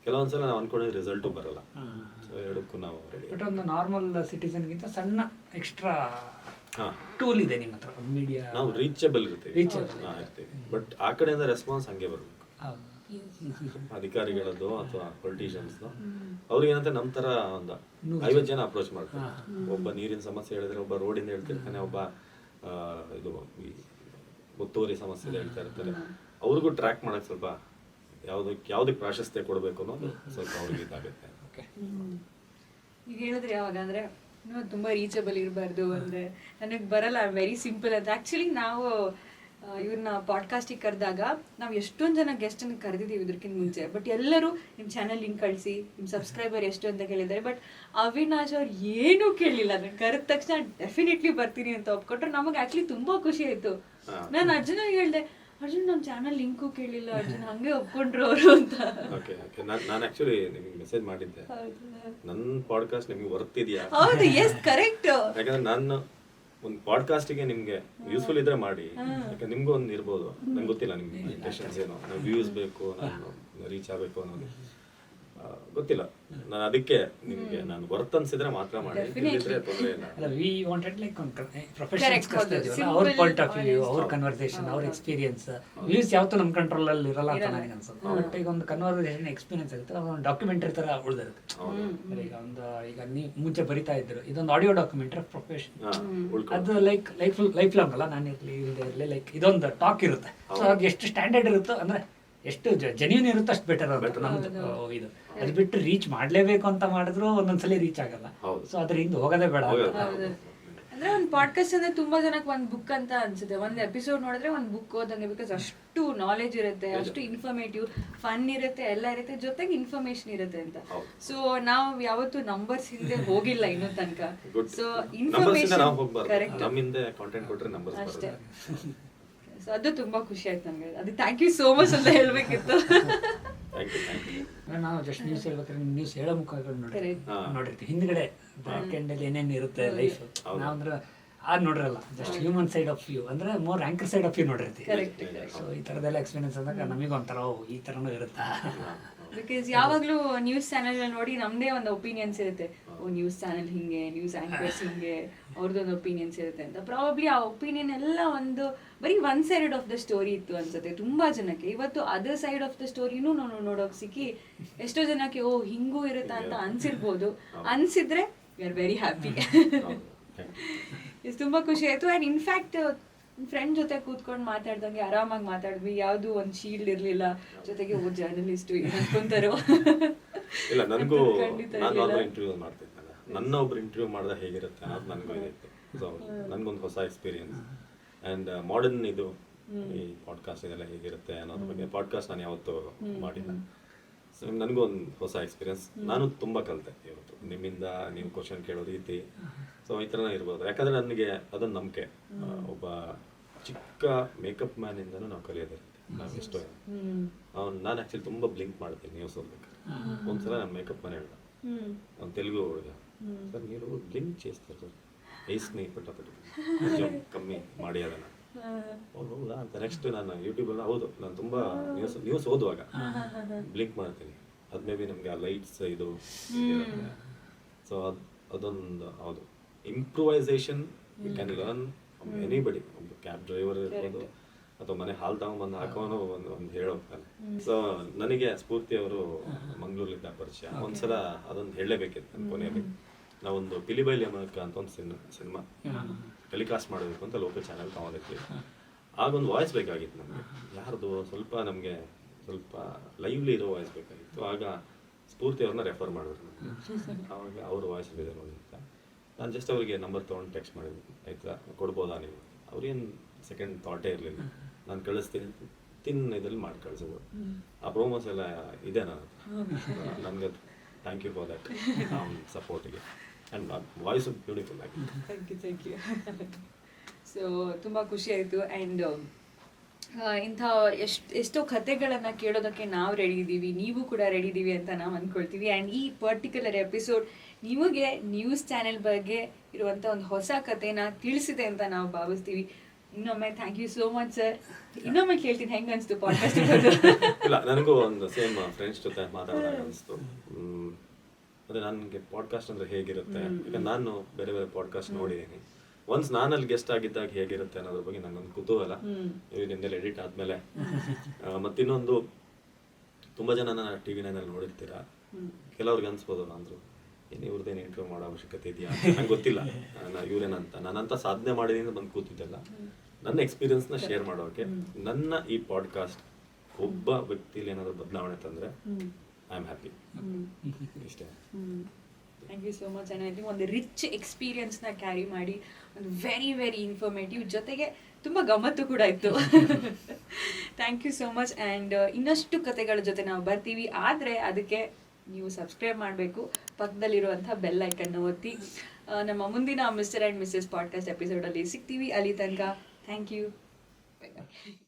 ಕೆಲವೊಂದ್ಸಲ ನಾವು ಅನ್ಕೊಂಡಿದ್ರೆ ರಿಸಲ್ಟು ಬರಲ್ಲ. ಸೊ ಎರಡಕ್ಕೂ ನಾವು ರೆಡಿ. ಬಟ್ ಒಂದು ನಾರ್ಮಲ್ ಸಿಟಿಸನ್ಗಿಂತ ಸಣ್ಣ ಎಕ್ಸ್ಟ್ರಾ ಟೂಲ್ ಇದೆ ನಿಮ್ಮ ಹತ್ರ, ಮೀಡಿಯಾ. ನಾವು ರೀಚಬಲ್ ಇರ್ತೀವಿ. ಬಟ್ ಆ ಕಡೆಯಿಂದ ರೆಸ್ಪಾನ್ಸ್ ಹಂಗೆ ಬರಬೇಕು. ಅಧಿಕಾರಿಗಳದ್ದು ಅಥವಾ ಪೊಲಿಟಿಷಿಯನ್ಸ್ ಅವ್ರಿಗೆ ಏನಂತ ನಮ್ಮ ತರ ಒಂದು 50 ಜನ ಅಪ್ರೋಚ್ ಮಾಡ್ತಾರೆ. ಒಬ್ಬ ನೀರಿನ ಸಮಸ್ಯೆ ಹೇಳಿದ್ರೆ, ಒಬ್ಬ ರೋಡಿಂದ ಹೇಳ್ತಿರ್ತಾನೆ, ಒಬ್ಬ ಇದು ಒತ್ತುವರಿ ಸಮಸ್ಯೆ ಹೇಳ್ತಾ ಇರ್ತಾರೆ. ಅವ್ರಿಗೂ ಟ್ರ್ಯಾಕ್ ಮಾಡಕ್ ಸ್ವಲ್ಪ ಯಾವ್ದಕ್ಕೆ ಪ್ರಾಶಸ್ತ್ಯ ಕೊಡಬೇಕು ಅನ್ನೋದು ಸ್ವಲ್ಪ ಅವ್ರಿಗೆ ಇದಾಗುತ್ತೆ. ಈಗ ಹೇಳಿದ್ರೆ ಯಾವಾಗ ಅಂದ್ರೆ ತುಂಬಾ ರೀಚಬಲ್ ಇರಬಾರ್ದು ಅಂದ್ರೆ ನನಗೆ ಬರಲ್ಲ, ವೆರಿ ಸಿಂಪಲ್ ಅಂತ. ಆಕ್ಚುಲಿ ನಾವು ಇವ್ರನ್ನ ಪಾಡ್ಕಾಸ್ಟಿಗೆ ಕರೆದಾಗ ನಾವು ಎಷ್ಟೊಂದು ಜನ ಗೆಸ್ಟನ್ನು ಕರೆದಿದ್ದೀವಿ ಇದಕ್ಕಿಂತ ಮುಂಚೆ. ಬಟ್ ಎಲ್ಲರೂ ನಿಮ್ಮ ಚಾನಲ್ ಲಿಂಕ್ ಕಳಿಸಿ, ನಿಮ್ಮ ಸಬ್ಸ್ಕ್ರೈಬರ್ ಎಷ್ಟು ಅಂತ ಕೇಳಿದ್ದಾರೆ. ಬಟ್ ಅವಿನಾಶ್ ಅವ್ರು ಏನೂ ಕೇಳಲಿಲ್ಲ. ಅದನ್ನ ಕರೆದ ತಕ್ಷಣ ಡೆಫಿನೆಟ್ಲಿ ಬರ್ತೀನಿ ಅಂತ ಒಪ್ಕೊಟ್ರೆ ನಮಗೆ ಆ್ಯಕ್ಚುಲಿ ತುಂಬ ಖುಷಿ ಆಯಿತು. ನಾನು ಅರ್ಜುನಿಗೆ ಹೇಳಿದೆ, ಅರ್ಜುನ್ ನಮ್ಮ ಚಾನಲ್ ಲಿಂಕು ಕೇಳಿಲ್ಲ ಅರ್ಜುನ್, ಹಂಗೆ ಒಪ್ಕೊಂಡ್ರು ಅವರು ಅಂತ. ನಾನು ಆಕ್ಚುಲಿ ನಿಮಗೆ ಮೆಸೇಜ್ ಮಾಡಿದ್ದೆ, ನನ್ನ ಪಾಡ್ಕಾಸ್ಟ್ ನಿಮಗೆ ವರ್ತ್ ಇದೆಯಾ? ಹೌದು, ಎಸ್ ಕರೆಕ್ಟ್. ಯಾಕಂದ್ರೆ ನಾನು ಒಂದು ಪಾಡ್ಕಾಸ್ಟಿಗೆ ನಿಮ್ಗೆ ಯೂಸ್ಫುಲ್ ಇದ್ರೆ ಮಾಡಿ, ಯಾಕಂದ್ರೆ ನಿಮ್ಗೂ ಒಂದು ಇರ್ಬೋದು. ನಂಗೆ ಗೊತ್ತಿಲ್ಲ ನಿಮ್ಗೆ ಇಂಟೆನ್ಷನ್ಸ್ ಏನೋ, ನಂಗೆ ವ್ಯೂಸ್ ಬೇಕು, ನಾನು ರೀಚ್ ಆಗಬೇಕು ಅನ್ನೋದು ಗೊತ್ತಿಲ್ಲ. ನಾನು ಅದಕ್ಕೆ ನಿಮ್ಗೆ ನಾನು ವರ್ತ್ ಅನ್ಸಿದ್ರೆ ಮಾತ್ರ ಮಾಡಿ, ಇಲ್ಲದಿದ್ರೆ ತೊಂದರೆ ಇಲ್ಲ. ಅಲ್ಲ, ವಿ ವಾಂಟೆಡ್ ಲೈಕ್ ಪ್ರೊಫೆಷನಲ್ಸ್ ಕಷ್ಟ ಇದೆಯಲ್ಲ, ಅವ್ರ ಪಾಯಿಂಟ್ ಆಫ್ ವ್ಯೂ, ಅವ್ರ ಕನ್ವರ್ಸೇಷನ್, ಅವ್ರ ಎಕ್ಸ್ಪೀರಿಯನ್ಸ್. ವ್ಯೂಸ್ ಯಾವತ್ತೂ ನಮ್ಮ ಕಂಟ್ರೋಲ್ ಅಲ್ಲಿ ಇರಲ್ಲ ಅಂತ ನನಗೆ ಅನ್ಸುತ್ತೆ. ಬಟ್ ಈಗ ಒಂದು ಕನ್ವರ್ಸೇಷನ್ ಎಕ್ಸ್ಪೀರಿಯನ್ಸ್ ಆಗುತ್ತೆ, ಒಂದು ಡಾಕ್ಯುಮೆಂಟರಿ ತರ ಉಳಿದಿರುತ್ತೆ. ಈಗ ನೀವು ಮುಂಚೆ ಬರಿತಾ ಇದ್ರು, ಇದೊಂದು ಆಡಿಯೋ ಡಾಕ್ಯುಮೆಂಟರಿ ಪ್ರೊಫೆಷನ್, ಅದು ಲೈಫ್ ಲಾಂಗ್ ಅಲ್ಲ, ನಾನು ಇರಲಿ ಲೈಕ್ ಇದೊಂದು ಟಾಕ್ ಇರುತ್ತೆ. ಸೊ ಅದು ಎಷ್ಟು ಸ್ಟ್ಯಾಂಡರ್ಡ್ ಇರುತ್ತೋ ಅಂದ್ರೆ ಎಷ್ಟು ಜೆನ್ಯೂನ್ ಇರುತ್ತೋ ಅಷ್ಟು ಬೆಟರ್ ಆಗುತ್ತೆ ನಮ್ದು ಇದು. ಅದು ಬಿಟ್ಟು ರೀಚ್ ಮಾಡ್ಲೇಬೇಕು ಅಂತ ಮಾಡಿದ್ರು ಒಂದೊಂದ್ಸಲಿ ರೀಚ್ ಆಗಲ್ಲ. ಸೊ ಅದ್ರ ಹಿಂದೆ ಹೋಗೋದೇ ಬೇಡ. ಅಂದ್ರೆ ಒಂದು ಪಾಡ್ಕಾಸ್ಟ್ ಅಂದ್ರೆ ತುಂಬಾ ಜನಕ್ಕೆ ಒಂದು ಬುಕ್ ಅಂತ ಅನ್ಸುತ್ತೆ. ಒಂದು ಎಪಿಸೋಡ್ ನೋಡಿದ್ರೆ ಒಂದು ಬುಕ್ ಓದಂಗೆ, ಬಿಕಾಸ್ ಅಷ್ಟು ನಾಲೆಜ್ ಇರುತ್ತೆ, ಅಷ್ಟು ಇನ್ಫಾರ್ಮೇಟಿವ್, ಫನ್ ಇರುತ್ತೆ, ಎಲ್ಲ ಇರುತ್ತೆ, ಜೊತೆಗೆ ಇನ್ಫಾರ್ಮೇಶನ್ ಇರುತ್ತೆ ಅಂತ. ಸೊ ನಾವು ಯಾವತ್ತೂ ನಂಬರ್ಸ್ ಹಿಂದೆ ಹೋಗಿಲ್ಲ ಇನ್ನೂ ತನಕ. ಸೊ ಇನ್ಫಾರ್ಮೇಶನ್ ಕರೆಕ್ಟ್ ಅಷ್ಟೇ. ಸೊ ಅದು ತುಂಬಾ ಖುಷಿ ಆಯ್ತು ನಮ್ಗೆ. ಅದು ಥ್ಯಾಂಕ್ ಯು ಸೋ ಮಚ್ ಅಂತ ಹೇಳ್ಬೇಕಿತ್ತು. ನಾವು ಜಸ್ಟ್ ನ್ಯೂಸ್ ಹೇಳ್ಬೇಕಾದ್ರೆ ನ್ಯೂಸ್ ಹೇಳೋ ಮುಖಗಳು ನೋಡಿರ್ತೀವಿ, ಹಿಂದ್ಗಡೆ ಬ್ಯಾಕ್ ಎಂಡ್ ಅಲ್ಲಿ ಏನೇನು ಇರುತ್ತೆ ಲೈಫ್, ನಾವಂದ್ರೆ ಅದು ನೋಡಿರಲ್ಲ. Just human side of view ಅಂದ್ರೆ more anchor side of view ನೋಡಿರ್ತೀವಿ. ಸೊ ಈ ಥರದ್ದೆಲ್ಲ ಎಕ್ಸ್ಪೀರಿಯನ್ಸ್ ಅಂದಾಗ ನಮಗೆ ಒಂಥರ ಈ ಥರನೂ ಇರುತ್ತಾ. ಬಿಕಾಸ್ ಯಾವಾಗಲೂ ನ್ಯೂಸ್ ಚಾನೆಲ್ ನೋಡಿ ನಮ್ಮದೇ ಒಂದು ಒಪಿನಿಯನ್ಸ್ ಇರುತ್ತೆ. ನ್ಯೂಸ್ ಚಾನೆಲ್ ಹಿಂಗೆ, ನ್ಯೂಸ್ ಆಂಕರ್ಸ್ ಹಿಂಗೆ, ಅವ್ರದ್ದೊಂದು ಒಪಿನಿಯನ್ಸ್ ಇರುತ್ತೆ ಅಂತ. ಪ್ರಾಬಬ್ಲಿ ಆ ಒಪಿನಿಯನ್ ಎಲ್ಲ ಒಂದು ಬರೀ one side of the story ಇತ್ತು ಅನ್ಸುತ್ತೆ ತುಂಬಾ ಜನಕ್ಕೆ. ಇವತ್ತು ಅದರ್ ಸೈಡ್ ಆಫ್ ದ ಸ್ಟೋರಿನೂ ನಾವು ನೋಡೋಕೆ ಸಿಕ್ಕಿ ಎಷ್ಟೋ ಜನಕ್ಕೆ ಹಿಂಗೂ ಇರುತ್ತಾ ಅಂತ ಅನ್ಸಿರ್ಬೋದು. ಅನ್ಸಿದ್ರೆ ವಿ ಆರ್ ವೆರಿ ಹ್ಯಾಪಿ. ತುಂಬಾ ಖುಷಿ ಆಯ್ತು. ಆ್ಯಂಡ್ ಇನ್ಫ್ಯಾಕ್ಟ್ ಫ್ರೆಂಡ್ ಜೊತೆ ಕೂತ್ಕೊಂಡು ಮಾತಾಡ್ದಂಗೆ ಆರಾಮಾಗಿ ಮಾತಾಡಿದ್ವಿ. ಯಾವುದು ಒಂದು ಶೀಲ್ಡ್ ಇರಲಿಲ್ಲ. ಜೊತೆಗೆ ಜರ್ನಲಿಸ್ಟು ಅನ್ಕೊಂತಾರೋ ಇಲ್ಲ. ನನಗೂ ನಾನು ಇಂಟರ್ವ್ಯೂ ಮಾಡ್ತಿದ್ದಲ್ಲ, ನನ್ನ ಒಬ್ರು ಇಂಟರ್ವ್ಯೂ ಮಾಡಿದ ಹೇಗಿರುತ್ತೆ ಅನ್ನೋದು ನನಗೂ ಇದಿತ್ತು. ಸೊ ನನಗೊಂದು ಹೊಸ ಎಕ್ಸ್ಪೀರಿಯನ್ಸ್. ಆ್ಯಂಡ್ ಮಾಡರ್ನ್ ಇದು ಈ ಪಾಡ್ಕಾಸ್ಟ್ ಇದೆಲ್ಲ ಹೇಗಿರುತ್ತೆ ಅನ್ನೋದ್ರ ಬಗ್ಗೆ ಪಾಡ್ಕಾಸ್ಟ್ ನಾನು ಯಾವತ್ತೂ ಮಾಡಿಲ್ಲ. ನನಗೂ ಒಂದು ಹೊಸ ಎಕ್ಸ್ಪೀರಿಯನ್ಸ್. ನಾನು ತುಂಬ ಕಲಿತೆ ಇವತ್ತು ನಿಮ್ಮಿಂದ. ನೀವು ಕ್ವಶನ್ ಕೇಳೋ ರೀತಿ, ಸೊ ಈ ಥರನೇ ಇರ್ಬೋದು. ಯಾಕಂದರೆ ನನಗೆ ಅದೊಂದು ನಂಬಿಕೆ, ಒಬ್ಬ ಚಿಕ್ಕ ಮೇಕಪ್ ಮ್ಯಾನಿಂದನೂ ನಾವು ಕಲಿಯೋದಿರುತ್ತೆ. ನಾವು ಎಷ್ಟೋ ನಾನು ಆ್ಯಕ್ಚುಲಿ ತುಂಬ ಬ್ಲಿಂಕ್ ಮಾಡ್ತೀನಿ ನ್ಯೂಸ್ ಓದ್ಬೇಕಾದ್ರೆ. ಒಂದ್ಸಲ ನಾನು ಮೇಕಪ್ ಮ್ಯಾನ್ ಹೇಳ್ದ, ಅವ್ನು ತೆಲುಗು ಹುಡುಗ, ಸರ್ ನೀವು ಬ್ಲಿಂಕ್ చేస్తారు సార్ ಐಸ್ನಿ ಪಟ್ಟಪಟ್ಟು కొంచెం ಕಮ್ಮಿ ಮಾಡಿ ಅದನ್ನು. ಹೌದಾ ಅಂತ ನೆಕ್ಸ್ಟ್ ನಾನು ಯೂಟ್ಯೂಬಲ್ಲಿ ಹೌದು ನಾನು ತುಂಬ ನ್ಯೂಸ್ ಓದುವಾಗ ಬ್ಲಿಂಕ್ ಮಾಡ್ತೀನಿ. ಅದು ಮೇ ಬಿ ನಮಗೆ ಆ ಲೈಟ್ಸ್ ಇದು ಸೊ ಅದೊಂದು ಹೌದು improvisation you can learn anybody. ಒಬ್ಬ ಕ್ಯಾಬ್ ಡ್ರೈವರ್ ಇರ್ಬೋದು ಅಥವಾ ಮನೆ ಹಾಲು ತಗೊಂಡ್ಬಂದು ಹಾಕೋನು ಒಂದು ಹೇಳೋಗ್ತಾನೆ. ಸೊ ನನಗೆ ಸ್ಫೂರ್ತಿ ಅವರು ಮಂಗಳೂರಿನಿಂದ ಪರಿಚಯ. ಒಂದ್ಸಲ ಅದೊಂದು ಹೇಳಲೇಬೇಕಿತ್ತು ನನ್ನ ಕೊನೆಯಲ್ಲಿ. ನಾವೊಂದು ಪಿಲಿಬೈಲಿ ಅಮರಕ ಅಂತ ಒಂದು ಸಿನಿಮಾ ಟೆಲಿಕಾಸ್ಟ್ ಮಾಡಬೇಕು ಅಂತ ಲೋಕಲ್ ಚಾನೆಲ್ ತಗೊಂಡಿದ್ವಿ. ಆಗೊಂದು ವಾಯ್ಸ್ ಬೇಕಾಗಿತ್ತು ನಮಗೆ. ಯಾರ್ದು ನಮಗೆ ಸ್ವಲ್ಪ ಲೈವ್ಲಿ ಇರೋ ವಾಯ್ಸ್ ಬೇಕಾಗಿತ್ತು. ಆಗ ಸ್ಫೂರ್ತಿ ಅವ್ರನ್ನ ರೆಫರ್ ಮಾಡಿದ್ರು. ಆವಾಗ ಅವ್ರ ವಾಯ್ಸ್ ಇದೆ ನೋಡಿ ಅಂತ ನಾನು ಜಸ್ಟ್ ಅವರಿಗೆ ನಂಬರ್ ತೊಗೊಂಡು ಟೆಕ್ಸ್ಟ್ ಮಾಡಿದ್ವಿ, ಆಯ್ತಾ ಕೊಡ್ಬೋದಾ ನೀವು? ಅವ್ರೇನು ಸೆಕೆಂಡ್ ಥಾಟೇ ಇರಲಿಲ್ಲ. ನಾನು ಕಳಿಸ್ತೀನಿ ಇದ್ರಲ್ಲಿ ಮಾಡಿ ಕಳಿಸಿದ್ರು. ಆ ಪ್ರೋಮೋಸ್ ಎಲ್ಲ ಇದೆ ನನಗೆ ಥ್ಯಾಂಕ್ ಯು ಫಾರ್ ದಟ್ ಸಪೋರ್ಟಿಗೆ. ಆ್ಯಂಡ್ ವಾಯ್ಸ್ ಬ್ಯೂಟಿಫುಲ್ ಆಗಿದೆ. Thank you. ಸೊ ತುಂಬ ಖುಷಿ ಆಯಿತು. ಆ್ಯಂಡ್ ಇಂಥ ಎಷ್ಟೋ ಕಥೆಗಳನ್ನು ಕೇಳೋದಕ್ಕೆ ನಾವು ರೆಡಿ ಇದ್ದೀವಿ, ನೀವು ಕೂಡ ರೆಡಿ ಇದ್ದೀವಿ ಅಂತ ನಾವು ಅಂದ್ಕೊಳ್ತೀವಿ. ಆ್ಯಂಡ್ ಈ ಪರ್ಟಿಕ್ಯುಲರ್ ಎಪಿಸೋಡ್ ನಿಮಗೆ ನ್ಯೂಸ್ ಚಾನೆಲ್ ಬಗ್ಗೆ ಇರುವಂಥ ಒಂದು ಹೊಸ ಕಥೆನ ತಿಳಿಸಿದೆ ಅಂತ ನಾವು ಭಾವಿಸ್ತೀವಿ. ಇನ್ನೊಮ್ಮೆ thank you so much sir. ಇನ್ನೊಮ್ಮೆ ಕೇಳ್ತೀನಿ, ಹೆಂಗೆ ಅನಿಸ್ತು ಪಾಡ್ಕಾಸ್ಟ್? ಇಲ್ಲ, ನನಗೂ ಒಂದು ಸೇಮ್ ಫ್ರೆಂಡ್ಸ್ ಜೊತೆ ಮಾತಾಡಿದಾಗ ಅನಿಸ್ತು. ಅದೇ ನನಗೆ ಪಾಡ್ಕಾಸ್ಟ್ ಅಂದರೆ ಹೇಗಿರುತ್ತೆ, ಈಗ ನಾನು ಬೇರೆ ಬೇರೆ ಪಾಡ್ಕಾಸ್ಟ್ ನೋಡಿದ್ದೀನಿ. ಒನ್ಸ್ ನಾನಲ್ಲಿ ಗೆಸ್ಟ್ ಆಗಿದ್ದಾಗ ಹೇಗಿರುತ್ತೆ ಅನ್ನೋದ್ರ ಬಗ್ಗೆ ನನಗೊಂದು ಕುತೂಹಲ. ನಿಮ್ದೆಲ್ಲ ಎಡಿಟ್ ಆದಮೇಲೆ ಮತ್ತಿನ್ನೊಂದು, ತುಂಬ ಜನ ಟಿ ವಿ ನೈನಲ್ಲಿ ನೋಡಿರ್ತೀರಾ, ಕೆಲವ್ರಿಗೆ ಅನ್ಸ್ಬೋದು ಅಂದರು ಏನು ಇವ್ರದ್ದೇನು ಇಂಟರ್ವ್ಯೂ ಮಾಡೋ ಅವಶ್ಯಕತೆ ಇದೆಯಾ ನಂಗೆ ಗೊತ್ತಿಲ್ಲ, ಇವ್ರೇನಂತ ನಾನಂತ ಸಾಧನೆ ಮಾಡಿದ್ದೀನಿ ಬಂದು ಕೂತಿದ್ದೆಲ್ಲ. ನನ್ನ ಎಕ್ಸ್ಪೀರಿಯನ್ಸ್ನ ಶೇರ್ ಮಾಡೋಕೆ ನನ್ನ ಈ ಪಾಡ್ಕಾಸ್ಟ್ ಒಬ್ಬ ವ್ಯಕ್ತಿಲಿ ಏನಾದರೂ ಬದಲಾವಣೆ ತಂದರೆ ಐ ಆಮ್ ಹ್ಯಾಪಿ. ಇಷ್ಟೇ. Thank you so much. And I think ಒಂದು ರಿಚ್ ಎಕ್ಸ್ಪೀರಿಯನ್ಸ್ನ ಕ್ಯಾರಿ ಮಾಡಿ, ಒಂದು ವೆರಿ ವೆರಿ ಇನ್ಫಾರ್ಮೇಟಿವ್, ಜೊತೆಗೆ ತುಂಬ ಗಮ್ಮತ್ತು ಕೂಡ ಇತ್ತು. Thank you so much. And ಇನ್ನಷ್ಟು ಕತೆಗಳ ಜೊತೆ ನಾವು ಬರ್ತೀವಿ. ಆದರೆ ಅದಕ್ಕೆ ನೀವು ಸಬ್ಸ್ಕ್ರೈಬ್ ಮಾಡಬೇಕು, ಪಕ್ಕದಲ್ಲಿರುವಂಥ ಬೆಲ್ ಐಕನ್ನ ಒತ್ತಿ. ನಮ್ಮ ಮುಂದಿನ ಮಿಸ್ಟರ್ ಆ್ಯಂಡ್ ಮಿಸ್ಸಸ್ ಪಾಡ್ಕಾಸ್ಟ್ ಎಪಿಸೋಡಲ್ಲಿ ಸಿಗ್ತೀವಿ. ಅಲ್ಲಿ ತನಕ ಥ್ಯಾಂಕ್ ಯು.